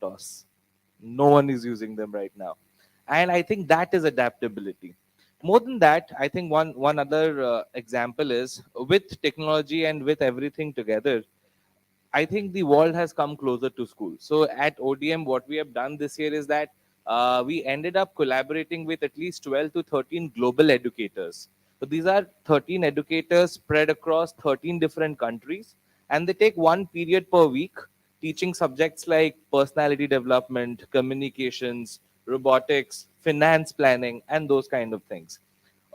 toss. No one is using them right now. And I think that is adaptability. More than that, I think one other example is with technology and with everything together, I think the world has come closer to school. So at ODM, what we have done this year is that we ended up collaborating with at least 12 to 13 global educators. So these are 13 educators spread across 13 different countries, and they take one period per week teaching subjects like personality development, communications, robotics, finance planning, and those kind of things.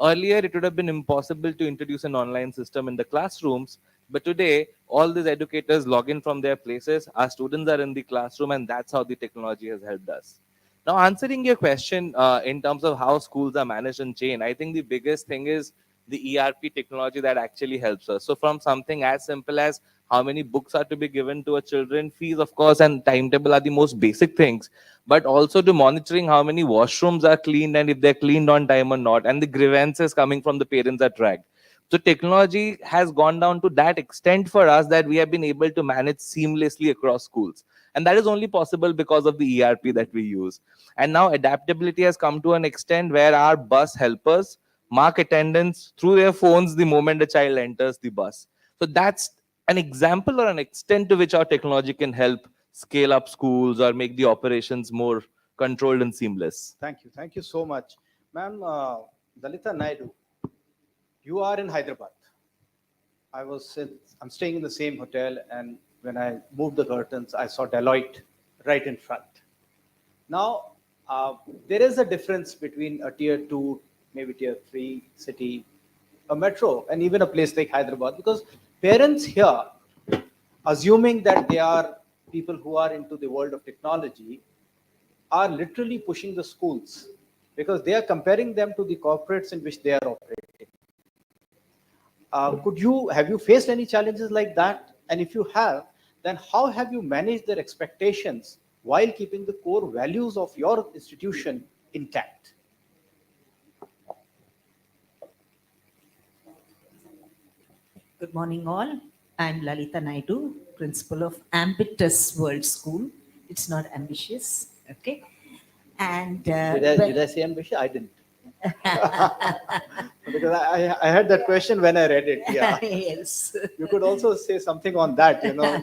Earlier, it would have been impossible to introduce an online system in the classrooms, but today, all these educators log in from their places, our students are in the classroom, and that's how the technology has helped us. Now, answering your question in terms of how schools are managed and chain, I think the biggest thing is the ERP technology that actually helps us. So, from something as simple as how many books are to be given to a children, fees, of course, and timetable are the most basic things, but also to monitoring how many washrooms are cleaned and if they're cleaned on time or not, and the grievances coming from the parents are tracked. So technology has gone down to that extent for us that we have been able to manage seamlessly across schools. And that is only possible because of the ERP that we use. And now adaptability has come to an extent where our bus helpers mark attendance through their phones the moment a child enters the bus. So that's an example or an extent to which our technology can help scale up schools or make the operations more controlled and seamless. Thank you. Thank you so much. Ma'am, Dalita Naidu, you are in Hyderabad. I'm staying in the same hotel, and when I moved the curtains, I saw Deloitte right in front. Now, there is a difference between a tier two, maybe tier three city, a metro, and even a place like Hyderabad, because parents here, assuming that they are people who are into the world of technology, are literally pushing the schools because they are comparing them to the corporates in which they are operating. Have you faced any challenges like that? And if you have, then how have you managed their expectations while keeping the core values of your institution intact? Good morning, all. I'm Lalita Naidu, principal of Ambitious World School. It's not ambitious, okay? And did I say ambitious? I didn't. Because I had that question when I read it. Yeah. yes. You could also say something on that, you know.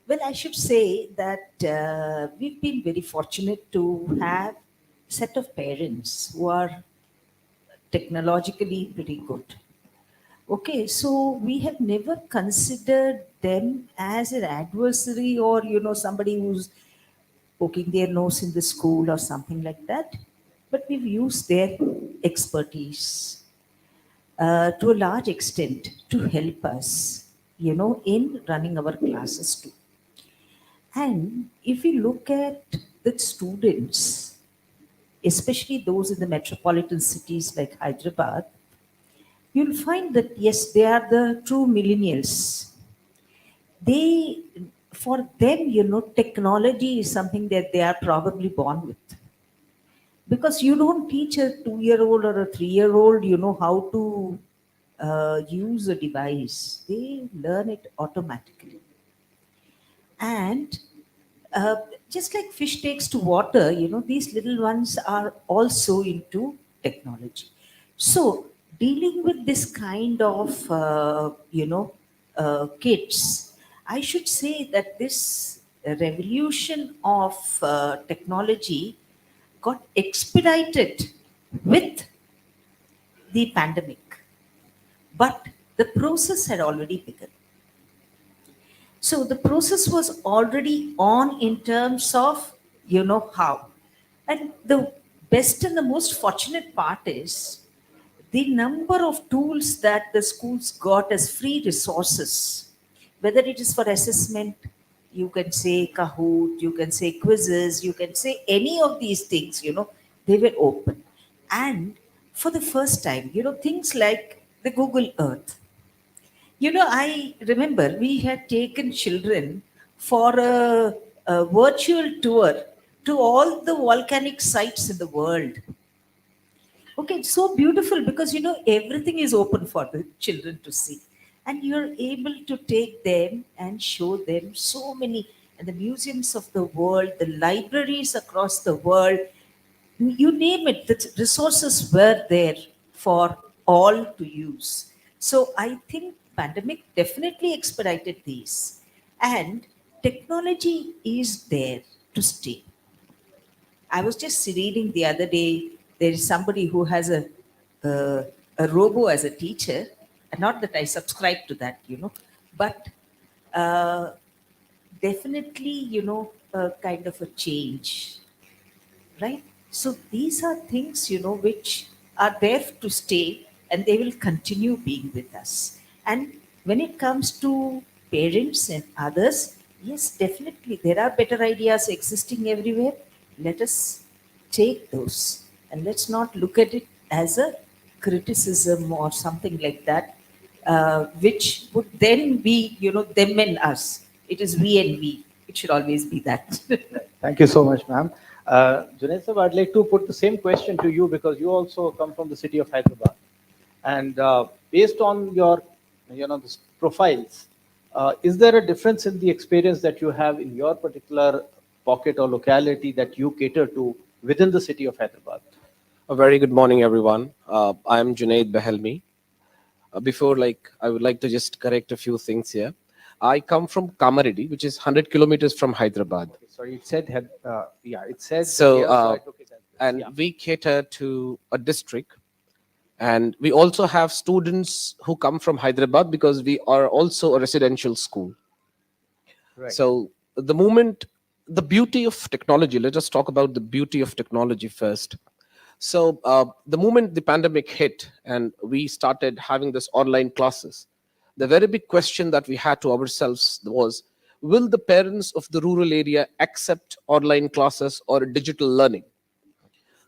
Well, I should say that we've been very fortunate to have a set of parents who are technologically pretty good. Okay, so we have never considered them as an adversary or, somebody who's poking their nose in the school or something like that. But we've used their expertise to a large extent to help us, in running our classes too. And if we look at the students, especially those in the metropolitan cities like Hyderabad, you'll find that yes, they are the true millennials. They, for them, technology is something that they are probably born with. Because you don't teach a 2-year-old or a 3-year-old, how to use a device. They learn it automatically. And uh, just like fish takes to water, these little ones are also into technology. So dealing with this kind of, kids, I should say that this revolution of technology got expedited with the pandemic, but the process had already begun. So the process was already on in terms of, how. And the best and the most fortunate part is the number of tools that the schools got as free resources, whether it is for assessment, you can say Kahoot, you can say quizzes, you can say any of these things, they were open. And for the first time, things like the Google Earth. I remember we had taken children for a virtual tour to all the volcanic sites in the world. Okay, it's so beautiful because everything is open for the children to see, and you're able to take them and show them so many. and the museums of the world, the libraries across the world, you name it, the resources were there for all to use. So I think pandemic definitely expedited these. And technology is there to stay. I was just reading the other day, there is somebody who has a robo as a teacher. Not that I subscribe to that, but uh, definitely, a kind of a change, right? So these are things, which are there to stay and they will continue being with us. And when it comes to parents and others, yes, definitely there are better ideas existing everywhere. Let us take those and let's not look at it as a criticism or something like that, which would then be, them and us. It is we and we. It should always be that. Thank you so much, ma'am. Junaid sir, I'd like to put the same question to you because you also come from the city of Hyderabad. And based on your, the profiles, is there a difference in the experience that you have in your particular pocket or locality that you cater to within the city of Hyderabad? A very good morning, everyone. I'm Junaid Behelmi. Before, I would like to just correct a few things here. I come from Kamaridi, which is 100 kilometers from Hyderabad. Okay, sorry, it said, yeah, it said So, here, so I took it as this. and Yeah. we cater to a district. And we also have students who come from Hyderabad because we are also a residential school. Right. So, the beauty of technology, let us talk about the beauty of technology first. So, the moment the pandemic hit and we started having this online classes, the very big question that we had to ourselves was, will the parents of the rural area accept online classes or digital learning?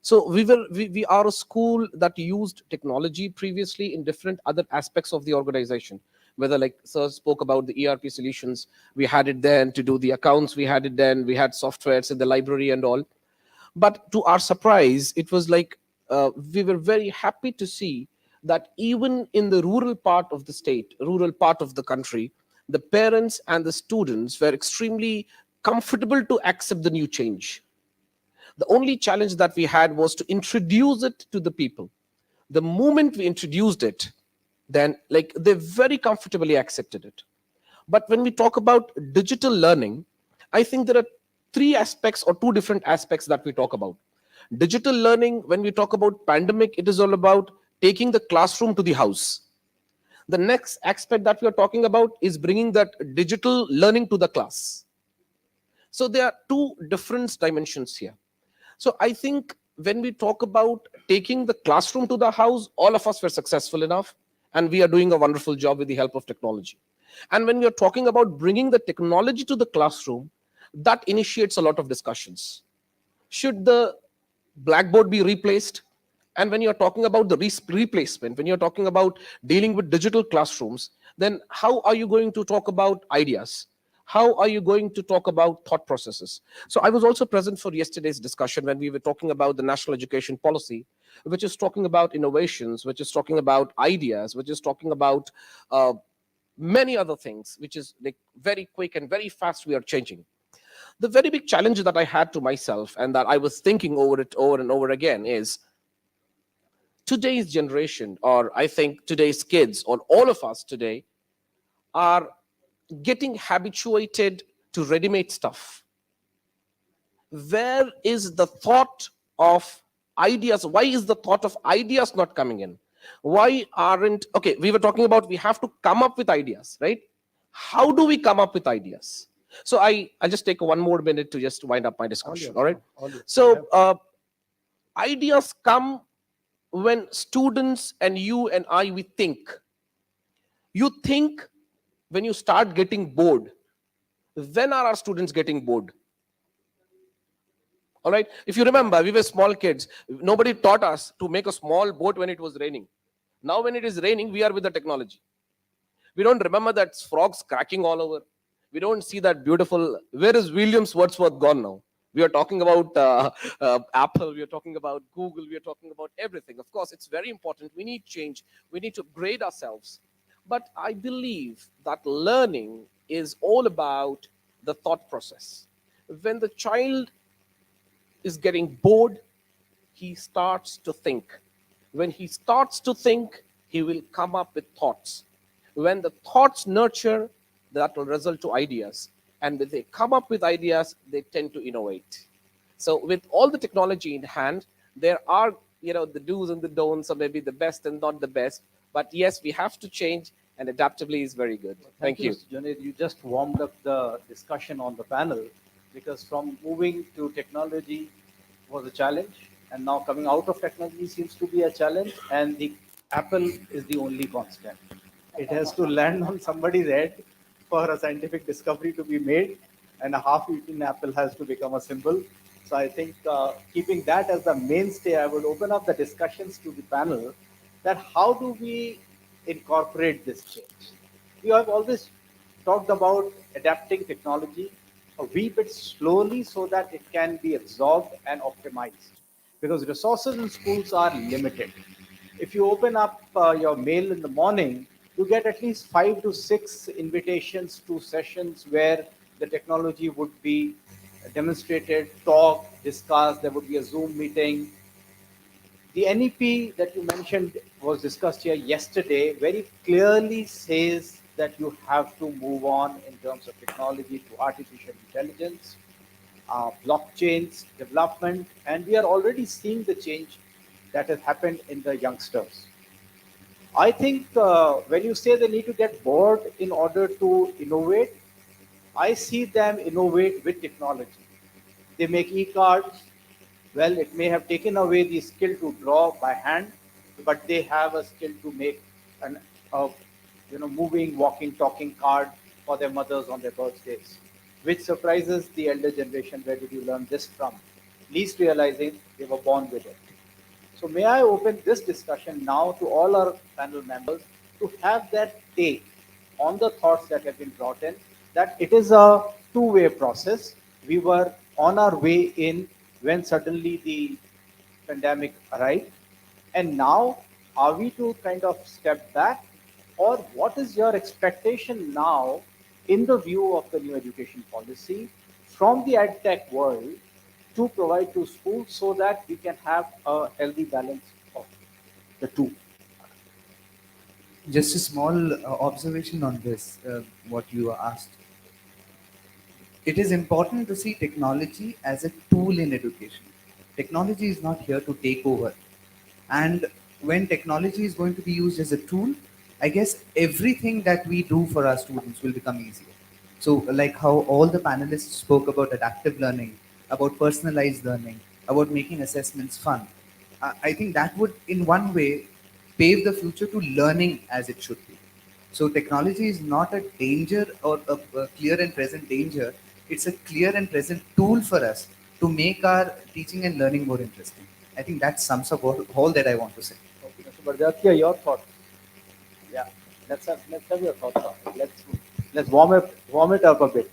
So we are a school that used technology previously in different other aspects of the organization, whether like sir spoke about the ERP solutions, we had it then to do the accounts, we had it then, we had softwares in the library and all. But to our surprise, it was like we were very happy to see that even in the rural part of the state, rural part of the country, the parents and the students were extremely comfortable to accept the new change. The only challenge that we had was to introduce it to the people. The moment we introduced it, then like they very comfortably accepted it. But when we talk about digital learning, I think there are three aspects or two different aspects that we talk about. Digital learning, when we talk about pandemic, it is all about taking the classroom to the house. The next aspect that we are talking about is bringing that digital learning to the class. So there are two different dimensions here. So I think when we talk about taking the classroom to the house, all of us were successful enough, and we are doing a wonderful job with the help of technology. And when we are talking about bringing the technology to the classroom, that initiates a lot of discussions. Should the blackboard be replaced? And when you're talking about the replacement, when you're talking about dealing with digital classrooms, then how are you going to talk about ideas? How are you going to talk about thought processes? So I was also present for yesterday's discussion when we were talking about the national education policy, which is talking about innovations, which is talking about ideas, which is talking about many other things, which is like very quick and very fast we are changing. The very big challenge that I had to myself and that I was thinking over it over and over again is today's generation, or I think today's kids, or all of us today, are getting habituated to ready-made stuff. Where is the thought of ideas? Why is the thought of ideas not coming in? Why aren't, okay, we were talking about we have to come up with ideas, right? How do we come up with ideas? So I'll just take one more minute to just wind up my discussion. All right. So ideas come when students and you and I, we think. You think when you start getting bored. When are our students getting bored? All right. If you remember, we were small kids. Nobody taught us to make a small boat when it was raining. Now, when it is raining, we are with the technology. We don't remember that frogs cracking all over. We don't see that beautiful. Where is Williams Wordsworth gone now? We are talking about Apple. We are talking about Google. We are talking about everything. Of course, it's very important. We need change. We need to upgrade ourselves. But I believe that learning is all about the thought process. When the child is getting bored, he starts to think. When he starts to think, he will come up with thoughts. When the thoughts nurture, that will result to ideas. And when they come up with ideas, they tend to innovate. So with all the technology in hand, there are, the do's and the don'ts, or maybe the best and not the best. But yes, we have to change, and adaptability is very good. Thank Thank you, you. Mr. Junaid. You just warmed up the discussion on the panel because from moving to technology was a challenge, and now coming out of technology seems to be a challenge, and the Apple is the only constant. It has to land on somebody's head for a scientific discovery to be made, and a half-eaten apple has to become a symbol. So I think keeping that as the mainstay, I would open up the discussions to the panel that how do we incorporate this change? We have always talked about adapting technology a wee bit slowly so that it can be absorbed and optimized because resources in schools are limited. If you open up your mail in the morning, you get at least 5 to 6 invitations to sessions where the technology would be demonstrated, talked, discussed. There would be a Zoom meeting. The NEP that you mentioned was discussed here yesterday very clearly says that you have to move on in terms of technology to artificial intelligence, blockchains development, and we are already seeing the change that has happened in the youngsters. I think when you say they need to get bored in order to innovate, I see them innovate with technology. They make e-cards. Well, it may have taken away the skill to draw by hand, but they have a skill to make an, a, moving, walking, talking card for their mothers on their birthdays, which surprises the elder generation. Where did you learn this from? Least realizing they were born with it. So may I open this discussion now to all our panel members to have their take on the thoughts that have been brought in, that it is a two-way process. We were on our way in when suddenly the pandemic arrived. And now, are we to kind of step back? Or what is your expectation now in the view of the new education policy from the edtech world to provide to schools so that we can have a healthy balance of the two? Just a small observation on this, what you asked. It is important to see technology as a tool in education. Technology is not here to take over. And when technology is going to be used as a tool, I guess everything that we do for our students will become easier. So, like how all the panelists spoke about adaptive learning, about personalized learning, about making assessments fun, I think that would, in one way, pave the future to learning as it should be. So technology is not a danger or a clear and present danger. It's a clear and present tool for us to make our teaching and learning more interesting. I think that sums up all that I want to say. Okay, Mr. Barjatia, your thoughts? Yeah, let's have your thoughts on it. Let's warm it up a bit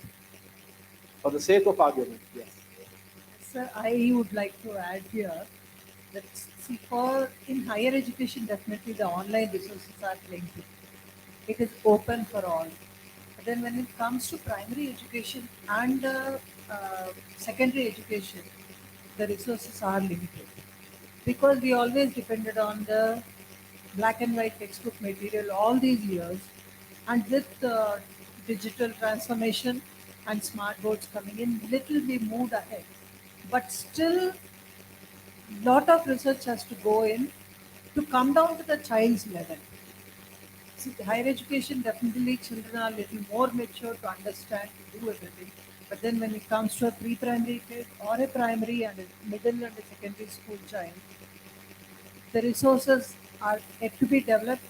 for the sake of argument. Yes. Sir, I would like to add here that see for in higher education definitely the online resources are plenty. It is open for all. But then when it comes to primary education and secondary education, the resources are limited because we always depended on the black and white textbook material all these years, and with digital transformation and smart boards coming in, little we moved ahead. But still, lot of research has to go in to come down to the child's level. See, higher education definitely children are little more mature to understand to do everything. But then when it comes to a pre-primary kid or a primary and a middle and a secondary school child, the resources are yet to be developed.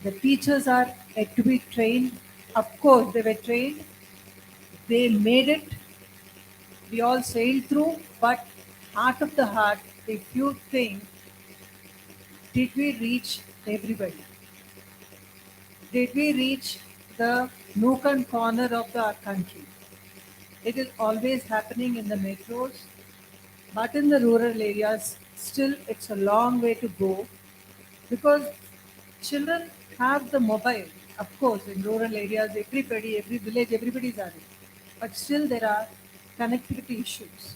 The teachers are yet to be trained. Of course, they were trained. They made it. We all sailed through. But heart of the heart, if you think, did we reach everybody? Did we reach the nook and corner of our country? It is always happening in the metros, but in the rural areas, still it's a long way to go because children have the mobile. Of course, in rural areas, everybody, every village, everybody is having. but still there are connectivity issues.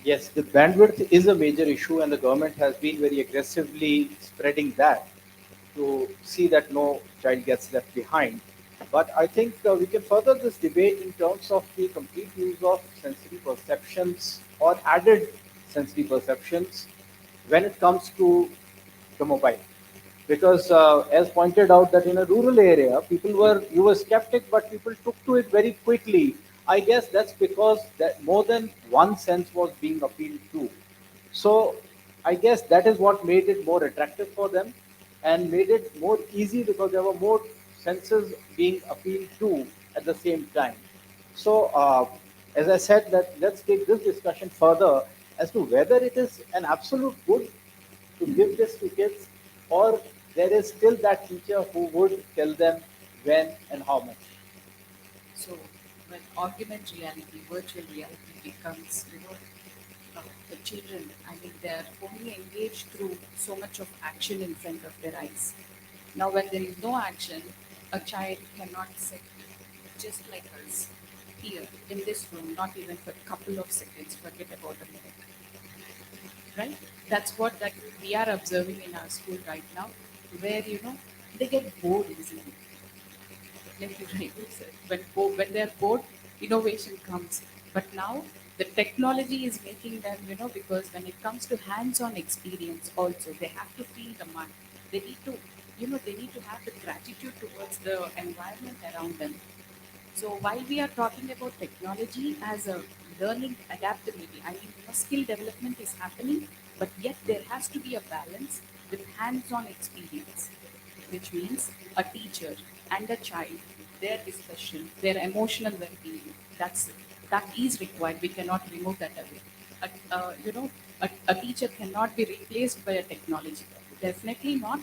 Yes, the bandwidth is a major issue, and the government has been very aggressively spreading that to see that no child gets left behind. But I think we can further this debate in terms of the complete use of sensory perceptions or added sensory perceptions when it comes to the mobile. Because as pointed out that in a rural area, you were skeptic, but people took to it very quickly. I guess that's because that more than one sense was being appealed to. So I guess that is what made it more attractive for them and made it more easy because there were more senses being appealed to at the same time. So as I said, that let's take this discussion further as to whether it is an absolute good to give this to kids, or there is still that teacher who would tell them when and how much. So when augmented reality, virtual reality becomes, the children, I mean, they're only engaged through so much of action in front of their eyes. Now, when there is no action, a child cannot sit just like us here in this room, not even for a couple of seconds, forget about a minute, right? That's what that we are observing in our school right now, where they get bored easily. Like you rightly said, when they're bored, innovation comes. But now the technology is making them, because when it comes to hands-on experience, also they have to feel the mud. They need to, they need to have the gratitude towards the environment around them. So while we are talking about technology as a learning adaptability, I mean, skill development is happening, but yet there has to be a balance with hands-on experience, which means a teacher and a child, their discussion, their emotional well-being. That is required. We cannot remove that away. A teacher cannot be replaced by a technology. Definitely not.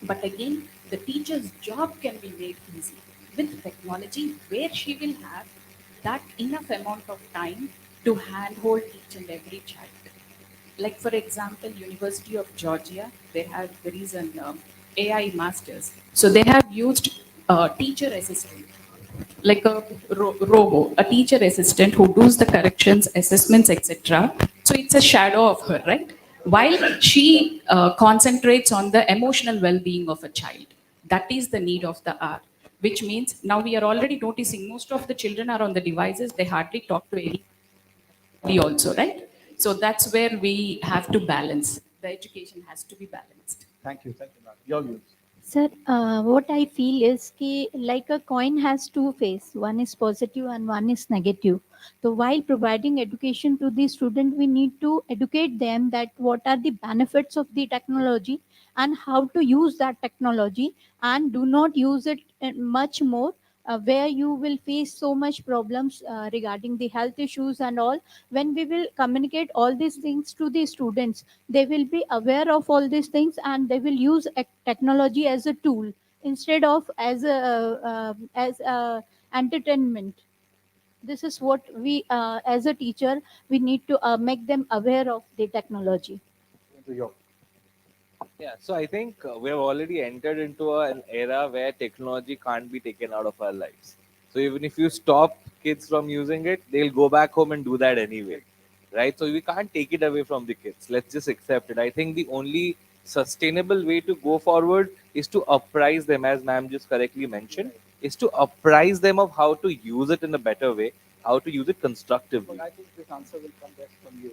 But again, the teacher's job can be made easy with technology, where she will have that enough amount of time to handhold each and every child. Like for example, University of Georgia, there is an AI masters. So they have used a teacher assistant, like a robo, a teacher assistant who does the corrections, assessments, etc. So it's a shadow of her, right? While she concentrates on the emotional well-being of a child. That is the need of the hour. Which means now we are already noticing most of the children are on the devices. They hardly talk to anybody also, right? So that's where we have to balance. The education has to be balanced. Thank you, ma'am. Your views. Sir, what I feel is कि like a coin has two faces, one is positive and one is negative. So while providing education to the student, we need to educate them that what are the benefits of the technology and how to use that technology, and do not use it much more, where you will face so much problems regarding the health issues and all. When we will communicate all these things to the students, they will be aware of all these things and they will use technology as a tool instead of as a entertainment. This is what we as a teacher, we need to make them aware of the technology. To your Yeah, so I think we have already entered into an era where technology can't be taken out of our lives. So even if you stop kids from using it, they'll go back home and do that anyway, right? So we can't take it away from the kids. Let's just accept it. I think the only sustainable way to go forward is to apprise them, as ma'am just correctly mentioned, is to apprise them of how to use it in a better way, how to use it constructively. But I think this answer will come best from you.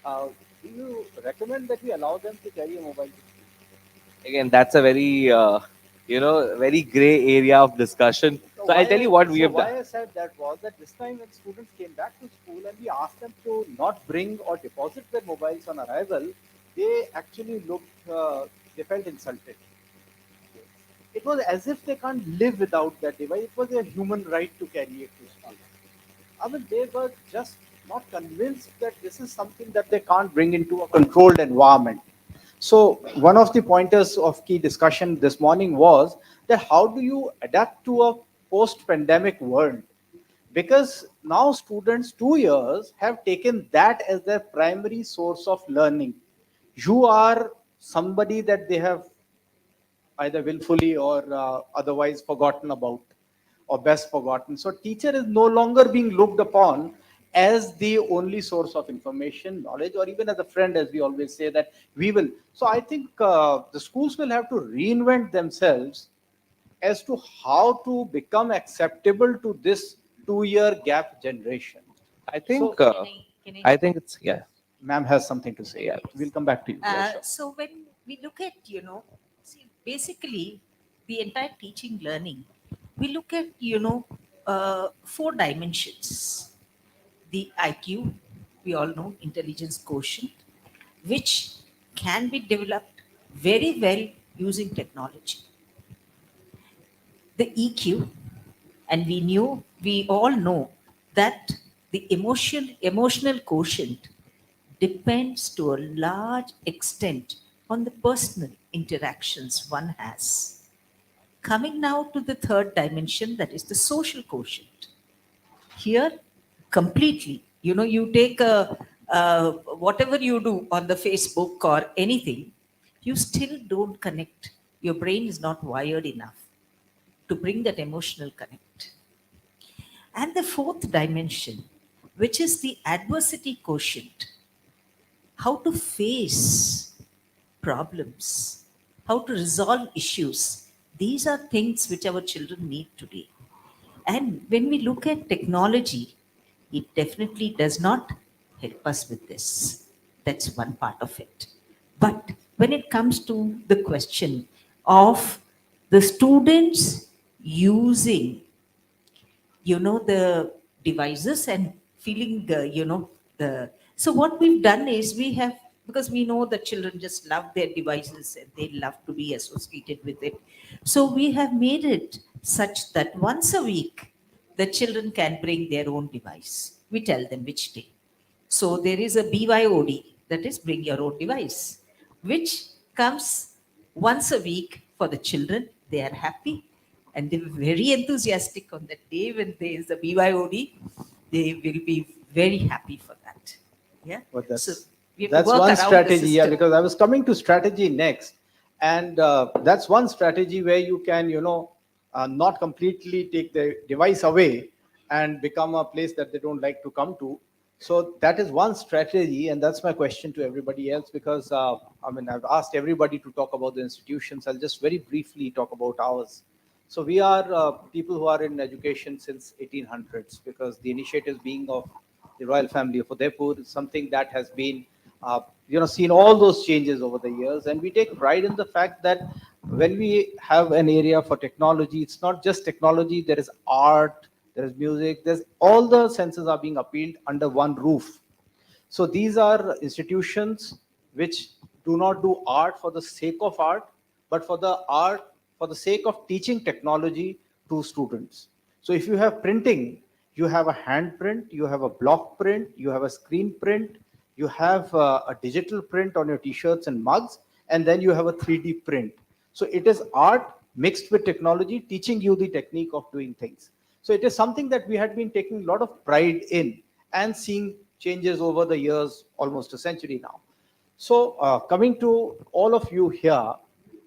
Uh, do you recommend that we allow them to carry a mobile to school? Again, that's a very very gray area of discussion. So I'll tell you what we have why done. I said that was that this time when students came back to school and we asked them to not bring or deposit their mobiles on arrival, they actually they felt insulted. It was as if they can't live without that device. It was their human right to carry it to school. I mean, they were just not convinced that this is something that they can't bring into a controlled environment. So, one of the pointers of key discussion this morning was that how do you adapt to a post pandemic world? Because now students 2 years have taken that as their primary source of learning. You are somebody that they have either willfully or otherwise forgotten about. or best forgotten. So teacher is no longer being looked upon as the only source of information, knowledge, or even as a friend, as we always say that we will. So I think the schools will have to reinvent themselves as to how to become acceptable to this 2 year gap generation. I So, think I think it's yeah. ma'am has something to say. Yeah, we'll come back to you. Yeah, sure. So when we look at, see, basically the entire teaching learning, we look at, four dimensions. The IQ, we all know, intelligence quotient, which can be developed very well using technology. The EQ, and we all know that the emotional quotient depends to a large extent on the personal interactions one has. Coming now to the third dimension, that is the social quotient. Here, completely, you take whatever you do on the Facebook or anything, you still don't connect. Your brain is not wired enough to bring that emotional connect. And the fourth dimension, which is the adversity quotient, how to face problems, how to resolve issues. These are things which our children need today. And when we look at technology, it definitely does not help us with this. That's one part of it. But when it comes to the question of the students using, the devices and feeling, the. So what we've done is we have, because we know that children just love their devices and they love to be associated with it. So we have made it such that once a week, the children can bring their own device. We tell them which day. So there is a BYOD, that is bring your own device, which comes once a week for the children. They are happy and they were very enthusiastic on that day when there is a BYOD. They will be very happy for that. Yeah. But So that's we have to that's work one around the strategy. Yeah, system. because I was coming to strategy next, and that's one strategy where you can, not completely take the device away and become a place that they don't like to come to. So that is one strategy, and that's my question to everybody else. Because I mean, I've asked everybody to talk about the institutions. I'll just very briefly talk about ours. So we are people who are in education since 1800s, because the initiative being of the royal family of Udaipur is something that has been, seen all those changes over the years. And we take pride in the fact that when we have an area for technology, it's not just technology. There is art, there is music, there's all the senses are being appealed under one roof. So these are institutions which do not do art for the sake of art, but for the sake of teaching technology to students. So if you have printing, you have a hand print, you have a block print, you have a screen print, you have a digital print on your t-shirts and mugs, and then you have a 3D print. So it is art mixed with technology, teaching you the technique of doing things. So it is something that we had been taking a lot of pride in and seeing changes over the years, almost a century now. So coming to all of you here,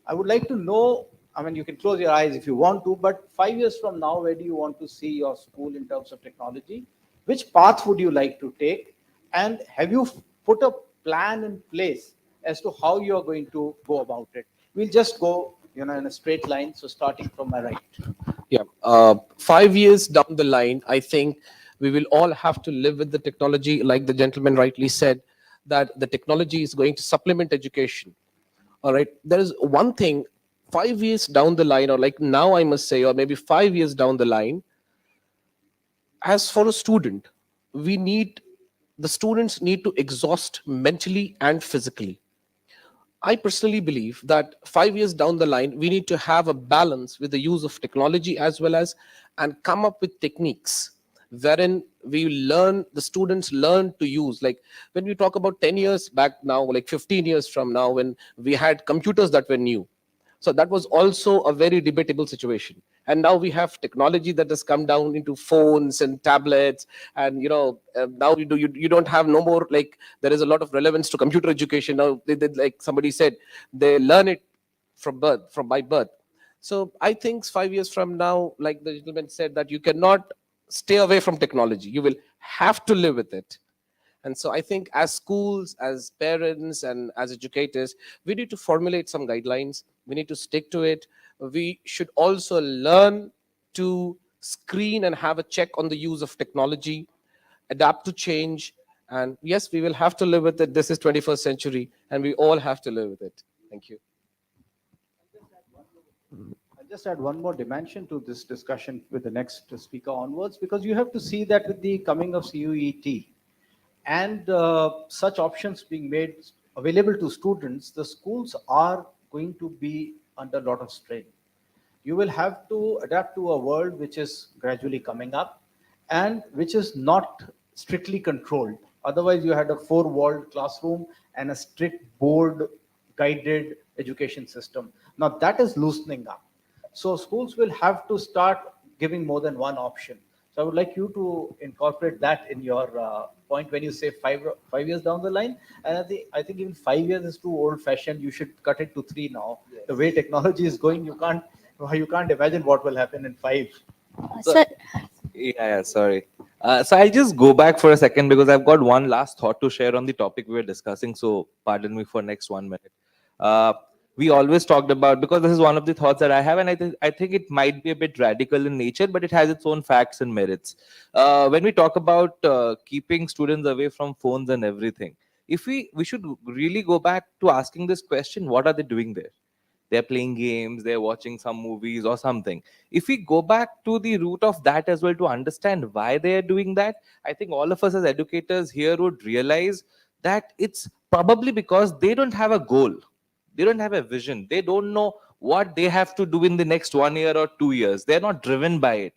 I would like to know, I mean, you can close your eyes if you want to, but 5 years from now, where do you want to see your school in terms of technology? Which path would you like to take? And have you put a plan in place as to how you are going to go about it? We'll just go, in a straight line. So starting from my right. Yeah. 5 years down the line, I think we will all have to live with the technology, like the gentleman rightly said, that the technology is going to supplement education. All right. There is one thing, 5 years down the line, or like now, I must say, or maybe 5 years down the line, as for a student, the students need to exhaust mentally and physically. I personally believe that 5 years down the line, we need to have a balance with the use of technology as well as, and come up with techniques wherein the students learn to use. Like when we talk about 10 years back now, like 15 years from now, when we had computers that were new. So that was also a very debatable situation. And now we have technology that has come down into phones and tablets, and now you don't have no more, like there is a lot of relevance to computer education now. Like somebody said, they learn it from by birth. So I think 5 years from now, like the gentleman said, that you cannot stay away from technology. You will have to live with it. And so I think as schools, as parents, and as educators, we need to formulate some guidelines. We need to stick to it. We should also learn to screen and have a check on the use of technology, adapt to change. And yes, we will have to live with it. This is 21st century, and we all have to live with it. Thank you. I'll just add one more dimension to this discussion with the next speaker onwards, because you have to see that with the coming of CUET and such options being made available to students, the schools are going to be under a lot of strain. You will have to adapt to a world which is gradually coming up and which is not strictly controlled. Otherwise, you had a four-walled classroom and a strict board guided education system. Now that is loosening up. So schools will have to start giving more than one option. So I would like you to incorporate that in your point when you say 5 years down the line. And I think even 5 years is too old-fashioned. You should cut it to 3 now. Yes. The way technology is going, you can't imagine what will happen in 5. So- Sir, Yeah, sorry. So I'll just go back for a second because I've got one last thought to share on the topic we were discussing. So pardon me for next 1 minute. Uh, we always talked about, because this is one of the thoughts that I have, and I think it might be a bit radical in nature, but it has its own facts and merits. When we talk about keeping students away from phones and everything, if we should really go back to asking this question: what are they doing there? They're playing games, they're watching some movies or something. If we go back to the root of that as well to understand why they are doing that, I think all of us as educators here would realize that it's probably because they don't have a goal, they don't have a vision, they don't know what they have to do in the next 1 year or 2 years. They're not driven by it.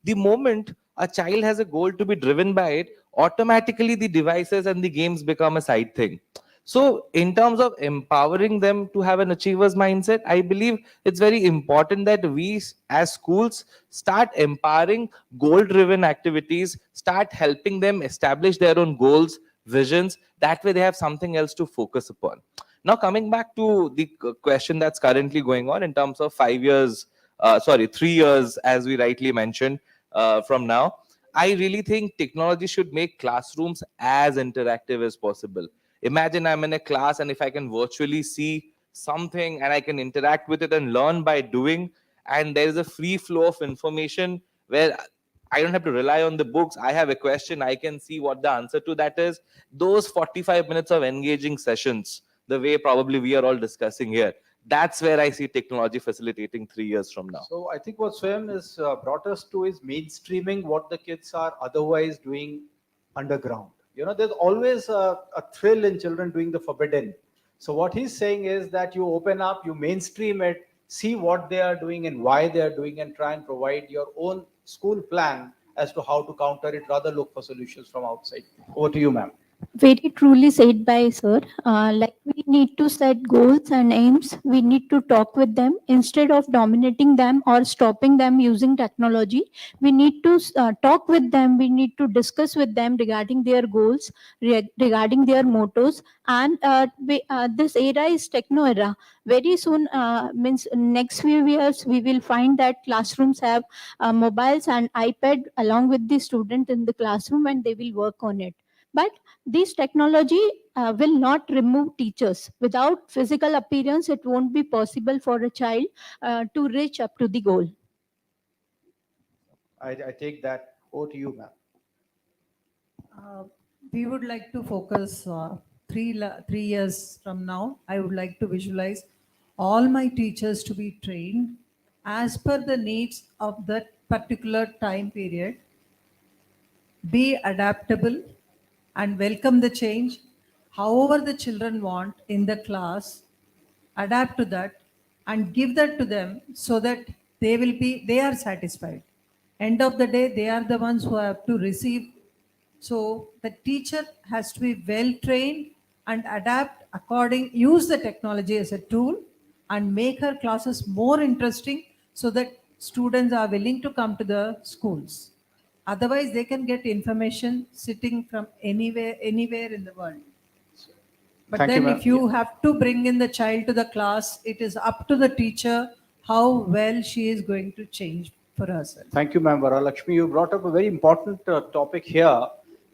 The moment a child has a goal to be driven by it, automatically the devices and the games become a side thing. So, in terms of empowering them to have an achiever's mindset, I believe it's very important that we, as schools, start empowering goal driven activities, start helping them establish their own goals, visions. That way, they have something else to focus upon. Now, coming back to the question that's currently going on in terms of 5 years, 3 years, as we rightly mentioned, from now, I really think technology should make classrooms as interactive as possible. Imagine I'm in a class, and if I can virtually see something and I can interact with it and learn by doing, and there is a free flow of information where I don't have to rely on the books. I have a question, I can see what the answer to that is. Those 45 minutes of engaging sessions, the way probably we are all discussing here, that's where I see technology facilitating 3 years from now. So I think what Swam has brought us to is mainstreaming what the kids are otherwise doing underground. There's always a thrill in children doing the forbidden. So what he's saying is that you open up, you mainstream it, see what they are doing and why they are doing, and try and provide your own school plan as to how to counter it, rather look for solutions from outside. Over to you, ma'am. very truly said by sir. Like we need to set goals and aims. We need to talk with them instead of dominating them or stopping them using technology. We need to talk with them. We need to discuss with them regarding their goals, regarding their mottos. And this era is techno era. Very soon, means next few years, we will find that classrooms have mobiles and iPad along with the student in the classroom, and they will work on it. But this technology will not remove teachers. Without physical appearance, it won't be possible for a child to reach up to the goal. I take that. Over to you, ma'am. We would like to focus 3 years from now. I would like to visualize all my teachers to be trained as per the needs of that particular time period, be adaptable and welcome the change. However, the children want in the class, adapt to that and give that to them so that they are satisfied. End of the day, they are the ones who have to receive. So the teacher has to be well trained and adapt use the technology as a tool and make her classes more interesting so that students are willing to come to the schools. Otherwise, they can get information sitting from anywhere in the world. But Thank you, then ma'am. if you have to bring in the child to the class, it is up to the teacher how well she is going to change for herself. Thank you, Ma'am Varalakshmi. You brought up a very important topic here,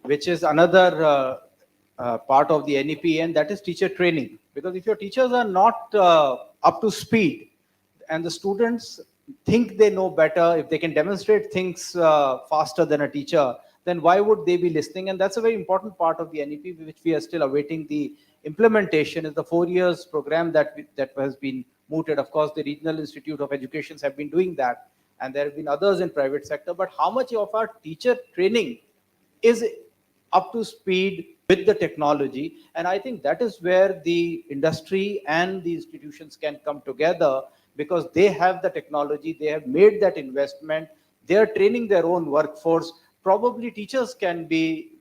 which is another part of the NEP, and that is teacher training. Because if your teachers are not up to speed, and the students think they know better, if they can demonstrate things faster than a teacher, then why would they be listening? And that's a very important part of the NEP, which we are still awaiting the implementation. Is the 4 years program that has been mooted. Of course, the Regional Institute of Educations have been doing that, and there have been others in private sector. But how much of our teacher training is up to speed with the technology? And I think that is where the industry and the institutions can come together, because they have the technology, they have made that investment, they are training their own workforce. Probably teachers can be,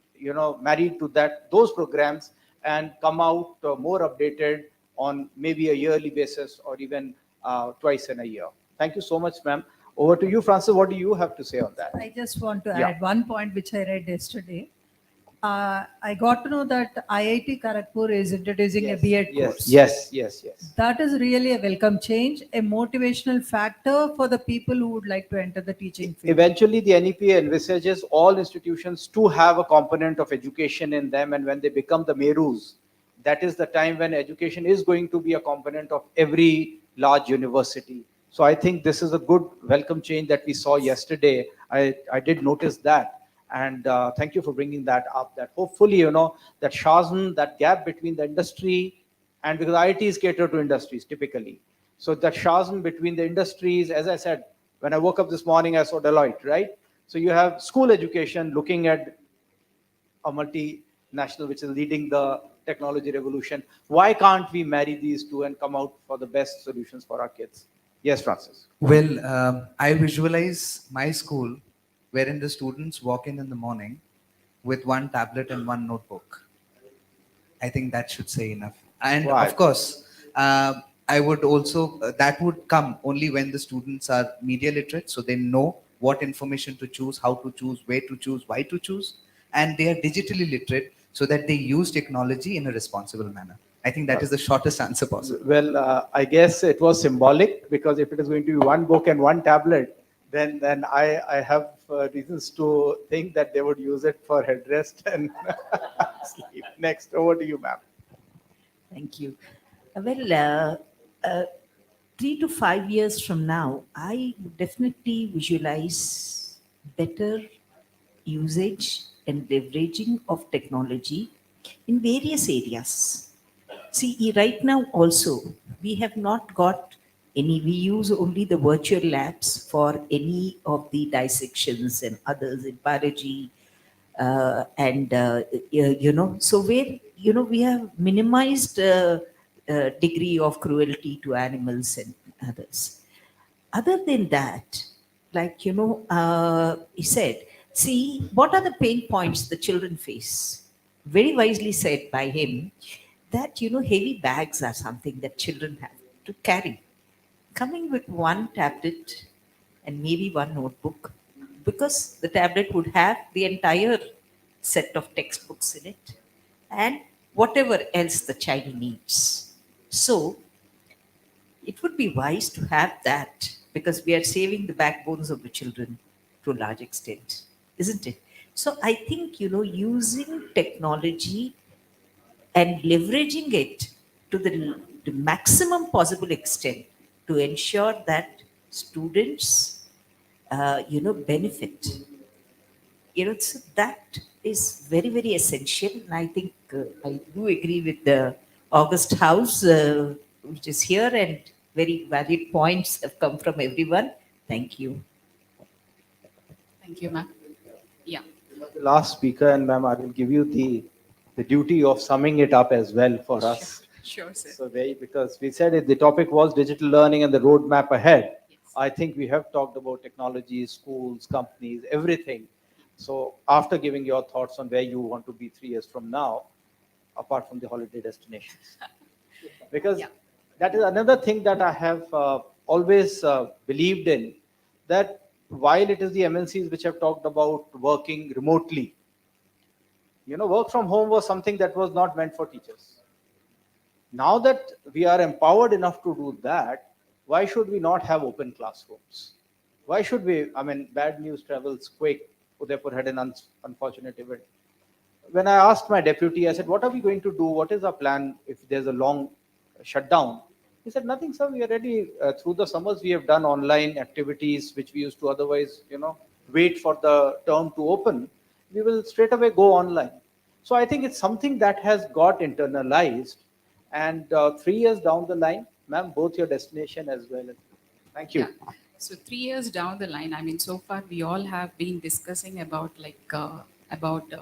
married to those programs and come out more updated on maybe a yearly basis, or even twice in a year. Thank you so much, ma'am. Over to you, Francis. What do you have to say on that? I just want to Yeah. add one point which I read yesterday. I got to know that IIT Kharagpur is introducing a B.Ed course. Yes. That is really a welcome change, a motivational factor for the people who would like to enter the teaching field. Eventually, the NEP envisages all institutions to have a component of education in them, and when they become the Merus, that is the time when education is going to be a component of every large university. So I think this is a good welcome change that we saw yesterday. I did notice that, and thank you for bringing that up. That hopefully, that chasm, that gap between the industry, and because IITs cater to industries typically, so that chasm between the industries, as I said, when I woke up this morning, I saw Deloitte, right? So you have school education looking at a multinational which is leading the technology revolution. Why can't we marry these two and come out for the best solutions for our kids? Yes, Francis. Well, I visualize my school wherein the students walk in the morning with one tablet and one notebook. I think that should say enough. And Why? of course, I would also, that would come only when the students are media literate, so they know what information to choose, how to choose, where to choose, why to choose, and they are digitally literate so that they use technology in a responsible manner. I think that is the shortest answer possible. Well, I guess it was symbolic, because if it is going to be one book and one tablet, then I have reasons to think that they would use it for headrest and sleep. Next, over to you, ma'am. Thank you. Well, 3 to 5 years from now, I definitely visualize better usage and leveraging of technology in various areas. See, right now also, we have not got any, we use only the virtual labs for any of the dissections and others in biology, so where, we have minimized degree of cruelty to animals and others. Other than that, like, he said, see, what are the pain points the children face? Very wisely said by him that, heavy bags are something that children have to carry. Coming with one tablet and maybe one notebook, because the tablet would have the entire set of textbooks in it and whatever else the child needs. So it would be wise to have that, because we are saving the backbones of the children to a large extent, isn't it? So I think, using technology and leveraging it to the maximum possible extent to ensure that students, benefit. So that is very, very essential. And I think I do agree with the August House, which is here, and very valid points have come from everyone. Thank you. Thank you, ma'am. Yeah. The last speaker, and ma'am, I will give you the duty of summing it up as well for us. Sure, sir. So because we said the topic was digital learning and the roadmap ahead. Yes. I think we have talked about technology, schools, companies, everything. So after giving your thoughts on where you want to be 3 years from now, apart from the holiday destinations, because Yeah. that is another thing that I have always believed in, that while it is the MNCs which have talked about working remotely, work from home was something that was not meant for teachers. Now that we are empowered enough to do that, why should we not have open classrooms? Why should we? I mean, bad news travels quick. Udaipur had an unfortunate event. When I asked my deputy, I said, "What are we going to do? What is our plan if there's a long shutdown?" He said, "Nothing, sir. We are ready. Through the summers, we have done online activities which we used to otherwise, wait for the term to open. We will straight away go online." So I think it's something that has got internalized, and 3 years down the line, ma'am, both your destination as well as. Thank you. Yeah. So 3 years down the line, I mean, so far we all have been discussing about about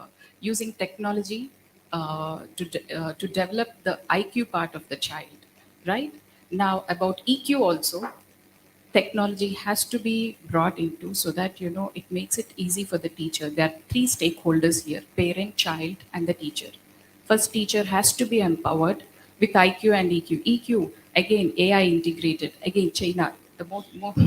using technology to develop the IQ part of the child, right? Now about EQ also, technology has to be brought into so that it makes it easy for the teacher. There are three stakeholders here: parent, child, and the teacher. First, teacher has to be empowered with IQ and EQ. EQ, again, AI integrated. Again, China,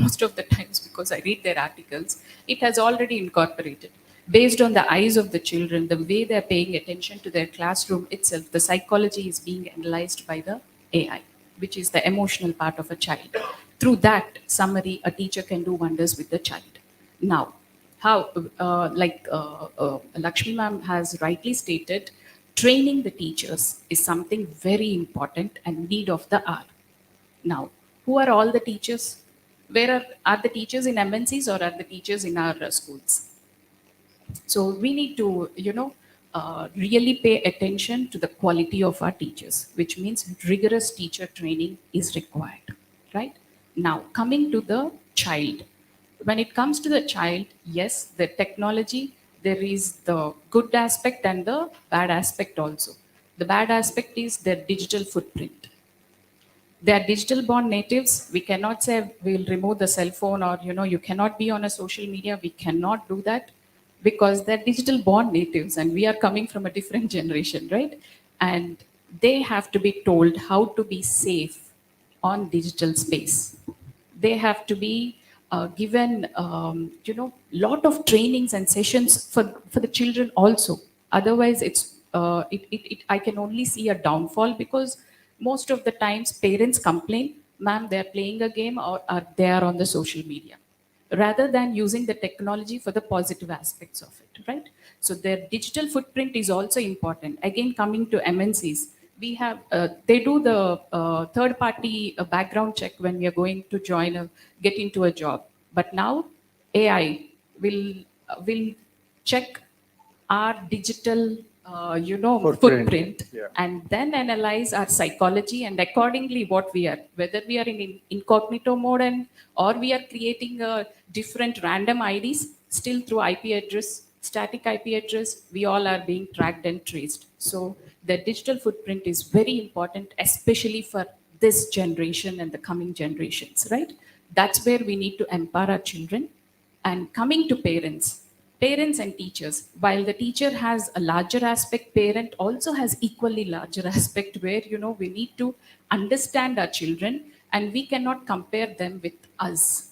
most of the times, because I read their articles, it has already incorporated. Based on the eyes of the children, the way they're paying attention to their classroom itself, the psychology is being analyzed by the AI, which is the emotional part of a child. Through that summary, a teacher can do wonders with the child. Now, how, Lakshmi ma'am has rightly stated, training the teachers is something very important and need of the hour. Now, who are all the teachers? Where are the teachers in MNCs or are the teachers in our schools? So we need to, really pay attention to the quality of our teachers, which means rigorous teacher training is required, right? Now, coming to the child. When it comes to the child, yes, the technology, there is the good aspect and the bad aspect also. The bad aspect is their digital footprint. They are digital born natives. We cannot say we'll remove the cell phone, or you cannot be on a social media. We cannot do that because they're digital born natives and we are coming from a different generation, right? And they have to be told how to be safe on digital space. They have to be given lot of trainings and sessions for the children also. Otherwise I can only see a downfall, because most of the times parents complain, ma'am, they're playing a game, or they are on the social media, rather than using the technology for the positive aspects of it, right? So their digital footprint is also important. Again, coming to MNCs, we have they do the third party background check when we are going to get into a job. But now AI will check our digital footprint, Yeah. and then analyze our psychology, and accordingly what we are, whether we are in incognito mode, and or we are creating a different random IDs, still through IP address, static IP address, we all are being tracked and traced. So the digital footprint is very important, especially for this generation and the coming generations, right? That's where we need to empower our children. And coming to parents, parents and teachers, while the teacher has a larger aspect, parent also has equally larger aspect, where we need to understand our children, and we cannot compare them with us,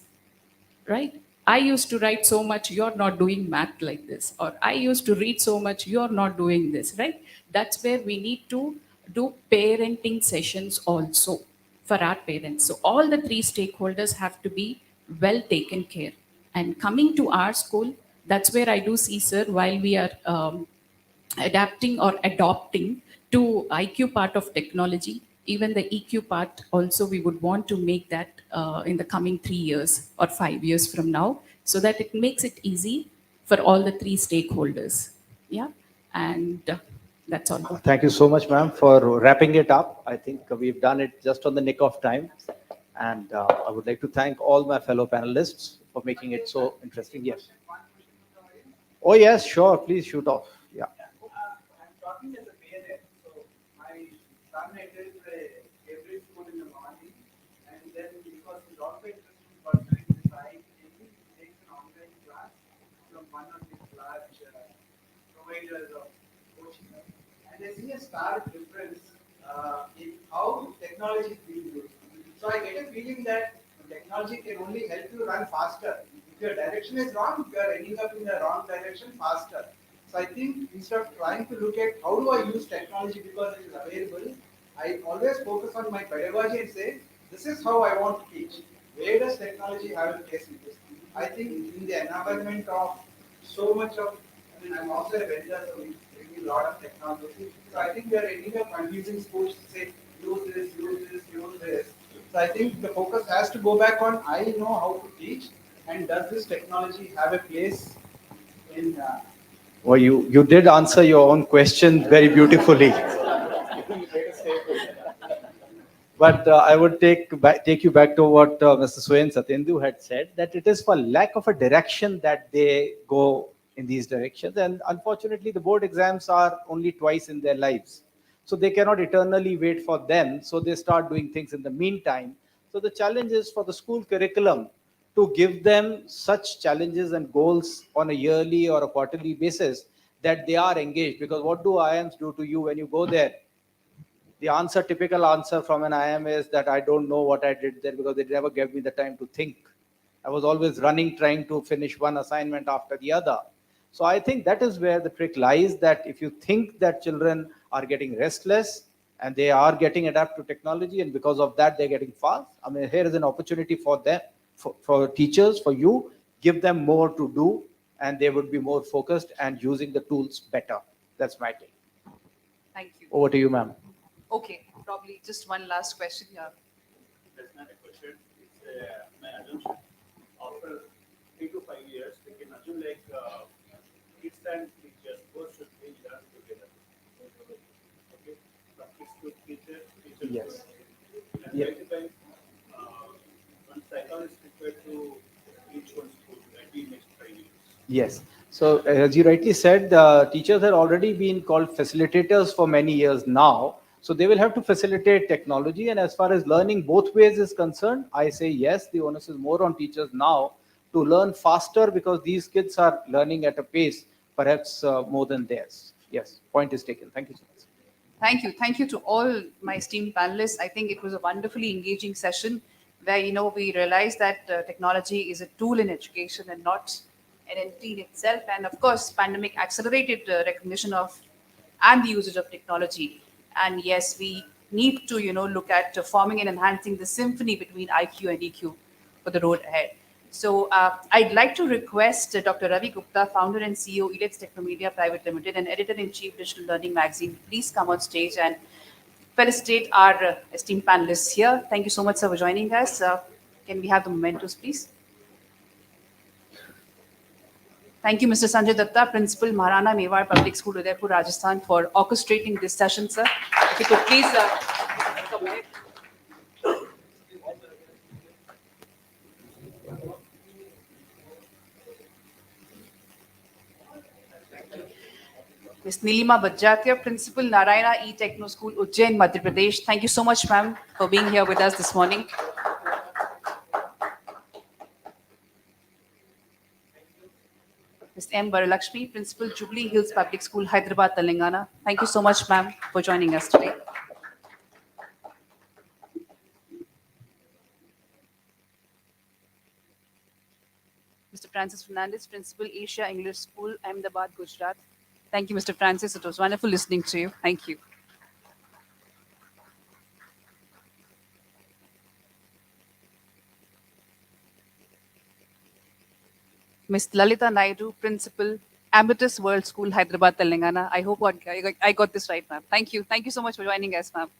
right? I used to write so much, you're not doing math like this, or I used to read so much, you're not doing this, right? That's where we need to do parenting sessions also for our parents. So all the three stakeholders have to be well taken care. And coming to our school, that's where I do see, sir, while we are adapting or adopting to IQ part of technology, even the EQ part also, we would want to make that in the coming 3 years or 5 years from now, so that it makes it easy for all the three stakeholders. Yeah, and that's all. Thank you so much, ma'am, for wrapping it up. I think we've done it just on the nick of time. And I would like to thank all my fellow panelists for making it so interesting. Yes. Oh, yes, sure. Please shoot off. Yeah. I'm talking as a parent. So my son attends every school in the morning, and then because he's also interested in pursuing the science, he takes an online class from one of these large providers of coaching. And I see a stark difference in how technology is being used. So I get a feeling that technology can only help you run faster. If your direction is wrong, you are ending up in the wrong direction faster. So I think instead of trying to look at how do I use technology because it is available, I always focus on my pedagogy and say, This is how I want to teach. Where does technology have a place in this? I think in the environment of so much of, I mean, I'm also a vendor, so we bring a lot of technology. So I think we are ending up confusing schools to say, use this, use this, use this. So I think the focus has to go back on, I know how to teach, and does this technology have a place in. Well, you did answer your own question very beautifully. But I would take you back to what Mr. Swain Satyendu had said, that it is for lack of a direction that they go in these directions. And unfortunately, the board exams are only twice in their lives. So they cannot eternally wait for them. So they start doing things in the meantime. So the challenge is for the school curriculum to give them such challenges and goals on a yearly or a quarterly basis that they are engaged. Because what do IIMs do to you when you go there? The answer, typical answer from an IM is that I don't know what I did there because they never gave me the time to think. I was always running, trying to finish one assignment after the other. So I think that is where the trick lies, that if you think that children are getting restless and they are getting adapt to technology, and because of that they're getting fast, I mean, here is an opportunity for them, for teachers, for you, give them more to do and they would be more focused and using the tools better. That's my take. Thank you. Over to you, ma'am. Okay, probably just one last question here. That's not a question. It's my assumption. After 3 to 5 years, we can assume like kids and teachers both should be learn together. Okay, from kids to teacher, teacher to Yes. student. And Yeah. by the time one psychologist required to each one school, maybe next 5 years. Yes. So, as you rightly said, teachers have already been called facilitators for many years now. So, they will have to facilitate technology. And as far as learning both ways is concerned, I say yes, the onus is more on teachers now to learn faster because these kids are learning at a pace perhaps more than theirs. Yes, point is taken. Thank you so much. Thank you. Thank you to all my esteemed panelists. I think it was a wonderfully engaging session where, we realized that technology is a tool in education and not an entity in itself. And of course, pandemic accelerated recognition of and the usage of technology. And yes, we need to, look at forming and enhancing the symphony between IQ and EQ for the road ahead. So I'd like to request Dr. Ravi Gupta, founder and CEO, Elix Technomedia Private Limited, and editor-in-chief Digital Learning Magazine, please come on stage and felicitate our esteemed panelists here. Thank you so much, sir, for joining us. Can we have the mementos, please? Thank you, Mr. Sanjay Datta, Principal, Maharana Mewar Public School, Udaipur, Rajasthan, for orchestrating this session, sir. If you could please come ahead. Ms. Nilima Bajjatia, Principal, Narayana E-Techno School, Ujjain, Madhya Pradesh. Thank you so much, ma'am, for being here with us this morning. Ms. M. Baralakshmi, Principal, Jubilee Hills Public School, Hyderabad, Telangana. Thank you so much, ma'am, for joining us today. Mr. Francis Fernandez, Principal, Asia English School, Ahmedabad, Gujarat. Thank you, Mr. Francis. It was wonderful listening to you. Thank you. Ms. Lalita Naidu, Principal, Ambitus World School, Hyderabad, Telangana. I hope I got this right, ma'am. Thank you. Thank you so much for joining us, ma'am.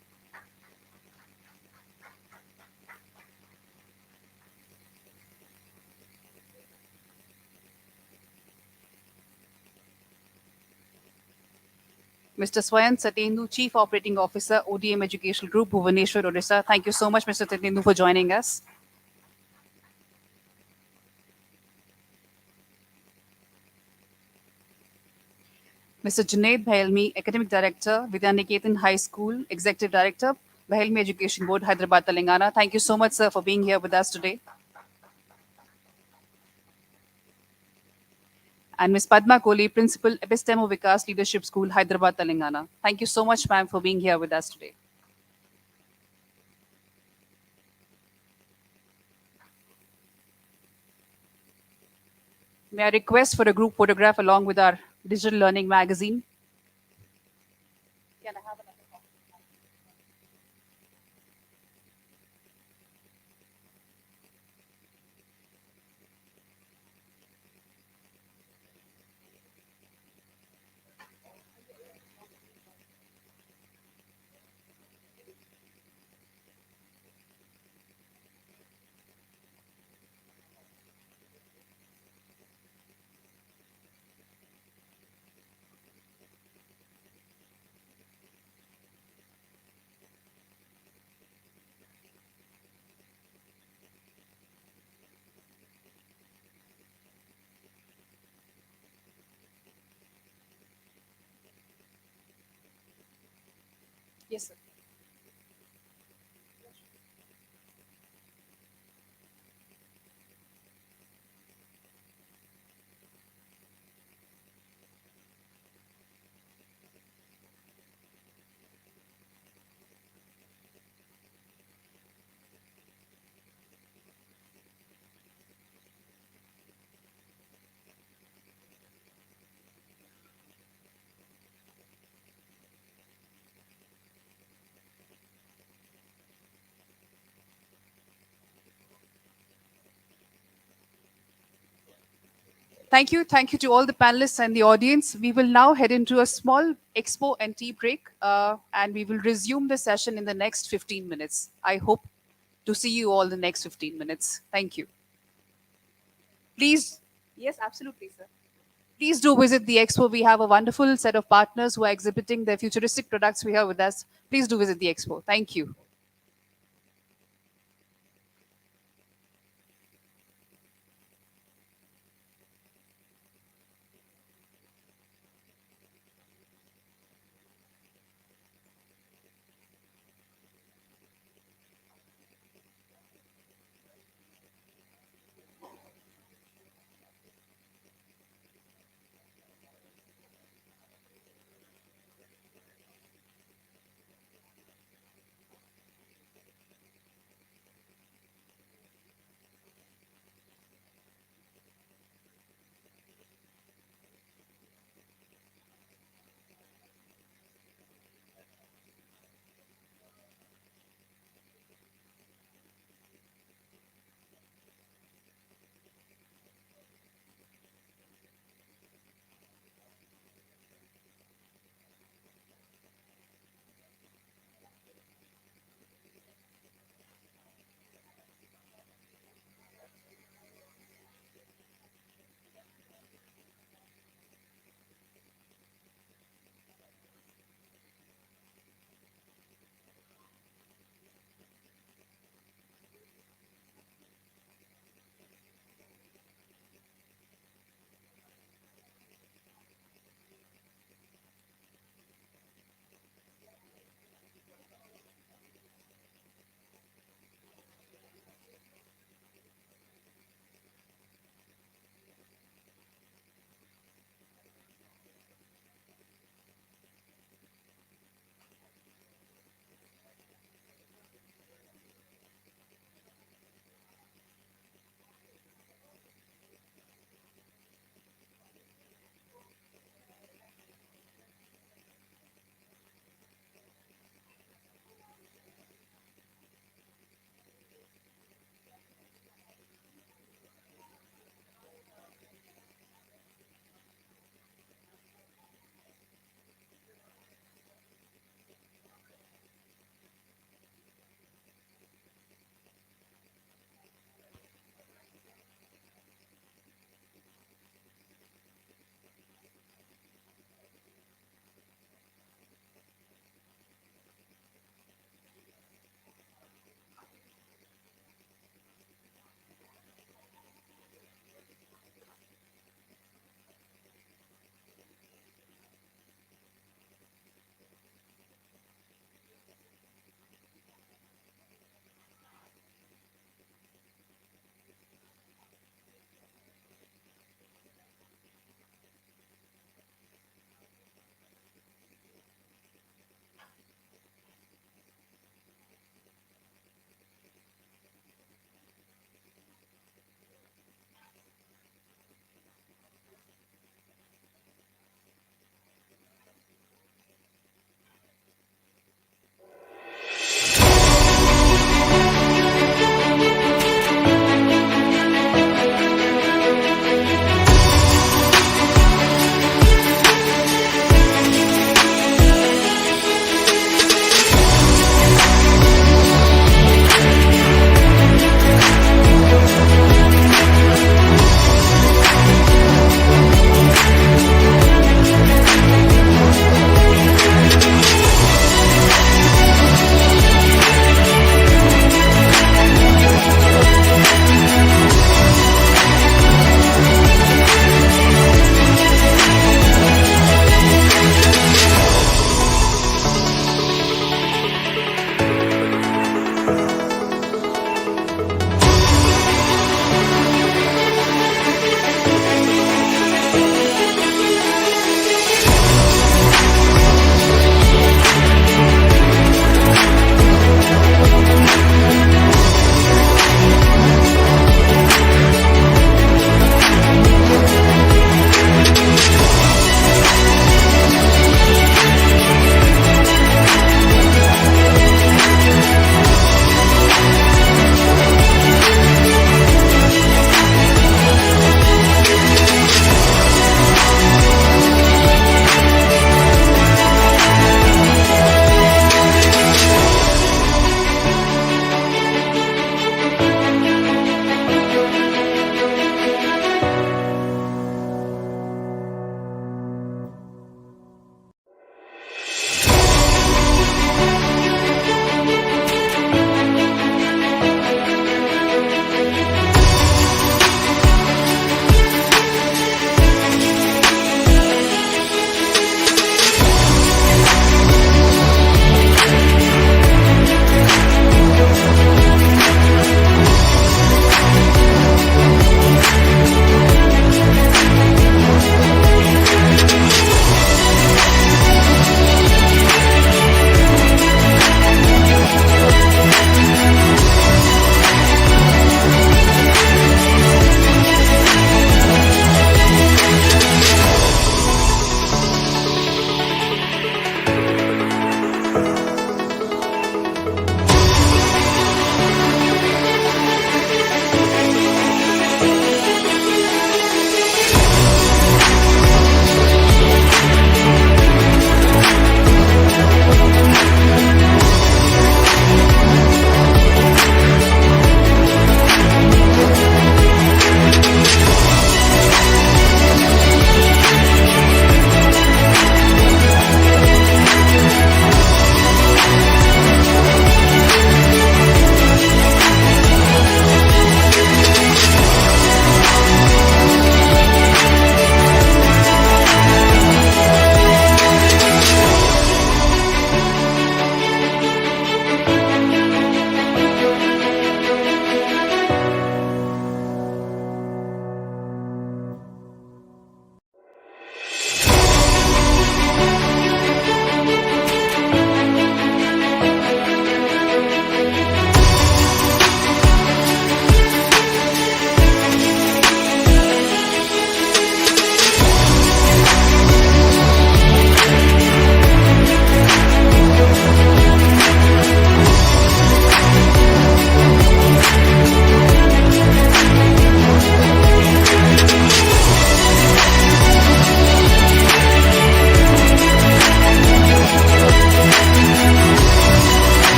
Mr. Swayan Satyendu, Chief Operating Officer, ODM Educational Group, Bhubaneswar, Odisha. Thank you so much, Mr. Satyendu, for joining us. Mr. Junaid Bhailmi, Academic Director, Vidyaniketan High School, Executive Director, Bhailmi Education Board, Hyderabad, Telangana. Thank you so much, sir, for being here with us today. And Ms. Padma Kohli, Principal, Epistemo Vikas Leadership School, Hyderabad, Telangana. Thank you so much, ma'am, for being here with us today. May I request for a group photograph along with our digital learning magazine? Can I have another copy? Yes, sir. Thank you. Thank you to all the panelists and the audience. We will now head into a small expo and tea break, and we will resume the session in the next 15 minutes. I hope to see you all the next 15 minutes. Thank you. Please, yes, absolutely, sir. Please do visit the expo. We have a wonderful set of partners who are exhibiting their futuristic products we have with us. Please do visit the expo. Thank you.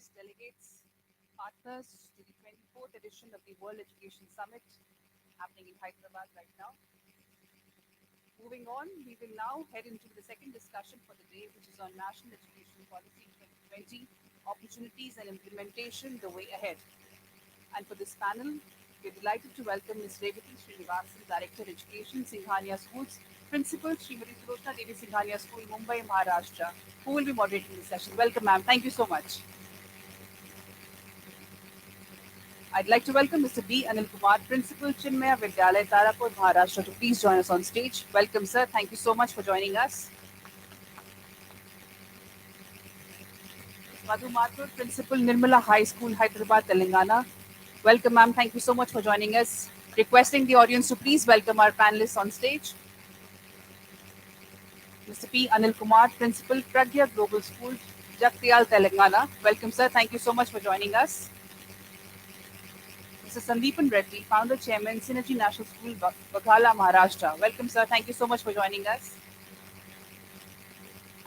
panelists, delegates, partners to the 24th edition of the World Education Summit happening in Hyderabad right now. Moving on, we will now head into the second discussion for the day, which is on National Education Policy 2020, Opportunities and Implementation, the Way Ahead. And for this panel, we're delighted to welcome Ms. Revati Srinivasan, Director Education, Singhania Schools, Principal Srimati Sulochana Devi Singhania School, Mumbai, Maharashtra, who will be moderating the session. Welcome, ma'am. Thank you so much. I'd like to welcome Mr. B. Anil Kumar, Principal Chinmaya Vidyalaya, Tarapur, Maharashtra, to please join us on stage. Welcome, sir. Thank you so much for joining us. Madhu Mathur, Principal Nirmala High School, Hyderabad, Telangana. Welcome, ma'am. Thank you so much for joining us. Requesting the audience to please welcome our panelists on stage. Mr. P. Anil Kumar, Principal, Pragya Global School, Jagtial, Telangana. Welcome, sir. Thank you so much for joining us. Mr. Sandeepan Reddy, Founder Chairman, Synergy National School, Baghala, Maharashtra. Welcome, sir. Thank you so much for joining us.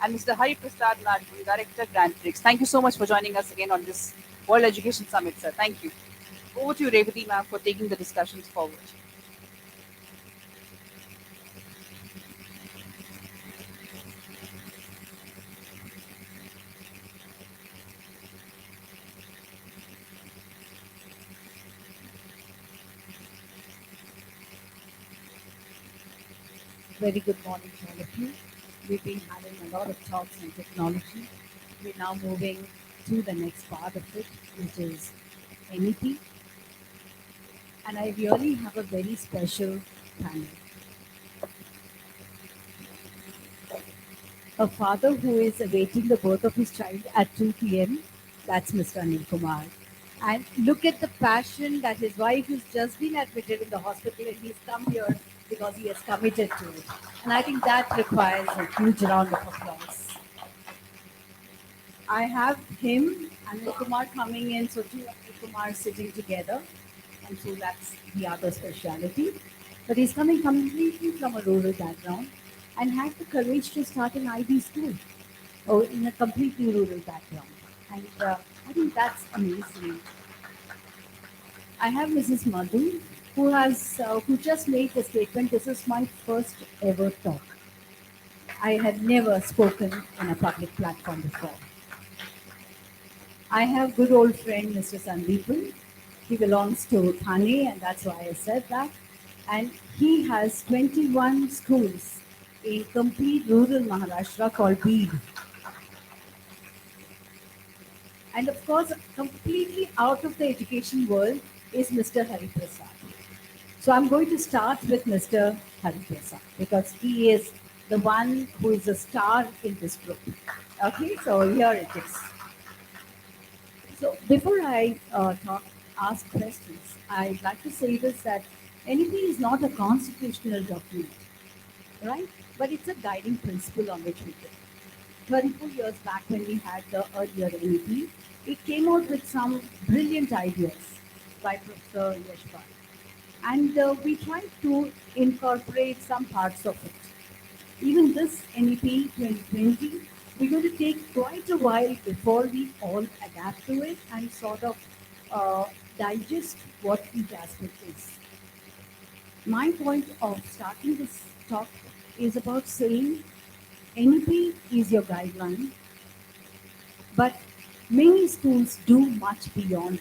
And Mr. Hari Prasad Nadu, Director, Grand Prix. Thank you so much for joining us again on this World Education Summit, sir. Thank you. Over to you, Revati, ma'am, for taking the discussions forward. Very good morning to all of you. We've been having a lot of talks on technology. We're now moving to the next part of it, which is NEP. And I really have a very special panel. A father who is awaiting the birth of his child at 2 p.m. That's Mr. Anil Kumar. And look at the passion that his wife has just been admitted in the hospital and he's come here because he has committed to it. And I think that requires a huge round of applause. I have him, Anil Kumar, coming in, so two Anil Kumar sitting together. And so that's the other speciality. But he's coming completely from a rural background and had the courage to start an IB school or in a completely rural background. And I think that's amazing. I have Mrs. Madhu, who just made the statement, "This is my first ever talk. I had never spoken on a public platform before." I have good old friend Mr. Sandeepan. He belongs to Thane, and that's why I said that. And he has 21 schools in complete rural Maharashtra called Beed. And of course, completely out of the education world is Mr. Hari Prasad. So I'm going to start with Mr. Hari Prasad because he is the one who is a star in this group. Okay, so here it is. So before I ask questions, I'd like to say this that NEP is not a constitutional document, right? But it's a guiding principle on which we think. 34 years back when we had the earlier NEP, it came out with some brilliant ideas by Professor Yashpal. And we tried to incorporate some parts of it. Even this NEP 2020, we're going to take quite a while before we all adapt to it and sort of digest what each aspect is. My point of starting this talk is about saying NEP is your guideline, but many schools do much beyond.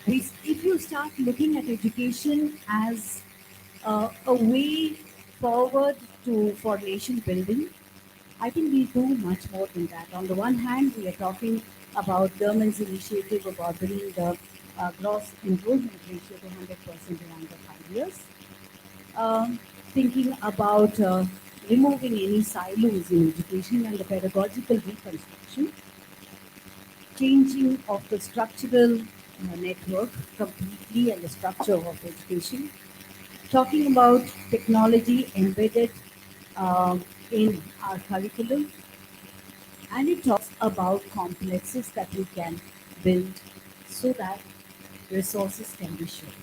If you start looking at education as a way forward for nation building, I think we do much more than that. On the one hand, we are talking about government's initiative about bringing the gross enrollment ratio to 100% in under 5 years. Thinking about removing any silos in education and the pedagogical reconstruction, changing of the structural network completely and the structure of education, talking about technology embedded in our curriculum, and it talks about complexes that we can build so that resources can be shared.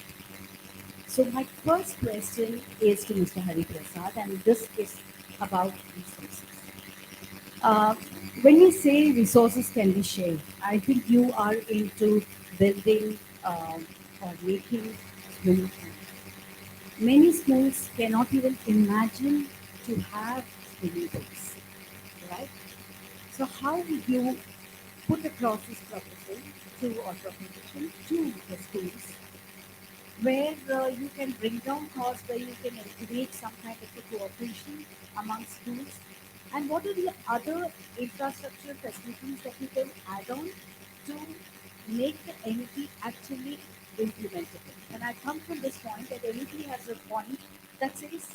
So my first question is to Mr. Hari Prasad, and this is about resources. When you say resources can be shared, I think you are into building or making swimming pools. Many schools cannot even imagine to have swimming pools, right? So how would you put across this proposal to or proposition to the schools where you can bring down costs, where you can encourage some kind of a cooperation among schools? And what are the other infrastructure facilities that you can add on to make the NEP actually implementable? And I come from this point that NEP has a point that says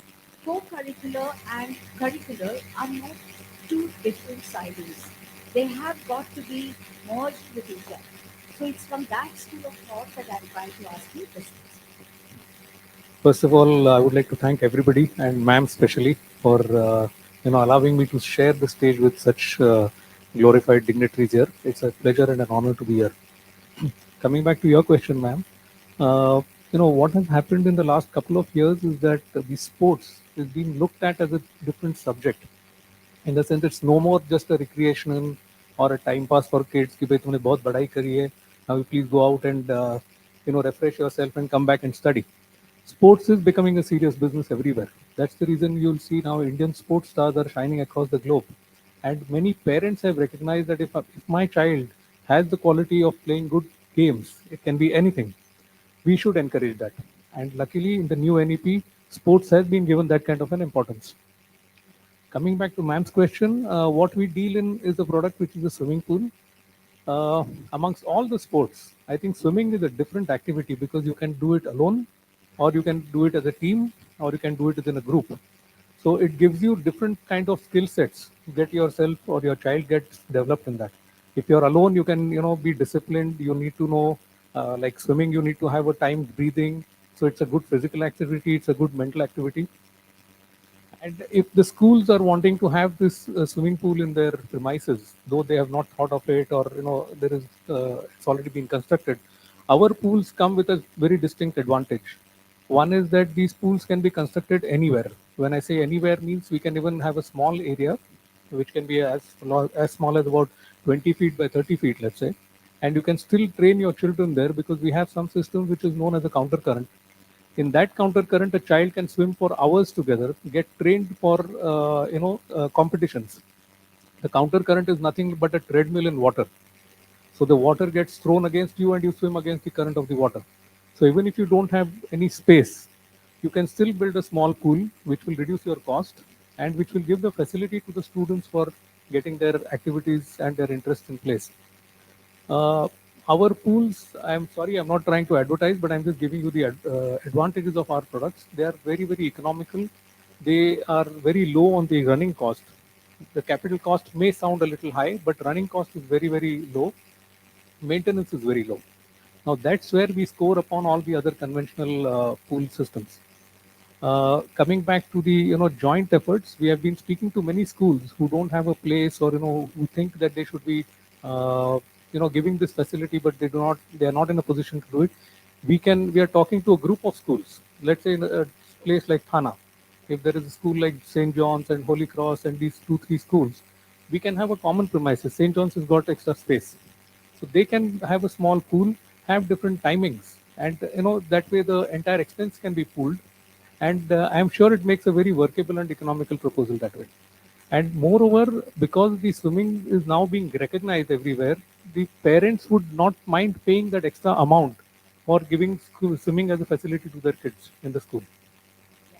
co-curricular and curricular are not two different silos. They have got to be merged with each other. So it's from that school of thought that I'm trying to ask you this question. First of all, I would like to thank everybody and ma'am especially for allowing me to share the stage with such glorified dignitaries here. It's a pleasure and an honor to be here. Coming back to your question, ma'am, what has happened in the last couple of years is that the sports is being looked at as a different subject. In the sense it's no more just a recreational or a time pass for kids कि भाई तुमने बहुत पढ़ाई करी है, now you please go out and refresh yourself and come back and study. Sports is becoming a serious business everywhere. That's the reason you'll see now Indian sports stars are shining across the globe, and many parents have recognized that if my child has the quality of playing good games, it can be anything, we should encourage that. And luckily in the new NEP, sports has been given that kind of an importance. Coming back to ma'am's question, what we deal in is a product which is a swimming pool. Amongst all the sports, I think swimming is a different activity because you can do it alone, or you can do it as a team, or you can do it within a group. So it gives you different kind of skill sets. Get yourself or your child gets developed in that. If you're alone, you can be disciplined. You need to know, like swimming, you need to have a timed breathing. So it's a good physical activity. It's a good mental activity. And if the schools are wanting to have this swimming pool in their premises, though they have not thought of it, or there is it's already been constructed, our pools come with a very distinct advantage. One is that these pools can be constructed anywhere. When I say anywhere, means we can even have a small area, which can be as small as about 20 feet by 30 feet, let's say, and you can still train your children there because we have some system which is known as a counter current. In that counter current, a child can swim for hours together, get trained for competitions. The counter current is nothing but a treadmill in water. So the water gets thrown against you and you swim against the current of the water. So even if you don't have any space, you can still build a small pool which will reduce your cost and which will give the facility to the students for getting their activities and their interests in place. uh, our pools, I'm sorry, I'm not trying to advertise, but I'm just giving you the advantages of our products. They are very, very economical. They are very low on the running cost. The capital cost may sound a little high, but running cost is very, very low. Maintenance is very low. Now that's where we score upon all the other conventional pool systems. Coming back to the joint efforts, we have been speaking to many schools who don't have a place, or who think that they should be giving this facility, but they are not in a position to do it. We are talking to a group of schools. Let's say in a place like Thana, if there is a school like St. John's and Holy Cross and these 2 3 schools, we can have a common premises. St. John's has got extra space, so they can have a small pool, have different timings, and that way the entire expense can be pooled. And I'm sure it makes a very workable and economical proposal that way. And moreover, because the swimming is now being recognized everywhere, the parents would not mind paying that extra amount for giving swimming as a facility to their kids in the school. Yeah.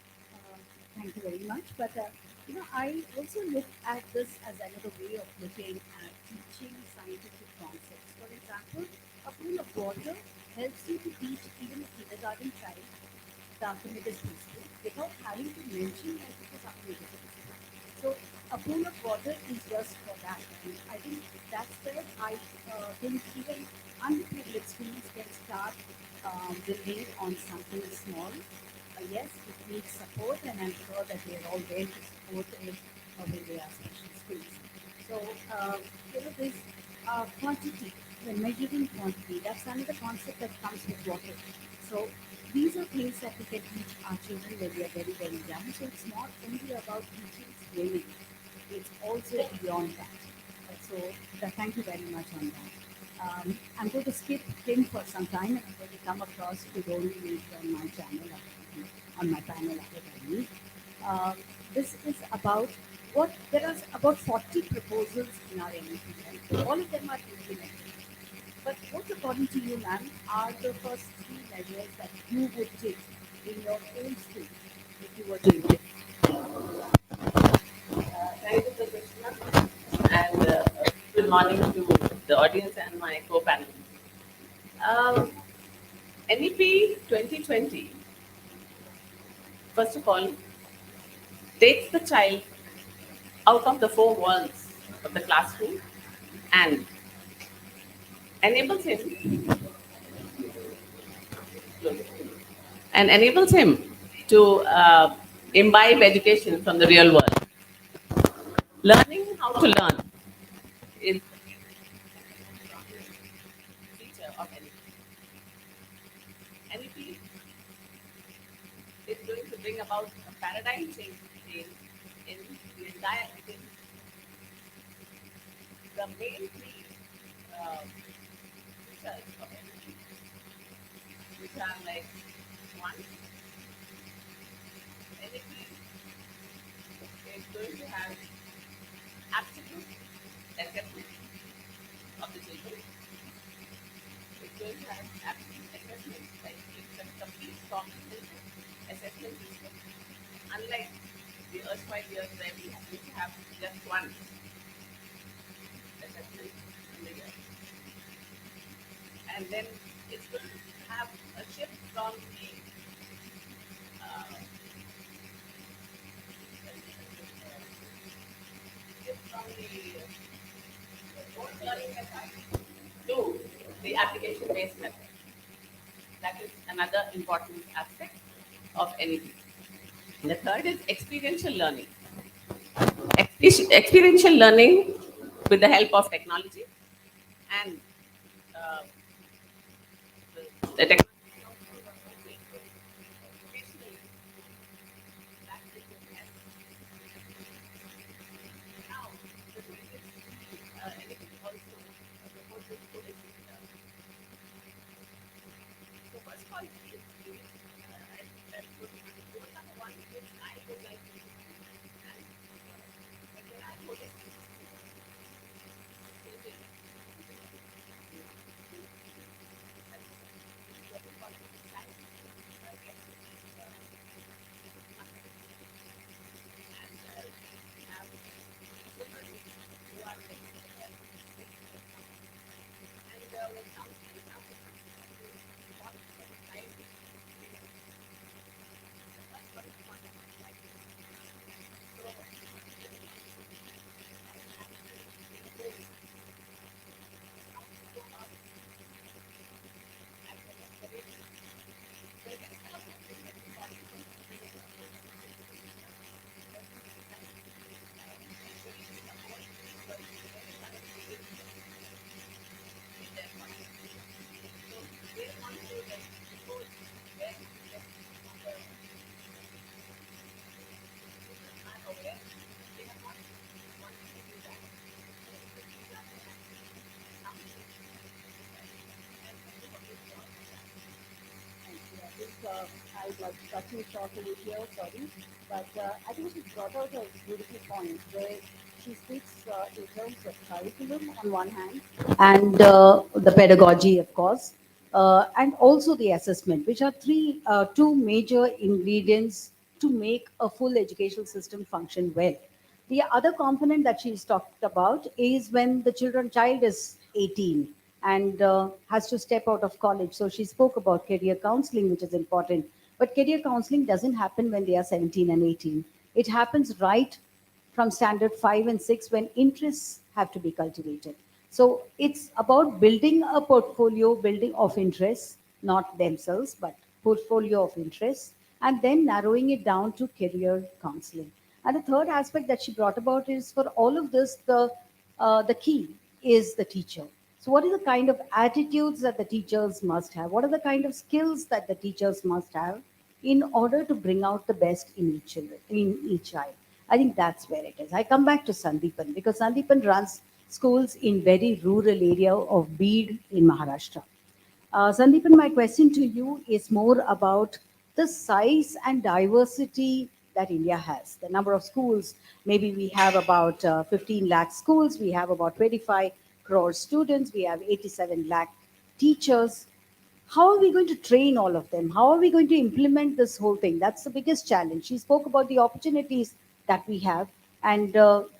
Thank you very much. But I also look at this as another way of looking at teaching scientific concepts. For example, a pool of water helps you to teach even a kindergarten child the Archimedes principle without having to mention that it is Archimedes principle. So a pool of water is just for that. And I think that's where I think even underprivileged students can start building on something small. Yes, it needs support, and I'm sure that they are all there to support it when they are special schools. So, this quantity, when measuring quantity, that's another concept that comes with water. So, these are things that we can teach our children when they are very, very young. So, it's not only about teaching swimming, it's also beyond that. So thank you very much on that. I'm going to skip him for some time and I'm going to come across to Rohini on my channel, on my panel other than me. This is about what there are about 40 proposals in our NEP. All of them are implemented. But what, according to you, ma'am, are the first three measures that you would take in your own school if you were to implement? Thank you for the question, ma'am. And good morning to the audience and my co-panelists. Um, NEP 2020, first of all, takes the child out of the four walls of the classroom and enables him to imbibe education from the real world. Learning how to learn is feature of NEP. NEP is going to bring about a paradigm change in the entire thing. The main three features of NEP, which are like one, NEP is going to have absolute assessment of the children. It's going to have absolute assessment, like it's a complete comprehensive assessment system. Unlike the erstwhile years where we used to have just one assessment in the year. And then it's going to have a shift from the rote learning method to the application-based method. That is another important aspect of NEP. The third is experiential learning. Experiential learning with the help of technology and uh, the technology. Now, the thing is, NEP also proposes holistic learning. So first of all, number one, which I would like to do, and when there are holistic children, what we call child gets and we have children who are like and when something happens, what child is the first one is contact with child. So they want to like propose where are aware, they have not wanted to do that. Thank you. I think I was cutting short over here, sorry. But I think she brought out a beautiful point where she speaks in terms of curriculum on one hand and the pedagogy, of course, and also the assessment, which are two major ingredients to make a full educational system function well. The other component that she's talked about is when the child is 18 and has to step out of college. So she spoke about career counseling, which is important. But career counseling doesn't happen when they are 17 and 18. It happens right from standard 5 and 6 when interests have to be cultivated. So it's about building a portfolio, building of interests, not themselves, but portfolio of interests, and then narrowing it down to career counseling. And the third aspect that she brought about is for all of this, the key is the teacher. So, what is the kind of attitudes that the teachers must have? What are the kind of skills that the teachers must have in order to bring out the best in each child? I think that's where it is. I come back to Sandeepan because Sandeepan runs schools in very rural area of Beed in Maharashtra. Sandeepan, my question to you is more about the size and diversity that India has. The number of schools, maybe we have about 15 lakh schools, we have about 25 crore students, we have 87 lakh teachers. How are we going to train all of them? How are we going to implement this whole thing? That's the biggest challenge. She spoke about the opportunities that we have, and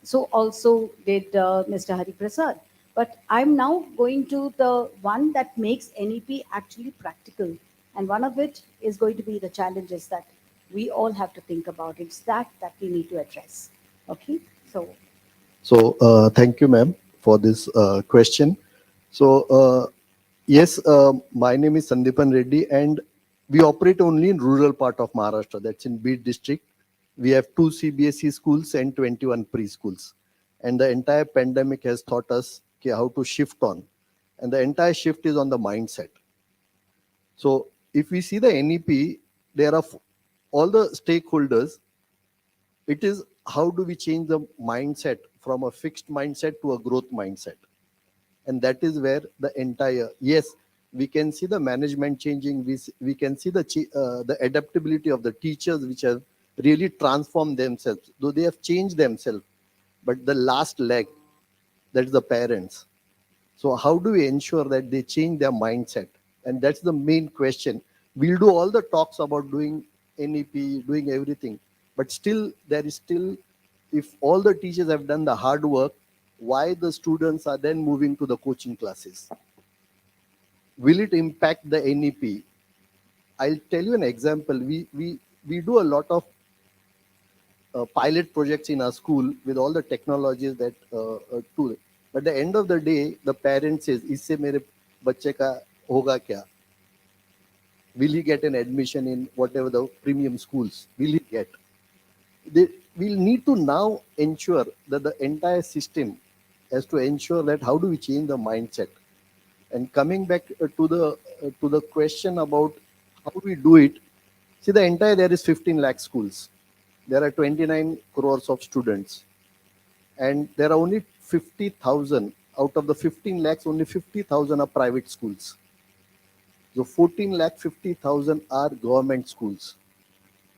so also did Mr. Hari Prasad. But I'm now going to the one that makes NEP actually practical, and one of it is going to be the challenges that we all have to think about. It's that we need to address. Okay, so So, thank you, ma'am, for this question. So, yes, my name is Sandipan Reddy, and we operate only in rural part of Maharashtra. That's in Beed district. We have 2 CBSE schools and 21 preschools. And the entire pandemic has taught us how to shift on. And the entire shift is on the mindset. So, if we see the NEP, there are all the stakeholders. It is how do we change the mindset from a fixed mindset to a growth mindset, and that is where the entire, yes, we can see the management changing, we can see the adaptability of the teachers which have really transformed themselves, though they have changed themselves, but the last leg, that is the parents. So how do we ensure that they change their mindset? And that's the main question. We'll do all the talks about doing NEP, doing everything, but still there is still, if all the teachers have done the hard work, why the students are then moving to the coaching classes? Will it impact the NEP? I'll tell you an example. We do a lot of pilot projects in our school with all the technologies that tool. But at the end of the day, the parent says, "Isse mere bacche ka hoga kya? Will he get an admission in whatever the premium schools? Will he get?" They will need to now ensure that the entire system has to ensure that how do we change the mindset. And coming back to the question about how we do it, see the entire there is 15 lakh schools. There are 29 crores of students, and there are only 50,000 out of the 15 lakhs. Only 50,000 are private schools. So 14 lakh 50,000 are government schools.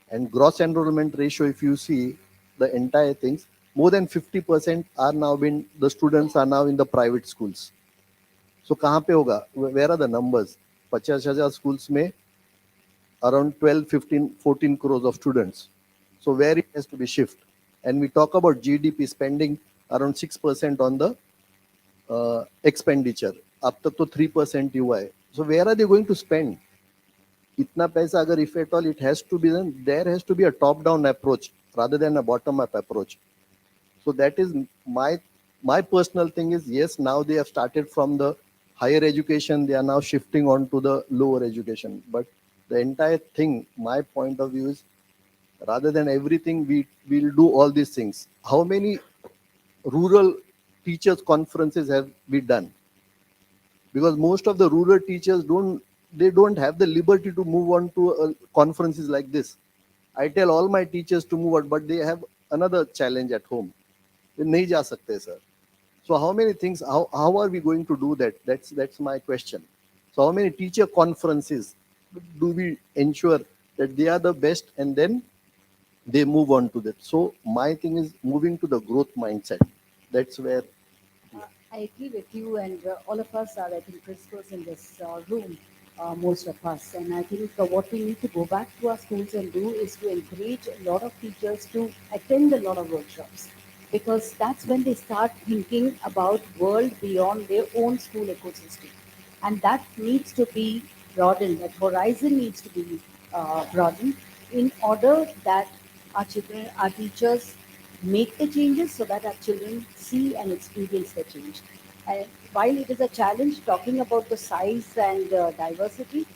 And gross enrollment ratio, if you see the entire things, more than 50% are now been the students are now in the private schools. So कहाँ पे होगा? Where are the numbers? 50,000 schools में around 12, 15, 14 crores of students. So where it has to be shift. And we talk about GDP spending around 6% on the expenditure. अब तक तो 3% ही हुआ है. So where are they going to spend? इतना पैसा अगर if at all it has to be done, there has to be a top-down approach rather than a bottom-up approach. So that is my personal thing is, yes, now they have started from the higher education, they are now shifting on to the lower education. But the entire thing, my point of view is, rather than everything, we will do all these things. How many rural teachers conferences have we done? Because most of the rural teachers don't have the liberty to move on to conferences like this. I tell all my teachers to move on, but they have another challenge at home. They नहीं जा सकते, sir. So how many things? How are we going to do that? That's my question. So how many teacher conferences do we ensure that they are the best and then they move on to that? So my thing is moving to the growth mindset. That's where. I agree with you, and all of us are, I think, principals in this room, most of us. And I think what we need to go back to our schools and do is to encourage a lot of teachers to attend a lot of workshops, because that's when they start thinking about world beyond their own school ecosystem, and that needs to be broadened. That horizon needs to be broadened in order that our children, our teachers make the changes so that our children see and experience the change. And while it is a challenge talking about the size and diversity,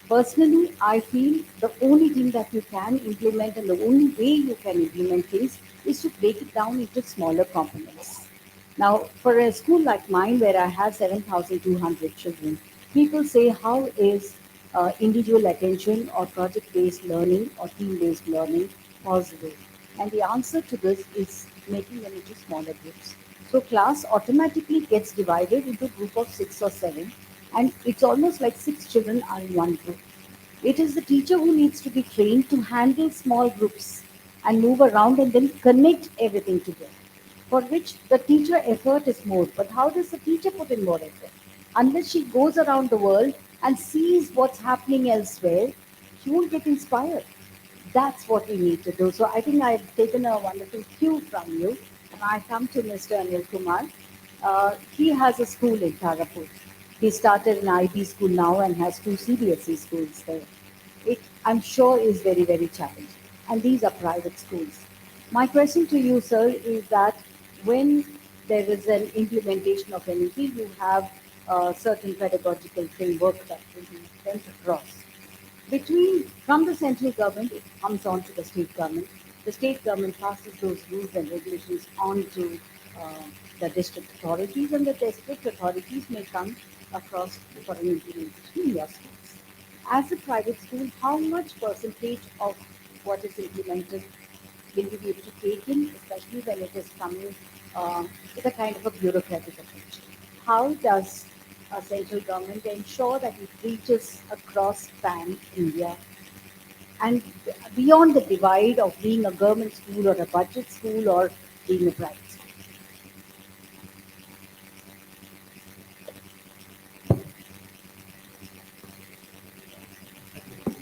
personally, I feel the only thing that you can implement and the only way you can implement things is to break it down into smaller components. Now, for a school like mine, where I have 7,200 children, people say, how is individual attention or project-based learning or team-based learning possible? And the answer to this is making them into smaller groups. So class automatically gets divided into a group of 6 or 7, and it's almost like 6 children are in one group. It is the teacher who needs to be trained to handle small groups and move around and then connect everything together, for which the teacher effort is more. But how does the teacher put in more effort? Unless she goes around the world and sees what's happening elsewhere, she won't get inspired. That's what we need to do. So I think I've taken a wonderful cue from you. And I come to Mr. Anil Kumar. He has a school in Tarapur. He started an IB school now and has 2 CBSE schools there. It, I'm sure, is very, very challenging. And these are private schools. My question to you, sir, is that when there is an implementation of anything, you have a certain pedagogical framework that will be sent across between from the central government, it comes on to the state government. The state government passes those rules and regulations on to uh, the district authorities, and the district authorities may come across for an implementation in your schools. As a private school, how much percentage of what is implemented will you be able to take in, especially when it is coming with a kind of a bureaucratic approach? How does a central government ensure that it reaches across pan India and beyond the divide of being a government school or a budget school or being a private school?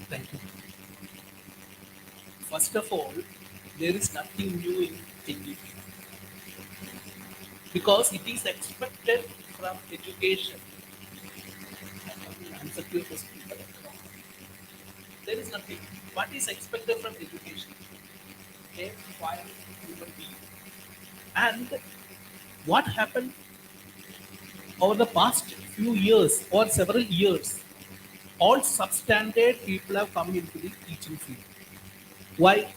Thank you. First of all, there is nothing new in education because it is expected from education. Answer to your question. There is nothing. What is expected from education? A fine human being. And what happened over the past few years or several years? All substandard people have come into the teaching field. Why?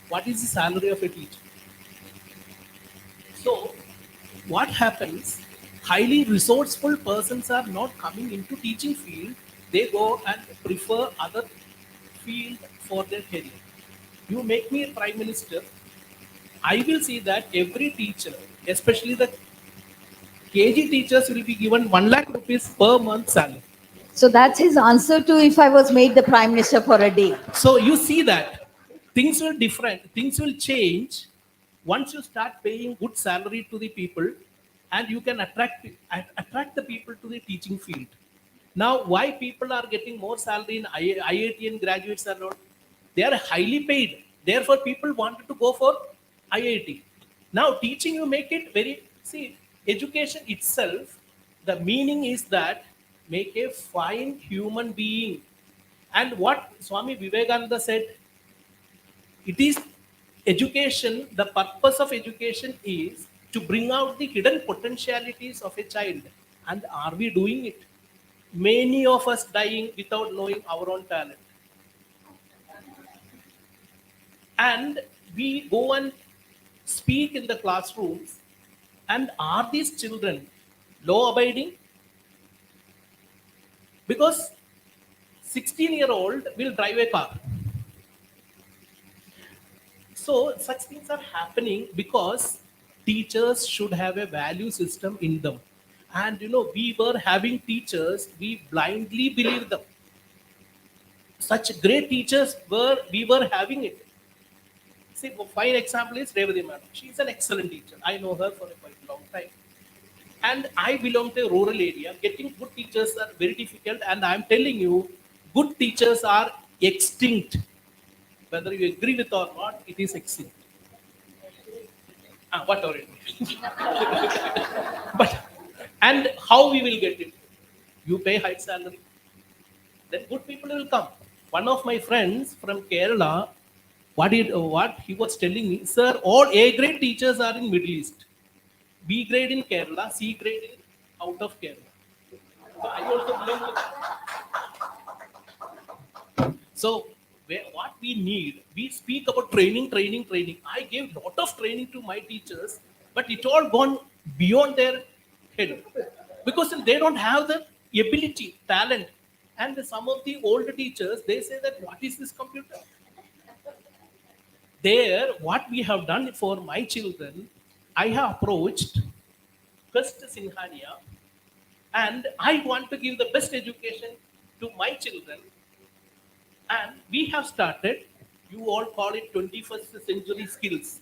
What is the salary of a teacher? So, what happens? Highly resourceful persons are not coming into teaching field. They go and prefer other field for their career. You make me a prime minister, I will see that every teacher, especially the KG teachers, will be given 1 lakh rupees per month salary. So that's his answer to if I was made the prime minister for a day. So you see that things will different, things will change once you start paying good salary to the people, and you can attract the people to the teaching field. Now, why people are getting more salary in IIT and graduates are not? They are highly paid. Therefore, people wanted to go for IIT. Now, teaching you make it very see education itself. The meaning is that make a fine human being. And what Swami Vivekananda said, it is education, the purpose of education is to bring out the hidden potentialities of a child. And are we doing it? Many of us dying without knowing our own talent. And we go and speak in the classrooms, and are these children law abiding? Because 16-year-old will drive a car. So such things are happening because teachers should have a value system in them. And we were having teachers, we blindly believe them. Such great teachers we were having it. See, a fine example is Revati Madam. She is an excellent teacher. I know her for a quite long time. And I belong to a rural area. Getting good teachers are very difficult. And I'm telling you, good teachers are extinct. Whether you agree with or not, it is extinct. Whatever it is. But and how we will get it? You pay high salary, then good people will come. One of my friends from Kerala, what he was telling me, sir, all A grade teachers are in Middle East, B grade in Kerala, C grade in out of Kerala. So I also belong to that. So what we need, we speak about training, training, training. I gave lot of training to my teachers, but it all gone beyond their head because they don't have the ability, talent. And some of the older teachers, they say that what is this computer? There, what we have done for my children, I have approached First Sinhania, and I want to give the best education to my children. And we have started, you all call it 21st century skills.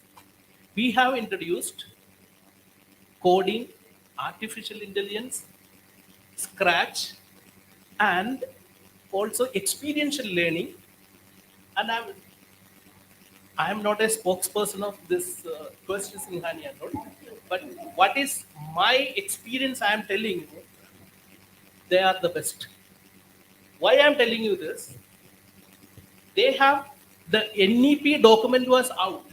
We have introduced coding, artificial intelligence, Scratch, and also experiential learning. And I am not a spokesperson of this Quest Singhania, but what is my experience I am telling you, they are the best. Why I am telling you this? They have the NEP document was out.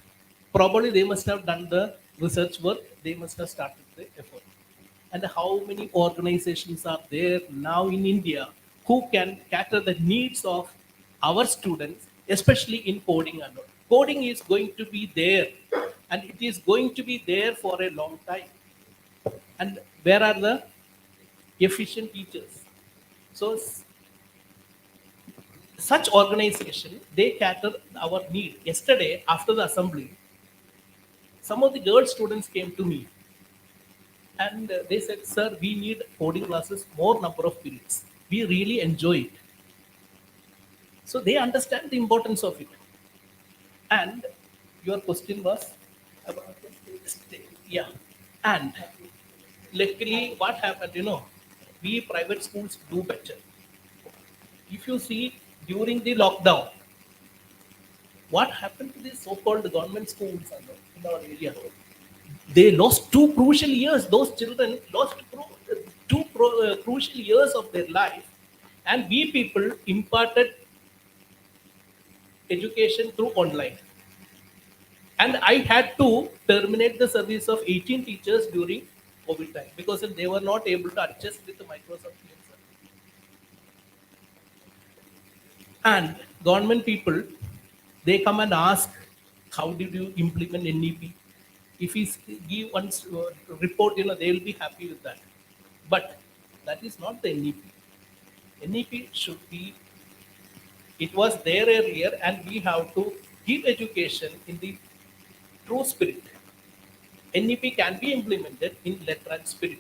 Probably they must have done the research work. They must have started the effort. And how many organizations are there now in India who can cater the needs of our students, especially in coding and all. Coding is going to be there, and it is going to be there for a long time. And where are the efficient teachers? So such organization, they cater our need. Yesterday after the assembly, some of the girl students came to me, and they said, sir, we need coding classes more number of periods, we really enjoy it. So they understand the importance of it. And your question was about, yeah. And luckily what happened, we private schools do better. If you see, during the lockdown, what happened to the so-called government schools in our area? They lost 2 crucial years. Those children lost crucial years of their life, and we people imparted education through online. And I had to terminate the service of 18 teachers during COVID time because they were not able to adjust with the Microsoft Teams. And government people, they come and ask, how did you implement NEP? If we give one report, they will be happy with that. But that is not the NEP. NEP should be, it was there earlier, and we have to give education in the true spirit. NEP can be implemented in letter and spirit,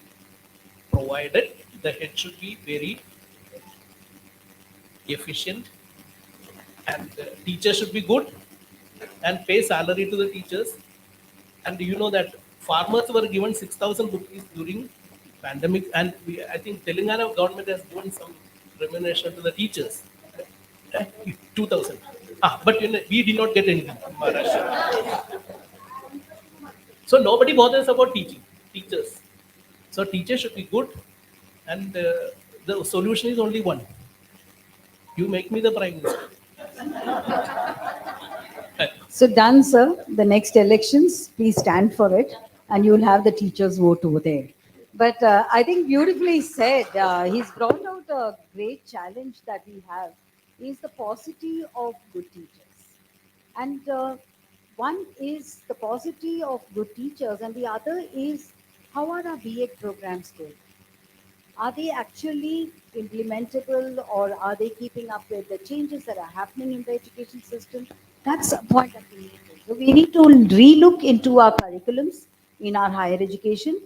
provided the head should be very efficient, and the teacher should be good and pay salary to the teachers. And you know that farmers were given 6,000 rupees during pandemic, and I think Telangana government has given some remuneration to the teachers. 2,000. But we did not get anything from Maharashtra. So nobody bothers about teachers. So teachers should be good, and the solution is only one. You make me the prime minister. So done, sir. The next elections, please stand for it, and you'll have the teachers' vote over there. But I think beautifully said. He's brought out a great challenge that we have is the paucity of good teachers. And one is the paucity of good teachers, and the other is how are our B.Ed programs going? Are they actually implementable, or are they keeping up with the changes that are happening in the education system? That's a point that we need to. So we need to relook into our curriculums in our higher education.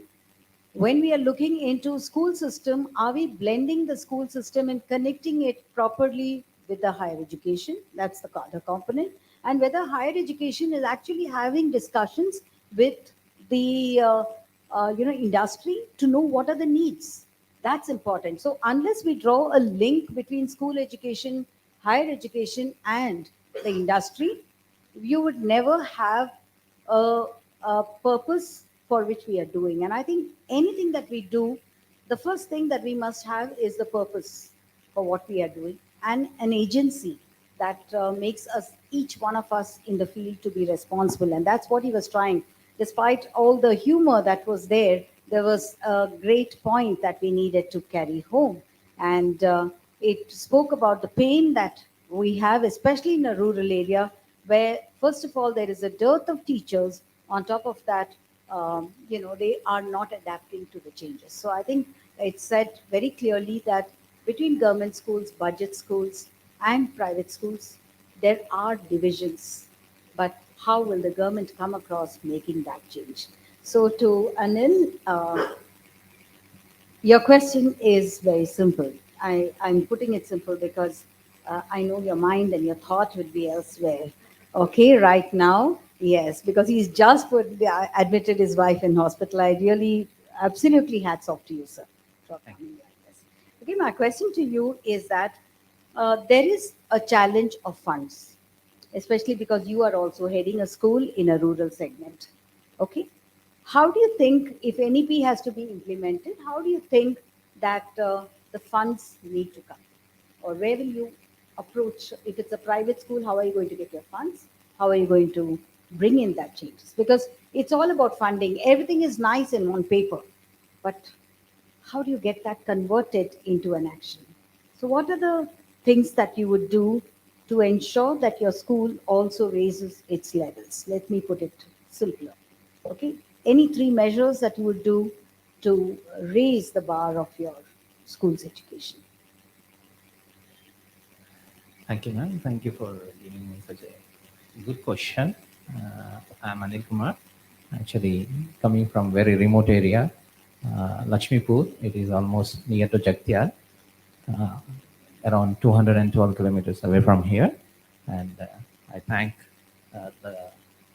When we are looking into school system, are we blending the school system and connecting it properly with the higher education? That's the other component. And whether higher education is actually having discussions with the industry to know what are the needs. That's important. So unless we draw a link between school education, higher education, and the industry, you would never have a, a purpose for which we are doing. And I think anything that we do, the first thing that we must have is the purpose for what we are doing, and an agency that makes us, each one of us in the field, to be responsible. And that's what he was trying. Despite all the humor that was there was a great point that we needed to carry home. And it spoke about the pain that we have, especially in a rural area, where, first of all, there is a dearth of teachers. On top of that, they are not adapting to the changes. So I think it's said very clearly that between government schools, budget schools, and private schools, there are divisions. But how will the government come across making that change? So to Anil, your question is very simple. I'm putting it simple because I know your mind and your thought would be elsewhere. Okay, right now, yes, because he's just admitted his wife in hospital. I really, absolutely hats off to you, sir, for coming like this. Okay, my question to you is that there is a challenge of funds, especially because you are also heading a school in a rural segment. Okay, how do you think, if NEP has to be implemented, how do you think that the funds need to come? Or where will you approach? If it's a private school, how are you going to get your funds? How are you going to bring in that changes? Because it's all about funding. Everything is nice in on paper, but how do you get that converted into an action? So, what are the things that you would do to ensure that your school also raises its levels? Let me put it simpler. Okay, any three measures that you would do to raise the bar of your school's education? Thank you, ma'am. Thank you for giving me such a good question. I'm Anil Kumar, actually coming from very remote area, Lakshmipur. It is almost near to Jagtial, uh, around 212 kilometers away from here. And I thank the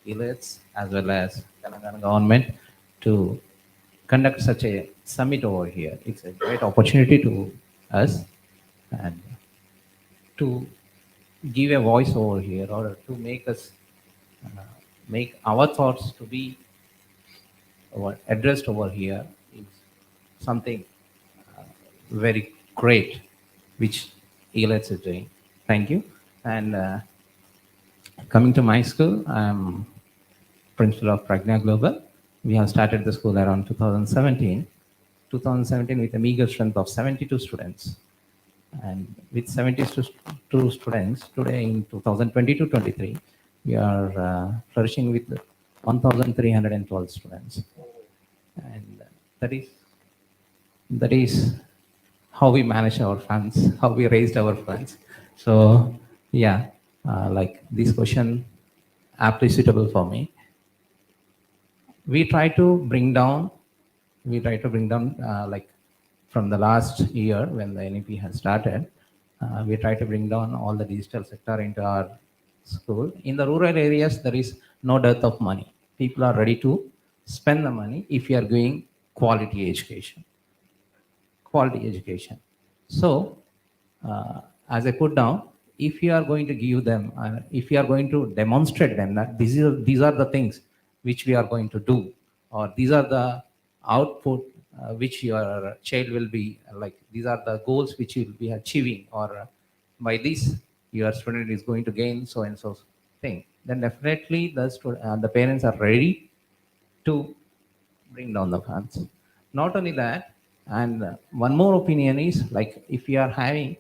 elites as well as Telangana government to conduct such a summit over here. It's a great opportunity to us and to give a voice over here or to make us uh, make our thoughts to be addressed over here is something uh, very great which ELS is doing. Thank you. And coming to my school, I'm principal of Pragna Global. We have started the school around 2017. 2017 with a meager strength of 72 students. And with 72 students, today in 2022-23, we are flourishing with 1,312 students. And that is how we manage our funds, how we raised our funds. So yeah, like this question aptly suitable for me. We try to bring down, like from the last year when the NEP has started, we try to bring down all the digital sector into our school. In the rural areas, there is no dearth of money. People are ready to spend the money if you are giving quality education. Quality education. So, as I put down, if you are going to give them, if you are going to demonstrate them that these are the things which we are going to do, or these are the output which your child will be like, these are the goals which you will be achieving, or by this your student is going to gain so and so thing, then definitely the parents are ready to bring down the funds. Not only that, and one more opinion is like if you are having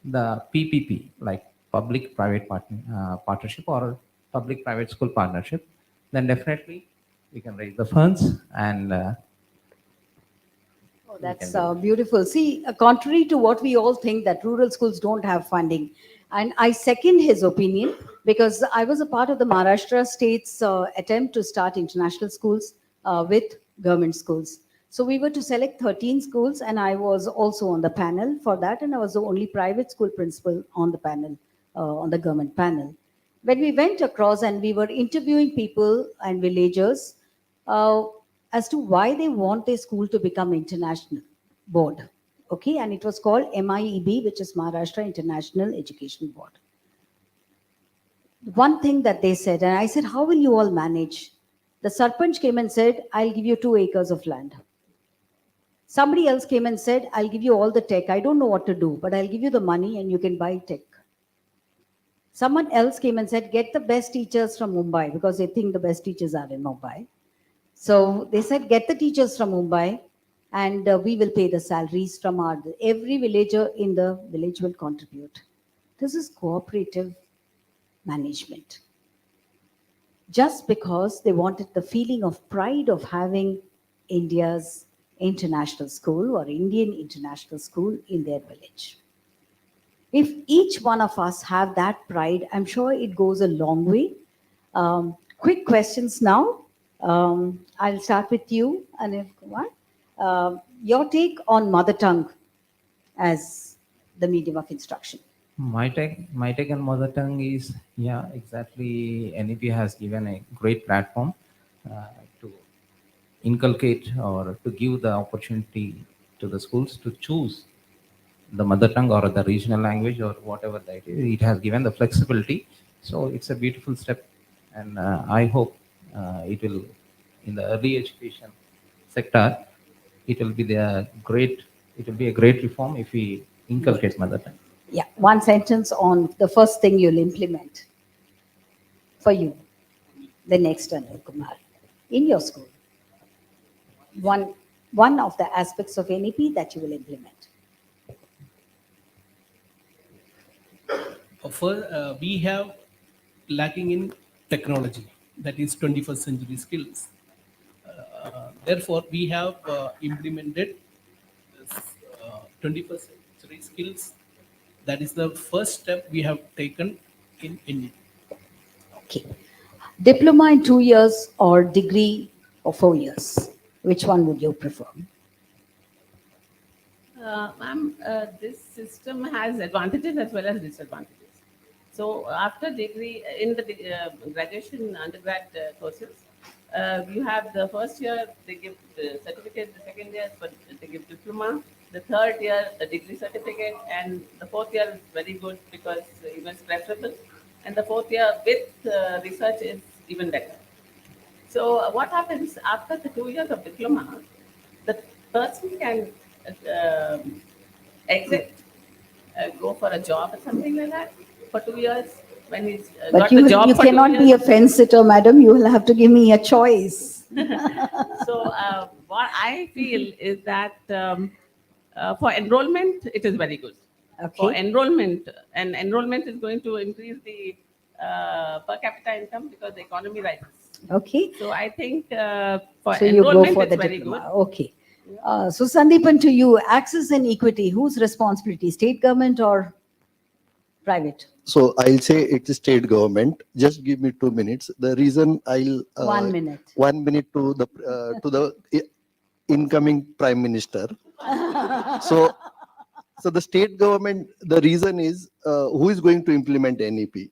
the PPP, like partnership or public-private school partnership, then definitely we can raise the funds and Oh, we can that's do. beautiful. See, contrary to what we all think that rural schools don't have funding, and I second his opinion because I was a part of the Maharashtra state's attempt to start international schools with government schools. So we were to select 13 schools, and I was also on the panel for that, and I was the only private school principal on the panel, on the government panel. When we went across and we were interviewing people and villagers, uh, as to why they want their school to become international board. Okay, and it was called MIEB, which is Maharashtra International Education Board. One thing that they said, and I said, how will you all manage? The Sarpanch came and said, I'll give you 2 acres of land. Somebody else came and said, I'll give you all the tech. I don't know what to do, but I'll give you the money and you can buy tech. Someone else came and said, get the best teachers from Mumbai because they think the best teachers are in Mumbai. So they said, get the teachers from Mumbai and we will pay the salaries from our, every villager in the village will contribute. This is cooperative management. Just because they wanted the feeling of pride of having India's international school or Indian international school in their village. If each one of us have that pride, I'm sure it goes a long way. Quick questions now. I'll start with you, Anil Kumar. Your take on mother tongue as the medium of instruction. My take on mother tongue is, yeah, exactly. NEP has given a great platform to inculcate or to give the opportunity to the schools to choose the mother tongue or the regional language or whatever that is. It has given the flexibility, so it's a beautiful step, and I hope it will, in the early education sector, it will be the great. It will be a great reform if we inculcate mother tongue. Yeah, one sentence on the first thing you'll implement for you, the next Anil Kumar, in your school. One of the aspects of NEP that you will implement. We have lacking in technology, that is 21st century skills. Therefore, we have implemented this, 21st century skills. That is the first step we have taken in India. Okay. Diploma in 2 years or degree or 4 years? Which one would you prefer? Ma'am, this system has advantages as well as disadvantages. So after degree, in the graduation undergrad courses, you have the first year, they give the certificate, the second year, but they give diploma, the third year, the degree certificate, and the fourth year is very good because it's preferable. And the fourth year with research is even better. So what happens after the 2 years of diploma, the person can exit, go for a job or something like that for 2 years. When he's But got the job you for cannot 2 be years. a fence sitter, madam. You will have to give me a choice. So what I feel is that for enrollment, it is very good. For Okay. enrollment, and enrollment is going to increase the per capita income because the economy rises. Okay. So I think for So you go enrollment, for it's the very diploma. good. Okay. So Sandeepan, to you, access and equity, whose responsibility, state government or private? So I'll say it's a state government. Just give me 2 minutes. The reason I'll 1 minute. 1 minute to the incoming prime minister. So so the state government. The reason is who is going to implement NEP,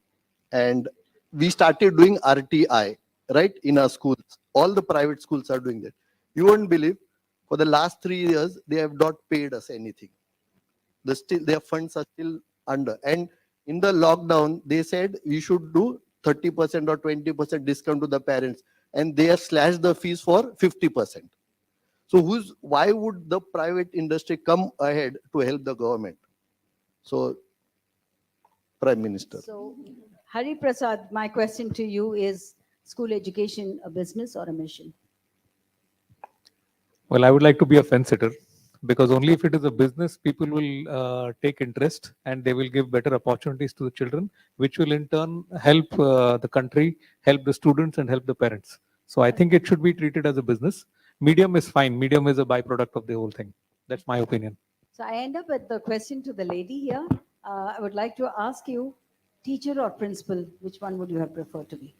and we started doing RTI right in our schools. All the private schools are doing that. You won't believe. For the last 3 years, they have not paid us anything. Their funds are still under. And in the lockdown, they said we should do 30% or 20% discount to the parents, and they have slashed the fees for 50%. So why would the private industry come ahead to help the government? So, Prime Minister. So, Hari Prasad, my question to you is, school education a business or a mission? Well, I would like to be a fence sitter, because only if it is a business, people will take interest and they will give better opportunities to the children, which will in turn help the country, help the students, and help the parents. So I think it should be treated as a business. Medium is fine. Medium is a byproduct of the whole thing. That's my opinion. So I end up with the question to the lady here. I would like to ask you, teacher or principal, which one would you have preferred to be?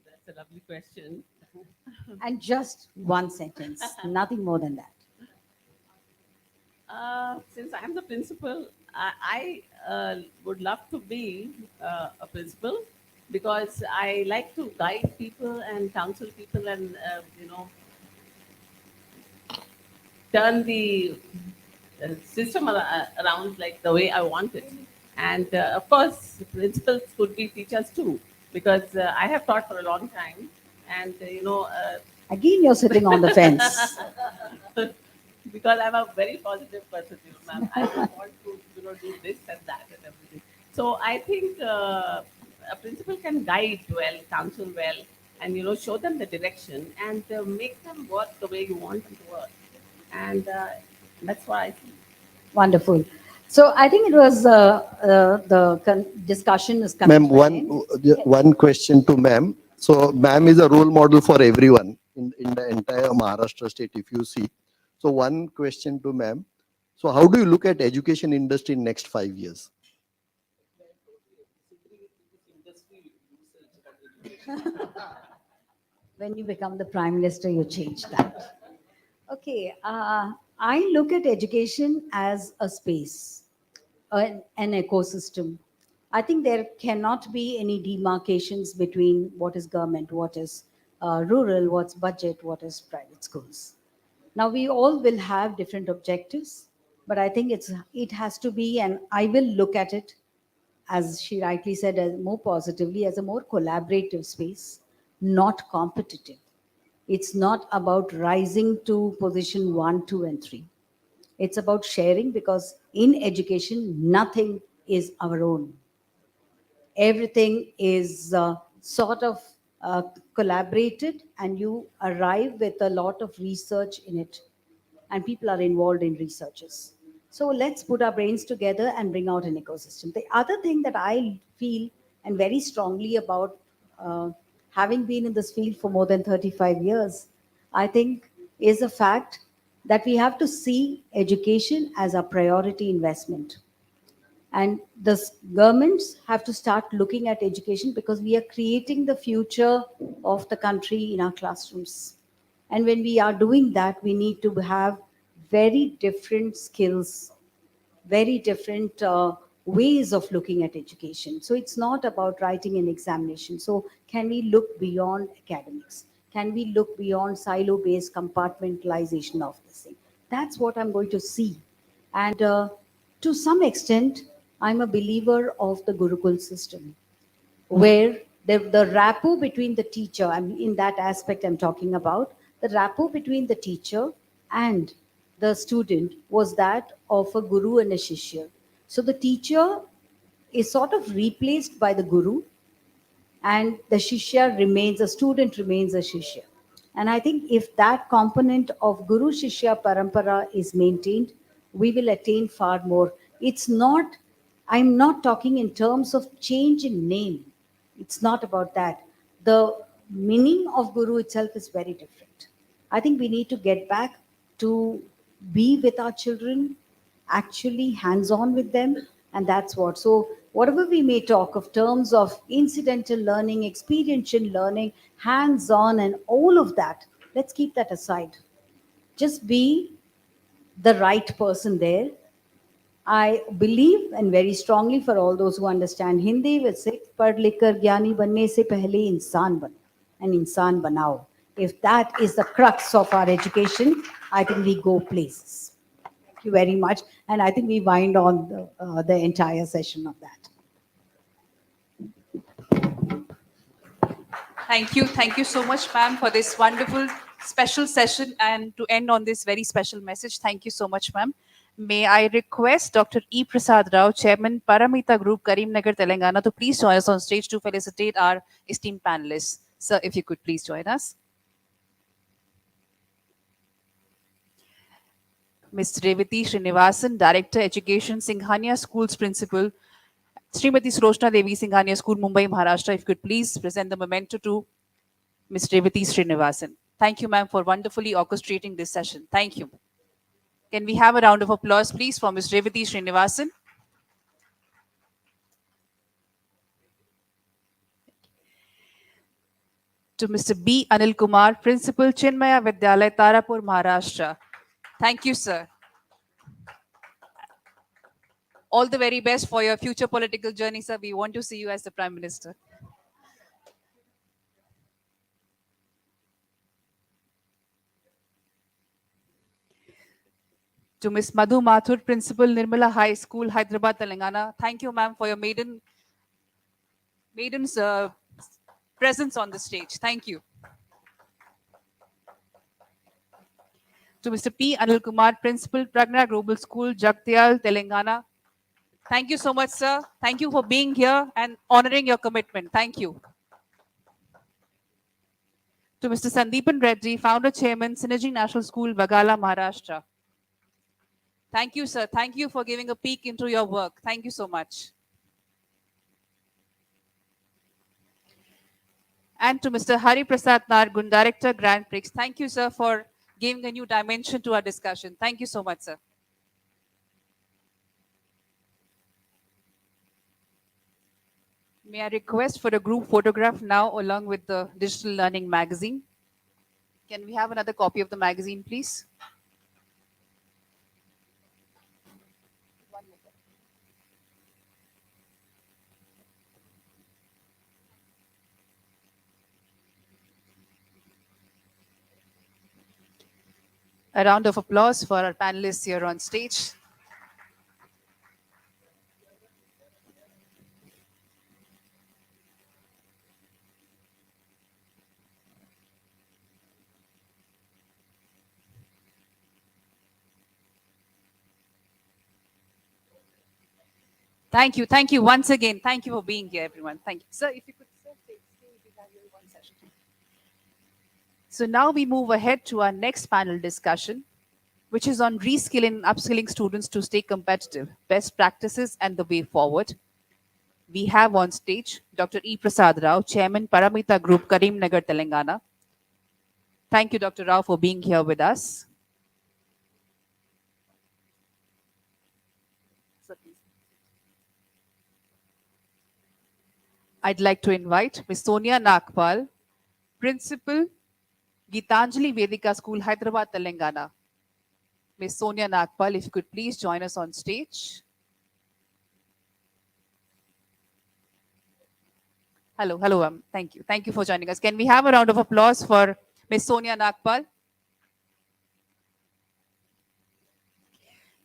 That's a lovely question. And just one sentence, nothing more than that. Since I'm the principal, I would love to be a principal because I like to guide people and counsel people and, turn the system around like the way I want it. And of course, principals could be teachers too, because I have taught for a long time. And, Again, you're sitting on the fence. because I'm a very positive person, ma'am. I don't want to, do this and that and everything. So I think a principal can guide well, counsel well, and show them the direction and make them work the way you want them to work. And that's what I think. Wonderful. So I think it was discussion is coming Ma'am, to an end. one question to ma'am. So ma'am is a role model for everyone in the entire Maharashtra state, if you see. So one question to ma'am. So how do you look at education industry in next 5 years? When you become the Prime Minister, you change that. Okay, I look at education as a space, an ecosystem. I think there cannot be any demarcations between what is government, what is rural, what's budget, what is private schools. Now we all will have different objectives, but I think it has to be, and I will look at it, as she rightly said, as more positively, as a more collaborative space, not competitive. It's not about rising to position 1, 2, and 3. It's about sharing, because in education, nothing is our own. Everything is sort of collaborated, and you arrive with a lot of research in it, and people are involved in researches. So let's put our brains together and bring out an ecosystem. The other thing that I feel and very strongly about, having been in this field for more than 35 years, I think is the fact that we have to see education as a priority investment. And the governments have to start looking at education, because we are creating the future of the country in our classrooms. And when we are doing that, we need to have very different skills, very different ways of looking at education. So it's not about writing an examination. So can we look beyond academics? Can we look beyond silo-based compartmentalization of this thing? That's what I'm going to see. And to some extent, I'm a believer of the Gurukul system, where the rapport between the teacher, I mean, in that aspect I'm talking about, the rapport between the teacher and the student was that of a guru and a shishya. So the teacher is sort of replaced by the guru, and the shishya remains, a student remains a shishya. And I think if that component of Guru Shishya Parampara is maintained, we will attain far more. It's not, I'm not talking in terms of change in name. It's not about that. The meaning of Guru itself is very different. I think we need to get back to be with our children, actually hands on with them, and that's what. So, whatever we may talk of terms of incidental learning, experiential learning, hands on, and all of that, let's keep that aside. Just be the right person there. I believe, and very strongly for all those who understand Hindi, will say, पढ़ लिख कर ज्ञानी बनने से पहले इंसान बनो, and इंसान बनाओ. If that is the crux of our education, I think we go places. Thank you very much. And I think we wind on the entire session of that. Thank you so much, ma'am, for this wonderful special session, and to end on this very special message. Thank you so much, ma'am. May I request Dr. E. Prasad Rao, Chairman, Paramita Group, Karimnagar, Telangana, to please join us on stage to felicitate our esteemed panelists. Sir, if you could please join us. Ms. Revati Srinivasan, Director, Education, Singhania Schools Principal, Srimati Sroshna Devi, Singhania School, Mumbai, Maharashtra, if you could please present the memento to Ms. Revati Srinivasan. Thank you, ma'am, for wonderfully orchestrating this session. Thank you. Can we have a round of applause, please, for Ms. Revati Srinivasan? To Mr. B. Anil Kumar, Principal, Chinmaya Vidyalaya, Tarapur, Maharashtra. Thank you, sir. All the very best for your future political journey, sir. We want to see you as the Prime Minister. To Ms. Madhu Mathur, Principal, Nirmala High School, Hyderabad, Telangana. Thank you, ma'am, for your maiden's presence on the stage. Thank you. To Mr. P. Anil Kumar, Principal, Pragna Global School, Jagtial, Telangana. Thank you so much, sir. Thank you for being here and honoring your commitment. Thank you. To Mr. Sandeepan Reddy, Founder Chairman, Synergy National School, Bagala, Maharashtra. Thank you, sir. Thank you for giving a peek into your work. Thank you so much. And to Mr. Hari Prasad Nargun, Director, Grand Prix. Thank you, sir, for giving a new dimension to our discussion. Thank you so much, sir. May I request for a group photograph now along with the digital learning magazine? Can we have another copy of the magazine, please? A round of applause for our panelists here on stage. Thank you once again. Thank you for being here, everyone. Thank you. Sir, if you could stay, we have your one session. So now we move ahead to our next panel discussion, which is on reskilling and upskilling students to stay competitive, best practices and the way forward. We have on stage Dr. E. Prasad Rao, Chairman, Paramita Group, Karimnagar, Telangana. Thank you, Dr. Rao, for being here with us. I'd like to invite Ms. Sonia Nagpal, Principal, Geetanjali Vedika School, Hyderabad, Telangana. Ms. Sonia Nagpal, if you could please join us on stage. Hello, thank you. Thank you for joining us. Can we have a round of applause for Ms. Sonia Nagpal?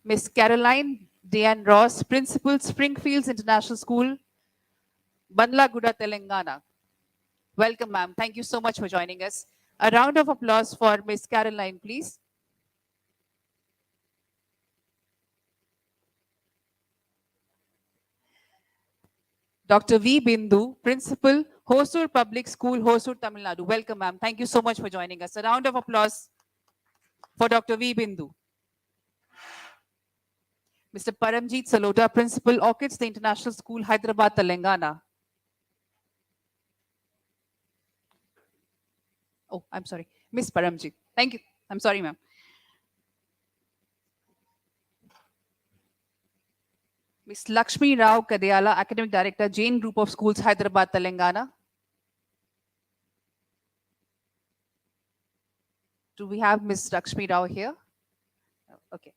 Ms. Caroline Diane Ross, Principal, Springfields International School, Banlaguda, Telangana. Welcome, ma'am. Thank you so much for joining us. A round of applause for Ms. Caroline, please. Dr. V. Bindu, Principal, Hosur Public School, Hosur, Tamil Nadu. Welcome, ma'am. Thank you so much for joining us. A round of applause for Dr. V. Bindu. Mr. Paramjeet Salota, Principal, Orchids, the International School, Hyderabad, Telangana. Oh, I'm sorry. Miss Paramjeet. Thank you. I'm sorry, ma'am. Ms. Lakshmi Rao Kadeyala, Academic Director, Jain Group of Schools, Hyderabad, Telangana. Do we have Ms. Lakshmi Rao here? Okay.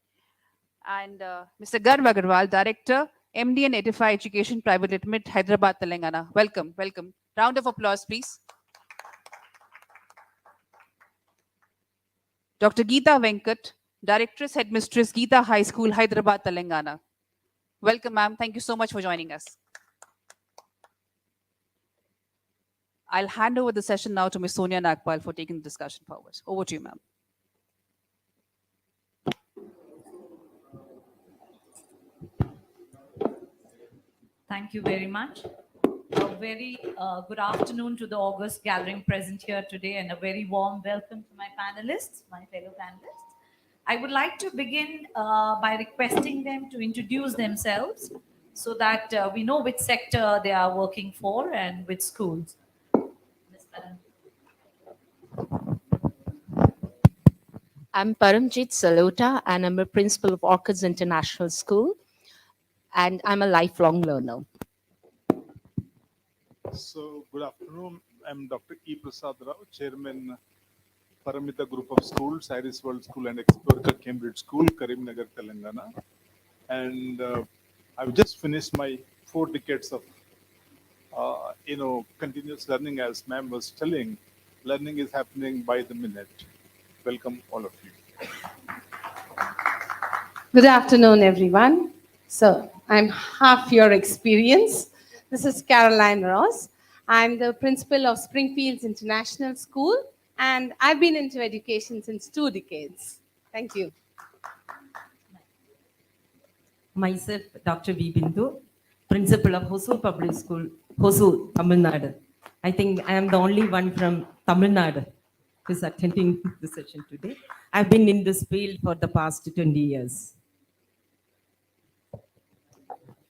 And Mr. Garv Agarwal, Director, MD and Edify Education Private Limited, Hyderabad, Telangana. Welcome, welcome. Round of applause, please. Dr. Geeta Venkat, Directress, Headmistress, Geeta High School, Hyderabad, Telangana. Welcome, ma'am. Thank you so much for joining us. I'll hand over the session now to Ms. Sonia Nagpal for taking the discussion forward. Over to you, ma'am. Thank you very much. A very good afternoon to the august gathering present here today, and a very warm welcome to my panelists, my fellow panelists. I would like to begin by requesting them to introduce themselves so that we know which sector they are working for and which schools. I'm Paramjeet Salota, and I'm a principal of Orchids International School, and I'm a lifelong learner. So, good afternoon. I'm Dr. E. Prasad Rao, Chairman, Paramita Group of Schools, Iris World School and Explorica Cambridge School, Karimnagar, Telangana. And I've just finished my 4 decades of, continuous learning. As ma'am was telling, learning is happening by the minute. Welcome, all of you. Good afternoon, everyone. So I'm half your experience. This is Caroline Ross. I'm the principal of Springfields International School, and I've been into education since 2 decades. Thank you. Myself, Dr. V. Bindu, principal of Hosur Public School, Hosur, Tamil Nadu. I think I am the only one from Tamil Nadu who is attending the session today. I've been in this field for the past 20 years.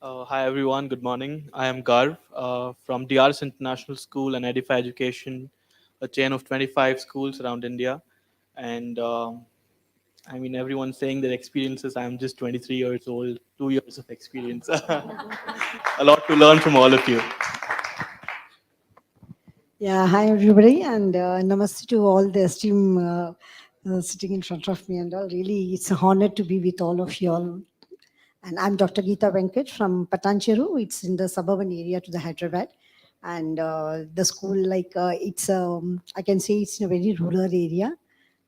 Hi everyone, good morning. I am Garv from DRS International School and Edify Education, a chain of 25 schools around India. And I mean, everyone's saying their experiences. I'm just 23 years old, 2 years of experience. A lot to learn from all of you. Yeah, hi everybody, and namaste to all the esteemed sitting in front of me and all. Really, it's an honor to be with all of you all. And I'm Dr. Geeta Venkat from Patancheru. It's in the suburban area to the Hyderabad. And the school, it's, I can say it's in a very rural area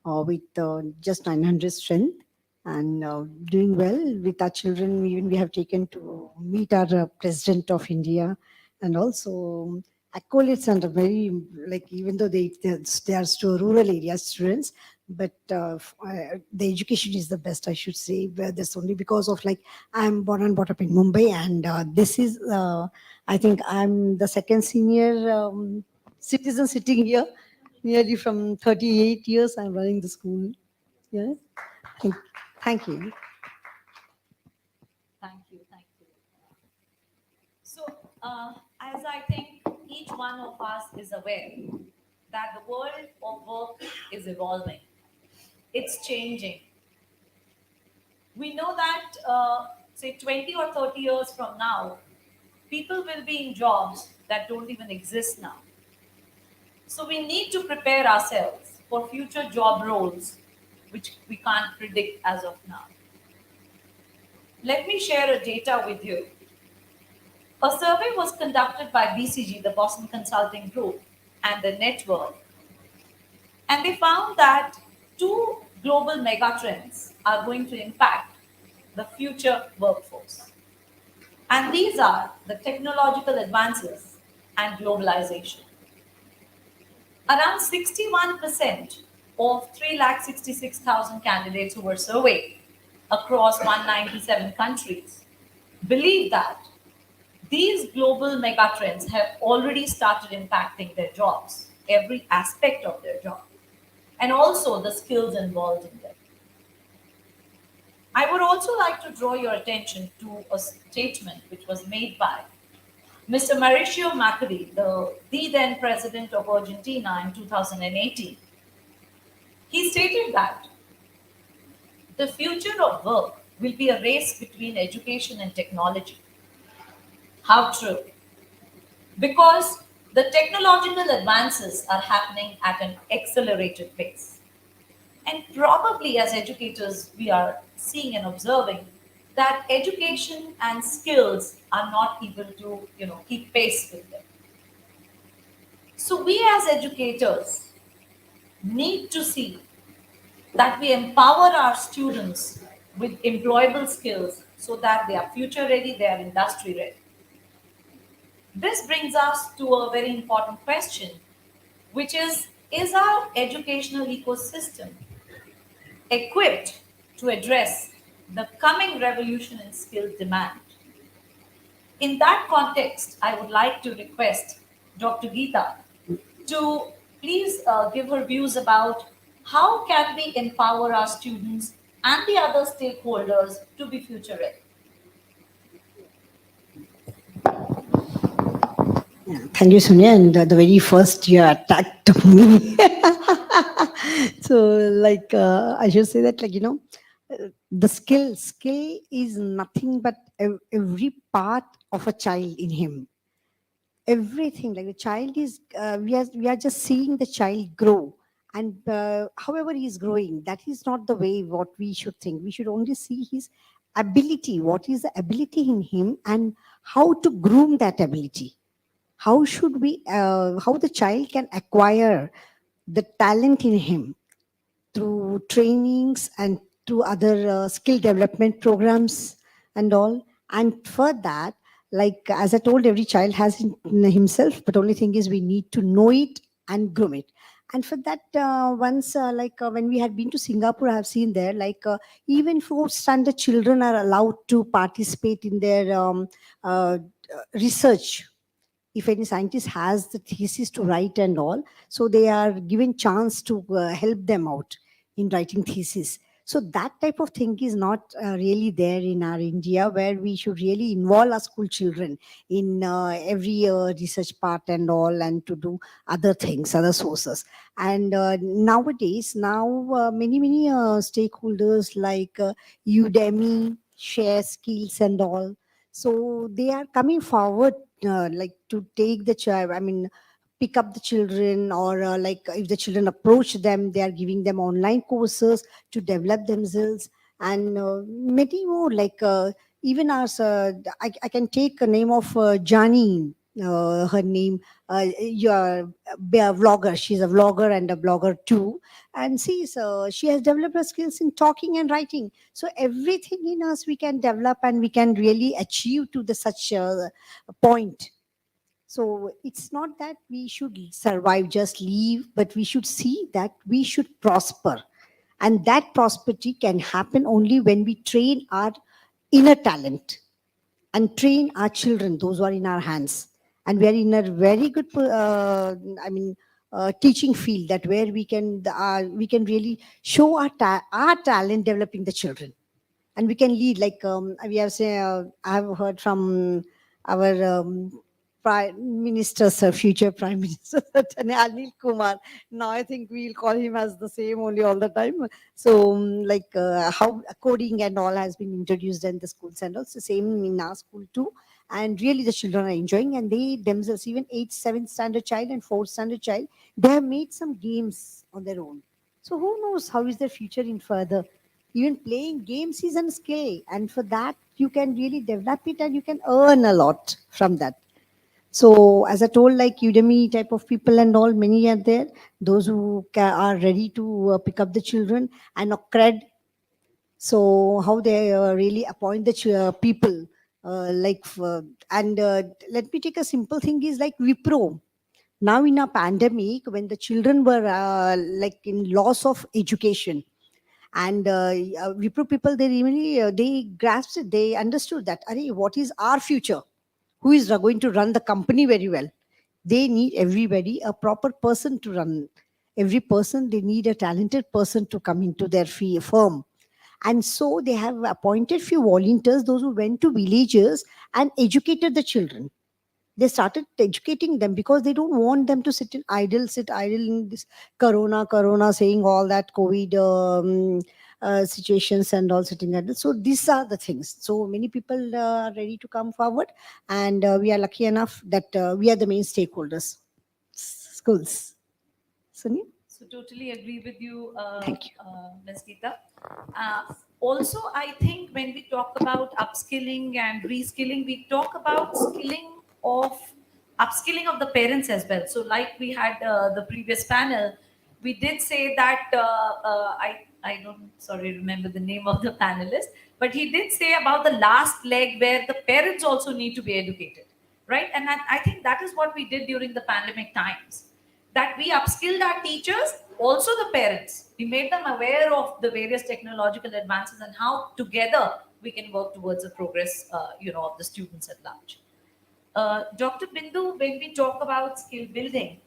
with just 900 strength and doing well with our children. Even we have taken to meet our President of India and also accolades and a very, like, even though they are still rural area students, but the education is the best, I should say. But that's only because of, like, I'm born and brought up in Mumbai, and this is, I think I'm the second senior citizen sitting here. Nearly from 38 years, I'm running the school. Yeah. Thank, thank you. Thank you. Thank you. So, as I think each one of us is aware that the world of work is evolving, it's changing. We know that, say, 20 or 30 years from now, people will be in jobs that don't even exist now. So, we need to prepare ourselves for future job roles which we can't predict as of now. Let me share a data with you. A survey was conducted by BCG, the Boston Consulting Group, and the network, and they found that two global megatrends are going to impact the future workforce. And these are the technological advances and globalization. Around 61% of 366,000 candidates who were surveyed across 197 countries believe that these global megatrends have already started impacting their jobs, every aspect of their job, and also the skills involved in them. I would also like to draw your attention to a statement which was made by Mr. Mauricio Macri, the then president of Argentina in 2018. He stated that the future of work will be a race between education and technology. How true? Because the technological advances are happening at an accelerated pace. And probably as educators, we are seeing and observing that education and skills are not able to, keep pace with them. So we as educators need to see that we empower our students with employable skills so that they are future ready, they are industry ready. This brings us to a very important question, which is our educational ecosystem equipped to address the coming revolution in skill demand? In that context, I would like to request Dr. Geeta to please give her views about how can we empower our students and the other stakeholders to be future ready. Thank you, Sonia. And the very first you attacked me. So, like, I should say that, like, the skill is nothing but every part of a child in him. Everything, like, the child is, we are just seeing the child grow. And however he is growing, that is not the way what we should think. We should only see his ability, what is the ability in him, and how to groom that ability. How should we, how the child can acquire the talent in him through trainings and through other skill development programs and all. And for that, like, as I told, every child has in himself, but only thing is we need to know it and groom it. And for that, once, when we had been to Singapore, I have seen there, like, even fourth standard children are allowed to participate in their research. If any scientist has the thesis to write and all, so they are given chance to help them out in writing thesis. So that type of thing is not really there in our India, where we should really involve our school children in every research part and all, and to do other things, other sources. And nowadays, many stakeholders like Udemy share skills and all, so they are coming forward, like, to take the child, I mean, pick up the children, or like if the children approach them, they are giving them online courses to develop themselves, and many more, like even as I can take a name of Jani, her name, your vlogger. She's a vlogger and a blogger too, and she has developed her skills in talking and writing. So everything in us we can develop, and we can really achieve to the such point. So it's not that we should survive, just live, but we should see that we should prosper. And that prosperity can happen only when we train our inner talent and train our children, those who are in our hands. And we are in a very good, teaching field, that where we can really show our talent developing the children, and we can lead, like we have say I have heard from our prime minister, sir, future prime minister, Anil Kumar. Now I think we'll call him as the same only all the time. So how coding and all has been introduced in the schools, and also same in our school too. And really the children are enjoying, and they themselves, even 8th 7th standard child and 4th standard child, they have made some games on their own. So who knows how is their future in further. Even playing games is a skill, and for that you can really develop it, and you can earn a lot from that. So as I told, like Udemy type of people and all, many are there, those who are ready to pick up the children, and cred. So how they really appoint the people, and let me take a simple thing is like Wipro. Now in a pandemic, when the children were like in loss of education, and Wipro people, they really they grasped it, they understood that, Arey, what is our future, who is going to run the company very well. They need everybody, a proper person to run. Every person, they need a talented person to come into their firm. And so they have appointed few volunteers, those who went to villages and educated the children. They started educating them, because they don't want them to sit idle in this corona, saying all that COVID situations and all, sitting idle. So these are the things. So many people are ready to come forward, and we are lucky enough that we are the main stakeholders, schools. Sonia? So totally agree with you, Thank you. Ms. Geeta. Also, I think when we talk about upskilling and reskilling, we talk about upskilling of the parents as well. So like we had the previous panel, we did say that, I don't remember the name of the panelist, but he did say about the last leg where the parents also need to be educated, right? And I think that is what we did during the pandemic times, that we upskilled our teachers, also the parents. We made them aware of the various technological advances and how together we can work towards the progress, of the students at large. Dr. Bindu, when we talk about skill building,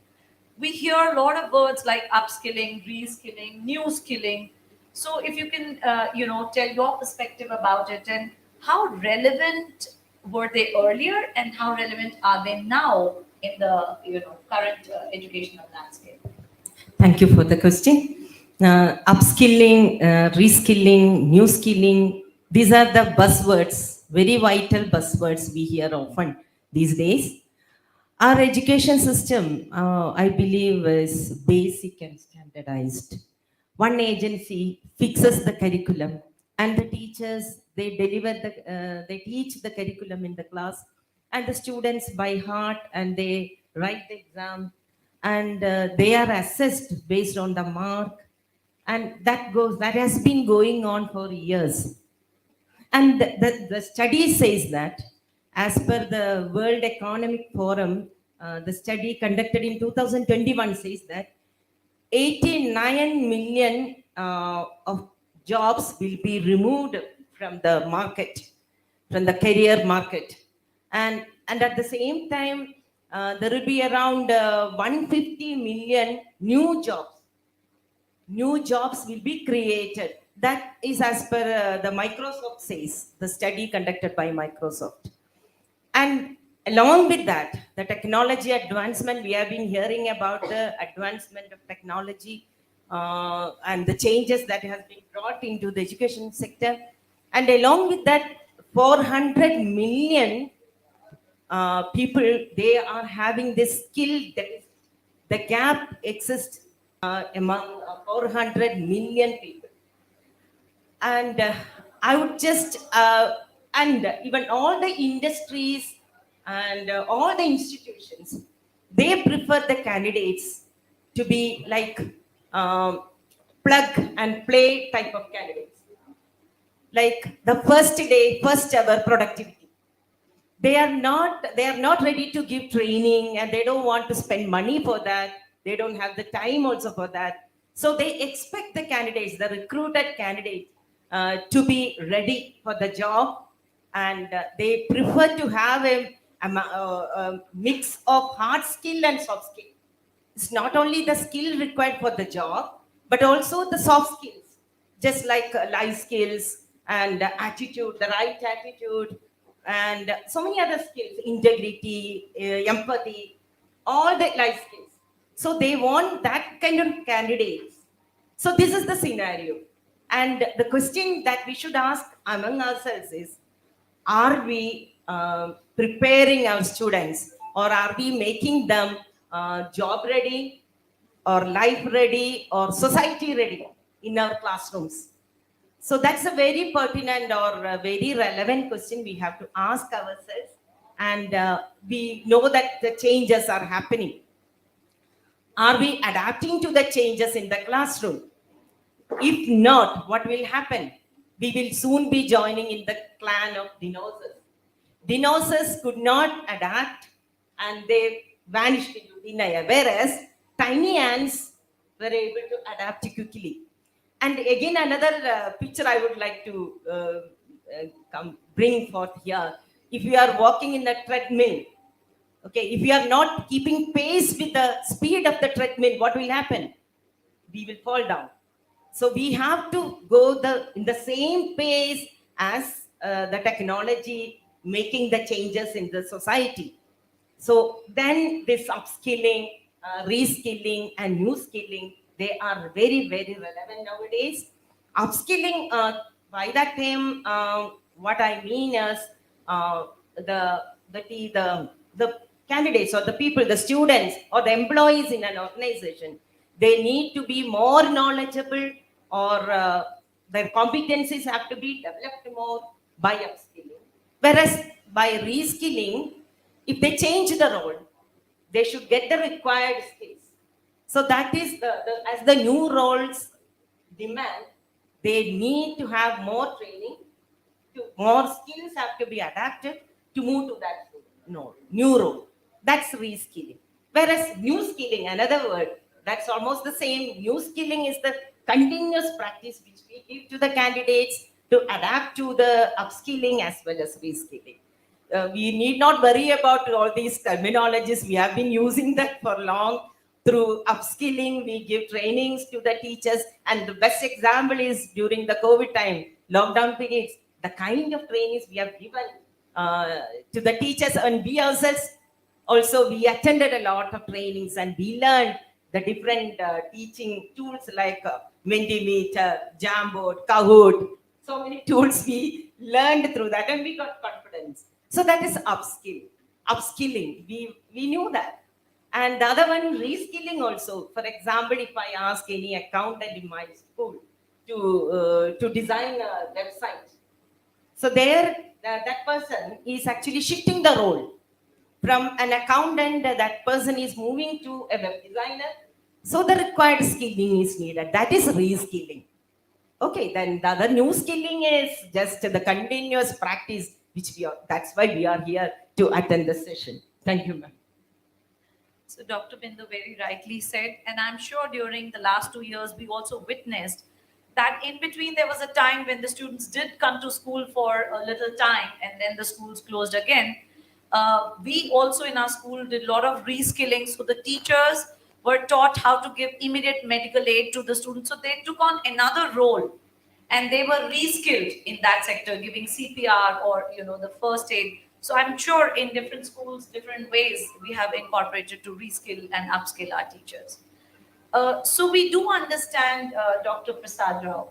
we hear a lot of words like upskilling, reskilling, new skilling. So if you can, tell your perspective about it, and how relevant were they earlier, and how relevant are they now in the current educational landscape? Thank you for the question. Upskilling, reskilling, new skilling, these are the buzzwords, very vital buzzwords we hear often these days. Our education system, I believe, is basic and standardized. One agency fixes the curriculum, and the teachers, they they teach the curriculum in the class, and the students by heart, and they write the exam, and they are assessed based on the mark, and that has been going on for years. And the study says that, as per the World Economic Forum, the study conducted in 2021 says that 89 million of jobs will be removed from the market, from the career market. And at the same time, there will be around 150 million new jobs. New jobs will be created. That is as per the Microsoft says, the study conducted by Microsoft. And along with that, the technology advancement, we have been hearing about the advancement of technology and the changes that has been brought into the education sector. And along with that, 400 million people, they are having this skill The gap exists among 400 million people. And I would just, and even all the industries and all the institutions, they prefer the candidates to be like plug and play type of candidates. Like the first day, first ever productivity. They are not ready to give training, and they don't want to spend money for that. They don't have the time also for that. So they expect the candidates, the recruited candidates, to be ready for the job, and they prefer to have a mix of hard skill and soft skill. It's not only the skill required for the job, but also the soft skills, just like life skills and attitude, the right attitude, and so many other skills, integrity, empathy, all the life skills. So they want that kind of candidates. So this is the scenario. And the question that we should ask among ourselves is, are we preparing our students, or are we making them job ready or life ready or society ready in our classrooms? So that's a very pertinent or a very relevant question we have to ask ourselves. And we know that the changes are happening. Are we adapting to the changes in the classroom? If not, what will happen? We will soon be joining in the clan of dinosaurs. Dinosaurs could not adapt and they vanished into thin air, whereas tiny ants were able to adapt quickly. And again, another picture I would like to bring forth here. If you are walking in a treadmill, okay, if you are not keeping pace with the speed of the treadmill, what will happen? We will fall down. So we have to go in the same pace as the technology making the changes in the society. So then this upskilling, reskilling, and new skilling, they are very, very relevant nowadays. Upskilling, by that time, what I mean is the candidates or the people, the students or the employees in an organization, they need to be more knowledgeable, or their competencies have to be developed more by upskilling. Whereas by reskilling, if they change the role, they should get the required skills. So that is as the new roles demand, they need to have more training, more skills have to be adapted to move to that new role. That's reskilling. Whereas new skilling, another word, that's almost the same. New skilling is the continuous practice which we give to the candidates to adapt to the upskilling as well as reskilling. We need not worry about all these terminologies. We have been using that for long. Through upskilling, we give trainings to the teachers. And the best example is during the COVID time, lockdown periods, the kind of trainings we have given to the teachers, and we ourselves also, we attended a lot of trainings and we learned the different teaching tools like Mentimeter, Jamboard, Kahoot. So many tools we learned through that, and we got confidence. So that is upskilling. We knew that. And the other one, reskilling also. For example, if I ask any accountant in my school to design a website, so there that person is actually shifting the role from an accountant. That person is moving to a web designer. So the required skilling is needed. That is reskilling. Okay, then the other new skilling is just the continuous practice, which that's why we are here to attend the session. Thank you, ma'am. So Dr. Bindu very rightly said, and I'm sure during the last 2 years, we also witnessed that in between there was a time when the students did come to school for a little time and then the schools closed again. We also in our school did a lot of reskilling. So the teachers were taught how to give immediate medical aid to the students. So they took on another role and they were reskilled in that sector, giving CPR or the first aid. So I'm sure in different schools, different ways, we have incorporated to reskill and upskill our teachers. So we do understand, Dr. Prasad Rao,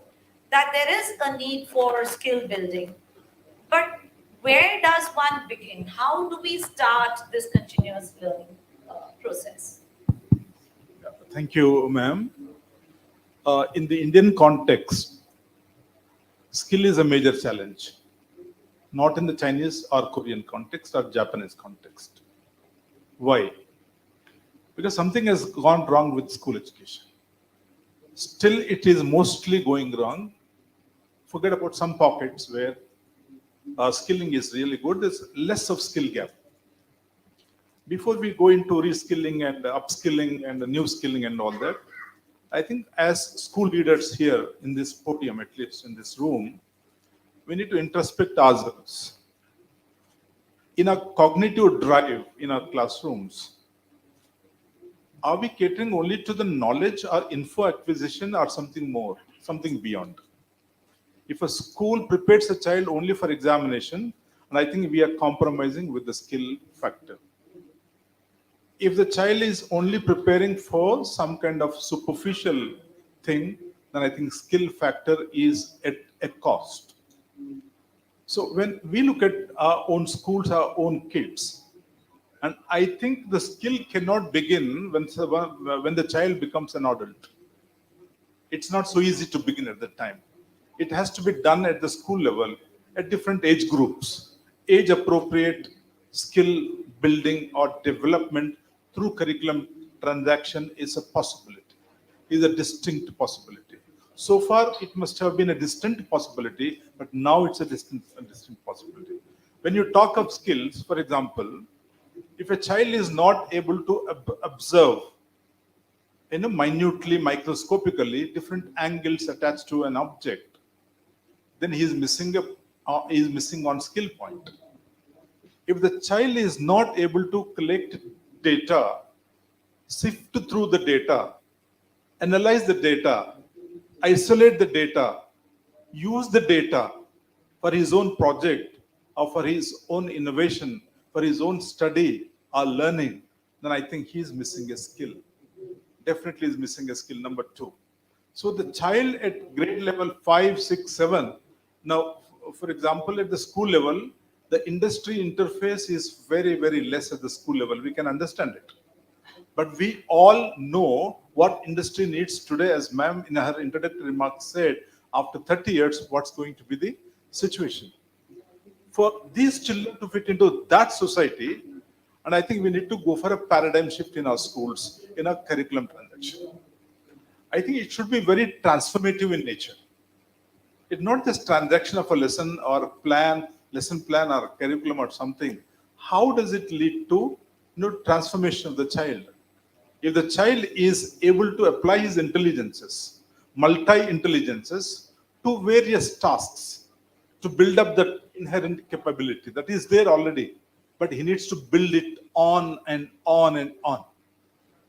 that there is a need for skill building. But where does one begin? How do we start this continuous learning process? Thank you, ma'am. In the Indian context, skill is a major challenge, not in the Chinese or Korean context or Japanese context. Why? Because something has gone wrong with school education. Still, it is mostly going wrong. Forget about some pockets where skilling is really good. There's less of skill gap. Before we go into reskilling and upskilling and new skilling and all that, I think as school leaders here in this podium, at least in this room, we need to introspect ourselves. In a cognitive drive in our classrooms, are we catering only to the knowledge or info acquisition or something more, something beyond? If a school prepares a child only for examination, and I think we are compromising with the skill factor. If the child is only preparing for some kind of superficial thing, then I think skill factor is at a cost. So when we look at our own schools, our own kids, and I think the skill cannot begin when the child becomes an adult. It's not so easy to begin at that time. It has to be done at the school level, at different age groups. Age appropriate skill building or development through curriculum transaction is a possibility, is a distinct possibility. So far, it must have been a distant possibility, but now it's a distant possibility. When you talk of skills, for example, if a child is not able to observe minutely, microscopically, different angles attached to an object, then he is missing on skill point. If the child is not able to collect data, sift through the data, analyze the data, isolate the data, use the data for his own project or for his own innovation, for his own study or learning, then I think he is missing a skill. Definitely is missing a skill, number 2. So the child at grade level 5, 6, 7, now, for example, at the school level, the industry interface is very, very less at the school level. We can understand it. But we all know what industry needs today, as ma'am in her introductory remarks said, after 30 years, what's going to be the situation. For these children to fit into that society, and I think we need to go for a paradigm shift in our schools, in our curriculum transaction. I think it should be very transformative in nature. It's not just transaction of a lesson or plan, lesson plan or curriculum or something. How does it lead to transformation of the child? If the child is able to apply his intelligences, multi-intelligences to various tasks to build up the inherent capability that is there already, but he needs to build it on and on and on.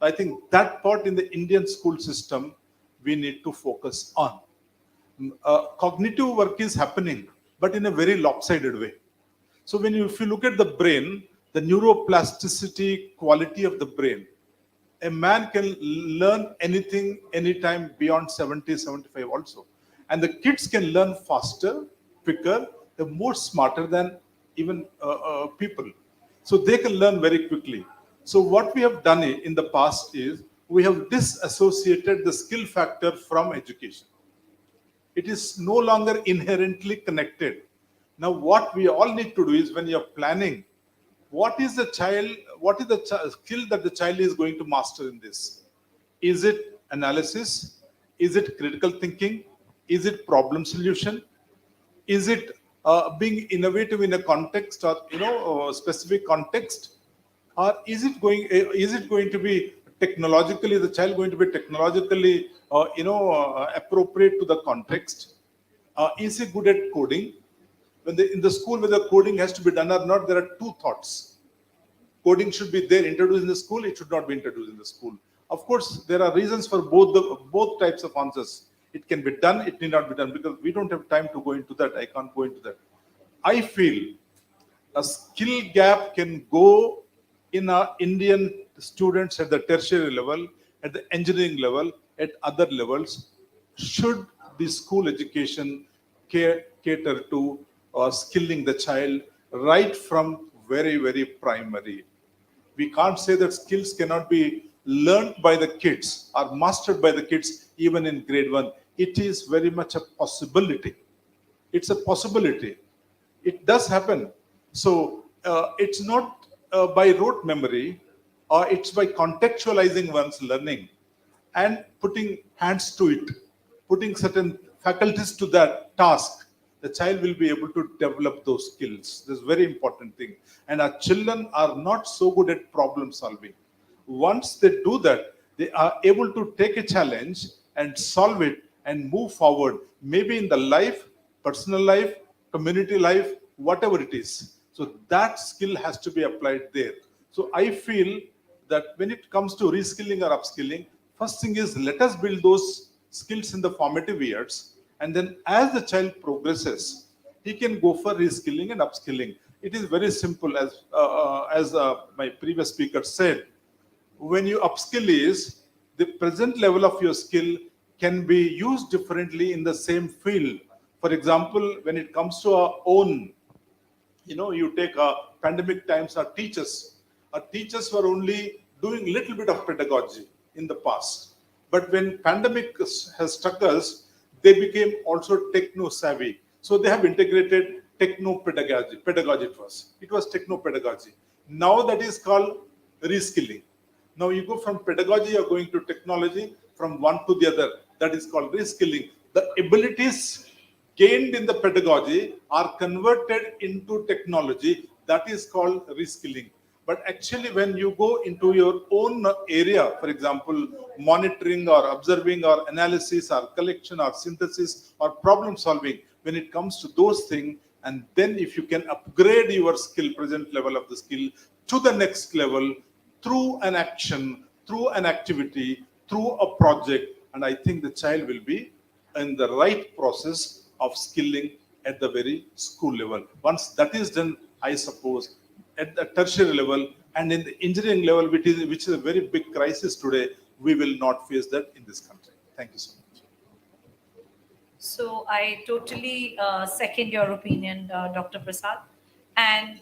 I think that part in the Indian school system we need to focus on. Cognitive work is happening, but in a very lopsided way. So if you look at the brain, the neuroplasticity quality of the brain, a man can learn anything, anytime beyond 70, 75 also. And the kids can learn faster, quicker, they're more smarter than even people. So they can learn very quickly. So what we have done in the past is, we have disassociated the skill factor from education. It is no longer inherently connected. Now what we all need to do is, when you're planning, what is the skill that the child is going to master in this? Is it analysis? Is it critical thinking? Is it problem solution? Is it being innovative in a context or specific context? Or is it going to be technologically, the child going to be technologically appropriate to the context? Is he good at coding? In the school, whether coding has to be done or not, there are two thoughts. Coding should be there, introduced in the school, it should not be introduced in the school. Of course, there are reasons for both types of answers. It can be done, it need not be done, because we don't have time to go into that. I can't go into that. I feel a skill gap can go in our Indian students at the tertiary level, at the engineering level, at other levels, should the school education cater to skilling the child right from very, very primary. We can't say that skills cannot be learned by the kids or mastered by the kids even in grade 1. It is very much a possibility. It's a possibility. It does happen. So it's not by rote memory, or it's by contextualizing one's learning and putting hands to it, putting certain faculties to that task. The child will be able to develop those skills. This is a very important thing. And our children are not so good at problem solving. Once they do that, they are able to take a challenge and solve it and move forward, maybe in the life, personal life, community life, whatever it is. So that skill has to be applied there. So I feel that when it comes to reskilling or upskilling, first thing is let us build those skills in the formative years, and then as the child progresses, he can go for reskilling and upskilling. It is very simple, as my previous speaker said. When you upskill is the present level of your skill can be used differently in the same field. For example, when it comes to our own, you take pandemic times, our teachers were only doing little bit of pedagogy in the past. But when pandemic has struck us, they became also techno savvy. So they have integrated techno pedagogy first. It was techno pedagogy. Now that is called reskilling. Now you go from pedagogy, you're going to technology, from one to the other. That is called reskilling. The abilities gained in the pedagogy are converted into technology. That is called reskilling. But actually, when you go into your own area, for example, monitoring or observing or analysis or collection or synthesis or problem solving, when it comes to those things, and then if you can upgrade your skill, present level of the skill, to the next level, through an action, through an activity, through a project, and I think the child will be in the right process of skilling at the very school level. Once that is done, I suppose, at the tertiary level and in the engineering level, which is a very big crisis today, we will not face that in this country. Thank you so much. So I totally second your opinion, Dr. Prasad. And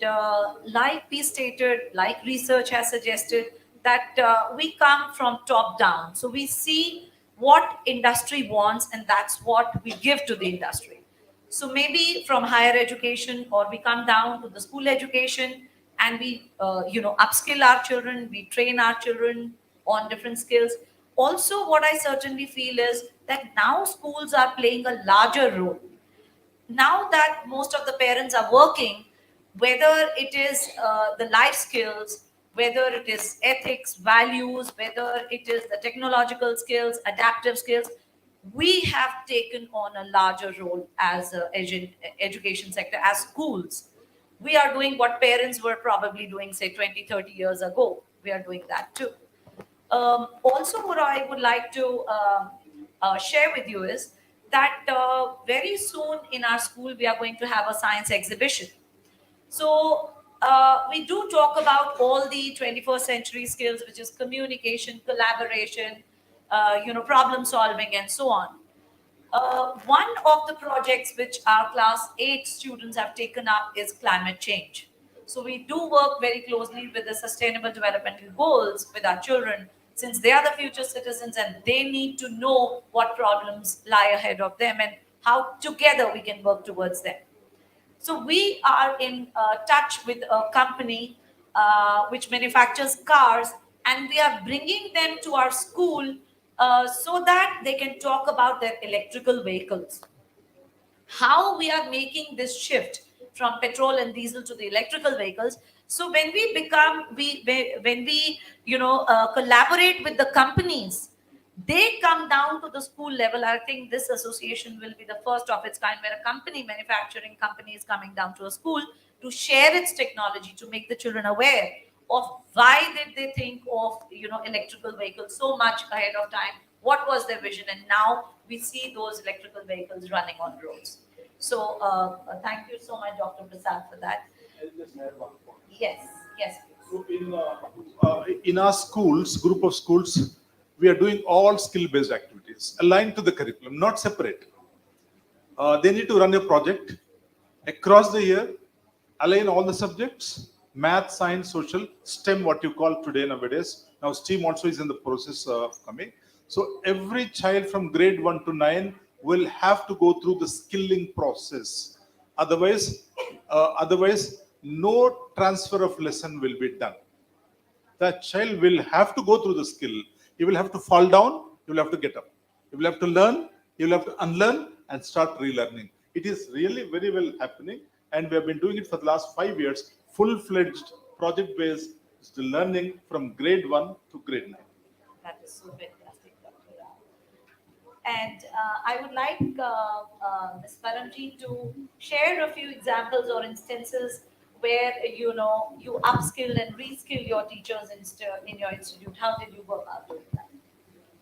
like we stated, like research has suggested, that we come from top down. So we see what industry wants, and that's what we give to the industry. So maybe from higher education, or we come down to the school education, and we, upskill our children, we train our children on different skills. Also, what I certainly feel is that now schools are playing a larger role. Now that most of the parents are working, whether it is the life skills, whether it is ethics, values, whether it is the technological skills, adaptive skills, we have taken on a larger role as a education sector, as schools. We are doing what parents were probably doing, say, 20, 30 years ago. We are doing that too. Also, what I would like to share with you is that very soon in our school, we are going to have a science exhibition. So we do talk about all the 21st century skills, which is communication, collaboration, problem solving, and so on. One of the projects which our class 8 students have taken up is climate change. So we do work very closely with the sustainable developmental goals with our children, since they are the future citizens and they need to know what problems lie ahead of them and how together we can work towards them. So we are in touch with a company which manufactures cars, and we are bringing them to our school so that they can talk about their electrical vehicles. How we are making this shift from petrol and diesel to the electrical vehicles. So when we collaborate with the companies, they come down to the school level. I think this association will be the first of its kind, where a manufacturing company is coming down to a school to share its technology, to make the children aware of why did they think of electrical vehicles so much ahead of time, what was their vision, and now we see those electrical vehicles running on roads. So thank you so much, Dr. Prasad, for that. I'll just add one point. Yes, yes. So in our schools, group of schools, we are doing all skill-based activities aligned to the curriculum, not separate. They need to run a project across the year, align all the subjects, math, science, social, STEM, what you call today nowadays, Now STEAM also is in the process of coming. So every child from grade 1 to 9 will have to go through the skilling process. Otherwise, no transfer of lesson will be done. That child will have to go through the skill. He will have to fall down, he will have to get up. He will have to learn, he will have to unlearn and start relearning. It is really very well happening, and we have been doing it for the last 5 years, full-fledged project-based learning from grade 1 to grade 9. That is so fantastic, Dr. Rao. And I would like Ms. Paramji to share a few examples or instances where you upskill and reskill your teachers in your institute. How did you go about doing that?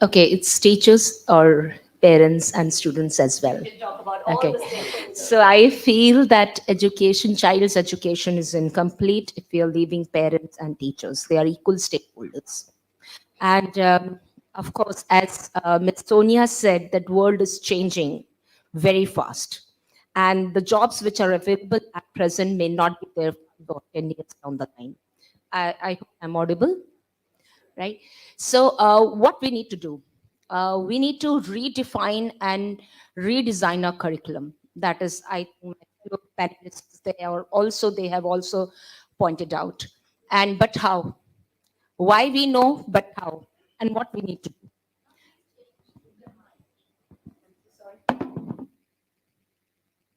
Okay, it's teachers or parents and students as well. You can talk about all Okay. the stakeholders. So I feel that education, child's education is incomplete if we are leaving parents and teachers. They are equal stakeholders. And of course, as Ms. Sonia said, that world is changing very fast. And the jobs which are available at present may not be there for 10 years down the line. I hope I'm audible, right? So what we need to do? We need to redefine and redesign our curriculum. That is, I think my fellow panelists, they have also pointed out. But how? Why we know, but how? And what we need to do.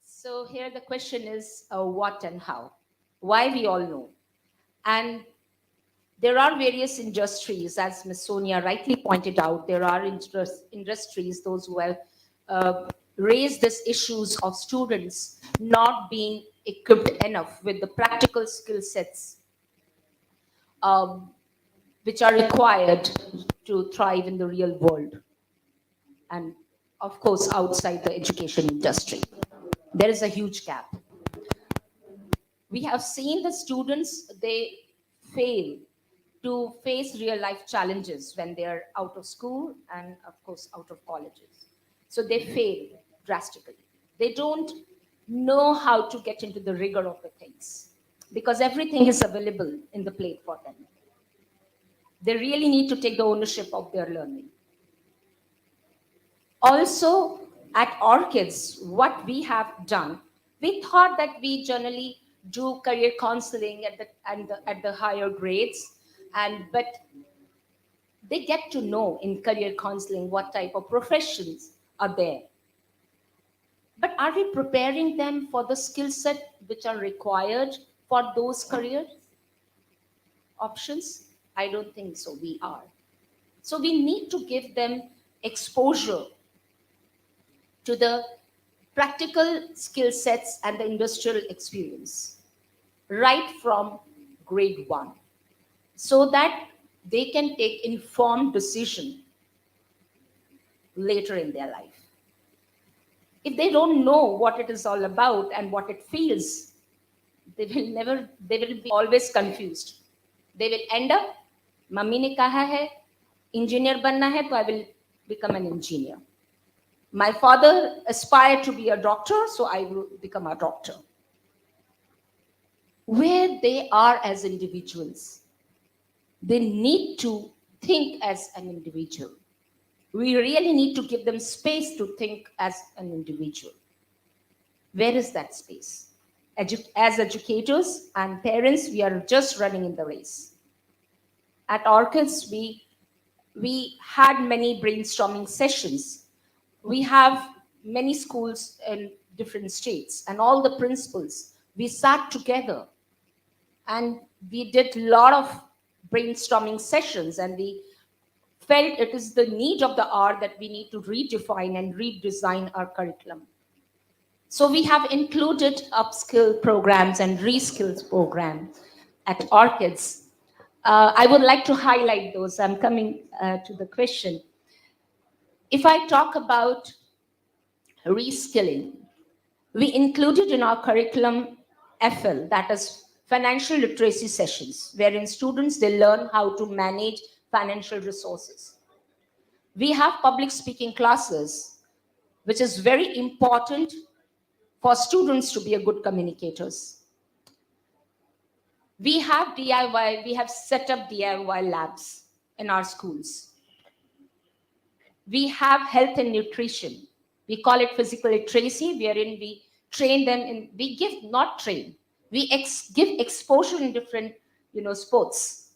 So here the question is what and how. Why we all know. And there are various industries, as Ms. Sonia rightly pointed out, there are industries, those who have raised these issues of students not being equipped enough with the practical skill sets which are required to thrive in the real world. And of course, outside the education industry. There is a huge gap. We have seen the students, they fail to face real life challenges when they're out of school and of course out of colleges. So they fail drastically. They don't know how to get into the rigor of the things because everything is available in the plate for them. They really need to take the ownership of their learning. Also, at Orchids, what we have done, we thought that we generally do career counseling at the higher grades, but they get to know in career counseling what type of professions are there. But are we preparing them for the skill set which are required for those career options? I don't think so. We are. So we need to give them exposure to the practical skill sets and the industrial experience right from grade 1 so that they can take informed decision later in their life. If they don't know what it is all about and what it feels, they will be always confused. They will end up, mummy ne kaha hai, engineer banna hai, so I will become an engineer. My father aspired to be a doctor, so I will become a doctor. Where they are as individuals, they need to think as an individual. We really need to give them space to think as an individual. Where is that space? As educators and parents, we are just running in the race. At Orchids, we had many brainstorming sessions. We have many schools in different states, and all the principals, we sat together and we did a lot of brainstorming sessions, and we felt it is the need of the hour that we need to redefine and redesign our curriculum. So we have included upskill programs and reskills programs at Orchids. I would like to highlight those. I'm coming to the question. If I talk about reskilling, we included in our curriculum FL, that is financial literacy sessions, wherein students, they learn how to manage financial resources. We have public speaking classes, which is very important for students to be a good communicators. We have DIY, we have set up DIY labs in our schools. We have health and nutrition. We call it physical literacy, wherein we train them in, we give, not train, we give exposure in different, sports.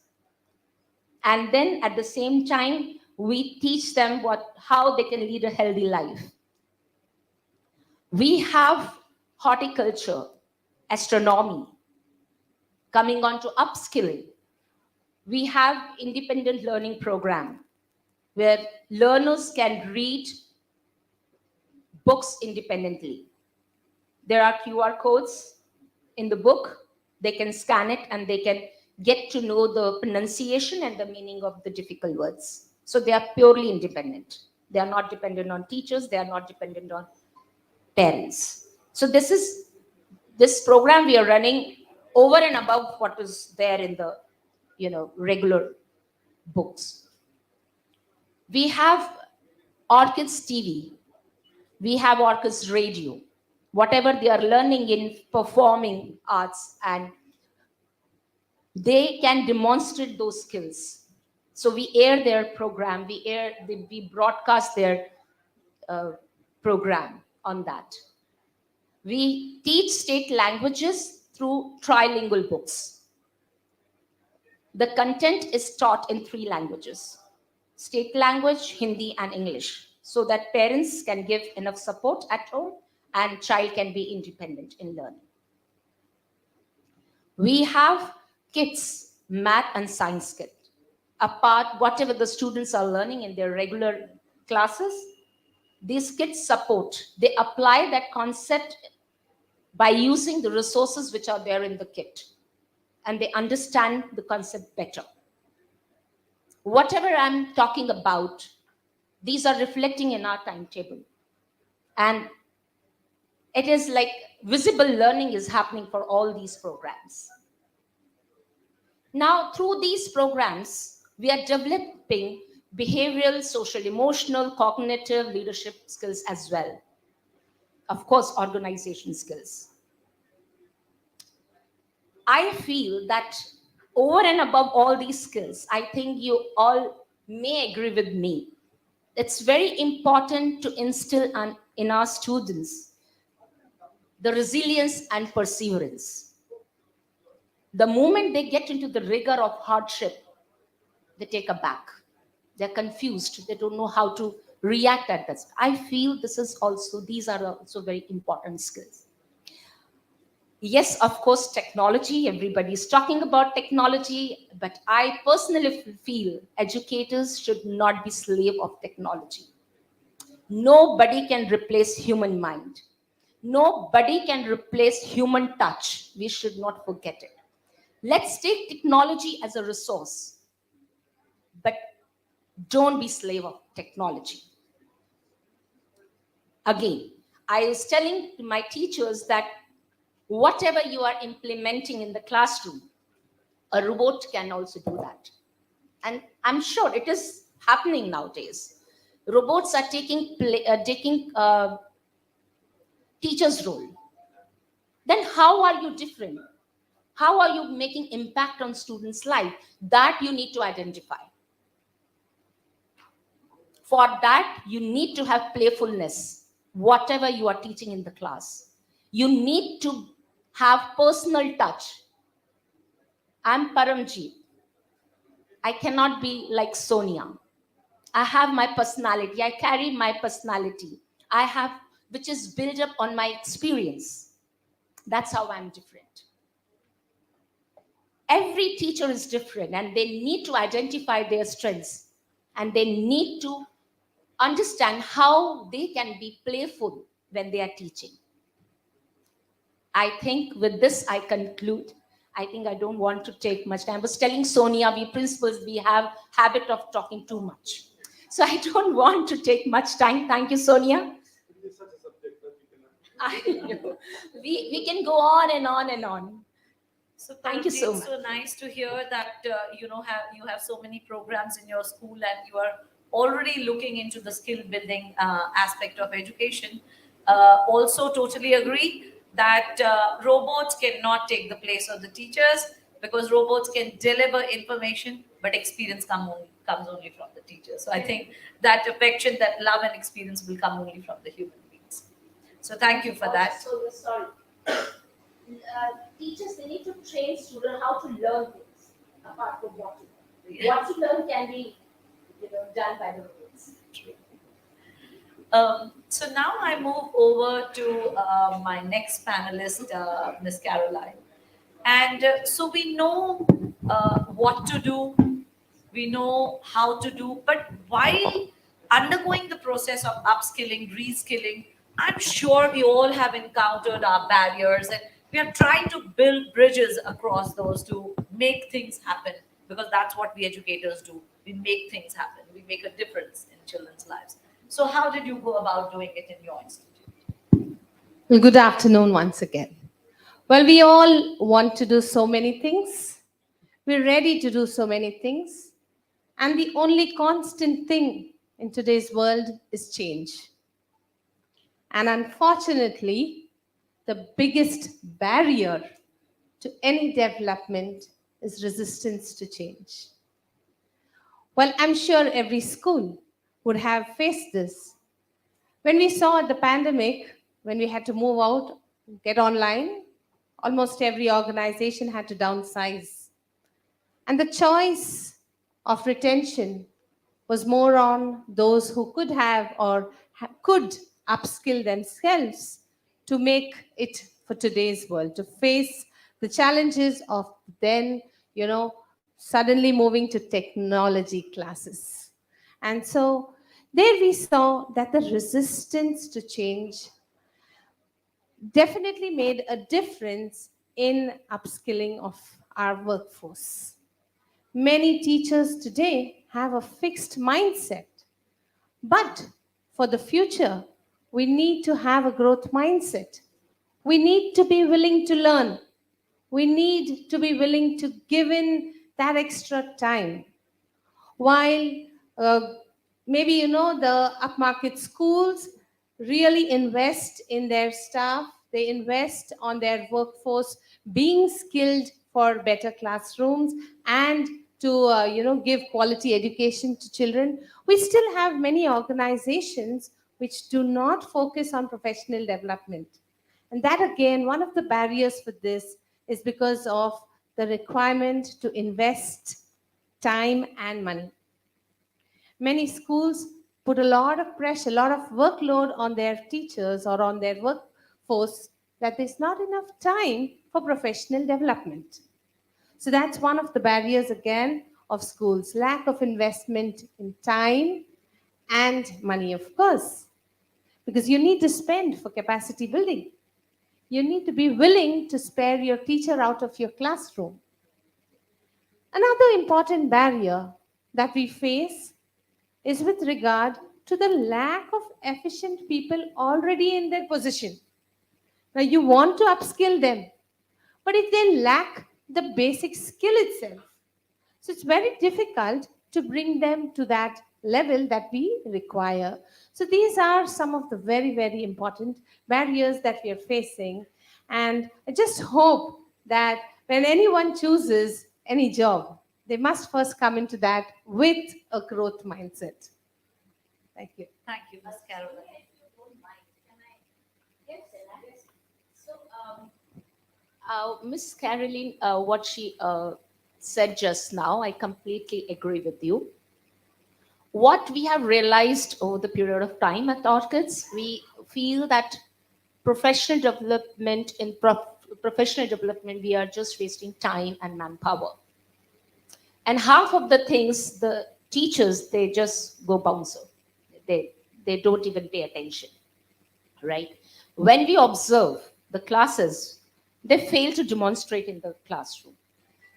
And then at the same time, we teach them how they can lead a healthy life. We have horticulture, astronomy, coming on to upskilling. We have independent learning program where learners can read books independently. There are QR codes in the book. They can scan it and they can get to know the pronunciation and the meaning of the difficult words. So they are purely independent. They are not dependent on teachers. They are not dependent on parents. So this program we are running over and above what is there in the regular books. We have Orchids TV. We have Orchids Radio. Whatever they are learning in performing arts, and they can demonstrate those skills. So we air their program, we broadcast their program on that. We teach state languages through trilingual books. The content is taught in 3 languages: state language, Hindi, and English, so that parents can give enough support at home and child can be independent in learning. We have kits, math and science kit. Apart, whatever the students are learning in their regular classes, these kits support. They apply that concept by using the resources which are there in the kit, and they understand the concept better. Whatever I'm talking about, these are reflecting in our timetable. And it is like visible learning is happening for all these programs. Now, through these programs, we are developing behavioral, social, emotional, cognitive, leadership skills as well. Of course, organization skills. I feel that over and above all these skills, I think you all may agree with me. It's very important to instill in our students the resilience and perseverance. The moment they get into the rigor of hardship, they take aback. They're confused. They don't know how to react at that. I feel these are also very important skills. Yes, of course, technology. Everybody's talking about technology, but I personally feel educators should not be slave of technology. Nobody can replace human mind. Nobody can replace human touch. We should not forget it. Let's take technology as a resource, but don't be slave of technology. Again, I was telling my teachers that whatever you are implementing in the classroom, a robot can also do that. And I'm sure it is happening nowadays. Robots are taking teacher's role. Then how are you different? How are you making impact on students' life? That you need to identify. For that, you need to have playfulness, whatever you are teaching in the class. You need to have personal touch. I'm Paramjeet. I cannot be like Sonia. I have my personality. I carry my personality. Which is built up on my experience. That's how I'm different. Every teacher is different, and they need to identify their strengths, and they need to understand how they can be playful when they are teaching. I think with this, I conclude. I think I don't want to take much time. I was telling Sonia, we principals, we have habit of talking too much. So I don't want to take much time. Thank you, Sonia. I know. We can go on and on and on. So thank you so much. It's so nice to hear that you have so many programs in your school and you are already looking into the skill building aspect of education. Also totally agree that robots cannot take the place of the teachers. because robots can deliver information, but experience comes only from the teacher. So I think that affection, that love and experience will come only from the human beings. So thank you for that. So sorry. Teachers, they need to train students how to learn things apart from what to learn. What to learn can be, done by the robots. So now I move over to my next panelist, Miss Caroline. And so we know what to do, we know how to do, but while undergoing the process of upskilling, reskilling, I'm sure we all have encountered our barriers and we are trying to build bridges across those to make things happen, because that's what we educators do. We make things happen, we make a difference in children's lives. So, how did you go about doing it in your institute? Well, good afternoon once again. Well, we all want to do so many things. We're ready to do so many things. And the only constant thing in today's world is change. And unfortunately, the biggest barrier to any development is resistance to change. Well, I'm sure every school would have faced this. When we saw the pandemic, when we had to move out, get online, almost every organization had to downsize. And the choice of retention was more on those who could have or could upskill themselves to make it for today's world, to face the challenges of then, suddenly moving to technology classes. And so there we saw that the resistance to change definitely made a difference in upskilling of our workforce. Many teachers today have a fixed mindset, but for the future, we need to have a growth mindset. We need to be willing to learn. We need to be willing to give in that extra time. While uh, maybe the upmarket schools really invest in their staff, they invest on their workforce being skilled for better classrooms and to give quality education to children, we still have many organizations which do not focus on professional development. And that again, one of the barriers for this is because of the requirement to invest time and money. Many schools put a lot of pressure, a lot of workload on their teachers or on their workforce, that there's not enough time for professional development. So that's one of the barriers again of schools, lack of investment in time and money, of course, because you need to spend for capacity building. You need to be willing to spare your teacher out of your classroom. Another important barrier that we face is with regard to the lack of efficient people already in their position. Now, you want to upskill them, but if they lack the basic skill itself, so it's very difficult to bring them to that level that we require. So these are some of the very, very important barriers that we are facing. And I just hope that when anyone chooses any job, they must first come into that with a growth mindset. Thank you. Thank you, Ms. Caroline. Miss Caroline, what she said just now, I completely agree with you. What we have realized over the period of time at Orchids, we feel that professional development, we are just wasting time and manpower. And half of the things, the teachers, they just go bouncer. They don't even pay attention, right? When we observe the classes, they fail to demonstrate in the classroom.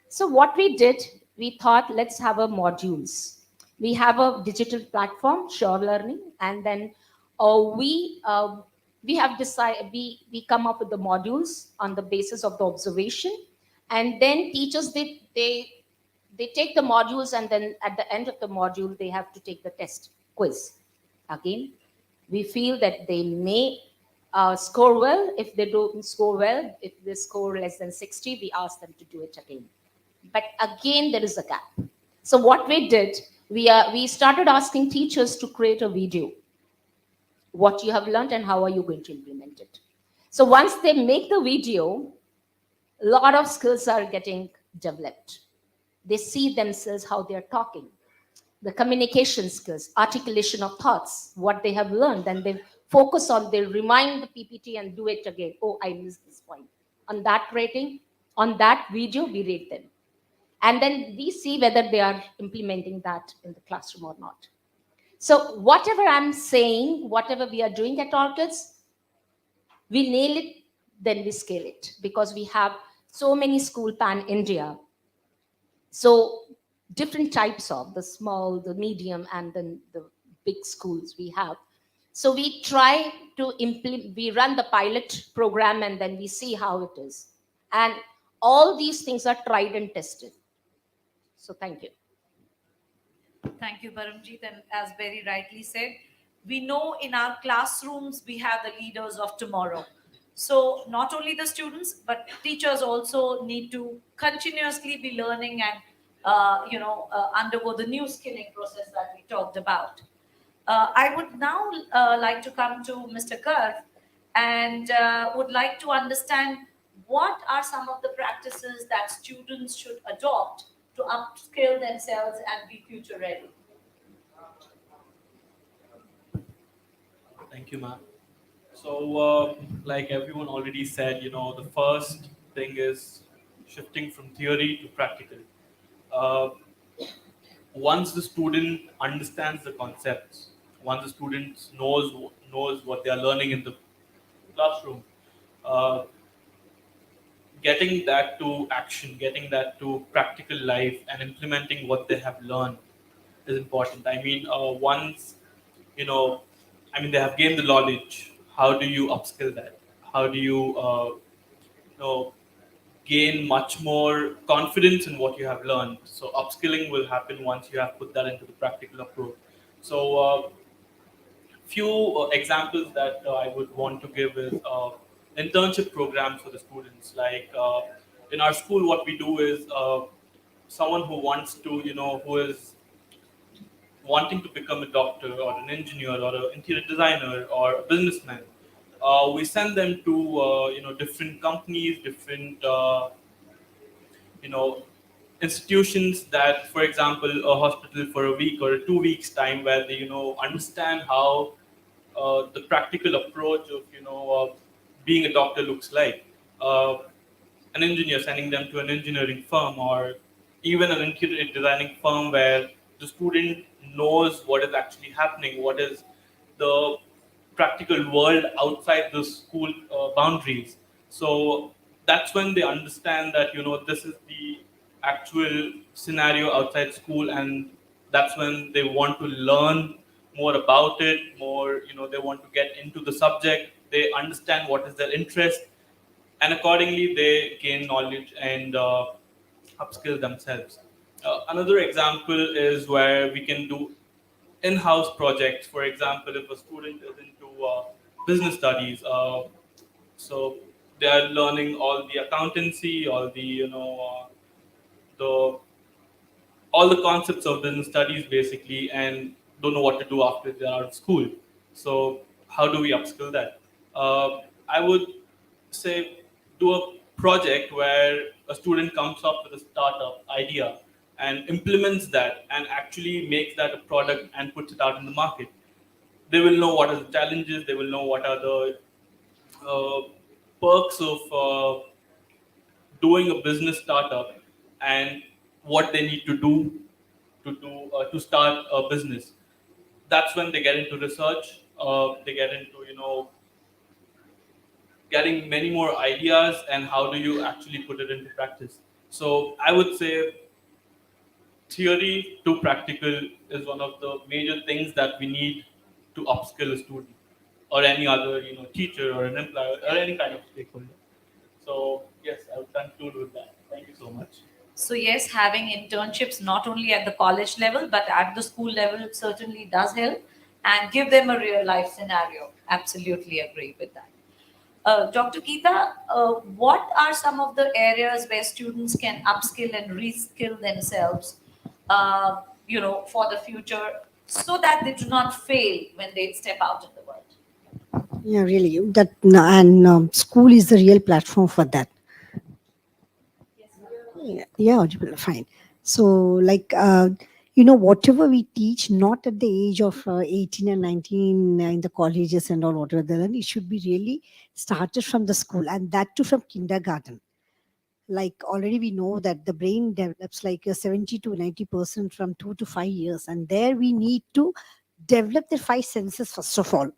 So what we did, we thought, let's have a modules. We have a digital platform, Sure Learning, and then we have decided, we come up with the modules on the basis of the observation, and then teachers, they take the modules, and then at the end of the module, they have to take the test quiz. Again, we feel that they may score well. If they don't score well, if they score less than 60, we ask them to do it again. But again, there is a gap. So what we did, we started asking teachers to create a video, what you have learned and how are you going to implement it. So once they make the video, a lot of skills are getting developed. They see themselves how they are talking, the communication skills, articulation of thoughts, what they have learned, and they focus on, they remind the PPT and do it again. Oh, I missed this point. On that rating, on that video, we rate them. And then we see whether they are implementing that in the classroom or not. So whatever I'm saying, whatever we are doing at Orchids, we nail it, then we scale it, because we have so many school pan India. So different types of the small, the medium, and then the big schools we have. So we try to implement, we run the pilot program and then we see how it is. And all these things are tried and tested. So thank you. Thank you, Paramjeet. And as very rightly said, we know in our classrooms we have the leaders of tomorrow. So not only the students, but teachers also need to continuously be learning and undergo the new skilling process that we talked about. I would now like to come to Mr. Garg and would like to understand what are some of the practices that students should adopt to upskill themselves and be future ready. Thank you, ma'am. So, like everyone already said, the first thing is shifting from theory to practical. Uh, Once the student understands the concepts, once the student knows what they are learning in the classroom, uh, getting that to action, getting that to practical life, and implementing what they have learned is important. I mean, once you know, they have gained the knowledge. How do you upskill that? How do you, gain much more confidence in what you have learned? So upskilling will happen once you have put that into the practical approach. So few examples that I would want to give is internship programs for the students. Like in our school, what we do is someone who wants to, who is wanting to become a doctor or an engineer or an interior designer or a businessman, we send them to different companies, different institutions that, for example, a hospital for a week or 2 weeks time, where they understand how the practical approach of being a doctor looks like. An engineer, sending them to an engineering firm, or even an interior designing firm where the student knows what is actually happening, what is the practical world outside the school boundaries. So that's when they understand that this is the actual scenario outside school, and that's when they want to learn more about it, more they want to get into the subject, they understand what is their interest, and accordingly they gain knowledge and upskill themselves. Another example is where we can do in-house projects. For example, if a student is into business studies, so they are learning all the accountancy, all the the all the concepts of business studies basically, and don't know what to do after they're out of school. So how do we upskill that? I would say do a project where a student comes up with a startup idea and implements that and actually makes that a product and puts it out in the market. They will know what are the challenges, they will know what are the uh, perks of doing a business startup and what they need to do to start a business. That's when they get into research. They get into getting many more ideas and how do you actually put it into practice. So I would say theory to practical is one of the major things that we need to upskill a student or any other teacher or an employer or any kind of stakeholder. So yes, I would conclude with that. Thank you so much. So yes, having internships not only at the college level but at the school level certainly does help and give them a real life scenario. Absolutely agree with that. Dr. Geeta, what are some of the areas where students can upskill and reskill themselves, for the future, so that they do not fail when they step out in the world? Yeah, really. That and school is the real platform for that. Yeah, audible, fine. So, like, whatever we teach, not at the age of 18 and 19 in the colleges and all, whatever they learn, it should be really started from the school, and that too from kindergarten. Like, already we know that the brain develops like 70 to 90% from 2 to 5 years, and there we need to develop the five senses first of all.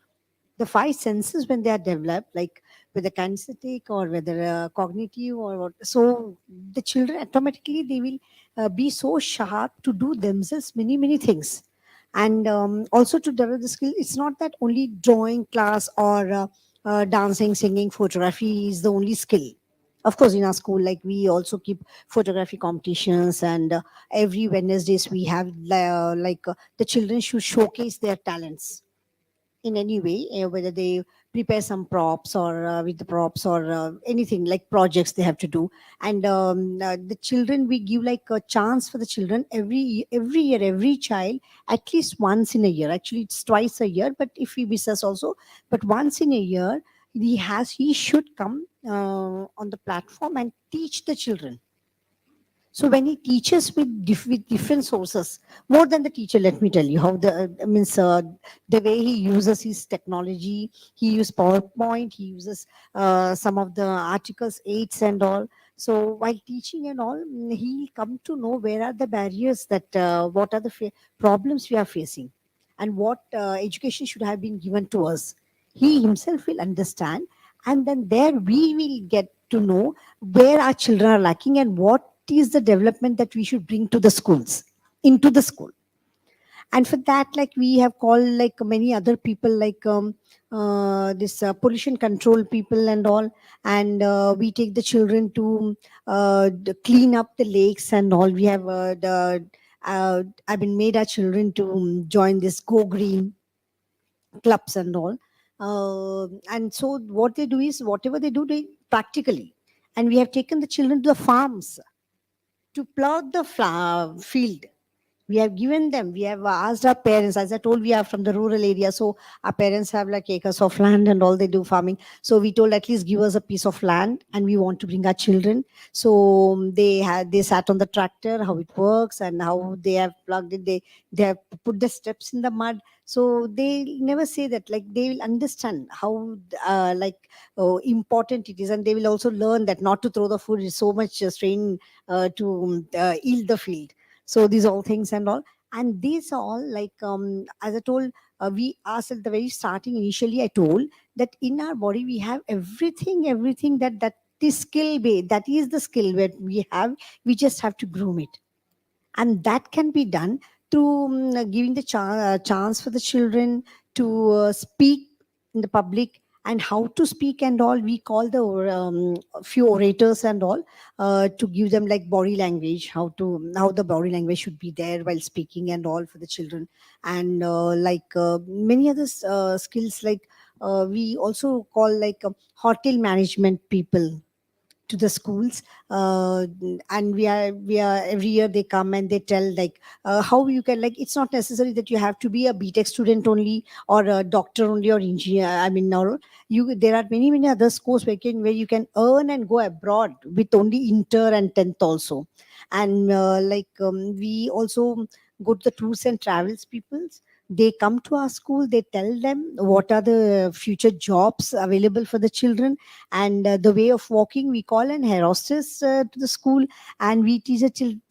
The five senses, when they are developed, like whether kinesthetic or whether cognitive or what, so the children automatically they will be so sharp to do themselves many things. And also to develop the skill, it's not that only drawing class or dancing, singing, photography is the only skill. Of course, in our school, like, we also keep photography competitions, and every Wednesdays we have the children should showcase their talents in any way, whether they prepare some props or with the props or anything like projects they have to do. And the children, we give like a chance for the children every year, every child, at least once in a year. Actually, it's twice a year, but if he misses also, but once in a year, he should come on the platform and teach the children. So when he teaches with different sources, more than the teacher, let me tell you how the way he uses his technology. He uses PowerPoint. He uses some of the articles, aids and all. So while teaching and all, he'll come to know where are the barriers, that what are the problems we are facing, and what education should have been given to us. He himself will understand, and then there we will get to know where our children are lacking and what is the development that we should bring to the schools, into the school. And for that, like, we have called like many other people, like this pollution control people and all. And we take the children to clean up the lakes and all. We have I've been made our children to join this Go Green clubs and all. And so what they do is, whatever they do, they practically. And we have taken the children to the farms to plow the field. We have given them, we have asked our parents. As I told, we are from the rural area, so our parents have like acres of land and all, they do farming. So we told, at least give us a piece of land, and we want to bring our children. So they sat on the tractor, how it works and how they have plugged it. They have put the steps in the mud. So they never say that, like, they will understand how important it is. And they will also learn that not to throw the food is so much strain to yield the field. So these all things and all. And these all, like, as I told, we asked at the very starting, initially I told that in our body we have everything that is skill based, that is the skill that we have. We just have to groom it, and that can be done through giving the chance for the children to speak in the public, and how to speak and all. We call the few orators and all, to give them like body language, how the body language should be there while speaking and all for the children. And many other skills, like we also call like hotel management people to the schools. And we are every year they come and they tell, like, how you can, like, it's not necessary that you have to be a BTech student only, or a doctor only, or engineer. I mean, now there are many other schools where you can earn and go abroad with only inter and 10th also. And we also go to the tours and travels peoples. They come to our school, they tell them what are the future jobs available for the children. And the way of walking, we call an hair hostess to the school. And we teach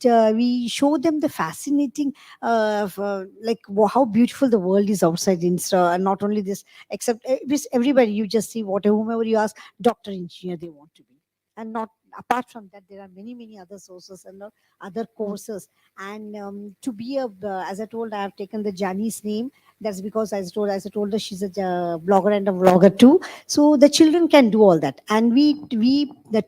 we show them the fascinating how beautiful the world is outside. And not only this, except with everybody, you just see whomever you ask, doctor, engineer, they want to be. And not apart from that, there are many other sources and other courses. And to be as I told, I have taken the Jani's name. That's because, as I told her, she's a blogger and a vlogger too. So the children can do all that. And we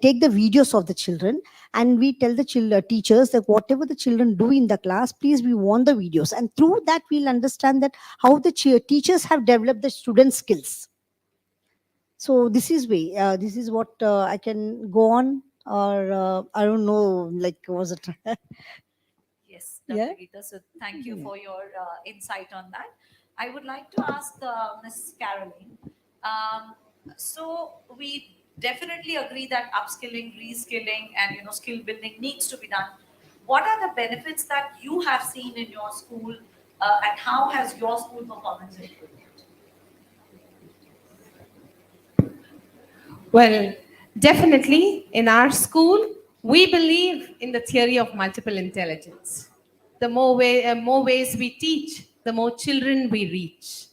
take the videos of the children, and we tell the teachers that whatever the children do in the class, please, we want the videos. And through that, we'll understand that how the teachers have developed the student skills. So this is way. This is what I can go on, or I don't know. Like, was it? Yes, Yeah. Dr. Geeta. So thank you Yeah. for your insight on that. I would like to ask Ms. Caroline. Um, so we definitely agree that upskilling, reskilling, and skill building needs to be done. What are the benefits that you have seen in your school, and how has your school performance improved? Well, definitely in our school, we believe in the theory of multiple intelligence. The more ways we teach, the more children we reach.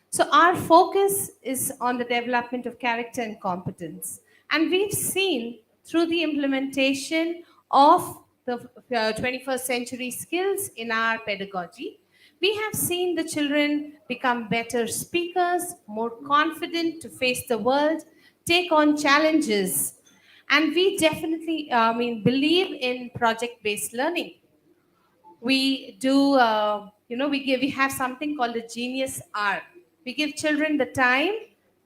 So our focus is on the development of character and competence. And we've seen through the implementation of the 21st century skills in our pedagogy, we have seen the children become better speakers, more confident to face the world, take on challenges. And we definitely, believe in project-based learning. We do, we have something called the genius hour. We give children the time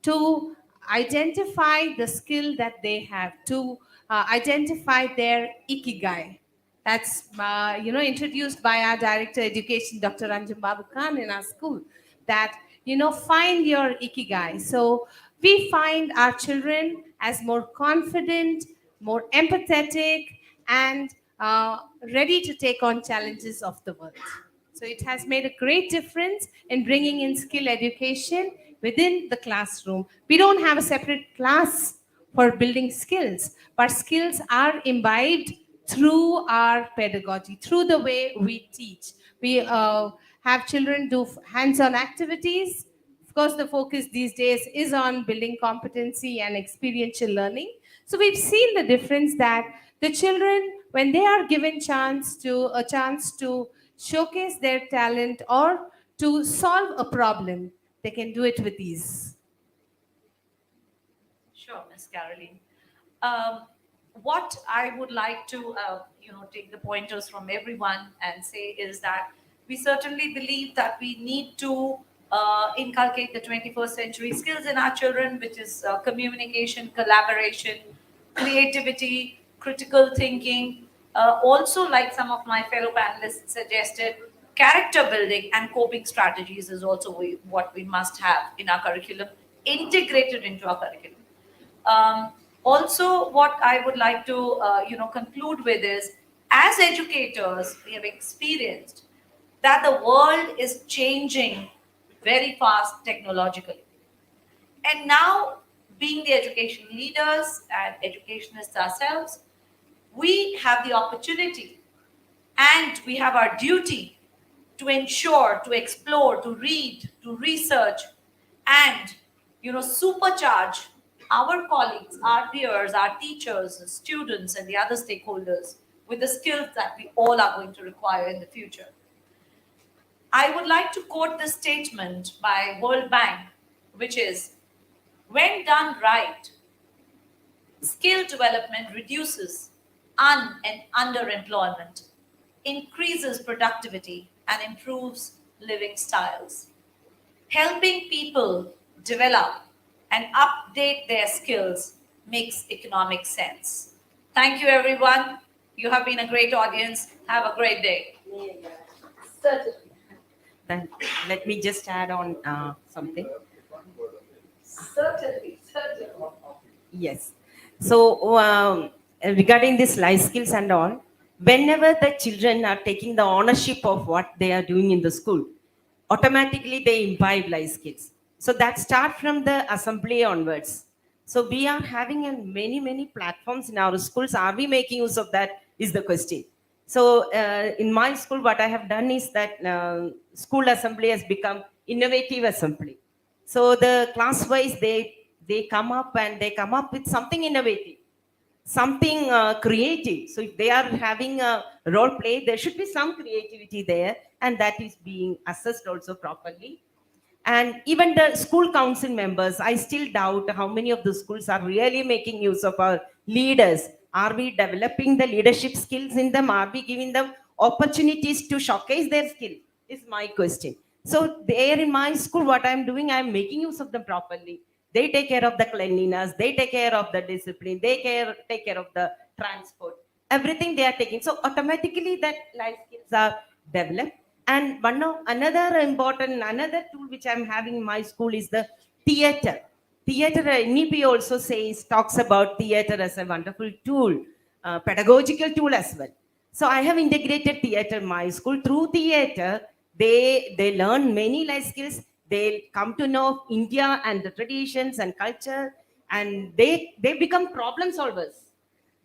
to identify the skill that they have, to identify their ikigai. That's introduced by our director education, Dr. Ranjan Babu Khan, in our school. That find your ikigai. So we find our children as more confident, more empathetic, and ready to take on challenges of the world. So it has made a great difference in bringing in skill education within the classroom. We don't have a separate class for building skills, but skills are imbibed through our pedagogy, through the way we teach. We have children do hands-on activities. Of course, the focus these days is on building competency and experiential learning. So we've seen the difference that the children, when they are given a chance to showcase their talent or to solve a problem, they can do it with ease. Sure, Ms. Caroline. Um, what I would like to, take the pointers from everyone and say is that we certainly believe that we need to inculcate the 21st century skills in our children, which is communication, collaboration, creativity, critical thinking. Also, like some of my fellow panelists suggested, character building and coping strategies is also what we must have in our curriculum, integrated into our curriculum. Also, what I would like to conclude with is, as educators, we have experienced that the world is changing very fast technologically, and now, being the education leaders and educationists ourselves, we have the opportunity and we have our duty to ensure, to explore, to read, to research, and supercharge our colleagues, our peers, our teachers, students, and the other stakeholders with the skills that we all are going to require in the future. I would like to quote this statement by World Bank, which is, when done right, skill development reduces and underemployment, increases productivity, and improves living styles. Helping people develop and update their skills makes economic sense. Thank you, everyone. You have been a great audience. Have a great day. Certainly. Then let me just add on something. Certainly. Yes. So regarding this life skills and all, whenever the children are taking the ownership of what they are doing in the school, automatically they imbibe life skills. So that start from the assembly onwards. So we are having many platforms in our schools. Are we making use of that is the question. So in my school, what I have done is that school assembly has become innovative assembly. So the class wise, they come up and they come up with something innovative, something creative. So if they are having a role play, there should be some creativity there, and that is being assessed also properly. And even the school council members, I still doubt how many of the schools are really making use of our leaders. Are we developing the leadership skills in them? Are we giving them opportunities to showcase their skill? Is my question. So there in my school, what I'm doing, I'm making use of them properly. They take care of the cleanliness, they take care of the discipline, take care of the transport. Everything they are taking. So automatically that life skills are developed. And another tool which I'm having in my school is the theater. Theater, NEP also talks about theater as a wonderful tool, pedagogical tool as well. So I have integrated theater in my school. Through theater, they learn many life skills. They come to know India and the traditions and culture, and they become problem solvers,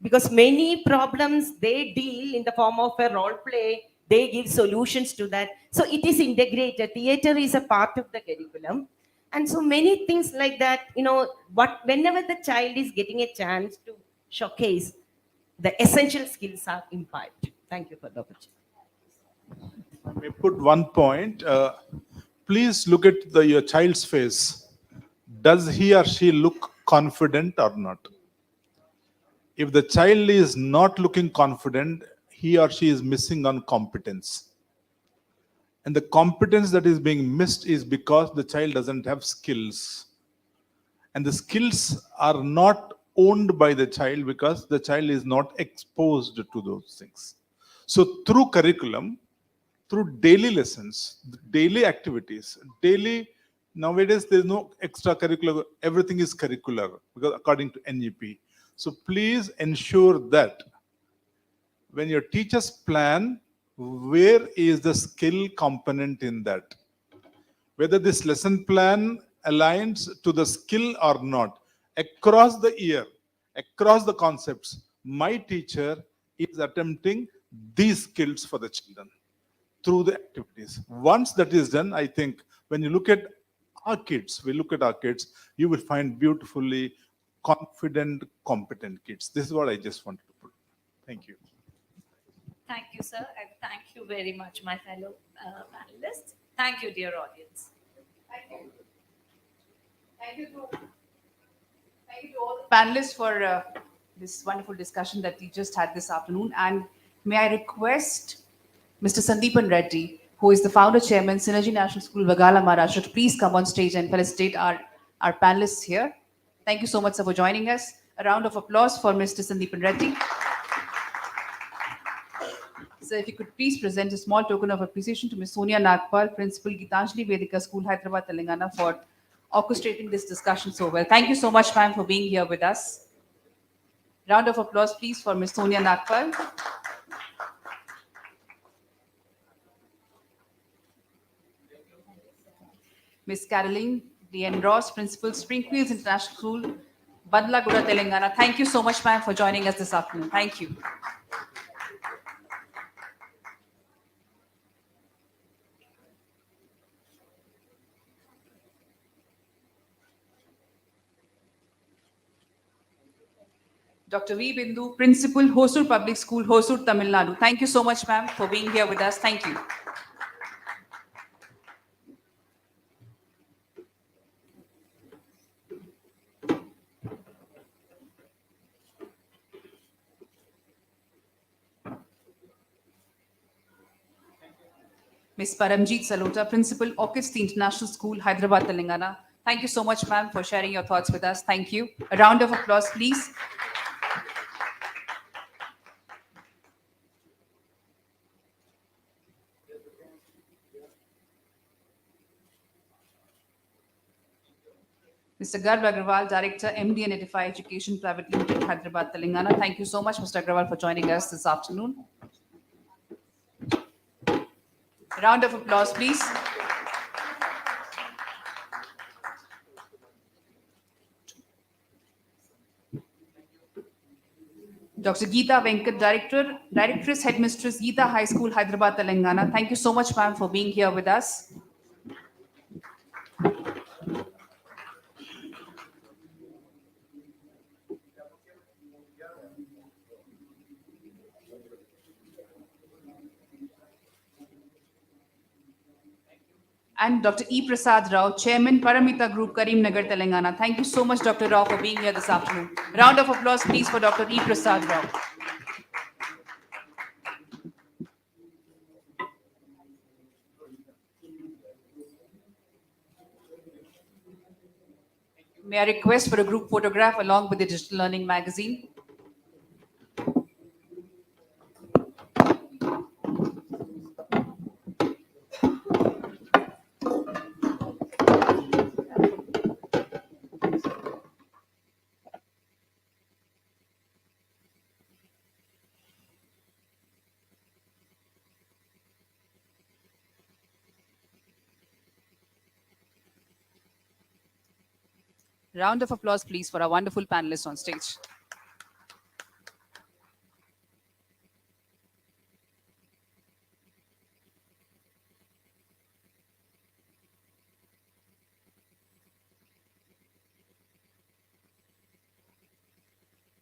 because many problems they deal in the form of a role play. They give solutions to that. So it is integrated. Theater is a part of the curriculum. And so many things like that, whenever the child is getting a chance to showcase, the essential skills are imbibed. Thank you for the opportunity. May put one point. Please look at your child's face. Does he or she look confident or not? If the child is not looking confident, he or she is missing on competence. And the competence that is being missed is because the child doesn't have skills. And the skills are not owned by the child because the child is not exposed to those things. So through curriculum, through daily lessons, daily activities, nowadays there's no extracurricular, everything is curricular because according to NEP. So please ensure that when your teachers plan, where is the skill component in that? Whether this lesson plan aligns to the skill or not, across the year, across the concepts, my teacher is attempting these skills for the children through the activities. Once that is done, I think when you look at our kids, you will find beautifully confident, competent kids. This is what I just wanted to put. Thank you. Thank you, sir, and thank you very much, my fellow panelists. Thank you, dear audience. Thank you. Thank you to all the panelists for this wonderful discussion that we just had this afternoon. And may I request Mr. Sandeepan Reddy, who is the founder chairman, Synergy National School, Vagala, Maharashtra, to please come on stage and felicitate our panelists here. Thank you so much, sir, for joining us. A round of applause for Mr. Sandeepan Reddy. So if you could please present a small token of appreciation to Ms. Sonia Nagpal, Principal, Gitanjali Vedika School, Hyderabad, Telangana, for orchestrating this discussion so well. Thank you so much, ma'am, for being here with us. Round of applause, please, for Ms. Sonia Nagpal. Ms. Caroline D.N. Ross, Principal, Springfields International School, Badlaguda, Telangana. Thank you so much, ma'am, for joining us this afternoon. Thank you. Dr. V. Bindu, Principal, Hosur Public School, Hosur, Tamil Nadu. Thank you so much, ma'am, for being here with us. Thank you. Ms. Paramjeet Salota, Principal, Orchestra International School, Hyderabad, Telangana. Thank you so much, ma'am, for sharing your thoughts with us. Thank you. A round of applause, please. Mr. Garv Agrawal, Director, MD and Edify Education Private Limited, Hyderabad, Telangana. Thank you so much, Mr. Agrawal, for joining us this afternoon. A round of applause, please. Dr. Geeta Venkat, Directress, Headmistress, Geeta High School, Hyderabad, Telangana. Thank you so much, ma'am, for being here with us. And Dr. E. Prasad Rao, Chairman, Paramita Group, Karimnagar, Telangana. Thank you so much, Dr. Rao, for being here this afternoon. Round of applause, please, for Dr. E. Prasad Rao. May I request for a group photograph along with the Digital Learning magazine? Round of applause, please, for our wonderful panelists on stage.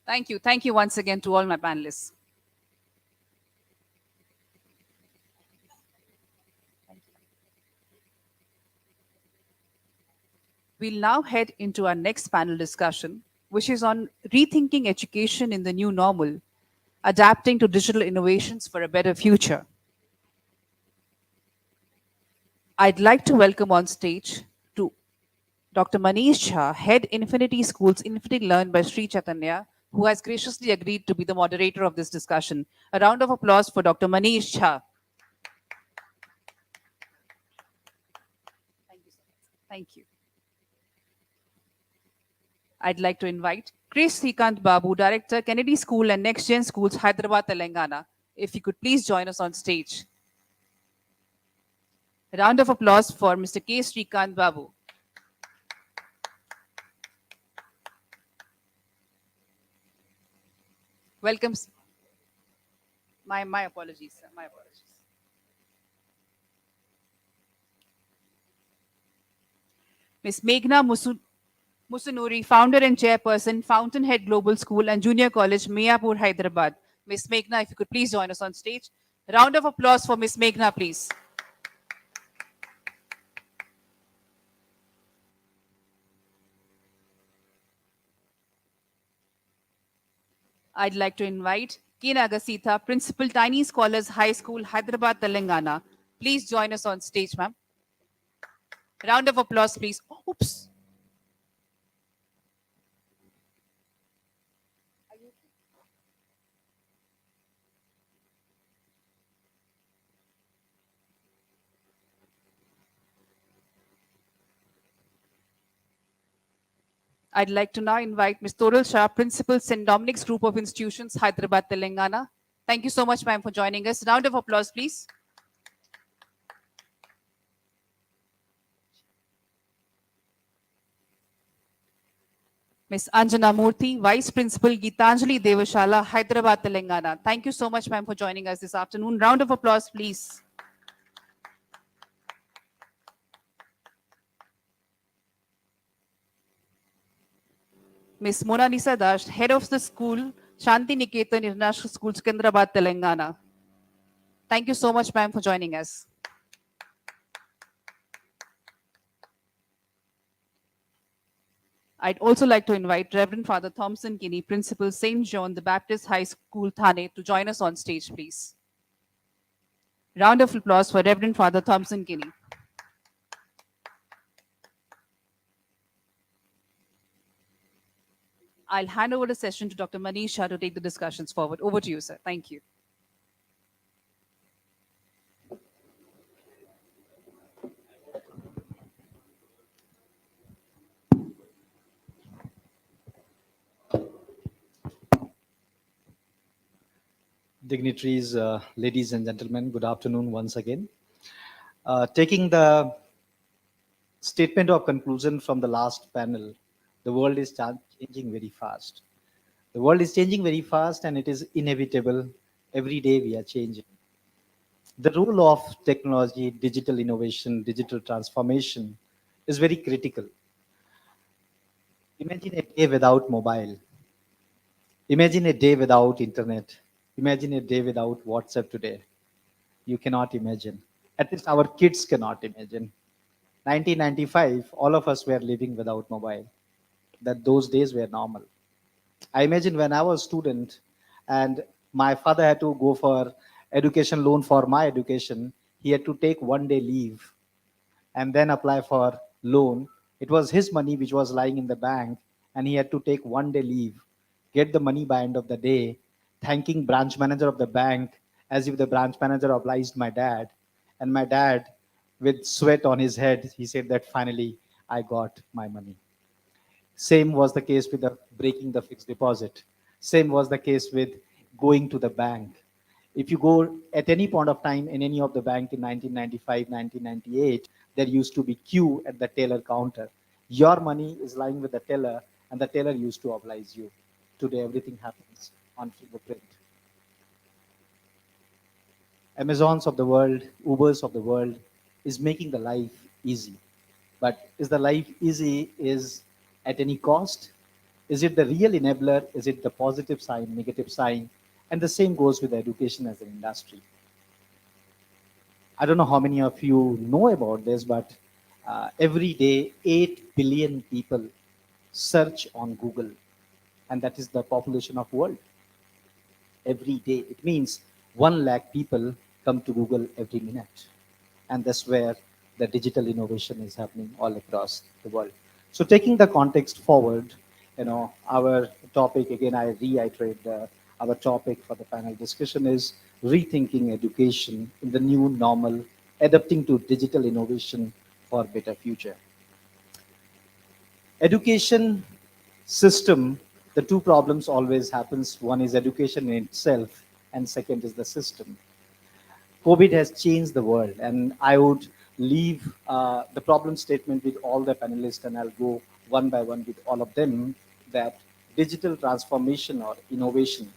Thank you. Thank you once again to all my panelists. We'll now head into our next panel discussion, which is on rethinking education in the new normal, adapting to digital innovations for a better future. I'd like to welcome on stage to Dr. Manish Jha, Head Infinity Schools, Infinity Learn by Sri Chaitanya, who has graciously agreed to be the moderator of this discussion. A round of applause for Dr. Manish Jha. Thank you so much. Thank you. I'd like to invite Chris Srikant Babu, Director, Kennedy School and Next Gen Schools, Hyderabad, Telangana. If you could please join us on stage. A round of applause for Mr. K. Srikant Babu. Welcome. My apologies, sir. My apologies. Ms. Meghna Musunuri, founder and chairperson, Fountainhead Global School and Junior College, Mayapur, Hyderabad. Ms. Meghna, if you could please join us on stage. A round of applause for Ms. Meghna, please. I'd like to invite K. Nagasita, Principal, Tiny Scholars High School, Hyderabad, Telangana. Please join us on stage, ma'am. Round of applause, please. Oops. I'd like to now invite Ms. Toral Shah, Principal, St. Dominic's Group of Institutions, Hyderabad, Telangana. Thank you so much, ma'am, for joining us. Round of applause, please. Ms. Anjana Murthy, Vice Principal, Gitanjali Devashala, Hyderabad, Telangana. Thank you so much, ma'am, for joining us this afternoon. Round of applause, please. Ms. Mona Nisa Dash, Head of the School, Shanti Niketan International School, Sikandrabad, Telangana. Thank you so much, ma'am, for joining us. I'd also like to invite Reverend Father Thompson Kinney, Principal, St. John the Baptist High School, Thane, to join us on stage, please. Round of applause for Reverend Father Thompson Kinney. I'll hand over the session to Dr. Manish Jha to take the discussions forward. Over to you, sir. Thank you. Dignitaries, ladies and gentlemen, good afternoon once again. Taking the statement of conclusion from the last panel, the world is changing very fast. The world is changing very fast and it is inevitable. Every day we are changing. The role of technology, digital innovation, digital transformation is very critical. Imagine a day without mobile. Imagine a day without internet. Imagine a day without WhatsApp today. You cannot imagine. At least our kids cannot imagine. 1995, all of us were living without mobile. That those days were normal. I imagine when I was a student and my father had to go for education loan for my education, he had to take 1 day leave and then apply for loan It was his money which was lying in the bank, and he had to take 1 day leave, get the money by end of the day, thanking branch manager of the bank as if the branch manager obliged my dad. And my dad, with sweat on his head, he said that finally I got my money. Same was the case with the breaking the fixed deposit. Same was the case with going to the bank. If you go at any point of time in any of the bank in 1995, 1998, there used to be queue at the teller counter. Your money is lying with the teller, and the teller used to oblige you. Today, everything happens on fingerprint. Amazons of the world, Ubers of the world is making the life easy. But is the life easy is at any cost? Is it the real enabler? Is it the positive sign, negative sign? And the same goes with education as an industry. I don't know how many of you know about this, but every day 8 billion people search on Google, and that is the population of world. Every day, it means 1 lakh people come to Google every minute, and that's where the digital innovation is happening all across the world. So, taking the context forward, our topic again, I reiterate our topic for the panel discussion is rethinking education in the new normal, adapting to digital innovation for better future. Education system, the two problems always happens. One is education in itself, and second is the system. COVID has changed the world, and I would leave the problem statement with all the panelists, and I'll go one by one with all of them. That digital transformation or innovation,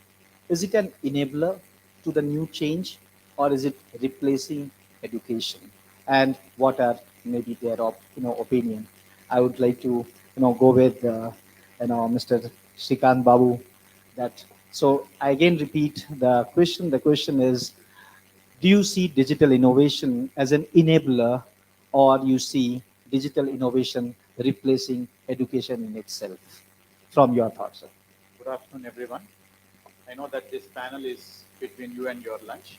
is it an enabler to the new change, or is it replacing education? And what are maybe their opinion? I would like to go with Mr. Srikant Babu. That so I again repeat the question. The question is, do you see digital innovation as an enabler, or you see digital innovation replacing education in itself? From your thoughts, sir. Good afternoon, everyone. I know that this panel is between you and your lunch.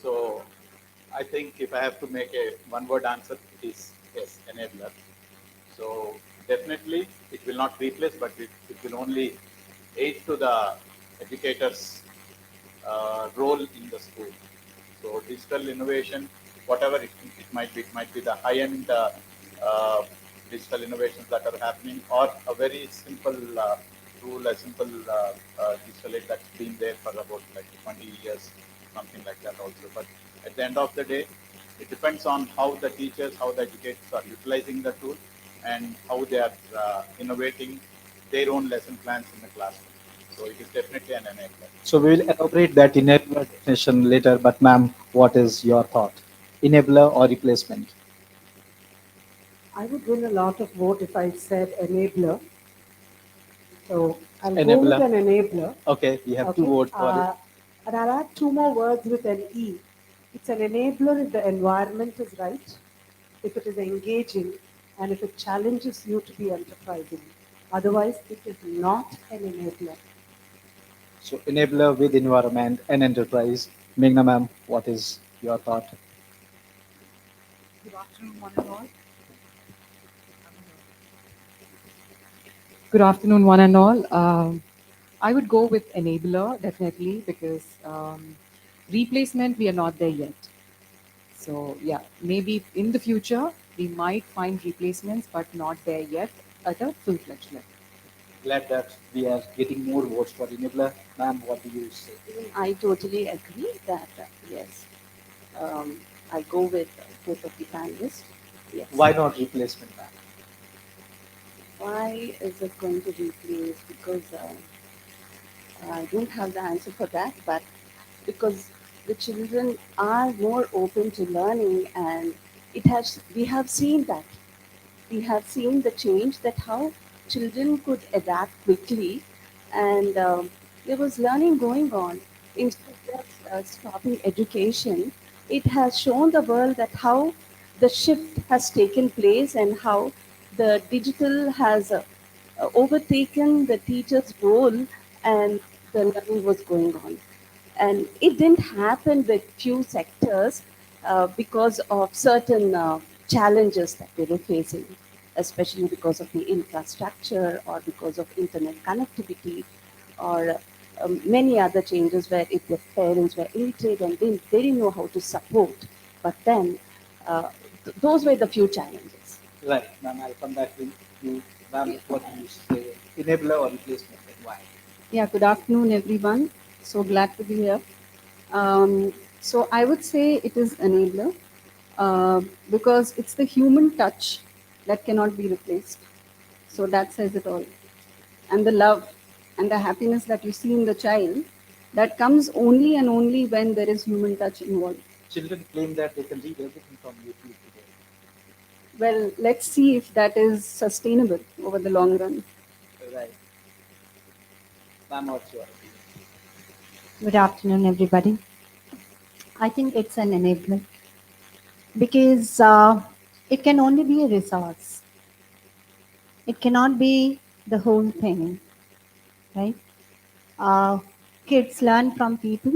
So I think if I have to make a one-word answer, it is yes, enabler. So definitely it will not replace, but it will only aid to the educators' role in the school. So digital innovation, whatever it might be the high-end digital innovations that are happening, or a very simple tool, a simple digital aid that's been there for about like 20 years, something like that also. But at the end of the day, it depends on how the teachers, how the educators are utilizing the tool, and how they are innovating their own lesson plans in the classroom. So it is definitely an enabler. So we will elaborate that enabler definition later, but ma'am, what is your thought? Enabler or replacement? I would win a lot of vote if I said enabler. So I'll go Enabler. with an enabler. Okay, we have two votes for it. And I'll add two more words with an E. It's an enabler if the environment is right, if it is engaging, and if it challenges you to be enterprising. Otherwise, it is not an enabler. So enabler with environment and enterprise. Meghna ma'am, what is your thought? Good afternoon, one and all. Good afternoon, one and all. I would go with enabler, definitely, because replacement, we are not there yet. So, yeah, maybe in the future, we might find replacements, but not there yet at a full-fledged level. Glad that we are getting more votes for enabler. Ma'am, what do you say? I totally agree that, yes, I go with both of the panelists. Yes. Why not replacement, ma'am? Why is it going to replace? Because I don't have the answer for that, but because the children are more open to learning, and we have seen that. We have seen the change that how children could adapt quickly, and there was learning going on. Instead of stopping education, it has shown the world that how the shift has taken place and how the digital has overtaken the teacher's role, and the learning was going on. And it didn't happen with few sectors because of certain challenges that they were facing. especially because of the infrastructure or because of internet connectivity or many other changes where if the parents were illiterate and they didn't know how to support. But then those were the few challenges. Right, ma'am, I'll come back to you. Ma'am, what do you say? Enabler or replacement and why? Yeah, good afternoon, everyone. So glad to be here. So I would say it is enabler because it's the human touch that cannot be replaced. So that says it all. And the love and the happiness that you see in the child, that comes only and only when there is human touch involved. Children claim that they can read everything from YouTube today. Well, let's see if that is sustainable over the long run. Right. Ma'am, what's your opinion? Good afternoon, everybody. I think it's an enabler because it can only be a resource. It cannot be the whole thing, right? Kids learn from people,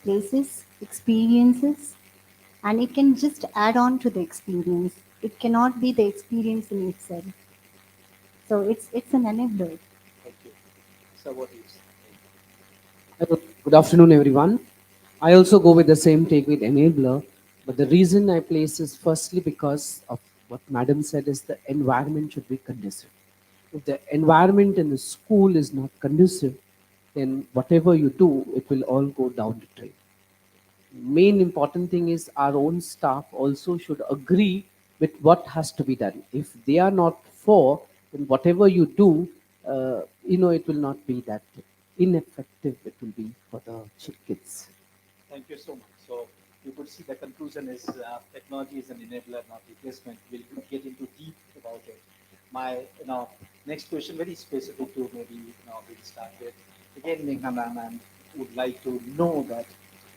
places, experiences, and it can just add on to the experience. It cannot be the experience in itself. So it's an enabler. Thank you. So what do you say? Good afternoon, everyone. I also go with the same take with enabler, but the reason I place is firstly because of what Madam said is the environment should be conducive. If the environment in the school is not conducive, then whatever you do, it will all go down the drain. Main important thing is our own staff also should agree with what has to be done. If they are not for, then whatever you do, it will not be that ineffective. It will be for the kids. Thank you so much. So you could see the conclusion is technology is an enabler, not replacement. We'll get into deep about it. My next question, very specific to maybe we'll start with. Again, Meghna ma'am, and would like to know that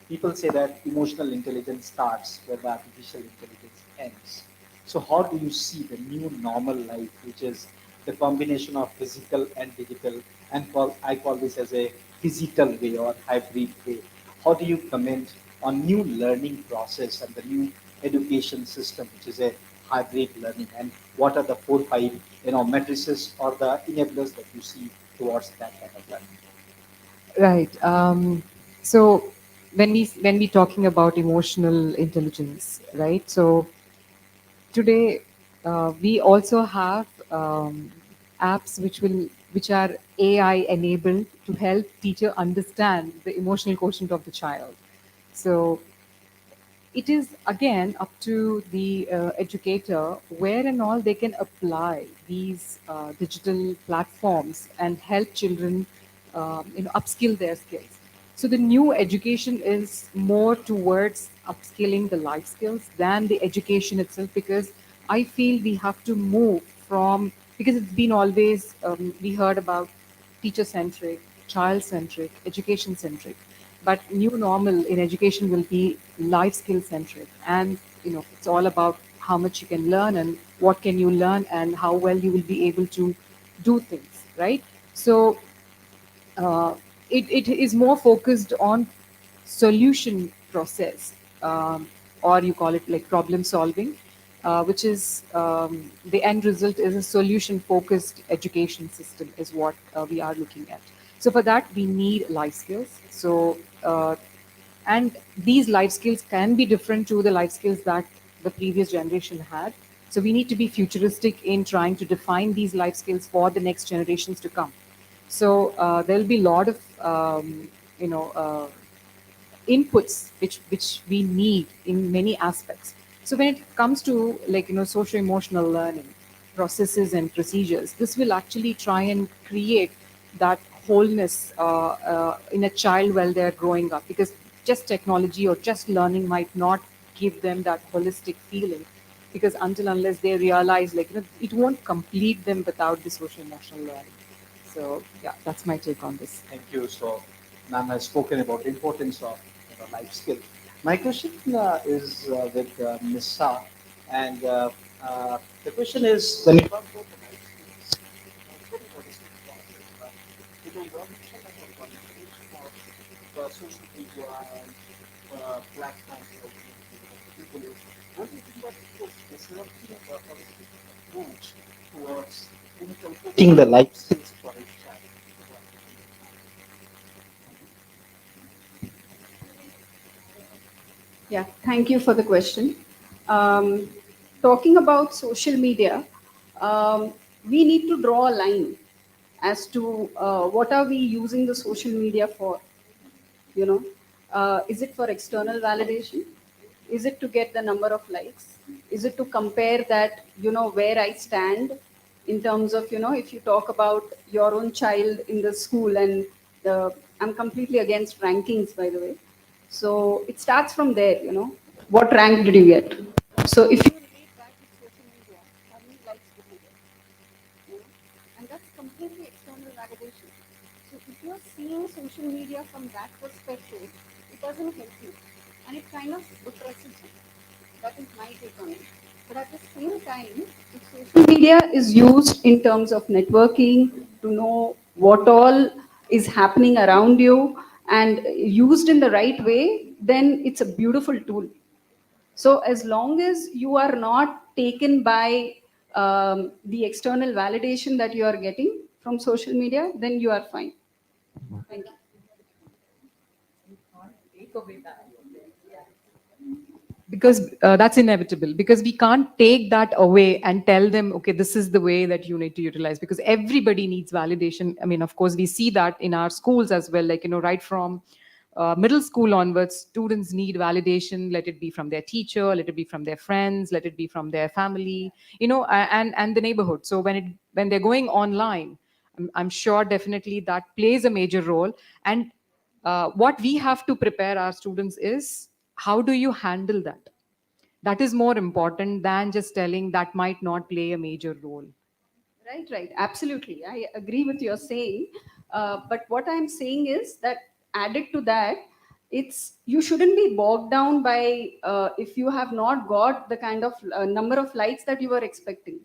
people say that emotional intelligence starts where the artificial intelligence ends. So how do you see the new normal life, which is the combination of physical and digital, and I call this as a physical way or hybrid way. How do you comment on new learning process and the new education system, which is a hybrid learning, and what are the 4, 5 matrices or the enablers that you see towards that kind of learning? Right. So when we talking about emotional intelligence, right? So today we also have apps which are AI enabled to help teacher understand the emotional quotient of the child. So it is again up to the educator where and all they can apply these digital platforms and help children upskill their skills. So the new education is more towards upskilling the life skills than the education itself, because I feel we have to move from, because it's been always we heard about teacher centric, child centric, education centric, but new normal in education will be life skill centric, and it's all about how much you can learn and what can you learn and how well you will be able to do things, right? So it is more focused on solution process, or you call it like problem solving, which is the end result is a solution focused education system is what we are looking at. So for that we need life skills. So and these life skills can be different to the life skills that the previous generation had. So we need to be futuristic in trying to define these life skills for the next generations to come. So there'll be a lot of inputs which we need in many aspects. So when it comes to social emotional learning processes and procedures, this will actually try and create that wholeness in a child while they're growing up, because just technology or just learning might not give them that holistic feeling, because until unless they realize it won't complete them without the social emotional learning. So yeah, that's my take on this. Thank you. So, ma'am has spoken about the importance of life skill. My question is with Ms. Shah, and the question is when you talk about the life skills, it's very holistic process, but today you are mentioned as a qualification of social media and platforms like YouTube and people. What do you think that this disrupting the holistic approach towards inculcating the life skills for each child? Yeah, thank you for the question. Um, Talking about social media, we need to draw a line as to what are we using the social media for. You know, is it for external validation? Is it to get the number of likes? Is it to compare that, where I stand in terms of, if you talk about your own child in the school, and I'm completely against rankings, by the way. So it starts from there, what rank did you get? So if you relate back with social media, how many likes did you get? And that's completely external validation. So if you're seeing social media from that perspective, it doesn't help you, and it kind of depresses you. That is my take on it. But at the same time, if social media is used in terms of networking, to know what all is happening around you, and used in the right way, then it's a beautiful tool. So as long as you are not taken by the external validation that you are getting from social media, then you are fine. Thank you. Because that's inevitable, because we can't take that away and tell them, okay, this is the way that you need to utilize, because everybody needs validation. I mean, of course, we see that in our schools as well, like, right from middle school onwards, students need validation, let it be from their teacher, let it be from their friends, let it be from their family, and the neighborhood. So when they're going online, I'm sure definitely that plays a major role. And what we have to prepare our students is, how do you handle that? That is more important than just telling that might not play a major role. Right. Absolutely. I agree with your saying. But what I'm saying is that added to that, you shouldn't be bogged down by if you have not got the kind of number of likes that you were expecting.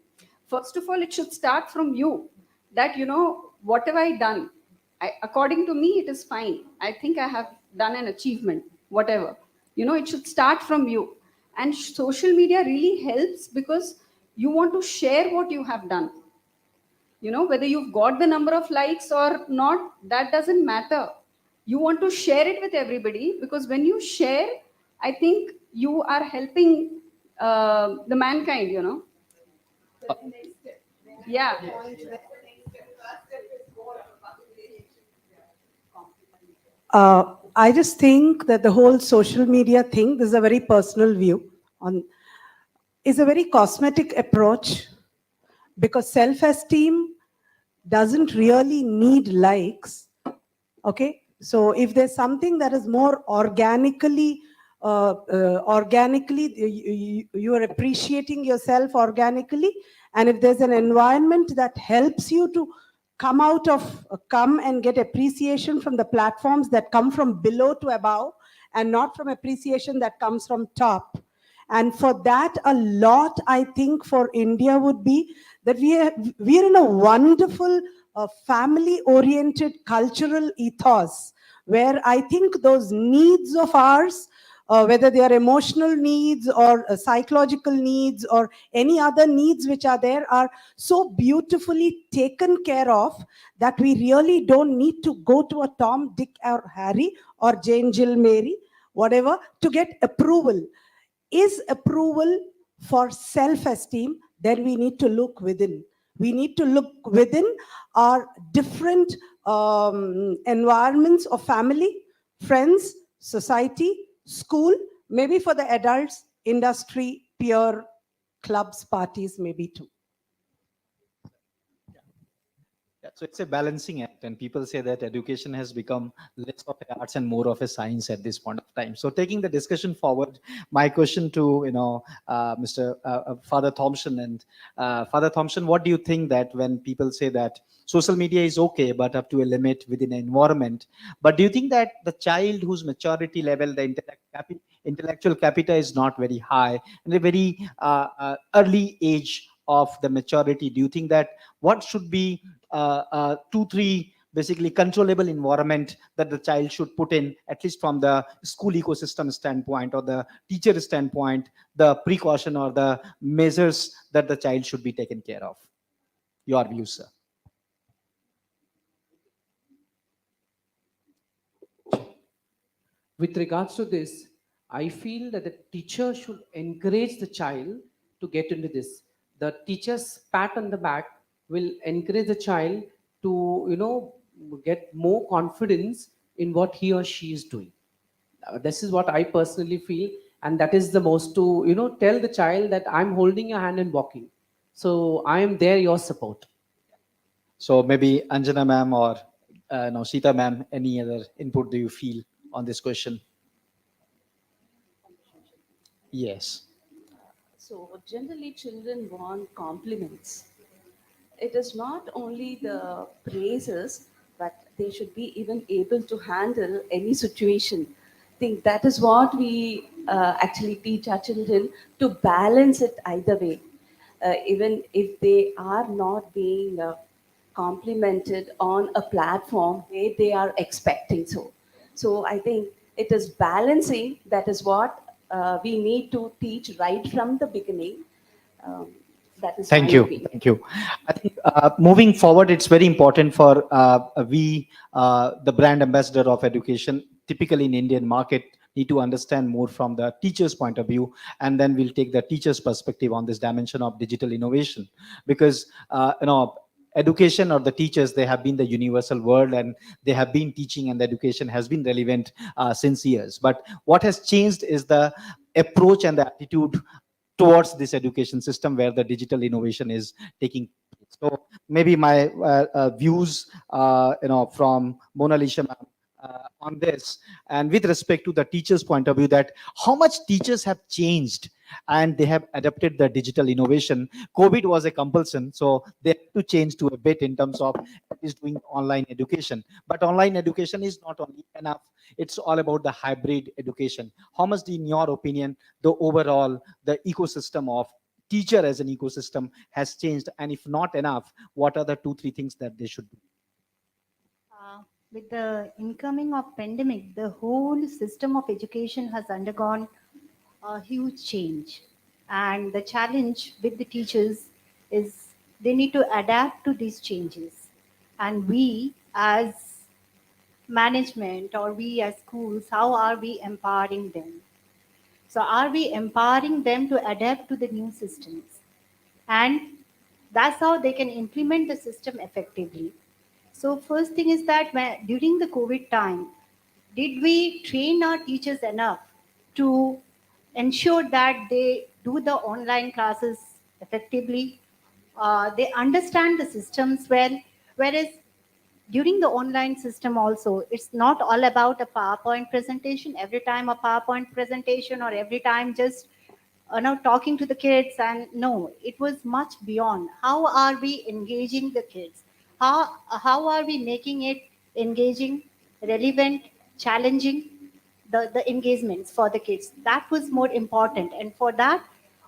First of all, it should start from you. That, what have I done? According to me, it is fine. I think I have done an achievement, whatever. It should start from you. And social media really helps because you want to share what you have done. Whether you've got the number of likes or not, that doesn't matter. You want to share it with everybody, because when you share, I think you are helping the mankind. Yeah. I just think that the whole social media thing, this is a very personal view, is a very cosmetic approach, because self-esteem doesn't really need likes. Okay, so if there's something that is more organically you are appreciating yourself organically, and if there's an environment that helps you to come and get appreciation from the platforms that come from below to above, and not from appreciation that comes from top. And for that, a lot, I think, for India would be that we are in a wonderful family-oriented cultural ethos, where I think those needs of ours, whether they are emotional needs or psychological needs or any other needs which are there, are so beautifully taken care of that we really don't need to go to a Tom, Dick or Harry or Jane, Jill, Mary, whatever, to get approval. Is approval for self-esteem? Then we need to look within. We need to look within our different environments of family, friends, society, school, maybe for the adults, industry, peer, clubs, parties, maybe too. Yeah, so it's a balancing act, and people say that education has become less of an arts and more of a science at this point of time. So, taking the discussion forward, my question to Mr. Father Thompson, and Father Thompson, what do you think that when people say that social media is okay, but up to a limit within an environment? But do you think that the child whose maturity level, the intellectual capita is not very high, and a very early age of the maturity, do you think that what should be 2-3 basically controllable environment that the child should put in, at least from the school ecosystem standpoint or the teacher standpoint, the precaution or the measures that the child should be taken care of? Your views, sir. With regards to this, I feel that the teacher should encourage the child to get into this. The teacher's pat on the back will encourage the child to, get more confidence in what he or she is doing. This is what I personally feel, and that is the most to, tell the child that I'm holding your hand and walking. So I am there, your support. So maybe Anjana ma'am or no, Sita ma'am, any other input do you feel on this question? Yes. So generally children want compliments. It is not only the praises, but they should be even able to handle any situation. I think that is what we actually teach our children, to balance it either way. Even if they are not being complimented on a platform where they are expecting so. So I think it is balancing, that is what we need to teach right from the beginning. Um, that is Thank my you. opinion. Thank you. I think moving forward, it's very important for the brand ambassador of education, typically in Indian market, need to understand more from the teacher's point of view, and then we'll take the teacher's perspective on this dimension of digital innovation, because education or the teachers, they have been the universal word, and they have been teaching, and the education has been relevant since years. But what has changed is the approach and the attitude towards this education system where the digital innovation is taking place. So maybe my views, from Mona Lisa ma'am, on this, and with respect to the teachers' point of view, that how much teachers have changed and they have adapted the digital innovation. COVID was a compulsion, so they had to change to a bit in terms of is doing online education. But online education is not only enough; it's all about the hybrid education. How much, in your opinion, the overall the ecosystem of teacher as an ecosystem has changed, and if not enough, what are the 2-3 things that they should do? With the incoming of pandemic, the whole system of education has undergone a huge change. And the challenge with the teachers is they need to adapt to these changes. And we as management, or we as schools, how are we empowering them? So are we empowering them to adapt to the new systems? And that's how they can implement the system effectively. So first thing is that during the COVID time, did we train our teachers enough to ensure that they do the online classes effectively? They understand the systems well, whereas during the online system also, it's not all about a PowerPoint presentation. Every time a PowerPoint presentation, or every time just talking to the kids, and no, it was much beyond. How are we engaging the kids? How are we making it engaging, relevant, challenging? The engagements for the kids, that was more important, and for that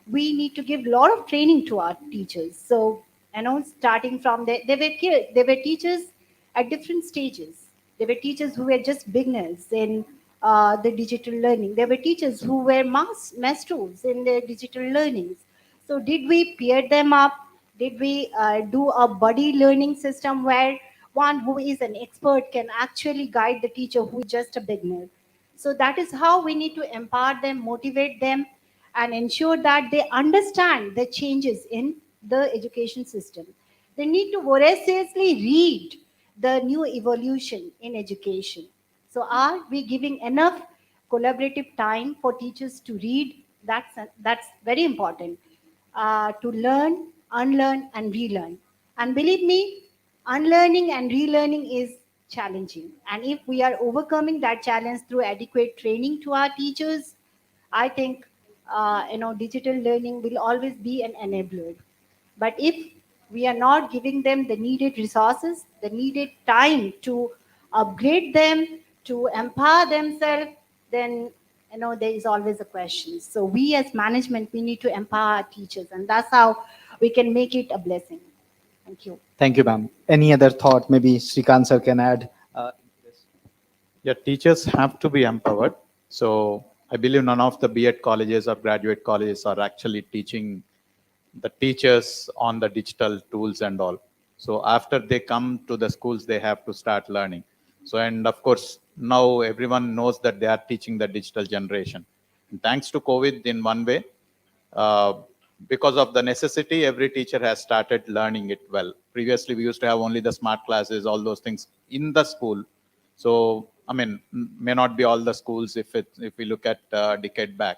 we need to give a lot of training to our teachers. So starting from they were teachers at different stages. There were teachers who were just beginners in the digital learning. There were teachers who were masters in their digital learnings. So did we pair them up? Did we do a buddy learning system where one who is an expert can actually guide the teacher who is just a beginner? So that is how we need to empower them, motivate them, and ensure that they understand the changes in the education system. They need to voraciously read the new evolution in education. So are we giving enough collaborative time for teachers to read? That's very important. To learn, unlearn, and relearn. And believe me, unlearning and relearning is challenging. And if we are overcoming that challenge through adequate training to our teachers, I think digital learning will always be an enabler. But if we are not giving them the needed resources, the needed time to upgrade them, to empower themselves, then there is always a question. So we as management, we need to empower our teachers, and that's how we can make it a blessing. Thank you. Thank you, ma'am. Any other thought? Maybe Srikant sir can add. Yeah, teachers have to be empowered. So I believe none of the B.Ed colleges or graduate colleges are actually teaching the teachers on the digital tools and all. So after they come to the schools, they have to start learning. So, and of course, now everyone knows that they are teaching the digital generation. And thanks to COVID, in one way, uh, because of the necessity, every teacher has started learning it well. Previously, we used to have only the smart classes, all those things in the school. So, I mean, may not be all the schools if we look at a decade back.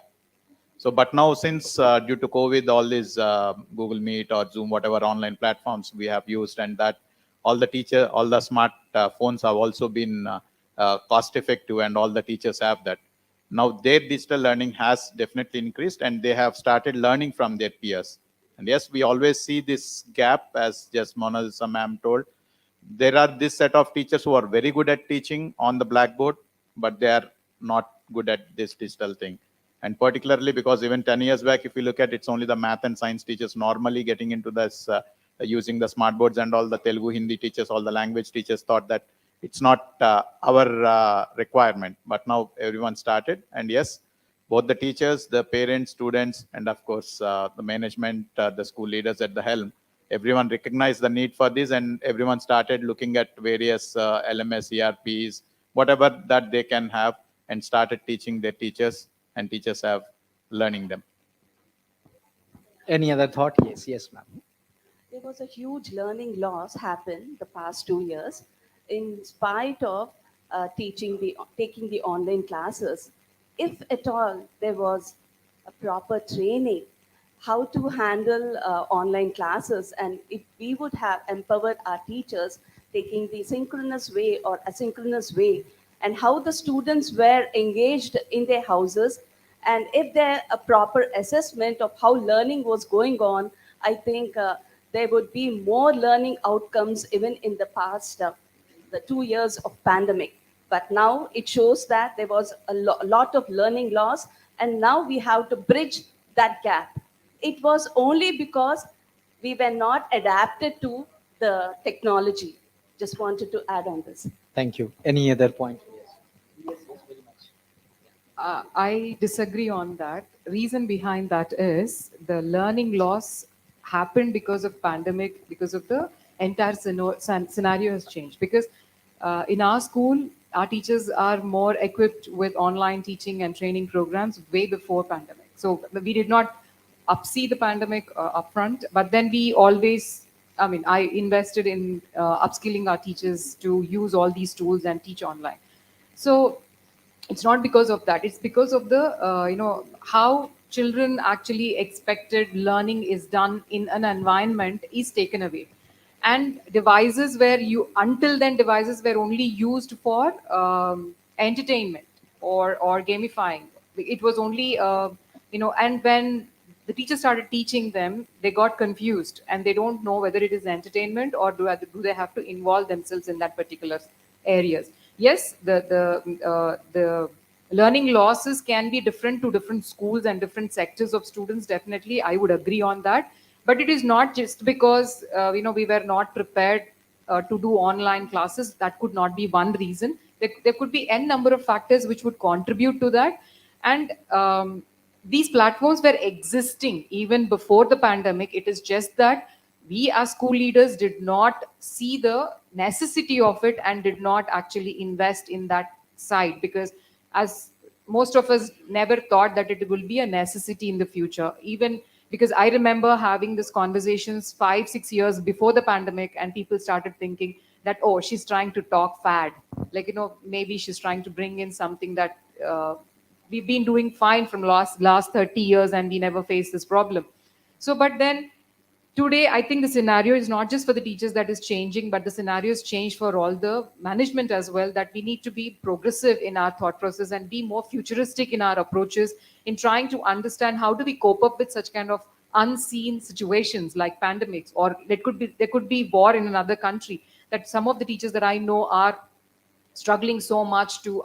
So, but now since due to COVID, all these Google Meet or Zoom, whatever online platforms we have used, and that all the smart phones have also been cost effective, and all the teachers have that. Now their digital learning has definitely increased, and they have started learning from their peers. And yes, we always see this gap, as just Monalisa ma'am told. There are this set of teachers who are very good at teaching on the blackboard, but they are not good at this digital thing. And particularly because even 10 years back, if you look at, it's only the math and science teachers normally getting into this, using the smart boards, and all the Telugu Hindi teachers, all the language teachers thought that it's not our requirement. But now everyone started, and yes, both the teachers, the parents, students, and of course the management, the school leaders at the helm, everyone recognized the need for this, and everyone started looking at various LMS, ERPs, whatever that they can have, and started teaching their teachers, and teachers have learning them. Any other thought? Yes, yes, ma'am. There was a huge learning loss happened the past 2 years in spite of taking the online classes. If at all there was a proper training how to handle online classes, and if we would have empowered our teachers taking the synchronous way or asynchronous way, and how the students were engaged in their houses, and if there a proper assessment of how learning was going on, I think there would be more learning outcomes even in the past the 2 years of pandemic. But now it shows that there was a lot of learning loss, and now we have to bridge that gap. It was only because we were not adapted to the technology. Just wanted to add on this. Thank you. Any other point? Yes, yes, very much. I disagree on that. Reason behind that is the learning loss happened because of pandemic, because of the entire scenario has changed. Because in our school, our teachers are more equipped with online teaching and training programs way before pandemic. So we did not upsee the pandemic upfront, but then we always, I mean, I invested in upskilling our teachers to use all these tools and teach online. So it's not because of that, it's because of the how children actually expected learning is done in an environment is taken away. And devices were you until then devices were only used for entertainment or gamifying. It was only and when the teacher started teaching them, they got confused and they don't know whether it is entertainment or do they have to involve themselves in that particular areas. Yes, the learning losses can be different to different schools and different sectors of students. Definitely, I would agree on that. But it is not just because we were not prepared to do online classes. That could not be one reason. There could be n number of factors which would contribute to that. And these platforms were existing even before the pandemic. It is just that we as school leaders did not see the necessity of it and did not actually invest in that side, because as most of us never thought that it will be a necessity in the future. Even because I remember having these conversations 5-6 years before the pandemic, and people started thinking that, oh, she's trying to talk fad, like maybe she's trying to bring in something that we've been doing fine from last 30 years and we never faced this problem. So but then today, I think the scenario is not just for the teachers that is changing, but the scenario has changed for all the management as well, that we need to be progressive in our thought process and be more futuristic in our approaches in trying to understand how do we cope up with such kind of unseen situations like pandemics, or there could be war in another country, that some of the teachers that I know are struggling so much to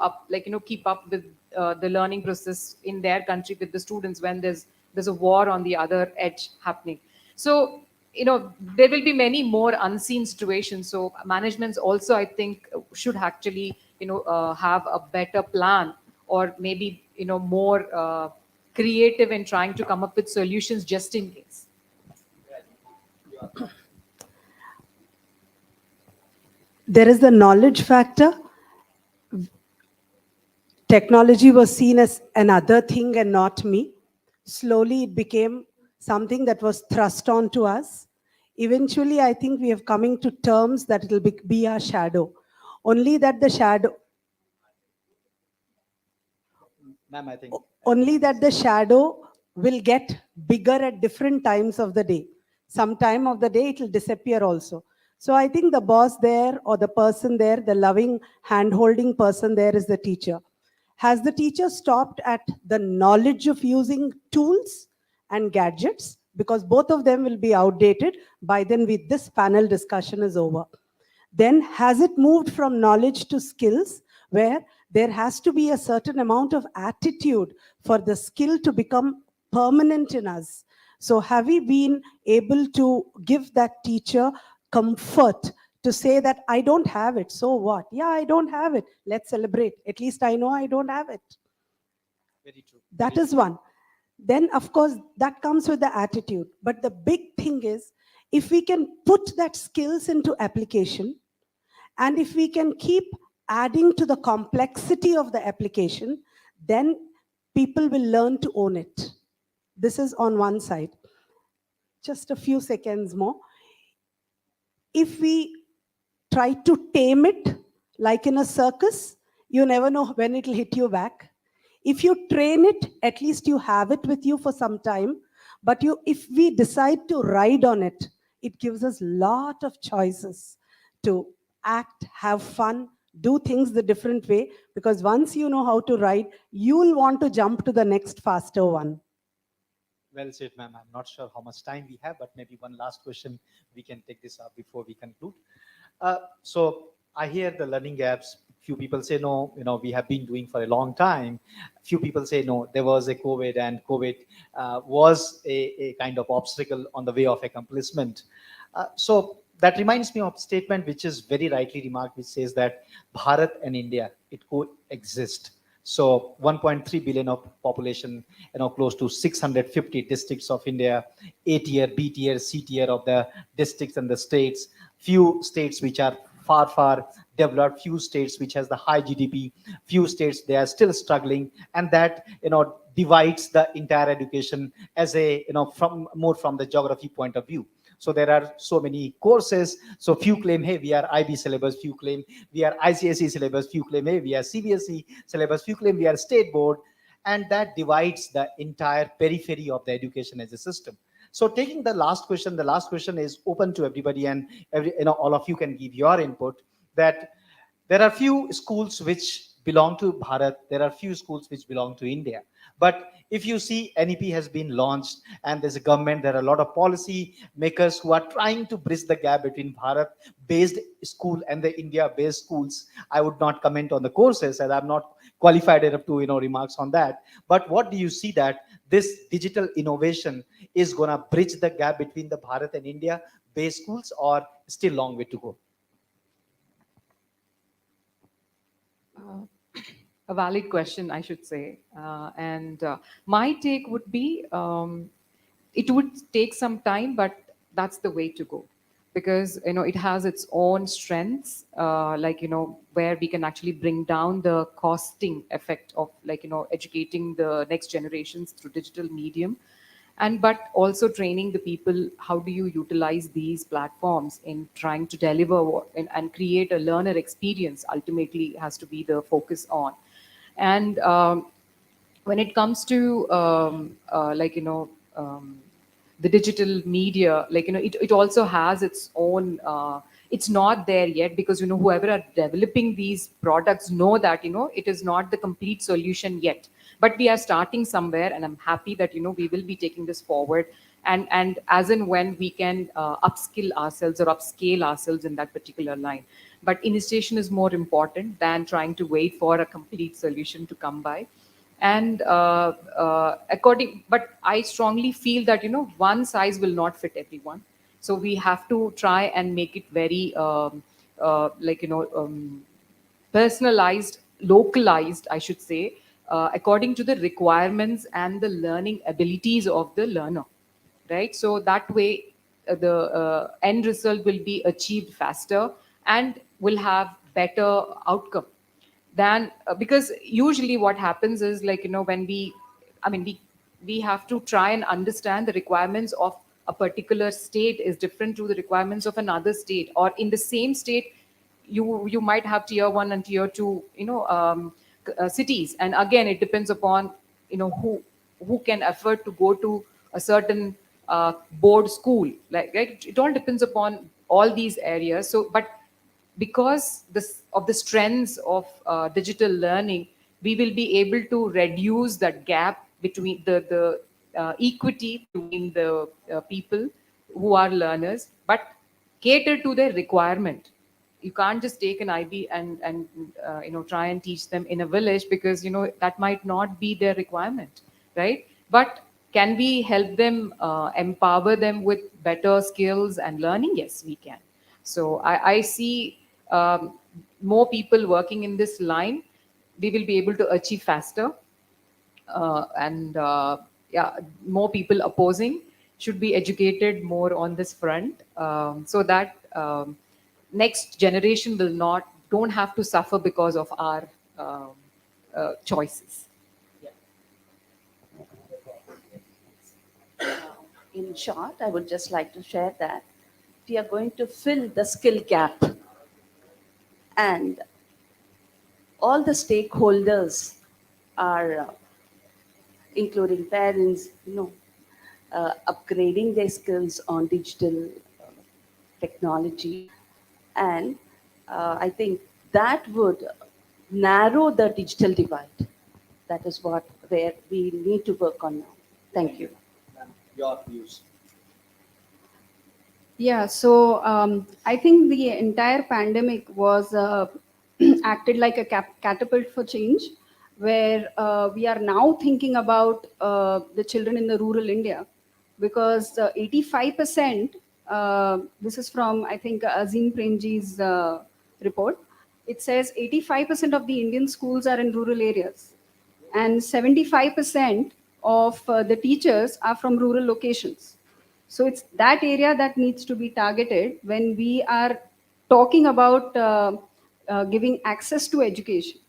keep up with the learning process in their country with the students when there's a war on the other edge happening. So there will be many more unseen situations. So managements also, I think, should actually have a better plan, or maybe more creative in trying to come up with solutions just in case. There is the knowledge factor. Technology was seen as another thing and not me. Slowly it became something that was thrust onto us. Eventually, I think we have coming to terms that it will be our shadow. Only that the shadow, Ma'am, I think only that the shadow will get bigger at different times of the day. Some time of the day it will disappear also. So I think the boss there or the person there, the loving hand-holding person there is the teacher. Has the teacher stopped at the knowledge of using tools and gadgets? Because both of them will be outdated by then with this panel discussion is over. Then has it moved from knowledge to skills, where there has to be a certain amount of attitude for the skill to become permanent in us? So have we been able to give that teacher comfort to say that I don't have it, so what? Yeah, I don't have it. Let's celebrate. At least I know I don't have it. very true. That is one. Then, of course, that comes with the attitude. But the big thing is, if we can put that skills into application, and if we can keep adding to the complexity of the application, then people will learn to own it. This is on one side. Just a few seconds more. If we try to tame it, like in a circus, you never know when it will hit you back. If you train it, at least you have it with you for some time. But if we decide to ride on it, it gives us a lot of choices to act, have fun, do things the different way. Because once you know how to ride, you'll want to jump to the next faster one. Well said, ma'am. I'm not sure how much time we have, but maybe one last question we can take this up before we conclude. So I hear the learning gaps. Few people say no, we have been doing for a long time. Few people say no, there was a COVID, and COVID was a kind of obstacle on the way of accomplishment. So that reminds me of a statement which is very rightly remarked, which says that Bharat and India, it coexist. So 1.3 billion of population, close to 650 districts of India, A tier, B tier, C tier of the districts and the states. Few states which are far developed, few states which has the high GDP, few states they are still struggling, and that divides the entire education as a from the geography point of view. So there are so many courses. So few claim, hey, we are IB syllabus. Few claim we are ICSE syllabus. Few claim, hey, we are CBSE syllabus. Few claim we are state board. And that divides the entire periphery of the education as a system. So taking the last question is open to everybody, and all of you can give your input. That there are few schools which belong to Bharat, there are few schools which belong to India. But if you see NEP has been launched and there's a government, there are a lot of policy makers who are trying to bridge the gap between Bharat-based school and the India-based schools. I would not comment on the courses, as I'm not qualified enough to remarks on that. But what do you see that this digital innovation is going to bridge the gap between the Bharat and India-based schools, or still long way to go? A valid question, I should say. And my take would be it would take some time, but that's the way to go. Because it has its own strengths, where we can actually bring down the costing effect of educating the next generations through digital medium, and but also training the people how do you utilize these platforms in trying to deliver and create a learner experience ultimately has to be the focus on. And when it comes to the digital media, it also has its own it's not there yet, because whoever are developing these products know that it is not the complete solution yet, but we are starting somewhere, and I'm happy that we will be taking this forward, and as and when we can upskill ourselves or upscale ourselves in that particular line. But initiation is more important than trying to wait for a complete solution to come by. And but I strongly feel that one size will not fit everyone, so we have to try and make it very personalized, localized, I should say, according to the requirements and the learning abilities of the learner, right? So that way the end result will be achieved faster and will have better outcome than because usually what happens is like when we have to try and understand the requirements of a particular state is different to the requirements of another state, or in the same state you might have tier 1 and tier 2 cities, and again it depends upon who can afford to go to a certain board school, like right, it all depends upon all these areas. So but because of the strengths of digital learning, we will be able to reduce that gap between the equity between the people who are learners, but cater to their requirement. You can't just take an IB and try and teach them in a village, because that might not be their requirement, right? But can we help them, empower them with better skills and learning? Yes, we can. So I see more people working in this line, we will be able to achieve faster. And yeah, more people opposing should be educated more on this front, so that next generation don't have to suffer because of our choices. In short, I would just like to share that we are going to fill the skill gap, and all the stakeholders are, including parents, upgrading their skills on digital technology. And I think that would narrow the digital divide. That is where we need to work on now. Thank you. Your views. Yeah, so I think the entire pandemic was acted like a catapult for change, where we are now thinking about the children in the rural India, because 85%, this is from, I think, Azim Premji's report, it says 85% of the Indian schools are in rural areas, and 75% of the teachers are from rural locations. So it's that area that needs to be targeted when we are talking about giving access to education.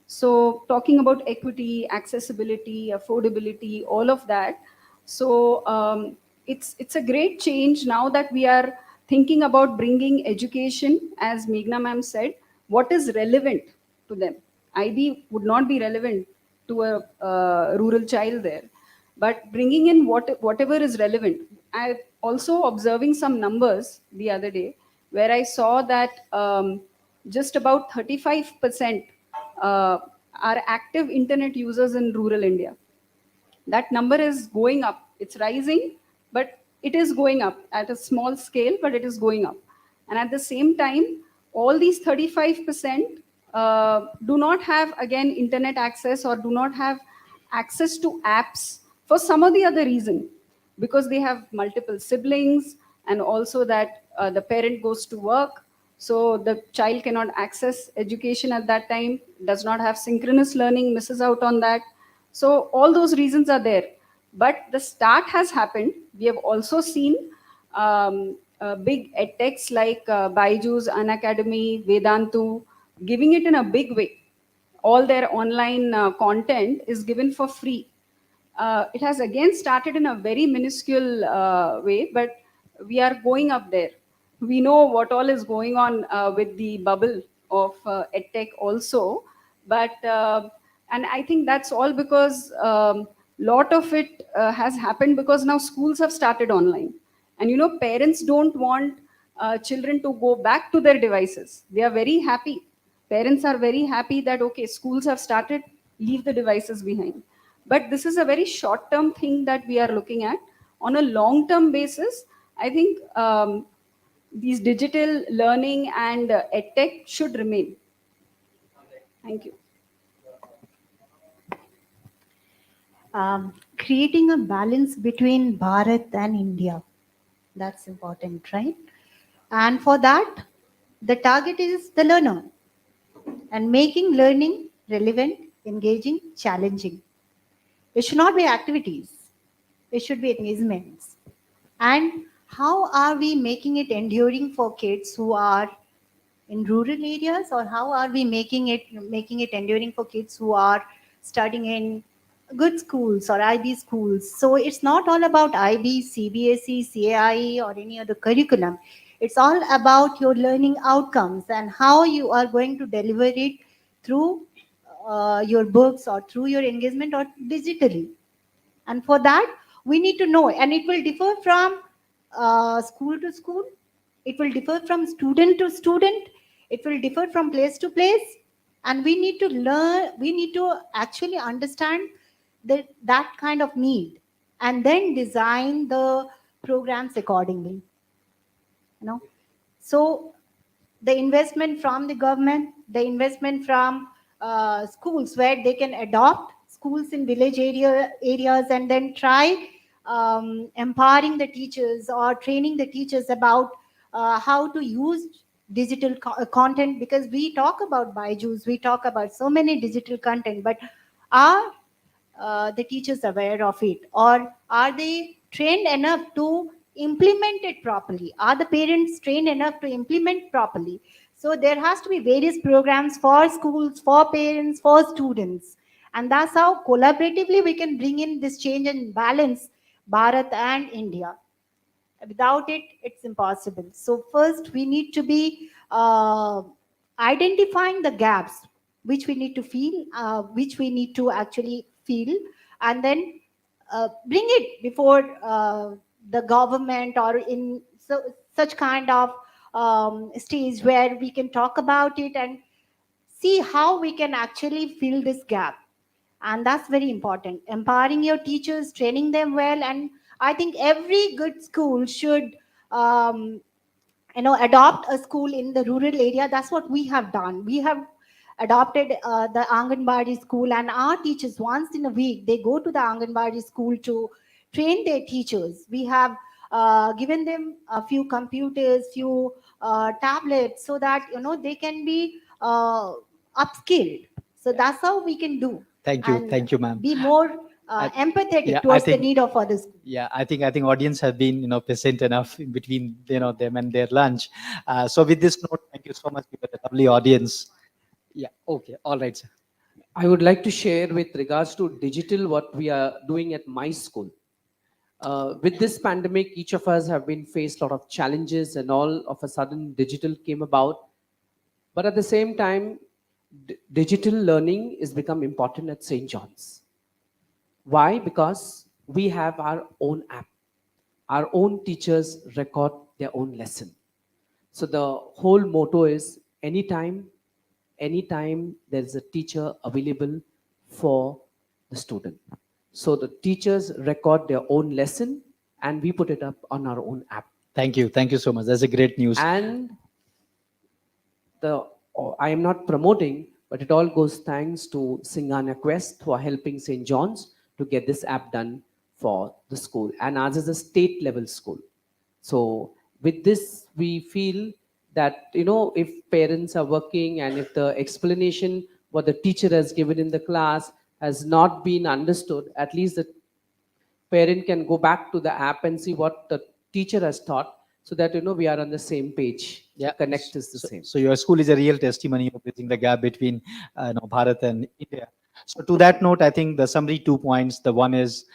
So talking about equity, accessibility, affordability, all of that. So it's a great change now that we are thinking about bringing education, as Meghna ma'am said, what is relevant to them. IB would not be relevant to a rural child there, but bringing in whatever is relevant. I also observing some numbers the other day, where I saw that just about 35% are active internet users in rural India. That number is going up. It's rising, but it is going up at a small scale, but it is going up. And at the same time, all these 35% do not have, again, internet access, or do not have access to apps for some or the other reason, because they have multiple siblings, and also that the parent goes to work. So the child cannot access education at that time, does not have synchronous learning, misses out on that. So all those reasons are there. But the start has happened. We have also seen big edtechs like Byju's, Unacademy, Vedantu, giving it in a big way. All their online content is given for free. It has again started in a very minuscule way, but we are going up there. We know what all is going on with the bubble of edtech also, but and I think that's all because lot of it has happened because now schools have started online, and parents don't want children to go back to their devices. They are very happy. Parents are very happy that okay, schools have started, leave the devices behind. But this is a very short term thing that we are looking at. On a long term basis, I think these digital learning and edtech should remain. Thank you. Creating a balance between Bharat and India. That's important, right? And for that, the target is the learner and making learning relevant, engaging, challenging. It should not be activities. It should be engagements. And how are we making it enduring for kids who are in rural areas, or how are we making it enduring for kids who are studying in good schools or IB schools? So it's not all about IB, CBSE, CAI, or any other curriculum. It's all about your learning outcomes and how you are going to deliver it through your books or through your engagement or digitally. And for that, we need to know, and it will differ from school to school. It will differ from student to student. It will differ from place to place. And we need to learn, we need to actually understand that kind of need and then design the programs accordingly. You know, so the investment from the government, the investment from schools where they can adopt schools in village areas and then try empowering the teachers or training the teachers about how to use digital content, because we talk about Byju's, we talk about so many digital content, but are the teachers aware of it, or are they trained enough to implement it properly? Are the parents trained enough to implement properly? So there has to be various programs for schools, for parents, for students, and that's how collaboratively we can bring in this change and balance Bharat and India. Without it, it's impossible. So first we need to be identifying the gaps which we need to feel, which we need to actually feel, and then bring it before the government or in such kind of stage where we can talk about it and see how we can actually fill this gap. And that's very important, empowering your teachers, training them well. And I think every good school should adopt a school in the rural area. That's what we have done. We have adopted the Anganwadi school, and our teachers, once in a week, they go to the Anganwadi school to train their teachers. We have given them a few computers, few tablets, so that they can be upskilled. So that's how we can do. Thank you, ma'am. Be more empathetic Yeah, towards the need of others. Yeah, I think audience have been present enough in between them and their lunch. So with this note, thank you so much. You were a lovely audience. Yeah. Okay. All right, sir. I would like to share with regards to digital what we are doing at my school. With this pandemic, each of us have been faced a lot of challenges, and all of a sudden digital came about. But at the same time, digital learning is become important at St. John's. Why? Because we have our own app. Our own teachers record their own lesson. So the whole motto is anytime there's a teacher available for the student. So the teachers record their own lesson and we put it up on our own app. Thank you so much. That's a great news. And I am not promoting, but it all goes thanks to Singana Quest who are helping St. John's to get this app done for the school. And ours is a state level school. So with this, we feel that, if parents are working and if the explanation what the teacher has given in the class has not been understood, at least the parent can go back to the app and see what the teacher has taught, so that we are on the same page. Yeah, connect is the same. So your school is a real testimony of bridging the gap between Bharat and India. So to that note, I think the summary 2 points. The one is,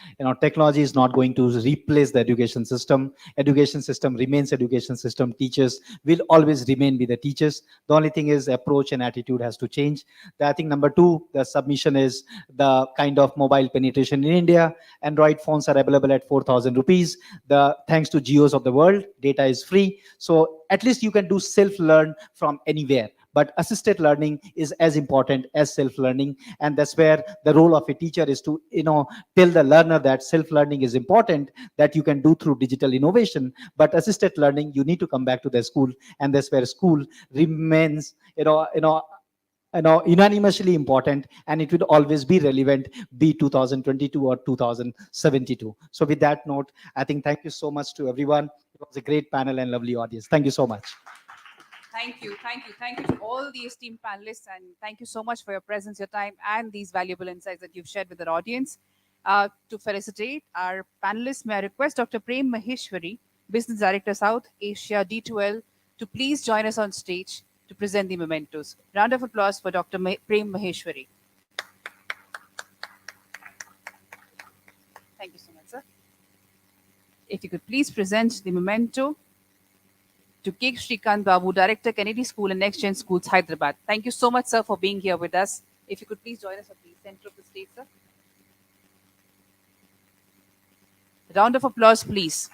technology is not going to replace the education system. Education system remains education system. Teachers will always remain be the teachers. The only thing is approach and attitude has to change. I think number 2, the submission is the kind of mobile penetration in India. Android phones are available at 4,000 rupees. Thanks to geos of the world, data is free. So at least you can do self-learn from anywhere. But assisted learning is as important as self-learning, and that's where the role of a teacher is to tell the learner that self-learning is important, that you can do through digital innovation, but assisted learning you need to come back to the school, and that's where school remains unanimously important, and it will always be relevant, be 2022 or 2072. So with that note, I think thank you so much to everyone. It was a great panel and lovely audience. Thank you so much. Thank you to all the esteemed panelists, and thank you so much for your presence, your time, and these valuable insights that you've shared with our audience. To felicitate our panelists, may I request Dr. Prem Maheshwari Business Director South Asia D2L, to please join us on stage to present the mementos. Round of applause for Dr. Prem Maheshwari. Thank you so much, sir. If you could please present the memento to K. Shrikant Babu, Director, Kennedy School and Next Gen Schools, Hyderabad. Thank you so much, sir, for being here with us. If you could please join us at the center of the stage, sir. Round of applause, please.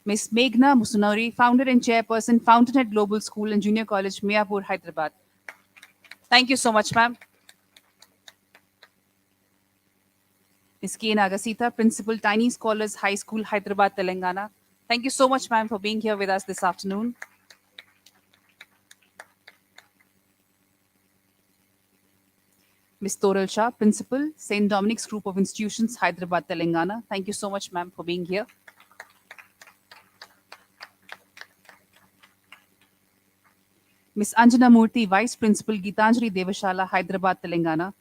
Ms. Meghna Musunari, Founder and Chairperson, Fountainhead Global School and Junior College, Mayapur, Hyderabad. Thank you so much, ma'am. Ms. K. Nagasita, Principal, Tiny Scholars High School, Hyderabad, Telangana. Thank you so much, ma'am, for being here with us this afternoon. Ms. Toral Shah, Principal, St. Dominic's Group of Institutions, Hyderabad, Telangana. Thank you so much, ma'am, for being here. Ms. Anjana Murthy, Vice Principal, Gitanjali Devashala, Hyderabad, Telangana.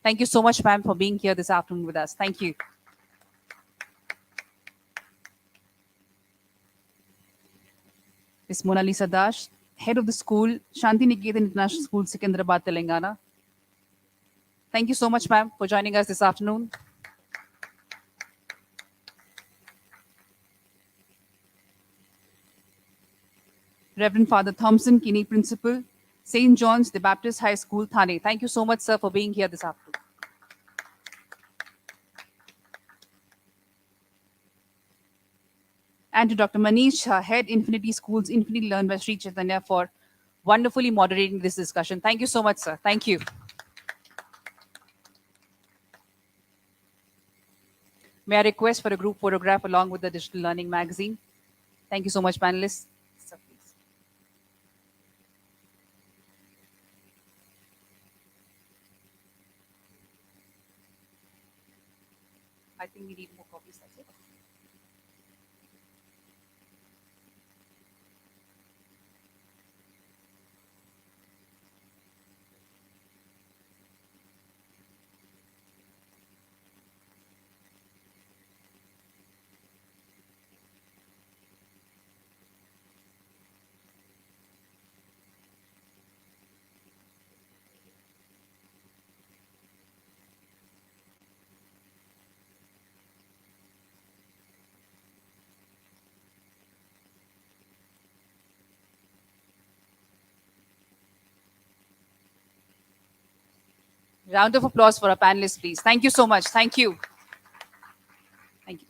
Thank you so much, ma'am, for being here this afternoon with us. Thank you. Ms. Mona Lisa Dash, Head of the School, Shanti Niketan International School, Secunderabad, Telangana. Thank you so much, ma'am, for joining us this afternoon. Reverend Father Thompson Kinney, Principal, St. John's the Baptist High School, Thane. Thank you so much, sir, for being here this afternoon. And to Dr. Manish, Head Infinity Schools, Infinity Learn by Sri Chaitanya, for wonderfully moderating this discussion. Thank you so much, sir. Thank you. May I request for a group photograph along with the Digital Learning magazine? Thank you so much, panelists. Sir, please. I think we need more copies. That's it. Round of applause for our panelists, please. Thank you so much. Thank you. Thank you.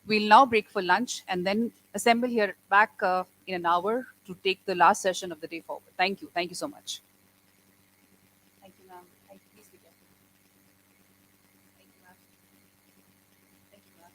We'll now break for lunch and then assemble here back in an hour to take the last session of the day forward. Thank you. Thank you so much. Thank you, ma'am. Thank you. Please be careful. Thank you, ma'am. Thank you, ma'am.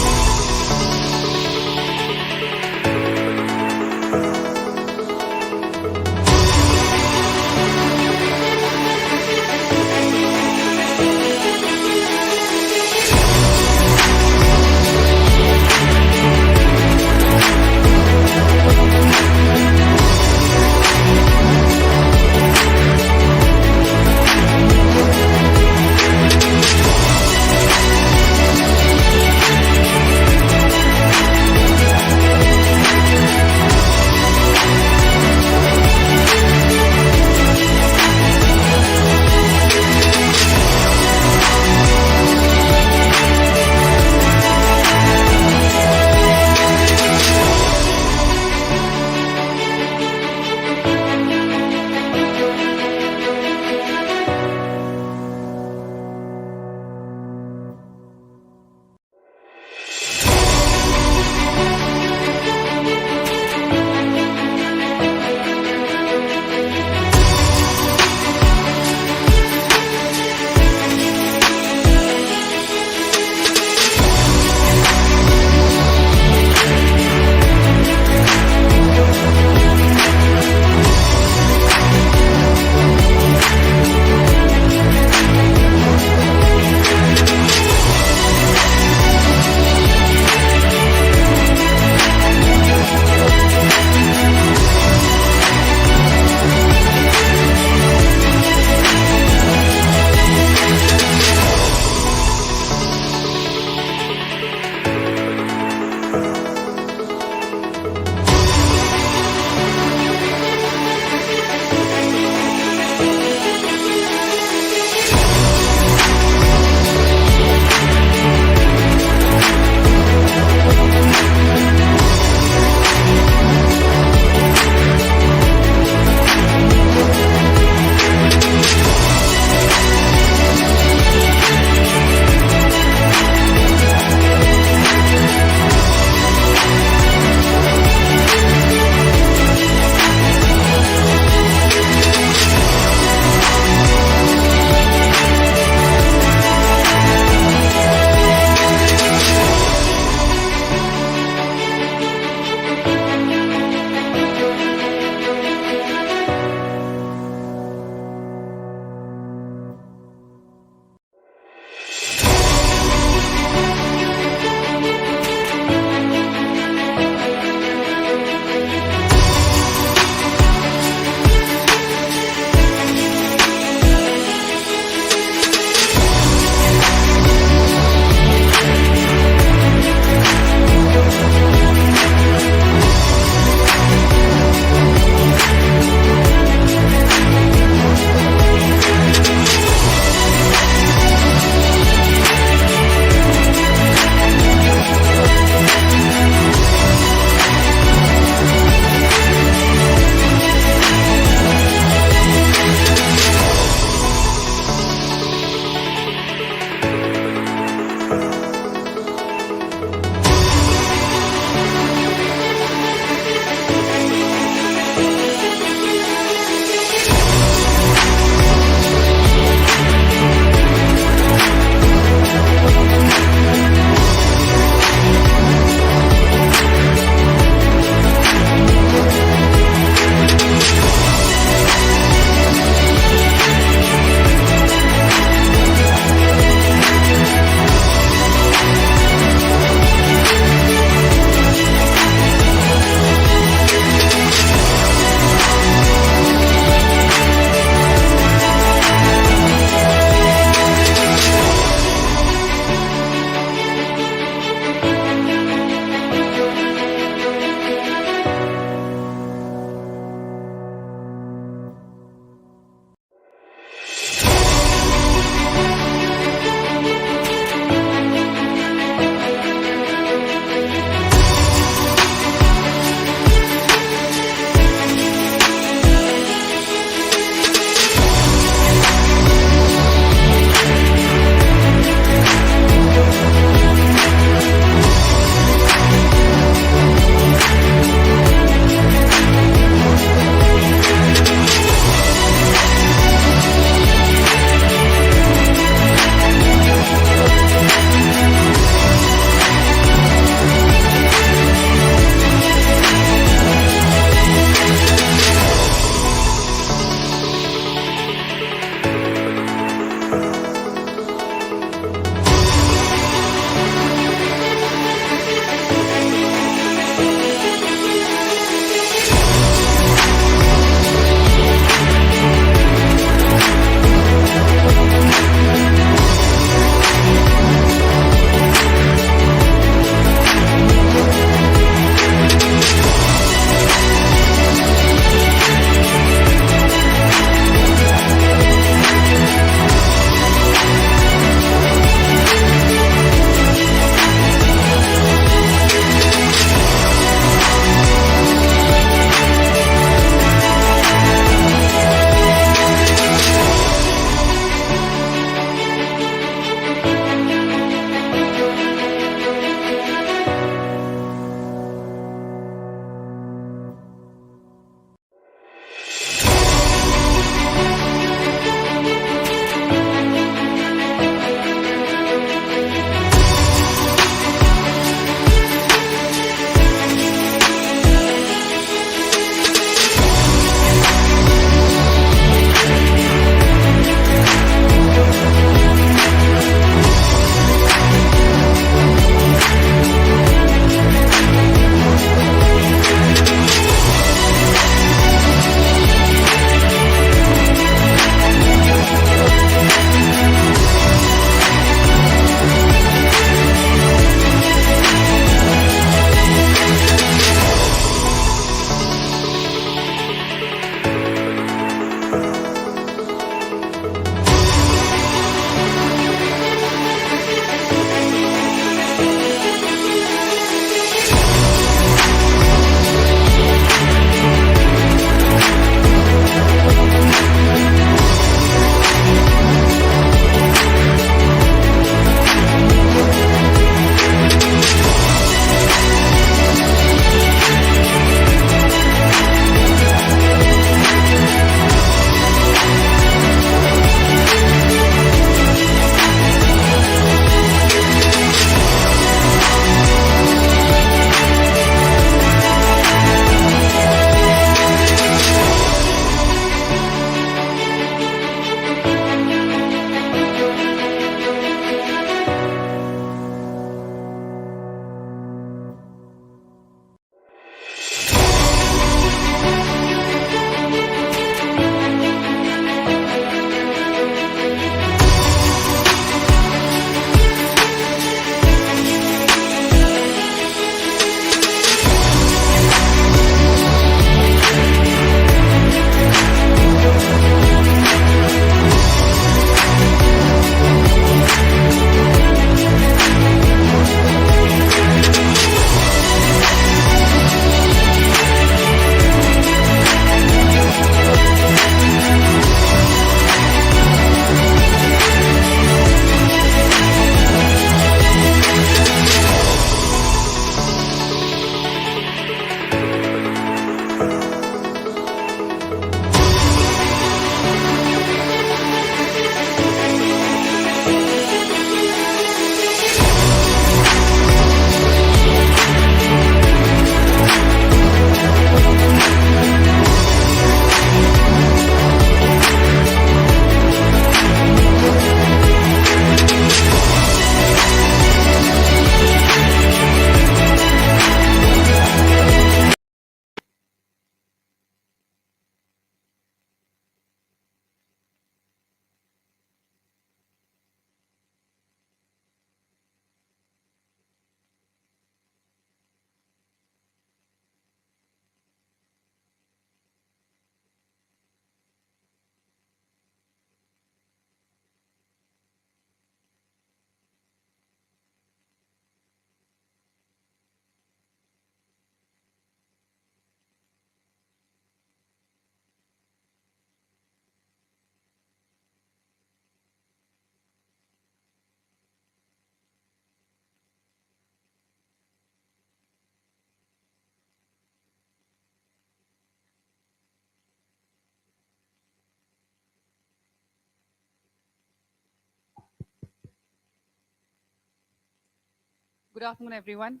Good afternoon, everyone.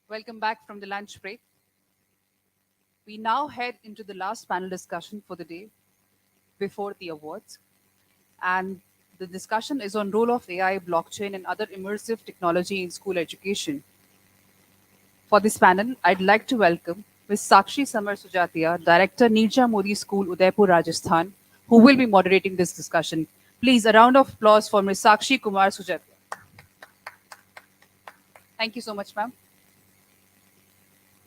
Welcome back from the lunch break. We now head into the last panel discussion for the day before the awards. And the discussion is on role of AI, blockchain, and other immersive technology in school education. For this panel, I'd like to welcome Ms. Sakshi Samar Sujatia, Director, Nirja Modi School, Udaipur, Rajasthan, who will be moderating this discussion. Please, a round of applause for Ms. Sakshi Kumar Sujatia. Thank you so much, ma'am.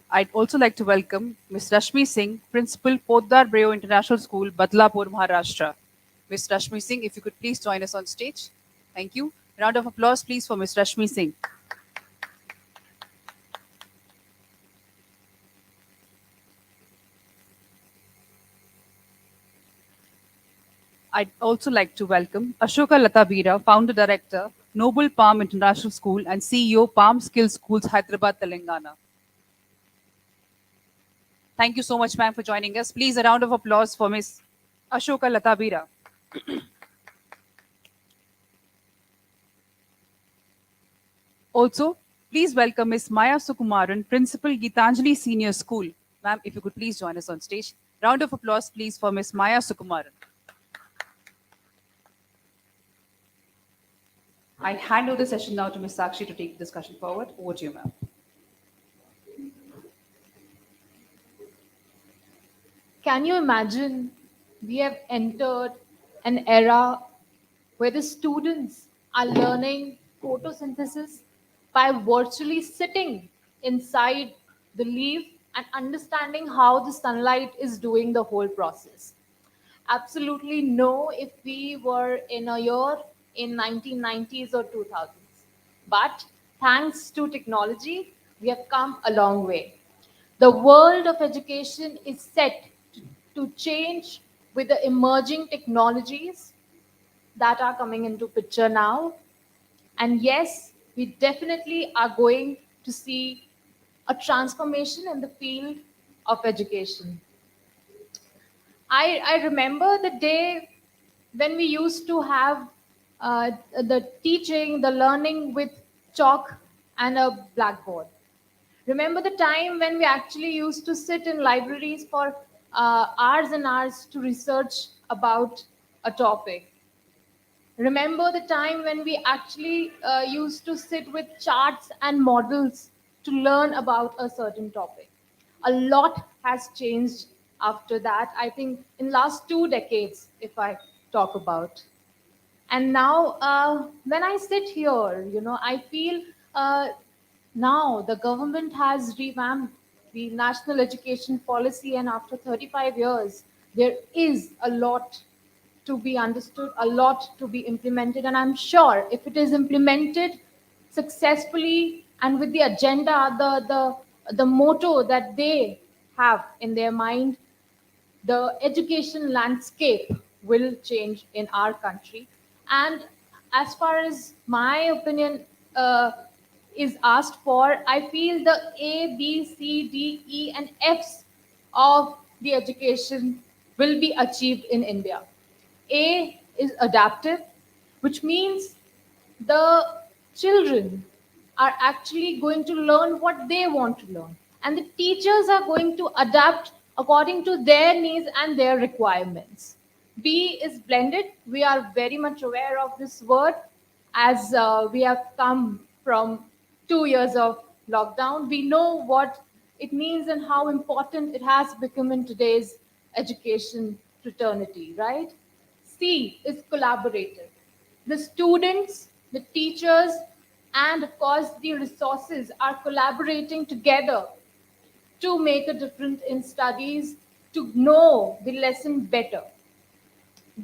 I'd also like to welcome Ms. Rashmi Singh, Principal, Poddar Breo International School, Badlapur, Maharashtra. Ms. Rashmi Singh, if you could please join us on stage. Thank you. Round of applause, please, for Ms. Rashmi Singh. I'd also like to welcome Ashoka Latabira, Founder Director, Noble Palm International School, and CEO, Palm Skills Schools, Hyderabad, Telangana. Thank you so much, ma'am, for joining us. Please, a round of applause for Ms. Ashoka Latabira. Also, please welcome Ms. Maya Sukumaran, Principal, Gitanjali Senior School. Ma'am, if you could please join us on stage. Round of applause, please, for Ms. Maya Sukumaran. I hand over the session now to Ms. Sakshi to take the discussion forward. Over to you, ma'am. Can you imagine we have entered an era where the students are learning photosynthesis by virtually sitting inside the leaf and understanding how the sunlight is doing the whole process? Absolutely no if we were in a year in 1990s or 2000s. But thanks to technology, we have come a long way. The world of education is set to change with the emerging technologies that are coming into picture now. And yes, we definitely are going to see a transformation in the field of education. I remember the day when we used to have the teaching, the learning with chalk and a blackboard. Remember the time when we actually used to sit in libraries for hours and hours to research about a topic. Remember the time when we actually used to sit with charts and models to learn about a certain topic. A lot has changed after that, I think in last 2 decades, if I talk about. And now when I sit here, I feel now the government has revamped the national education policy, and after 35 years there is a lot to be understood, a lot to be implemented. And I'm sure if it is implemented successfully and with the agenda, the motto that they have in their mind, the education landscape will change in our country. And as far as my opinion is asked for, I feel the A, B, C, D, E, and F's of the education will be achieved in India. A is adaptive, which means the children are actually going to learn what they want to learn. And the teachers are going to adapt according to their needs and their requirements. B is blended. We are very much aware of this word as we have come from 2 years of lockdown. We know what it means and how important it has become in today's education fraternity, right? C is collaborative. The students, the teachers, and of course the resources are collaborating together to make a difference in studies, to know the lesson better.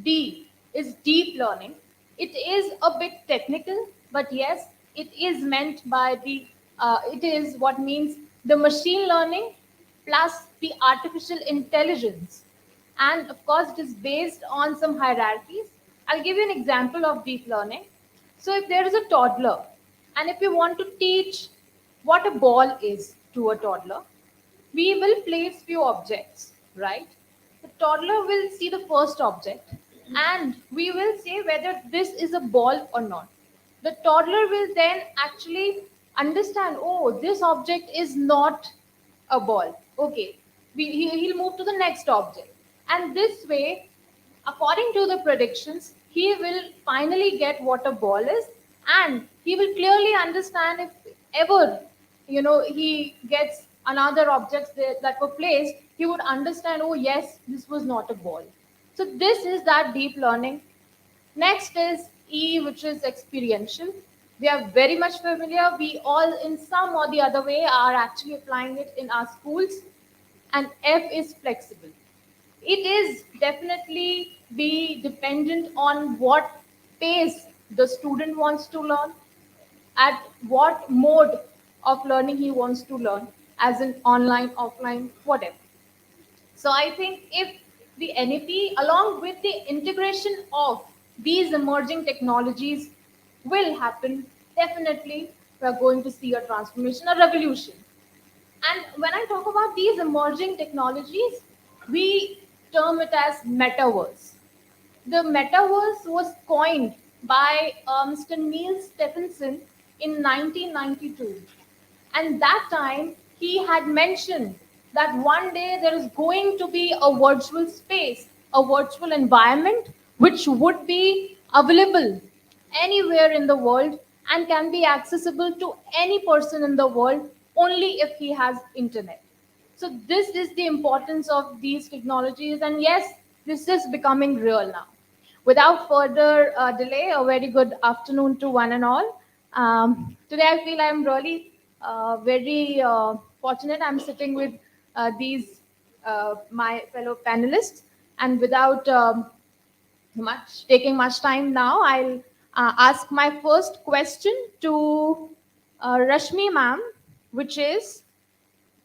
D is deep learning. It is a bit technical, but yes, it is meant by it is what means the machine learning plus the artificial intelligence. And of course, it is based on some hierarchies. I'll give you an example of deep learning. So if there is a toddler, and if you want to teach what a ball is to a toddler, we will place few objects, right? The toddler will see the first object and we will say whether this is a ball or not. The toddler will then actually understand, oh, this object is not a ball. Okay, he'll move to the next object. And this way, according to the predictions, he will finally get what a ball is, and he will clearly understand if ever, he gets another objects that were placed, he would understand, oh yes, this was not a ball. So this is that deep learning. Next is E, which is experiential. We are very much familiar. We all, in some or the other way, are actually applying it in our schools. And F is flexible. It is definitely be dependent on what pace the student wants to learn, at what mode of learning he wants to learn, as in online, offline, whatever. So I think if the NEP, along with the integration of these emerging technologies, will happen, definitely we are going to see a transformation, a revolution. And when I talk about these emerging technologies, we term it as metaverse. The metaverse was coined by Mr. Neil Stephenson in 1992. And that time, he had mentioned that one day there is going to be a virtual space, a virtual environment, which would be available anywhere in the world and can be accessible to any person in the world only if he has internet. So this is the importance of these technologies, and yes, this is becoming real now. Without further delay, a very good afternoon to one and all. Today I feel I'm really very fortunate. I'm sitting with these my fellow panelists, and without taking much time now, I'll ask my first question to Rashmi ma'am, which is,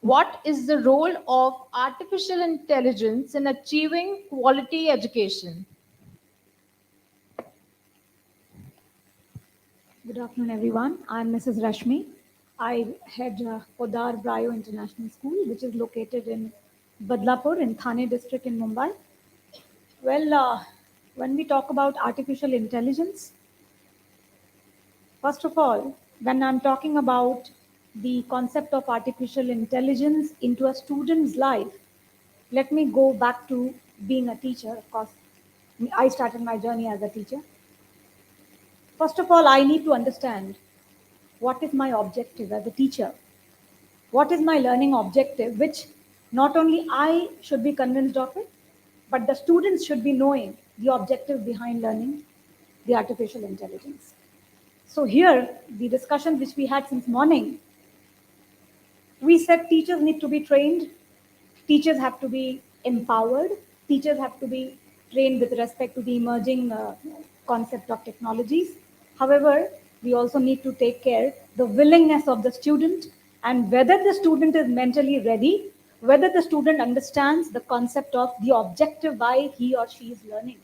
what is the role of artificial intelligence in achieving quality education? Good afternoon, everyone. I'm Mrs. Rashmi. I head Podar Brayo International School, which is located in Badlapur in Thane district in Mumbai. Well, when we talk about artificial intelligence, first of all, when I'm talking about the concept of artificial intelligence into a student's life, let me go back to being a teacher. Of course, I started my journey as a teacher. First of all, I need to understand what is my objective as a teacher? What is my learning objective, which not only I should be convinced of it, but the students should be knowing the objective behind learning the artificial intelligence. So here, the discussion which we had since morning, we said teachers need to be trained, teachers have to be empowered, teachers have to be trained with respect to the emerging concept of technologies. However, we also need to take care the willingness of the student and whether the student is mentally ready, whether the student understands the concept of the objective why he or she is learning.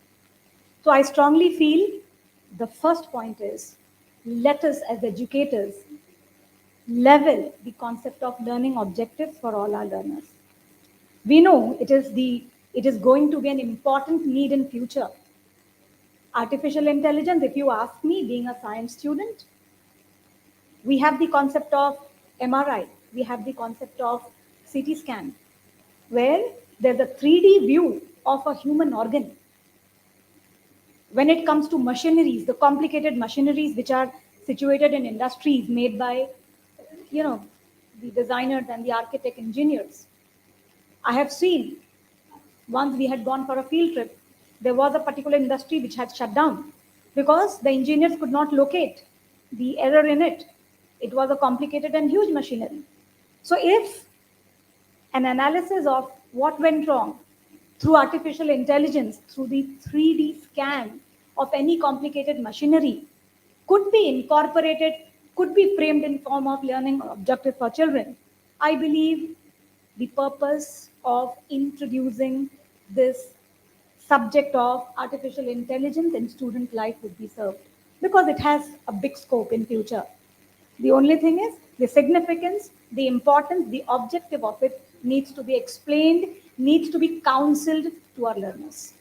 So I strongly feel the first point is, let us as educators level the concept of learning objectives for all our learners. We know it is going to be an important need in future. Artificial intelligence, if you ask me, being a science student, we have the concept of MRI, we have the concept of CT scan, where there's a 3D view of a human organ. When it comes to machineries, the complicated machineries which are situated in industries made by, the designers and the architect engineers. I have seen, once we had gone for a field trip, there was a particular industry which had shut down because the engineers could not locate the error in it. It was a complicated and huge machinery. So if an analysis of what went wrong through artificial intelligence, through the 3D scan of any complicated machinery could be incorporated, could be framed in form of learning objective for children, I believe the purpose of introducing this subject of artificial intelligence in student life would be served because it has a big scope in future. The only thing is the significance, the importance, the objective of it needs to be explained, needs to be counseled to our learners.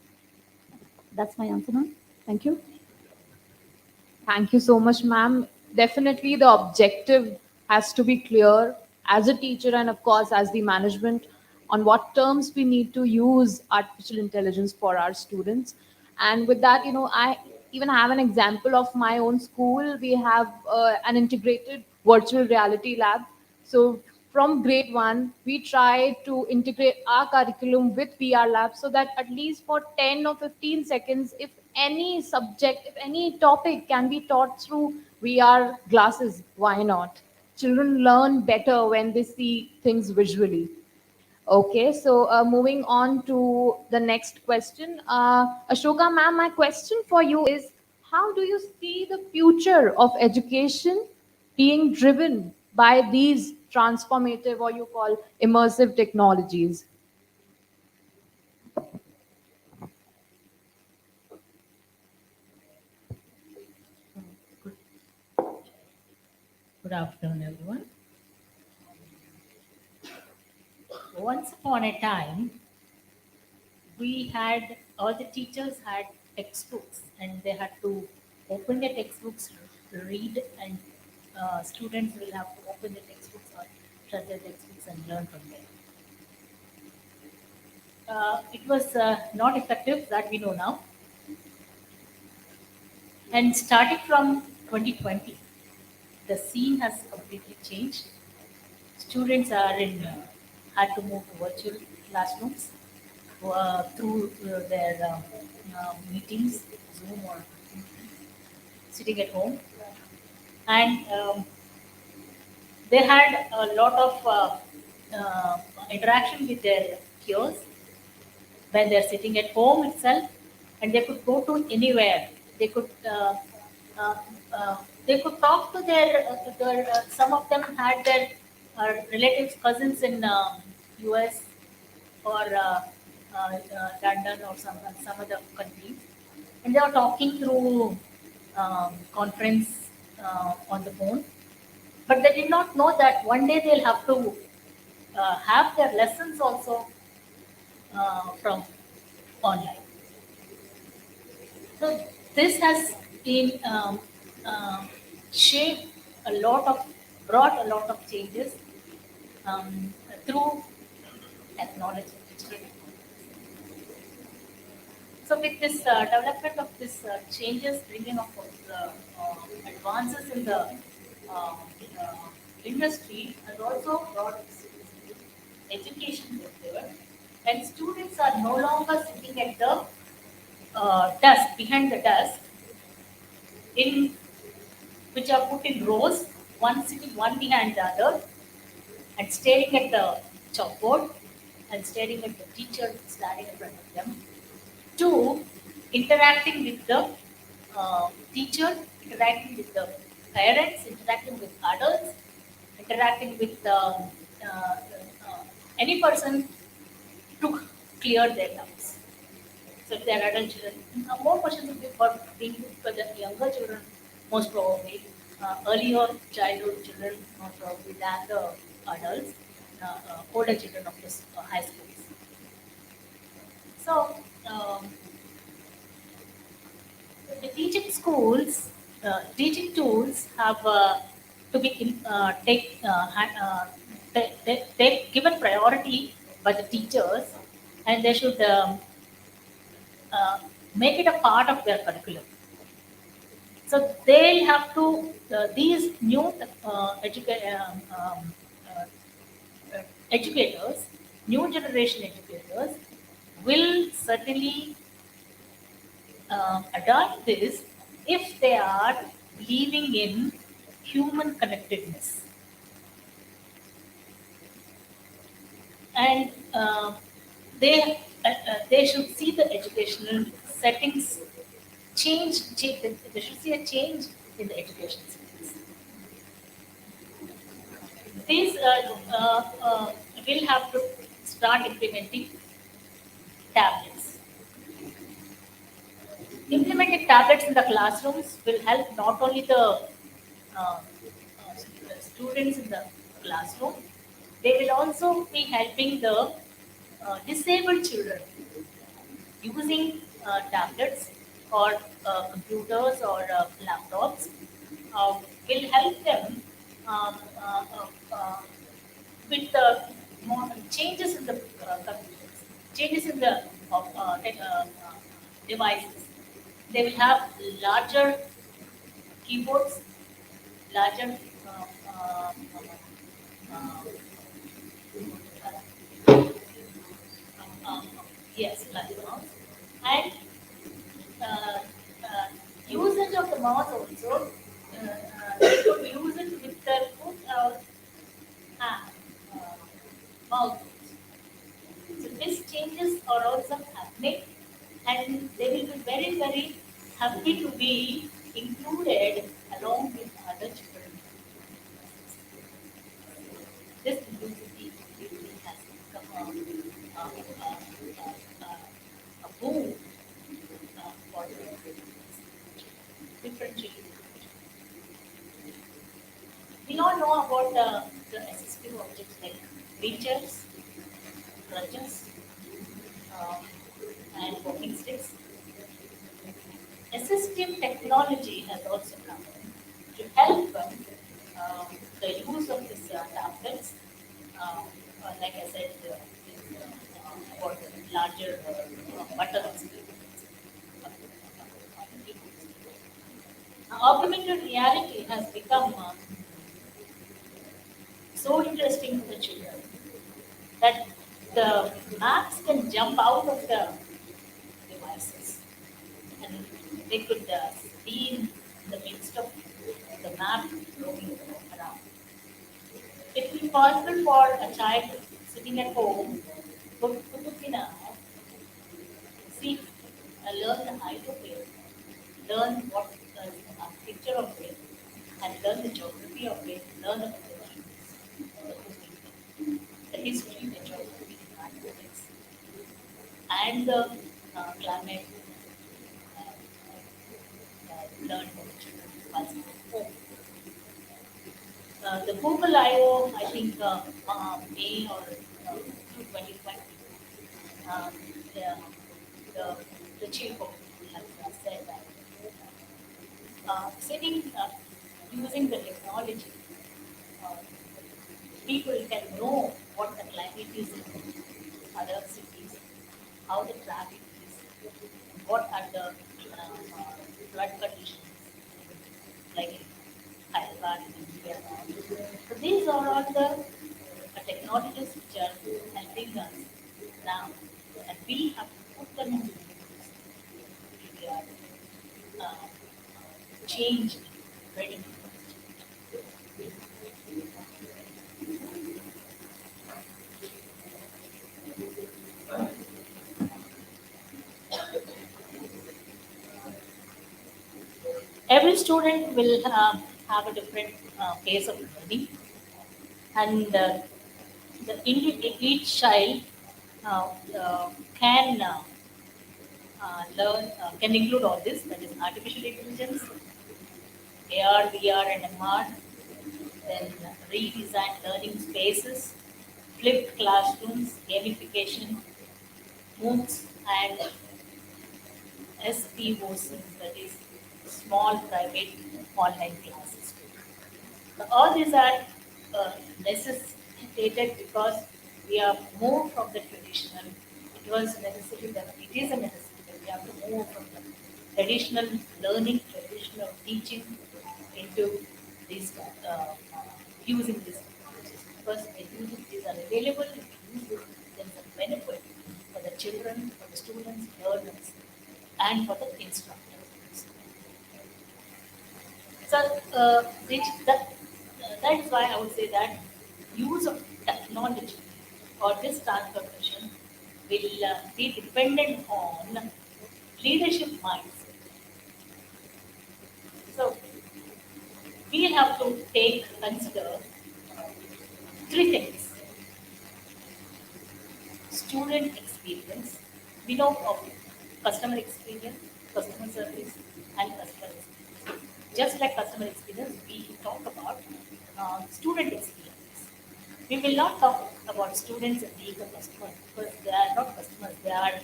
That's my answer, ma'am. Thank you. Thank you so much, ma'am. Definitely the objective has to be clear as a teacher and of course as the management on what terms we need to use artificial intelligence for our students. And with that, I even have an example of my own school. We have an integrated virtual reality lab. So from grade one, we try to integrate our curriculum with VR labs so that at least for 10 or 15 seconds, if any subject, if any topic can be taught through VR glasses, why not? Children learn better when they see things visually. Okay, so moving on to the next question. Ashoka ma'am, my question for you is, how do you see the future of education being driven by these transformative or you call immersive technologies? Good afternoon, everyone. Once upon a time, all the teachers had textbooks and they had to open the textbooks, read, and students will have to open the textbooks or shut their textbooks and learn from there. It was not effective, that we know now. And starting from 2020, the scene has completely changed. Students had to move to virtual classrooms through their meetings, Zoom or sitting at home. And they had a lot of interaction with their peers when they're sitting at home itself, and they could go to anywhere. They could uh, they could talk to their some of them had their relatives, cousins in US or London or some other countries, and they were talking through conference on the phone. But they did not know that one day they'll have to have their lessons also from online. So this has been shaped brought a lot of changes through technology. So with this development of this changes, bringing of advances in the uh, uh, industry, has also brought education there, and students are no longer sitting at the desk, behind the desk, in which are put in rows, one sitting one behind the other, and staring at the chalkboard and staring at the teacher standing in front of them. Two, interacting with the teacher, interacting with the parents, interacting with adults, interacting with any person to clear their doubts. So if they are adult children, more questions will be for the younger children, most probably. Earlier childhood children, most probably, than the adults, older children of this high schools. So the teaching tools have to be take given priority by the teachers, and they should make it a part of their curriculum. So they'll have to these new educators, new generation educators, will certainly adopt this if they are believing in human connectedness. And they should see the educational settings change. They should see a change in the education settings. These will have to start implementing tablets. Implementing tablets in the classrooms will help not only the uh, students in the classroom, they will also be helping the disabled children using tablets or computers or laptops will help them um, uh, uh, uh, with the changes in the computers, changes in the devices. They will have larger keyboards, larger uh, um, yes, larger mouse, and uh, uh, usage of the mouse also. They could use it with their foot or hand, mouth. So these changes are also happening, and they will be very, very happy to be included along with other children. This inclusivity really has become a boom for different children. We all know about the assistive objects like wheelchairs, crutches, um, and walking sticks. Assistive technology has also come to help the use of these tablets. Like I said, about the larger buttons. Augmented reality has become so interesting to the children that the maps can jump out of the devices and they could be in the midst of the map roaming around. It will be possible for a child sitting at home to look in a see, learn the height of it, learn what is the architecture of it, and learn the geography of it, learn about the history, the geography, the mathematics, and the climate, learn about the children once at home. The Google I/O, I think May or 2020, the, the, the chief of Google has said that using the technology, uh, people can know what the climate is in other cities, how the traffic is, what are the flood conditions, like in Hyderabad in India. So these are all the technologies which are helping us now, and we have to put them into use if they are changed, ready. Every student will have a different pace of learning, and each child uh, uh, can can include all this. That is artificial intelligence, AR, VR, and MR. Then redesigned learning spaces, flipped classrooms, gamification, MOOCs, and SPOCs, that is small private online classes. So all these are necessitated because we have moved from the traditional. It was necessary that it is a necessity that we have to move from the traditional learning, traditional teaching into this using these technologies because these are available. If we use it, there's a benefit for the children, for the students, learners, and for the instructors. So that is why I would say that use of technology or this transformation will be dependent on leadership mindset. So we have to consider three things: student experience, we know of customer experience, customer service, and customer experience. Just like customer experience, we talk about student experience. We will not talk about students being a customer because they are not customers. They are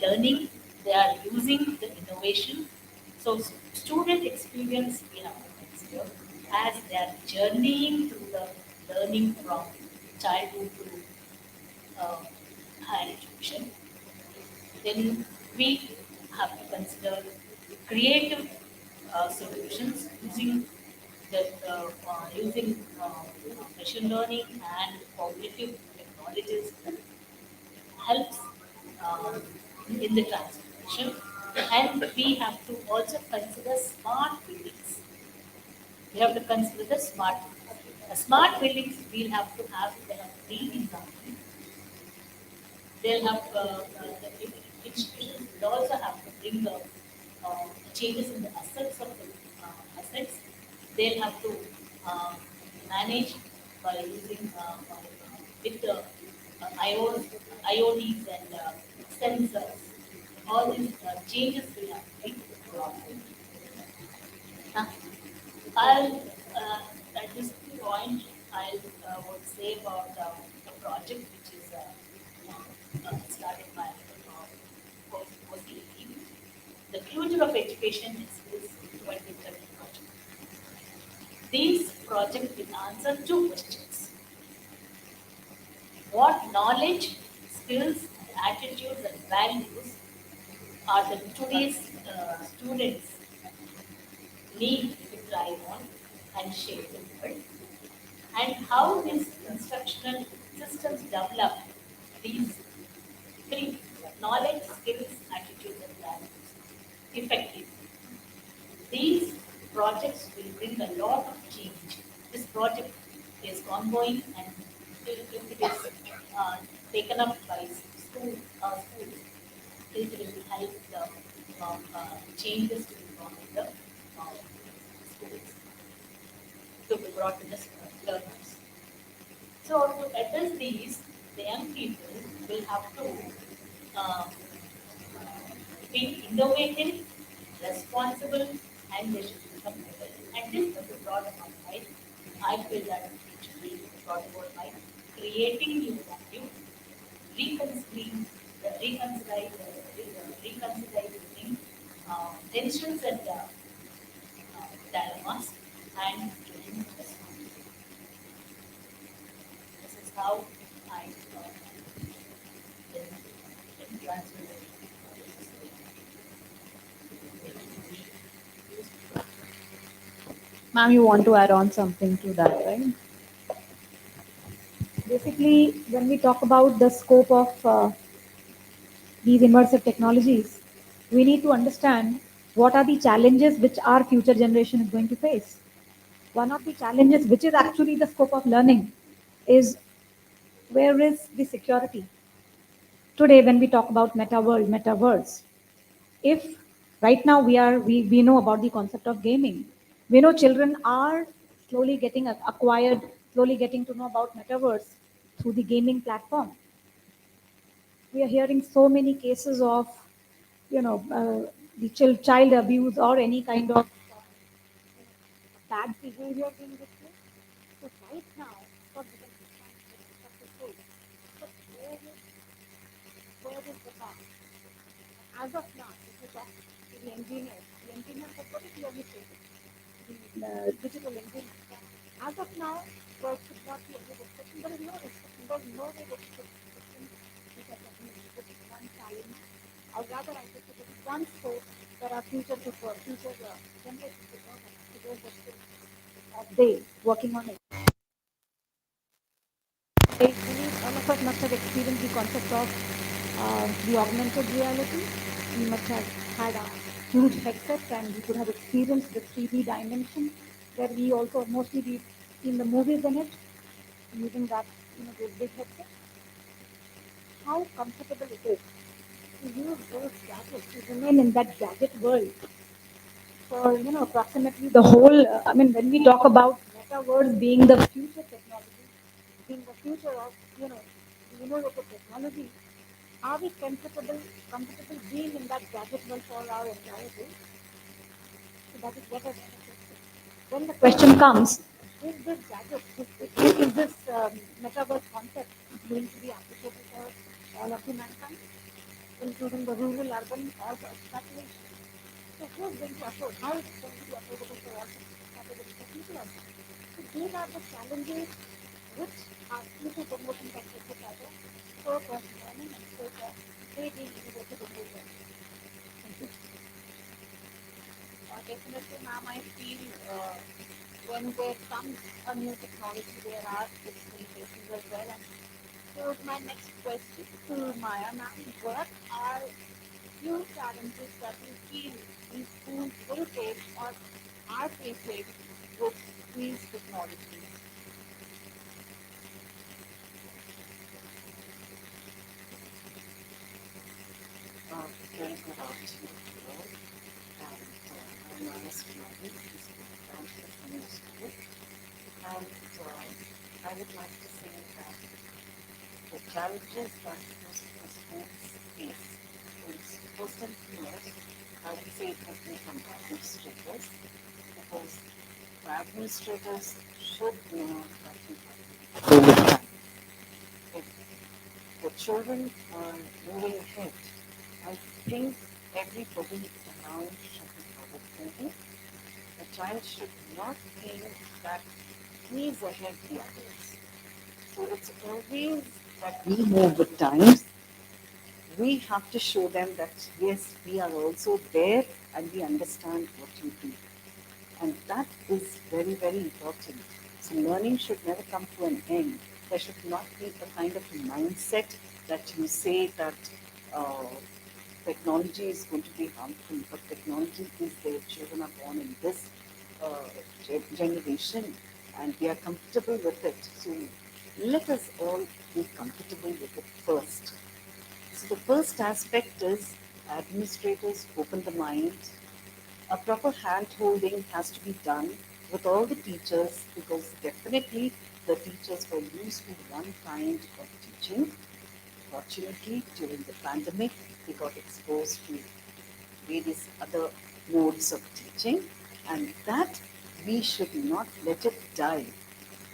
learning. They are using the innovation. So student experience we have to consider, as they are journeying through the learning from childhood to higher education, then we have to consider creative solutions using machine learning and cognitive technologies that helps um, in the transformation. And we have to also consider smart buildings. We have to consider the smart buildings. Smart buildings, we'll have to have they have green environment. They'll have the institutions will also have to bring the changes in the assets of the assets. They'll have to um, manage by using with the IoTs and sensors. All these changes will have to be brought in. Huh? I'll at this point I'll would say about a project which is started by OCE. The future of education is 2030 project. These projects will answer two questions: what knowledge, skills, attitudes, and values are the today's students need to thrive on and shape the world, and how these instructional systems develop these three: knowledge, skills, attitudes, and values effectively. These projects will bring a lot of change. This project is ongoing, and if it is taken up by schools, it will help the changes to be brought in the schools, to be brought in the learners. So to address these, the young people will have to um, be innovative, responsible, and they should become better. And this was brought about by, I feel that it should be brought about by creating new value, reconciling, reconciling tensions and dilemmas, and giving response. This is how I can transfer it. Ma'am, you want to add on something to that, right? Basically, when we talk about the scope of these immersive technologies, we need to understand what are the challenges which our future generation is going to face. One of the challenges, which is actually the scope of learning, is where is the security? Today, when we talk about meta world, metaverse, if right now we know about the concept of gaming, we know children are slowly getting acquired, slowly getting to know about metaverse through the gaming platform. We are hearing so many cases of, the child abuse or any kind of bad behavior being displayed. So right now, of course, we can understand but where is the path? As of now, if you talk to the engineers have very clearly stated, the digital engineers, as of now, there should not be any restriction. There is no restriction. There is no way restriction which are definitely. This is one challenge. Or rather, I should say, this is one scope that our future generations should know that today's the skill of they working on it. All of us must have experienced the concept of the augmented reality. We must have had a huge headsets and we could have experienced the 3D dimension where we also mostly we seen the movies in it using that, those big headsets. How comfortable it is to use those gadgets, to remain in that gadget world for, approximately the whole, when we talk about metaverse being the future technology, being the future of, innovative technology, are we comfortable being in that gadget world for our entire day? So that is what I want to say. Then the question comes, is this gadget, is this metaverse concept going to be applicable for all of the mankind, including the rural, urban, or the expatriation? So who is going to afford? How is it going to be affordable for all? That because it's technical also. So these are the challenges which are future promoting technical as a purpose learning and focus they being able to remove them. Thank you. Definitely, ma'am, I feel when there comes a new technology, there are its limitations as well. And so my next question to Maya ma'am, what are few challenges that you feel these schools will face or are facing with these technologies? Very good afternoon to all. And I'm Anil Kumar, this is from the school. And I would like to say that the challenges that most of the schools face is first and foremost, I would say it would be from administrators, because the administrators should know that over time, if the children are moving ahead, I think everybody around should be forward thinking. The child should not think that he is ahead of the others. So it's always that we move with times. We have to show them that yes, we are also there and we understand what you do. And that is very, very important. So learning should never come to an end. There should not be a kind of a mindset that you say that uh, technology is going to be harmful, but technology is there. Children are born in this generation and we are comfortable with it. So let us all be comfortable with it first. So the first aspect is administrators open the mind. A proper hand-holding has to be done with all the teachers, because definitely the teachers were used to one kind of teaching. Fortunately, during the pandemic, they got exposed to various other modes of teaching, and that we should not let it die.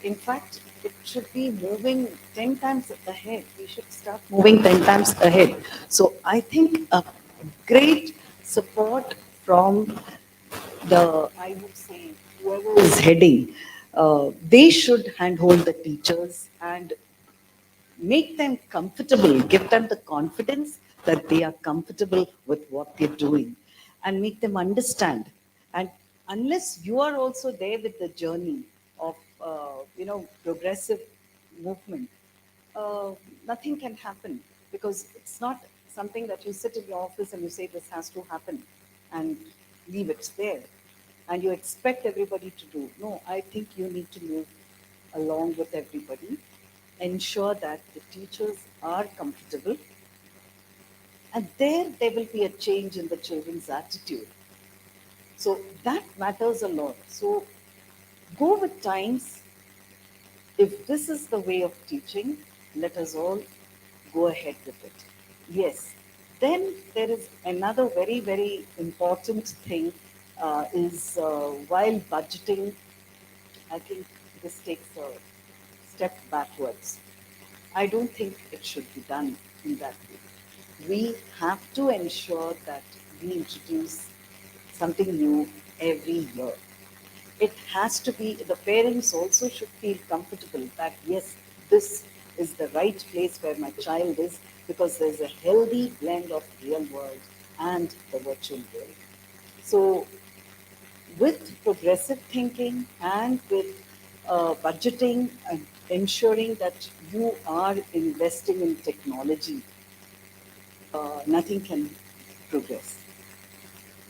In fact, it should be moving 10 times ahead. We should start moving 10 times ahead. So I think a great support from the, I would say, whoever is heading, they should handhold the teachers and make them comfortable, give them the confidence that they are comfortable with what they're doing, and make them understand. And unless you are also there with the journey of, progressive movement, uh, nothing can happen, because it's not something that you sit in your office and you say this has to happen and leave it there and you expect everybody to do. No, I think you need to move along with everybody, ensure that the teachers are comfortable, and there will be a change in the children's attitude. So that matters a lot. So go with times. If this is the way of teaching, let us all go ahead with it. Yes. Then there is another very, very important thing is while budgeting, I think this takes a step backwards. I don't think it should be done in that way. We have to ensure that we introduce something new every year. It has to be, the parents also should feel comfortable that yes, this is the right place where my child is, because there's a healthy blend of real world and the virtual world. So with progressive thinking and with budgeting and ensuring that you are investing in technology, nothing can progress.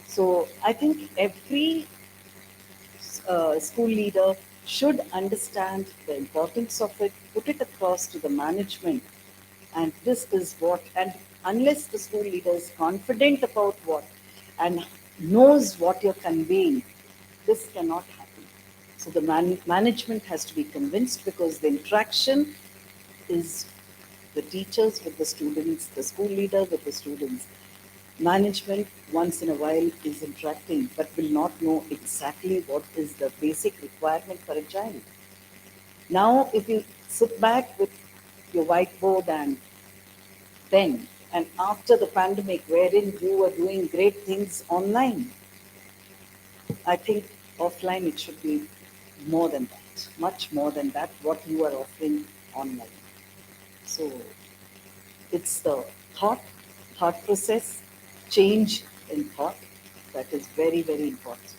So I think every school leader should understand the importance of it, put it across to the management, and this is what, and unless the school leader is confident about what and knows what you're conveying, this cannot happen. So the management has to be convinced, because the interaction is the teachers with the students, the school leader with the students. Management once in a while is interacting, but will not know exactly what is the basic requirement for a child. Now, if you sit back with your whiteboard and pen, and after the pandemic, wherein you were doing great things online, I think offline it should be more than that, much more than that, what you are offering online. So it's the thought process, change in thought that is very, very important.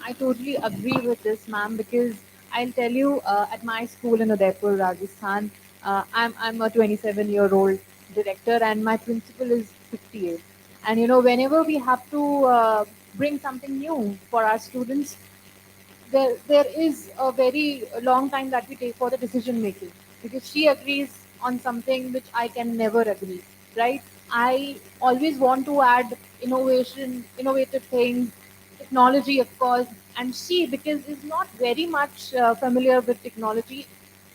I totally agree with this, ma'am, because I'll tell you, at my school in Udaipur, Rajasthan, I'm a 27-year-old director, and my principal is 58. And whenever we have to bring something new for our students, there is a very long time that we take for the decision making, because she agrees on something which I can never agree, right? I always want to add innovative things, technology, of course, and she, because is not very much familiar with technology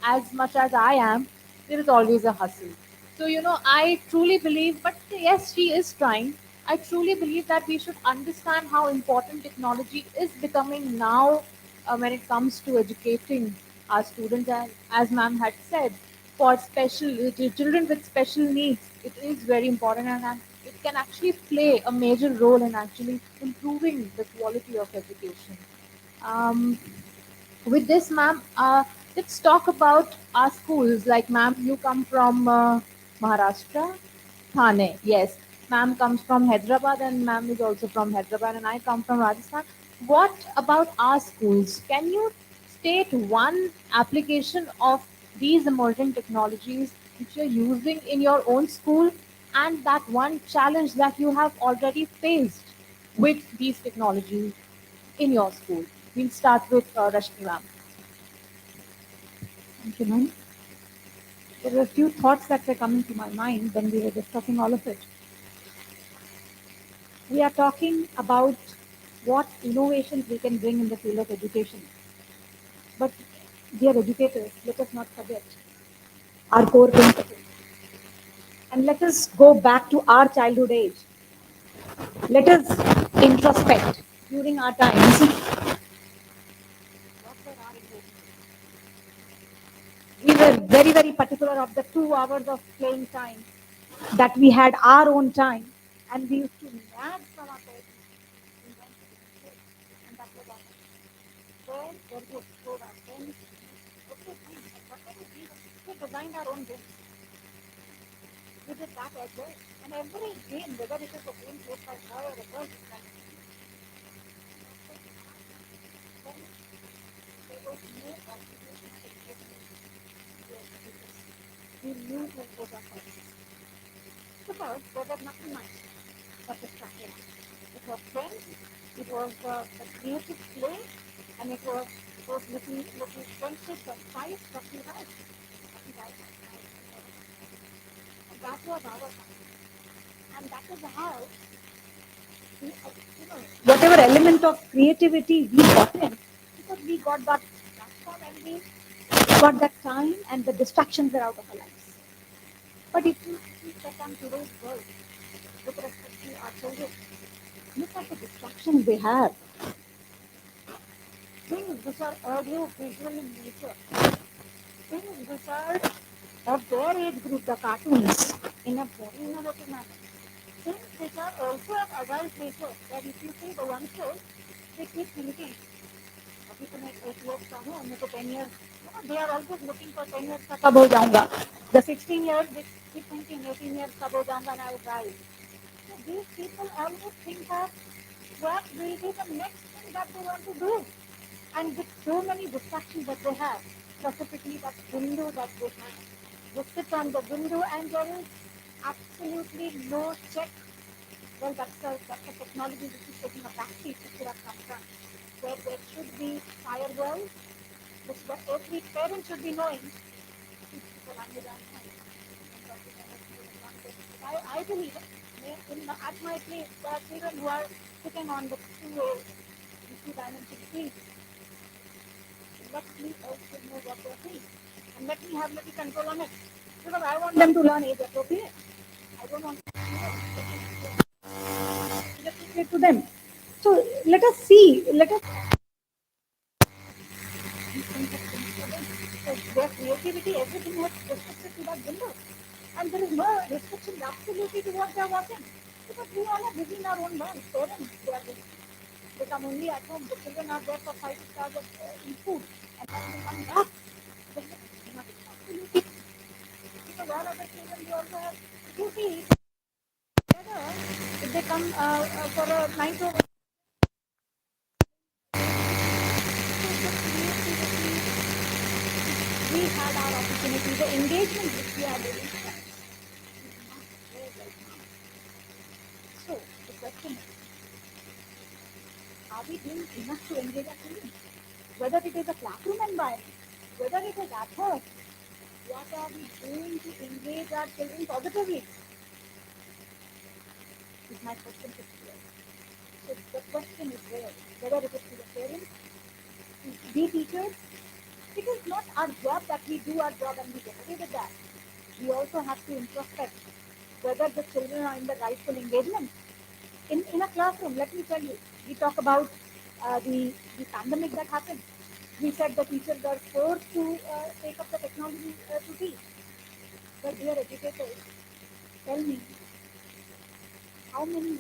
as much as I am, there is always a hustle. So, I truly believe, but yes, she is trying. I truly believe that we should understand how important technology is becoming now when it comes to educating our students. And as ma'am had said, for children with special needs, it is very important, and it can actually play a major role in actually improving the quality of education. Um, with this, ma'am, let's talk about our schools. Like, ma'am, you come from Maharashtra, Thane. Yes, ma'am comes from Hyderabad, and ma'am is also from Hyderabad, and I come from Rajasthan. What about our schools? Can you state one application of these emerging technologies which you're using in your own school, and that one challenge that you have already faced with these technologies in your school? We'll start with Rashmi ma'am. Thank you, ma'am. There were a few thoughts that were coming to my mind when we were discussing all of it. We are talking about what innovations we can bring in the field of education. But, dear educators, let us not forget our core principles. And let us go back to our childhood age. Let us introspect during our times. We were very, very particular of the 2 hours of playing time, that we had our own time, and we used to nag from our parents. And that was our time. Where we explored our friends. Okay, fine. Whatever we designed our own games. We did that as well. And every game, whether it is a game played by a boy or a girl, is like there was no obligation to education. We knew who was our parents. Because there was nothing much but distraction. It was friends, it was the creative play, and it was those little friendships and fights that we had. And that was our time. And that is how whatever element of creativity we got in, because we got that platform and we got that time, and the distractions were out of our lives. But if you check on today's world with respect to our children, look at the distractions they have. Things which are audio visual in nature, things which are of their age group, the cartoons, in a very innovative manner. Things which are also of adult nature, that if you see the one show, they keep thinking, अभी तो मैं 8 years का हूँ, मेरे को 10 years, they are always looking for 10 years का कब हो जाऊंगा. The 16 years, they keep thinking 18 years कब हो जाऊंगा and I will die. So these people always think of what will be the next thing that they want to do. And with so many distractions that they have, specifically that window that they have, they sit on the window and there is absolutely no check. Well, that's a technology which is taking a backseat to should have come from. Where there should be firewalls, which every parent should be knowing. I believe at my place, there are children who are sitting on the two-dimension screen. Let me also know what they're doing. And let me have little control on it. Because I want them to learn age appropriate. I don't want to appropriate to them. So let us see, let us so their creativity, everything was restricted to that window. And there is no restriction absolutely to what they are watching. Because we all are busy in our own lives. Parents, they are busy. They come only at home. The children are there for 5 6 hours of in food. And then they come back. They have nothing absolutely. Because all other children, they also have duties. Together, if they come for a 9 to we had our opportunity, the engagement which we are doing. So the question is, are we doing enough to engage our children? Whether it is a classroom environment, whether it is at home, what are we doing to engage our children positively? Is my question to you. So the question is there, whether it is to the parents, we teachers, it is not our job that we do our job and we get away with that. We also have to introspect whether the children are in the rightful engagement. In a classroom, let me tell you, we talk about the pandemic that happened. We said the teachers are forced to take up the technology to teach. But dear educators, tell me, how many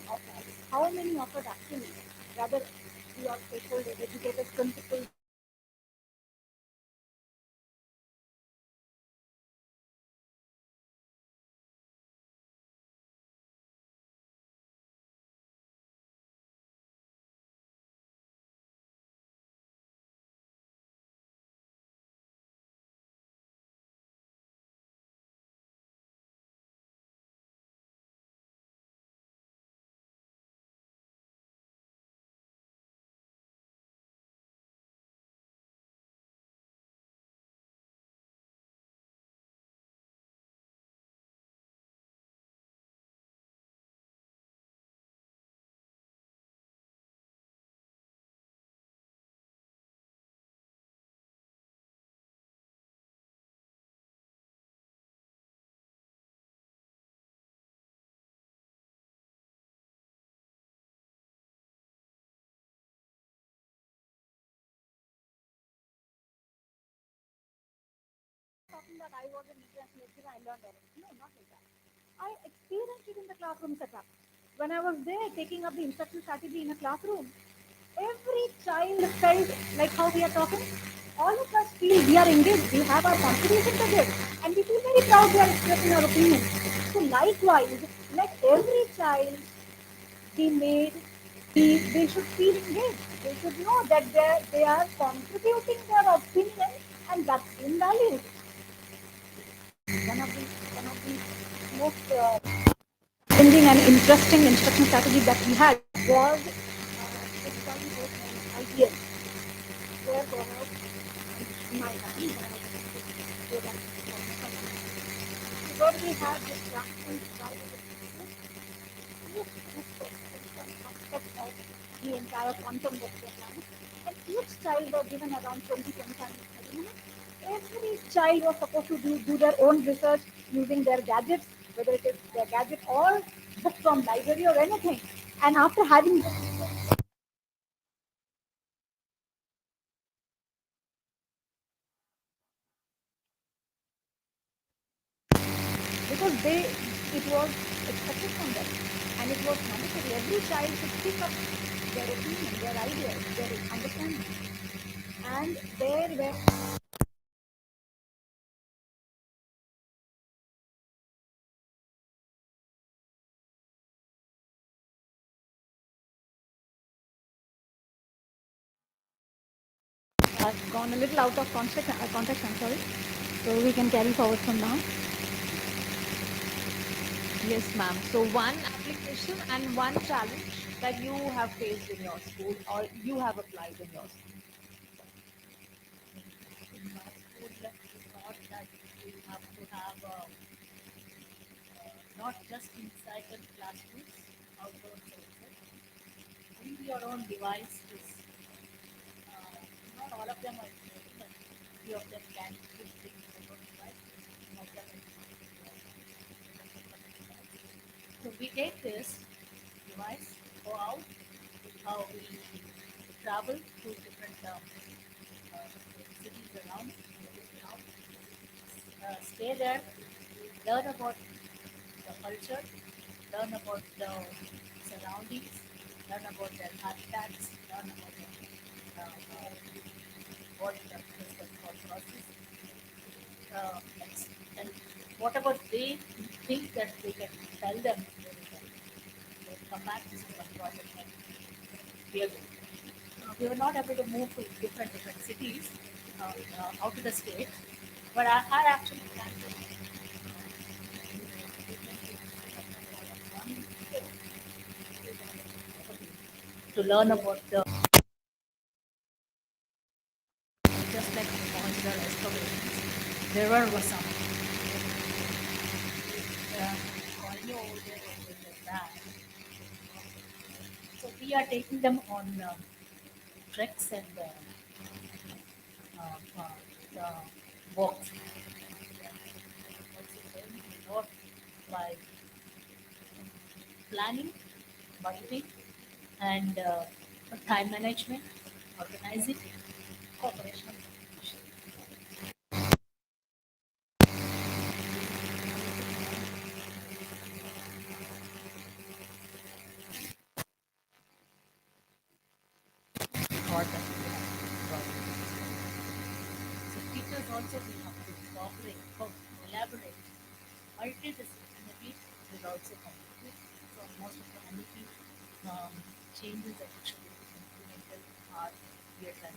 of us actually, rather we are stakeholders, educators, principals, talking that I was an international educator, I learned everything. No, not like that. I experienced it in the classroom setup. When I was there taking up the instruction strategy in a classroom, every child felt like how we are talking. All of us feel we are engaged, we have our contribution to this, and we feel very proud we are expressing our opinion. So likewise, let every child be made, they should feel engaged. They should know that they are contributing their opinion and that's been valued. One of the most challenging and interesting instruction strategy that we had was this one was ideas, where there was my time where we had this practice aspect of the entire quantum that we are planning. And each child was given around 20, 25 30 minutes. Every child was supposed to do their own research using their gadgets, whether it is their gadget or book from library or anything. And after having because it was expected from them and it was mandatory. Every child should speak up their opinion, their ideas, their understanding. And there were I've gone a little out of context, I'm sorry. So we can carry forward from now. Yes, ma'am. So one application and one challenge that you have faced in your school or you have applied in your school. In my school, we thought that we have to have not just inside the classrooms, outdoors also. Bring your own device is not all of them are good, but few of them can bring their own device. Some of them so we take this device, go out, we travel to different cities around, stay there, learn about the culture, learn about the surroundings, learn about their habitats, learn about what the thought process, and whatever they think that they can tell them, they come back to one project and we are we were not able to move to different cities out of the state, but I had actually planned to learn about the just like the modular excavations. There was some colony over there or something like that. So we are taking them on treks and the walks. Work by planning, budgeting, and time management, organizing, cooperation. Thought that we have so teachers also will have to cooperate, collaborate, multidisciplinary will also contribute. So most of the energy changes that should be implemented are real time.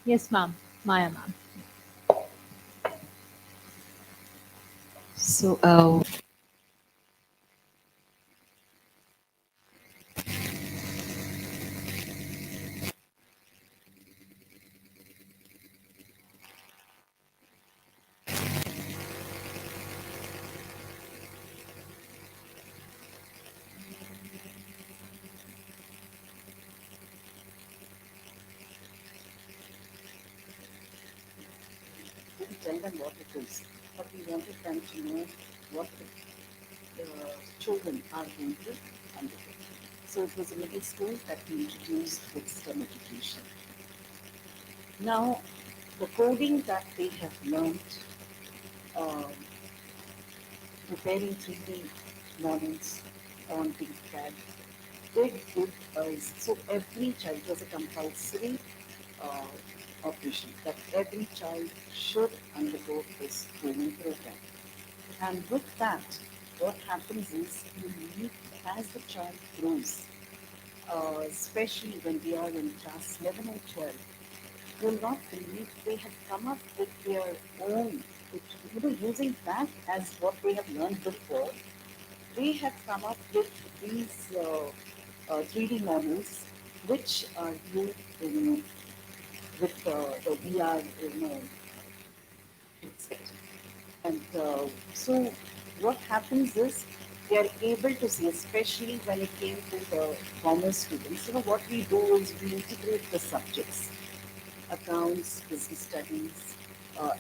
Yes, ma'am. Maya, ma'am. So, We tell them what it is, but we wanted them to know what the children are going to undertake. So it was a middle school that we introduced with STEM education. Now, the coding that they have learned, um, preparing 3D models on ThinkPad, did good so every child was a compulsory uh, operation that every child should undergo this training program. And with that, what happens is you need, as the child grows, especially when they are in class 11 and 12, will not believe they have come up with their own, using that as what they have learned before. They have come up with these 3D models, which are used with the VR, headset. And so what happens is they are able to see, especially when it came to the commerce students, what we do is we integrate the subjects, accounts, business studies,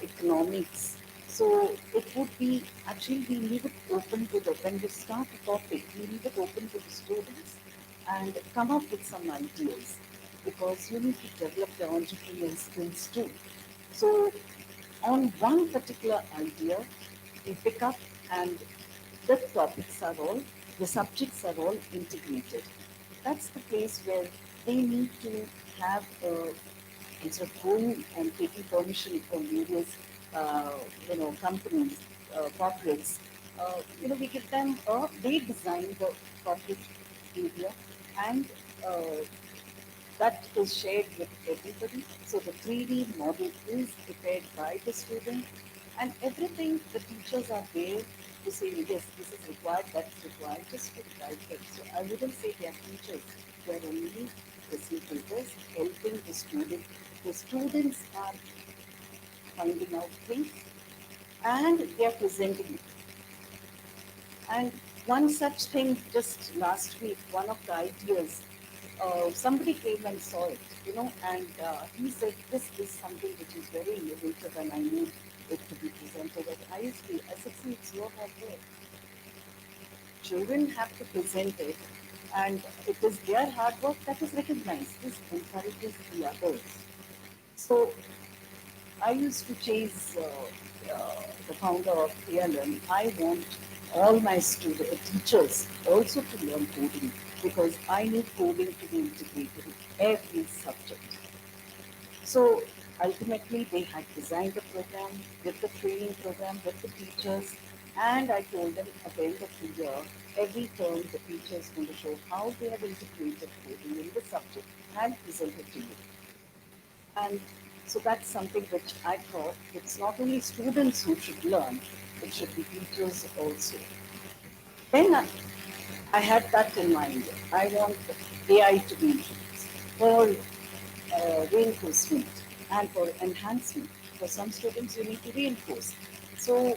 economics. So it would be, actually we leave it open to the, when we start a topic, we leave it open to the students and come up with some ideas because you need to develop the entrepreneurial skills too. So on one particular idea, we pick up and the topics are all, the subjects are all integrated. That's the place where they need to have instead of going and taking permission from various, companies, corporates, we give them, they design the corporate area and that is shared with everybody. So the 3D model is prepared by the student and everything the teachers are there to say, yes, this is required, that's required, just to guide them. So I wouldn't say they are teachers, they are only facilitators helping the student. The students are finding out things and they are presenting it. And one such thing just last week, one of the ideas, somebody came and saw it, and he said, this is something which is very innovative and I need it to be presented at ISD. I said, see, it's your hard work. Children have to present it and it is their hard work that is recognized. This encourages the others. So I used to chase the founder of ALM. I want all my students, teachers also to learn coding because I need coding to be integrated in every subject. So ultimately, they had designed the program with the training program with the teachers, and I told them at the end of the year, every term the teacher is going to show how they have integrated coding in the subject and present it to you. And so that's something which I thought it's not only students who should learn, it should be teachers also. Then I had that in mind. I want AI to be used for reinforcement and for enhancement. For some students, you need to reinforce. So,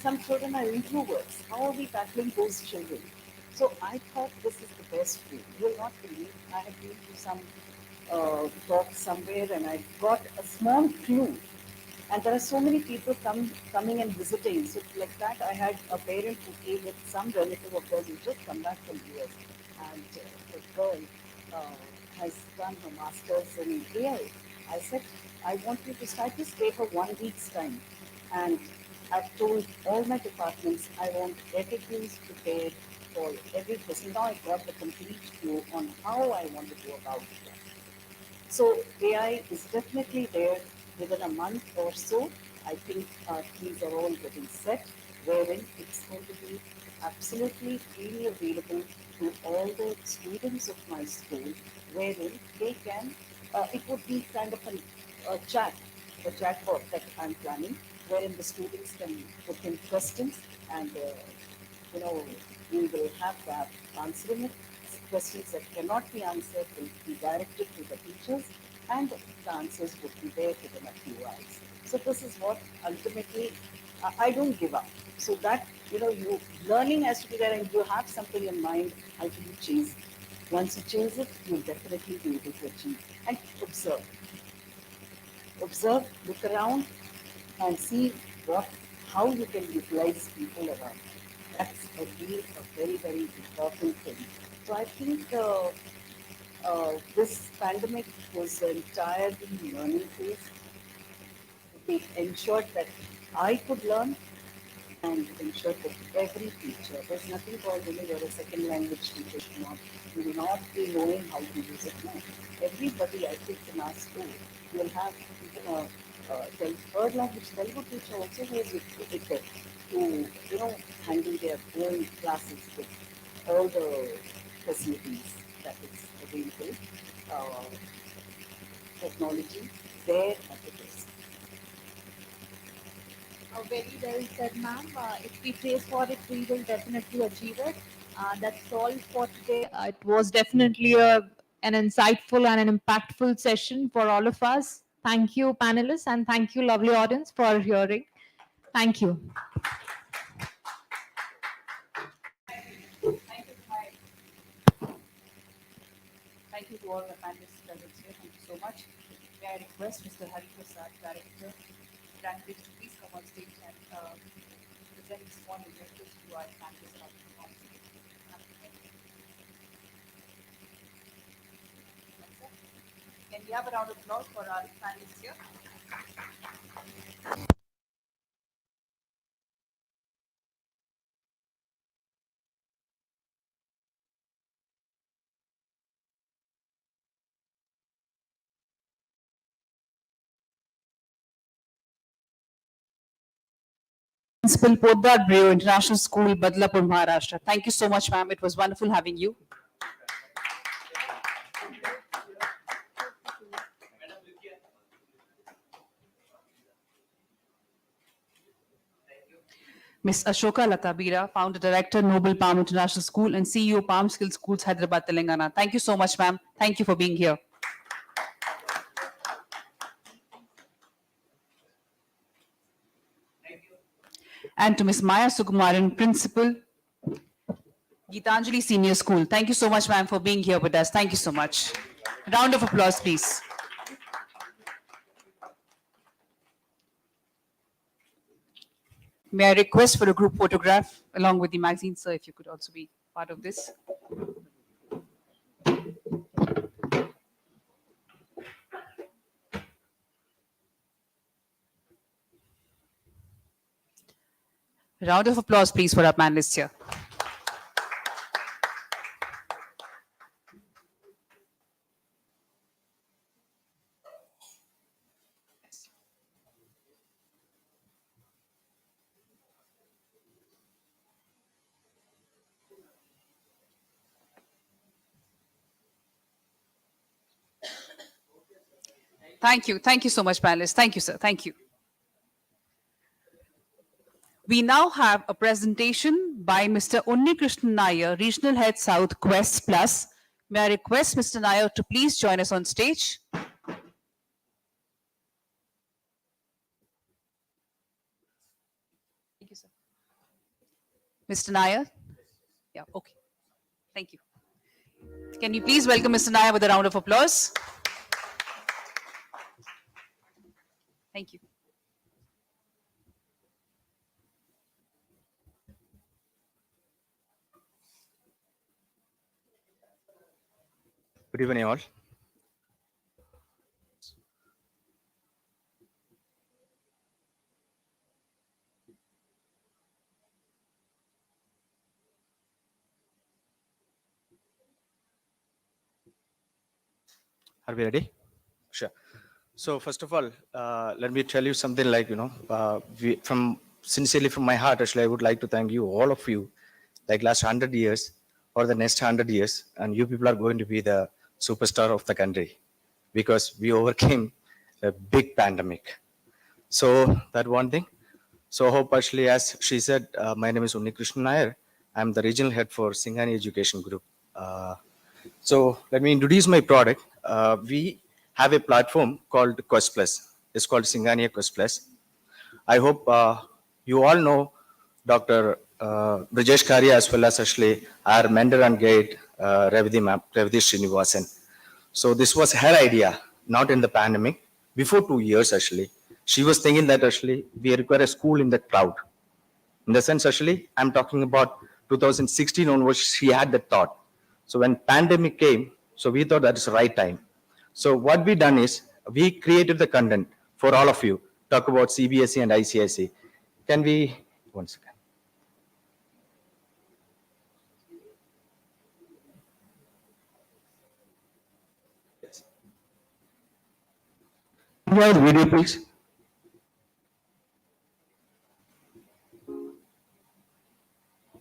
some children are introverts. How are we tackling those children? So I thought this is the best way. You will not believe, I have been to some talk somewhere and I got a small clue. And there are so many people coming and visiting. So like that, I had a parent who came with some relative of theirs who just come back from US. And the girl has done her master's in AI. I said, I want you to start, just gave her 1 week's time. And I've told all my departments, I want FAQs prepared for every person. Now I got the complete view on how I want to go about it. So AI is definitely there within a month or so. I think things are all getting set, wherein it's going to be absolutely freely available to all the students of my school, wherein they can, it would be kind of a chatbot that I'm planning, wherein the students can put in questions and we will have that answering it. Questions that cannot be answered will be directed to the teachers, and the answers would be there within a few hours. So this is what ultimately I don't give up. So that you learning has to be there, and you have something in mind. How do you chase it? Once you chase it, you'll definitely be able to achieve. And observe, look around, and see how you can utilize people around. That's a very, very important thing. So I think this pandemic was entirely learning phase. It ensured that I could learn and ensured that every teacher, there's nothing called you're a second language teacher, you will not be knowing how to use it. No. Everybody, I think, in our school, will have even a third language Telugu teacher also who is equipped to, handle their own classes with all the facilities that is available, technology there at the desk. Very well said, ma'am. If we trace for it, we will definitely achieve it. That's all for today. It was definitely an insightful and an impactful session for all of us. Thank you, panelists, and thank you, lovely audience, for hearing. Thank you. Thank you to all the panelists present here. Thank you so much. May I request Mr. Hari Prasad, Director, candidates to please come on stage and present small objectives to our panelists on stage. Can we have a round of applause for our panelists here? Principal Poddar Brew International School, Badlapur, Maharashtra. Thank you so much, ma'am. It was wonderful having you. Ms. Ashoka Latabira, Founder Director, Noble Palm International School and CEO, Palm Skill Schools, Hyderabad, Telangana. Thank you so much, ma'am. Thank you for being here. And to Ms. Maya Sukumaran, Principal, Geetanjali Senior School. Thank you so much, ma'am, for being here with us. Thank you so much. Round of applause, please. May I request for a group photograph along with the magazine, sir, if you could also be part of this. Round of applause, please, for our panelists here. Thank you. Thank you so much, panelists. Thank you, sir. Thank you. We now have a presentation by Mr. Unnikrishnan Nair, Regional Head South Quest Plus. May I request Mr. Nair to please join us on stage? Thank you, sir. Mr. Nair? Yeah, okay. Thank you. Can you please welcome Mr. Nair with a round of applause? Thank you. Good evening, all. Are we ready? Sure. So first of all, let me tell you something like, sincerely from my heart, actually, I would like to thank you, all of you, like last 100 years or the next 100 years, and you people are going to be the superstar of the country because we overcame a big pandemic. So that one thing. So I hope actually, as she said, my name is Unnikrishnan Nair. I'm the regional head for Singhani Education Group. So let me introduce my product. We have a platform called Quest Plus. It's called Singhania Quest Plus. I hope you all know Dr. Brijesh Karia as well as actually our mentor and guide, Revati Srinivasan. So this was her idea, not in the pandemic. Before 2 years, actually, she was thinking that actually we require a school in the cloud. In the sense, actually, I'm talking about 2016 onwards, she had that thought. So when pandemic came, so we thought that is the right time. So what we done is we created the content for all of you. Talk about CBSE and ICSE. Can we, one second. Yes. Can you have the video, please?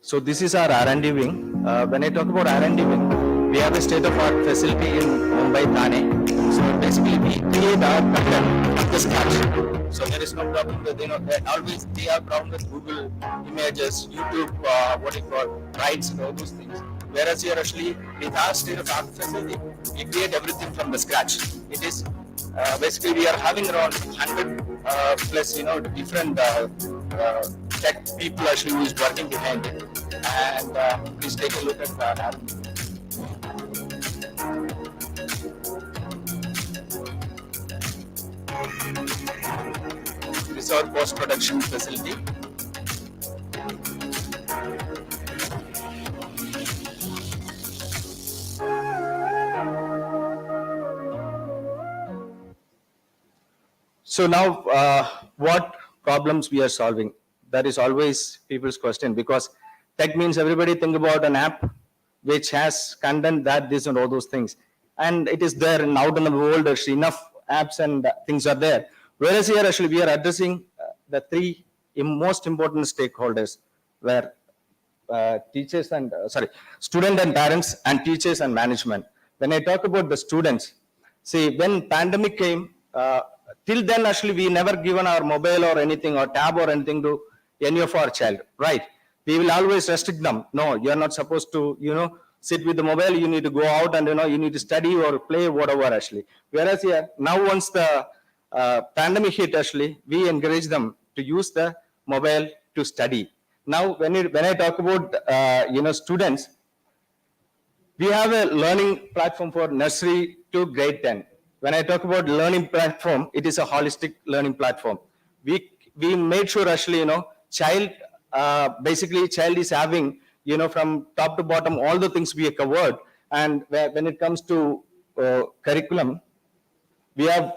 So this is our R&D wing. When I talk about R&D wing, we have a state-of-art facility in Mumbai, Thane. So basically, we create our content from the scratch. So there is no problem with, always they have problem with Google Images, YouTube, what do you call, rights and all those things. Whereas here actually, with our state-of-art facility, we create everything from the scratch. It is basically we are having around 100 plus, different tech people actually who is working behind it. And please take a look at that. This is our post-production facility. So now, what problems we are solving? That is always people's question, because tech means everybody think about an app which has content, that, this, and all those things. And it is there and out in the world, actually, enough apps and things are there. Whereas here, actually, we are addressing the three most important stakeholders, where teachers and, student and parents, and teachers and management. When I talk about the students, see, when pandemic came, till then, actually, we never given our mobile or anything or tab or anything to any of our child, right? We will always restrict them. No, you are not supposed to, sit with the mobile. You need to go out and, you need to study or play, whatever, actually. Whereas here, now once the pandemic hit, actually, we encourage them to use the mobile to study. Now, when I talk about, students, we have a learning platform for nursery to grade 10. When I talk about learning platform, it is a holistic learning platform. We made sure actually, child, basically child is having, from top to bottom, all the things we have covered. And when it comes to curriculum, we have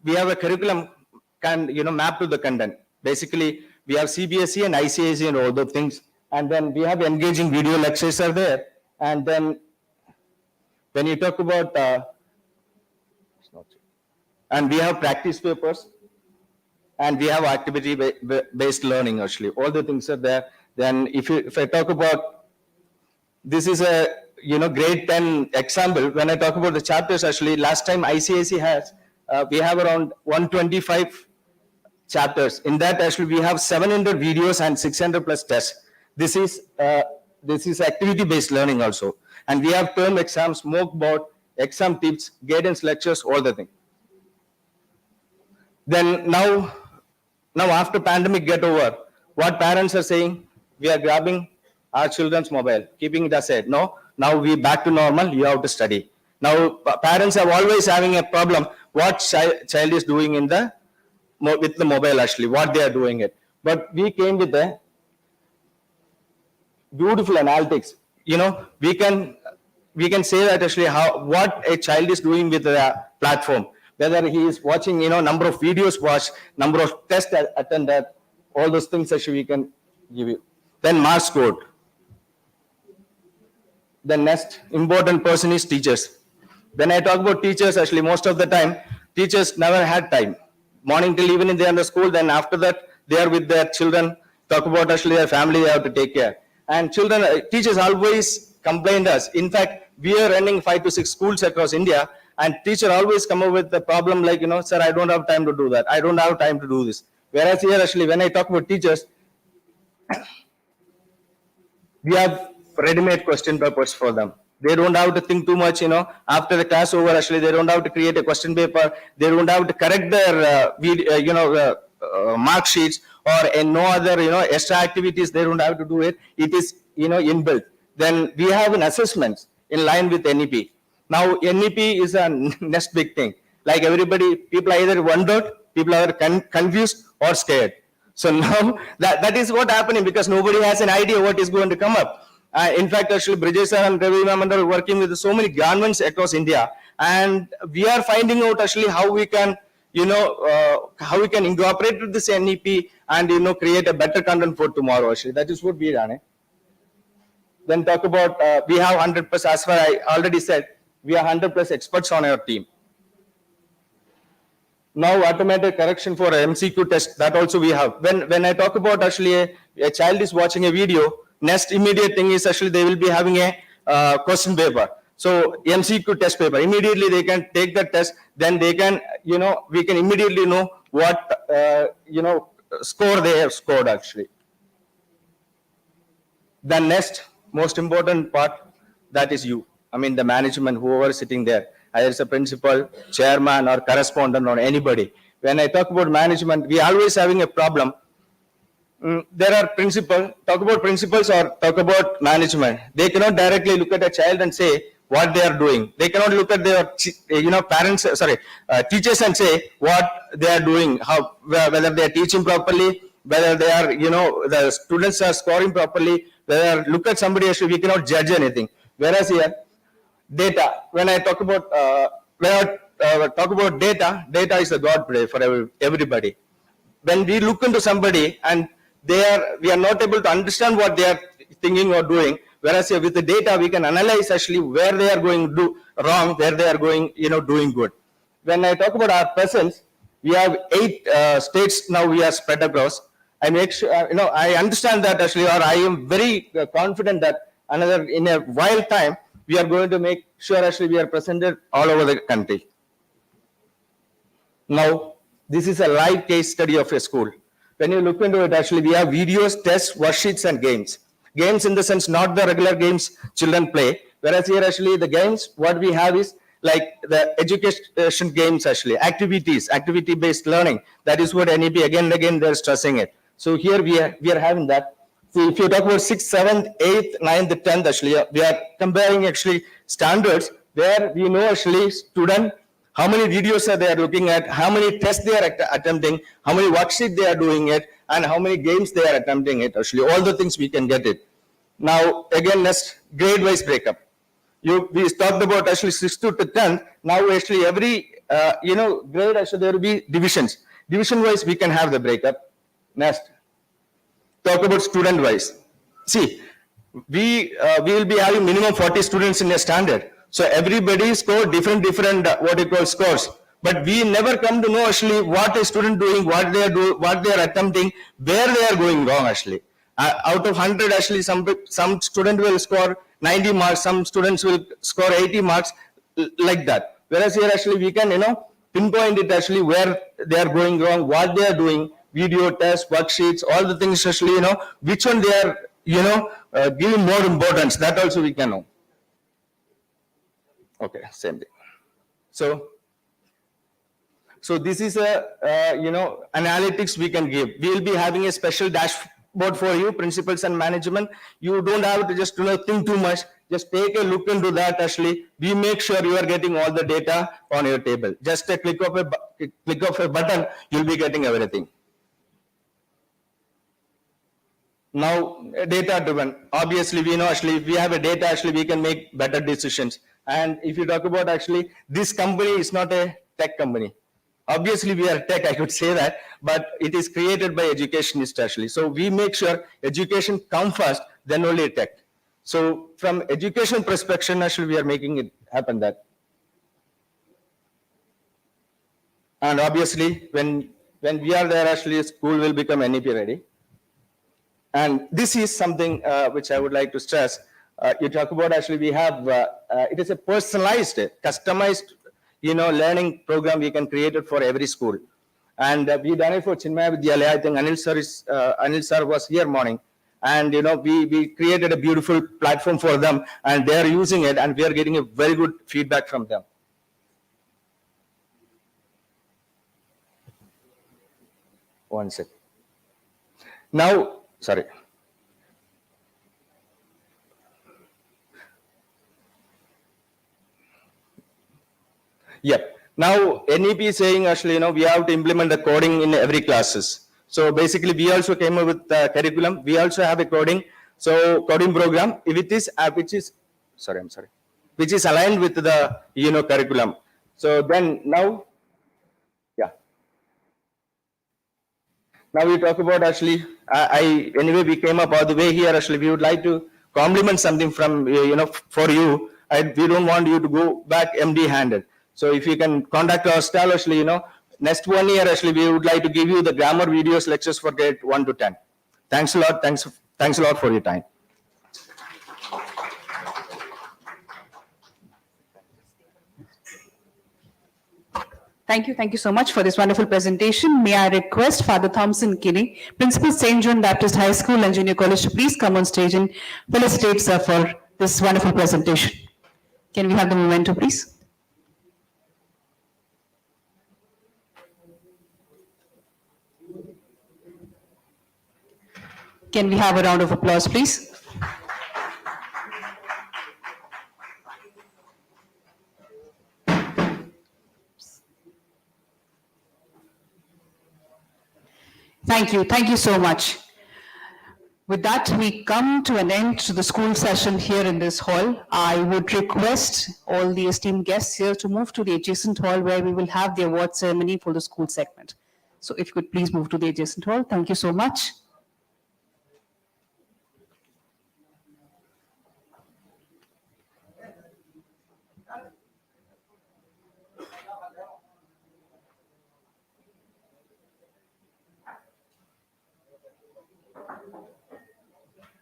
a curriculum map to the content. Basically, We have CBSE and ICSE and all those things. And then we have engaging video lectures are there. And then when you talk about, and we have practice papers, and we have activity-based learning actually. All the things are there. Then if I talk about, this is a grade 10 example. When I talk about the chapters actually, last time ICSE has, we have around 125 chapters. In that actually we have 700 videos and 600 plus tests. This is activity-based learning also. And we have term exams, mock board, exam tips, guidance lectures, all the things. Then now after pandemic get over, what parents are saying, we are grabbing our children's mobile, keeping it aside. No, now we back to normal, you have to study. Now parents are always having a problem, what child is doing with the mobile actually, what they are doing it. But we came with a beautiful analytics. We can say that actually what a child is doing with the platform, whether he is watching, number of videos watched, number of tests attended, all those things actually we can give you. Then marks scored. The next important person is teachers. When I talk about teachers, actually most of the time, teachers never had time. Morning till evening they are in the school, then after that they are with their children, talk about actually their family they have to take care. And teachers always complained us. In fact, we are running 5 to 6 schools across India, and teacher always come up with the problem like, sir, I don't have time to do that. I don't have time to do this. Whereas here actually, when I talk about teachers, we have ready-made question papers for them. They don't have to think too much, after the class over, actually, they don't have to create a question paper. They don't have to correct their, mark sheets or no other, extra activities. They don't have to do it. It is, inbuilt. Then we have an assessment in line with NEP. Now, NEP is a next big thing. Like everybody, people are either wondered, people are confused or scared. So now that is what happening because nobody has an idea what is going to come up. In fact, actually, Brijesh and Ravi Ma'am are working with so many governments across India, and we are finding out actually how we can, how we can incorporate with this NEP and create a better content for tomorrow. Actually, that is what we done. Then talk about we have 100+. As far I already said, we are 100+ experts on our team. Now automated correction for MCQ test, that also we have. When I talk about actually a child is watching a video, next immediate thing is actually they will be having a question paper. So MCQ test paper, immediately they can take the test, then they can, we can immediately know what, score they have scored actually. The next most important part, that is you. I mean the management, whoever is sitting there. Either it's a principal, chairman, or correspondent, or anybody. When I talk about management, we are always having a problem. There are talk about principals or talk about management. They cannot directly look at a child and say what they are doing. They cannot look at their, teachers and say what they are doing, whether they are teaching properly, whether they are, the students are scoring properly, whether look at somebody else, we cannot judge anything. Whereas here, data. When I talk about data is the God play for everybody. When we look into somebody and we are not able to understand what they are thinking or doing. Whereas here with the data, we can analyze actually where they are going to do wrong, where they are going, doing good. When I talk about our presence, we have 8 states now we are spread across. I make sure, I understand that actually, or I am very confident that in a while time, we are going to make sure actually we are presented all over the country. Now, this is a live case study of a school. When you look into it, actually, we have videos, tests, worksheets, and games. Games in the sense, not the regular games children play. Whereas here, actually, the games, what we have is like the education games, actually, activities, activity-based learning. That is what NEP, again and again, they're stressing it. So here we are having that. So if you talk about 6th, 7th, 8th, 9th, 10th, actually, we are comparing actually standards where we know actually student, how many videos are they looking at, how many tests they are attempting, how many worksheets they are doing it, and how many games they are attempting it. Actually, all the things we can get it. Now, again, next grade-wise breakup. We talked about actually 6th to 10th. Now, actually, every grade, actually, there will be divisions. Division-wise, we can have the breakup. Next. talk about student wise. See, we will be having minimum 40 students in a standard. So everybody score different what you call scores. But we never come to know actually what a student doing, what they are attempting, where they are going wrong actually. Out of 100 actually some student will score 90 marks, some students will score 80 marks like that. Whereas here actually we can pinpoint it actually where they are going wrong, what they are doing, video tests, worksheets, all the things actually which one they are giving more importance. That also we can know. Okay, same thing. So this is a analytics we can give. We will be having a special dashboard for you, principals and management. You don't have to just think too much. Just take a look into that. Actually, we make sure you are getting all the data on your table. Just a click of a button, you'll be getting everything. Now, data driven. Obviously, we know actually if we have a data, actually we can make better decisions. And if you talk about actually, this company is not a tech company. Obviously, we are tech, I could say that, but it is created by educationists actually. So we make sure education come first, then only tech. So from education perspective, actually, we are making it happen that. And obviously, when we are there, actually, school will become NEP ready. And this is something which I would like to stress. You talk about actually we have, it is a personalized, customized, learning program we can create it for every school. And we done it for Chinmaya Vidyalaya. I think Anil sir was here morning. And we created a beautiful platform for them and they are using it and we are getting a very good feedback from them. One sec. Now, sorry. Yep. Now NEP is saying actually, we have to implement the coding in every classes. So basically, we also came up with the curriculum. We also have a coding. So coding program, if it is which is aligned with the curriculum. So then now, yeah. Now we talk about actually, anyway we came up all the way here. Actually, we would like to compliment something from for you. We don't want you to go back empty-handed. So if you can contact our style, actually, next 1 year, actually, we would like to give you the grammar videos lectures for grade 1 to 10. Thanks a lot. Thanks a lot for your time. Thank you so much for this wonderful presentation. May I request Father Thompson Kinney, Principal St. John Baptist High School and Junior College, to please come on stage and felicitate sir for this wonderful presentation. Can we have the memento, please? Can we have a round of applause, please? Thank you so much. With that, we come to an end to the school session here in this hall. I would request all the esteemed guests here to move to the adjacent hall where we will have the award ceremony for the school segment. So if you could please move to the adjacent hall. Thank you so much.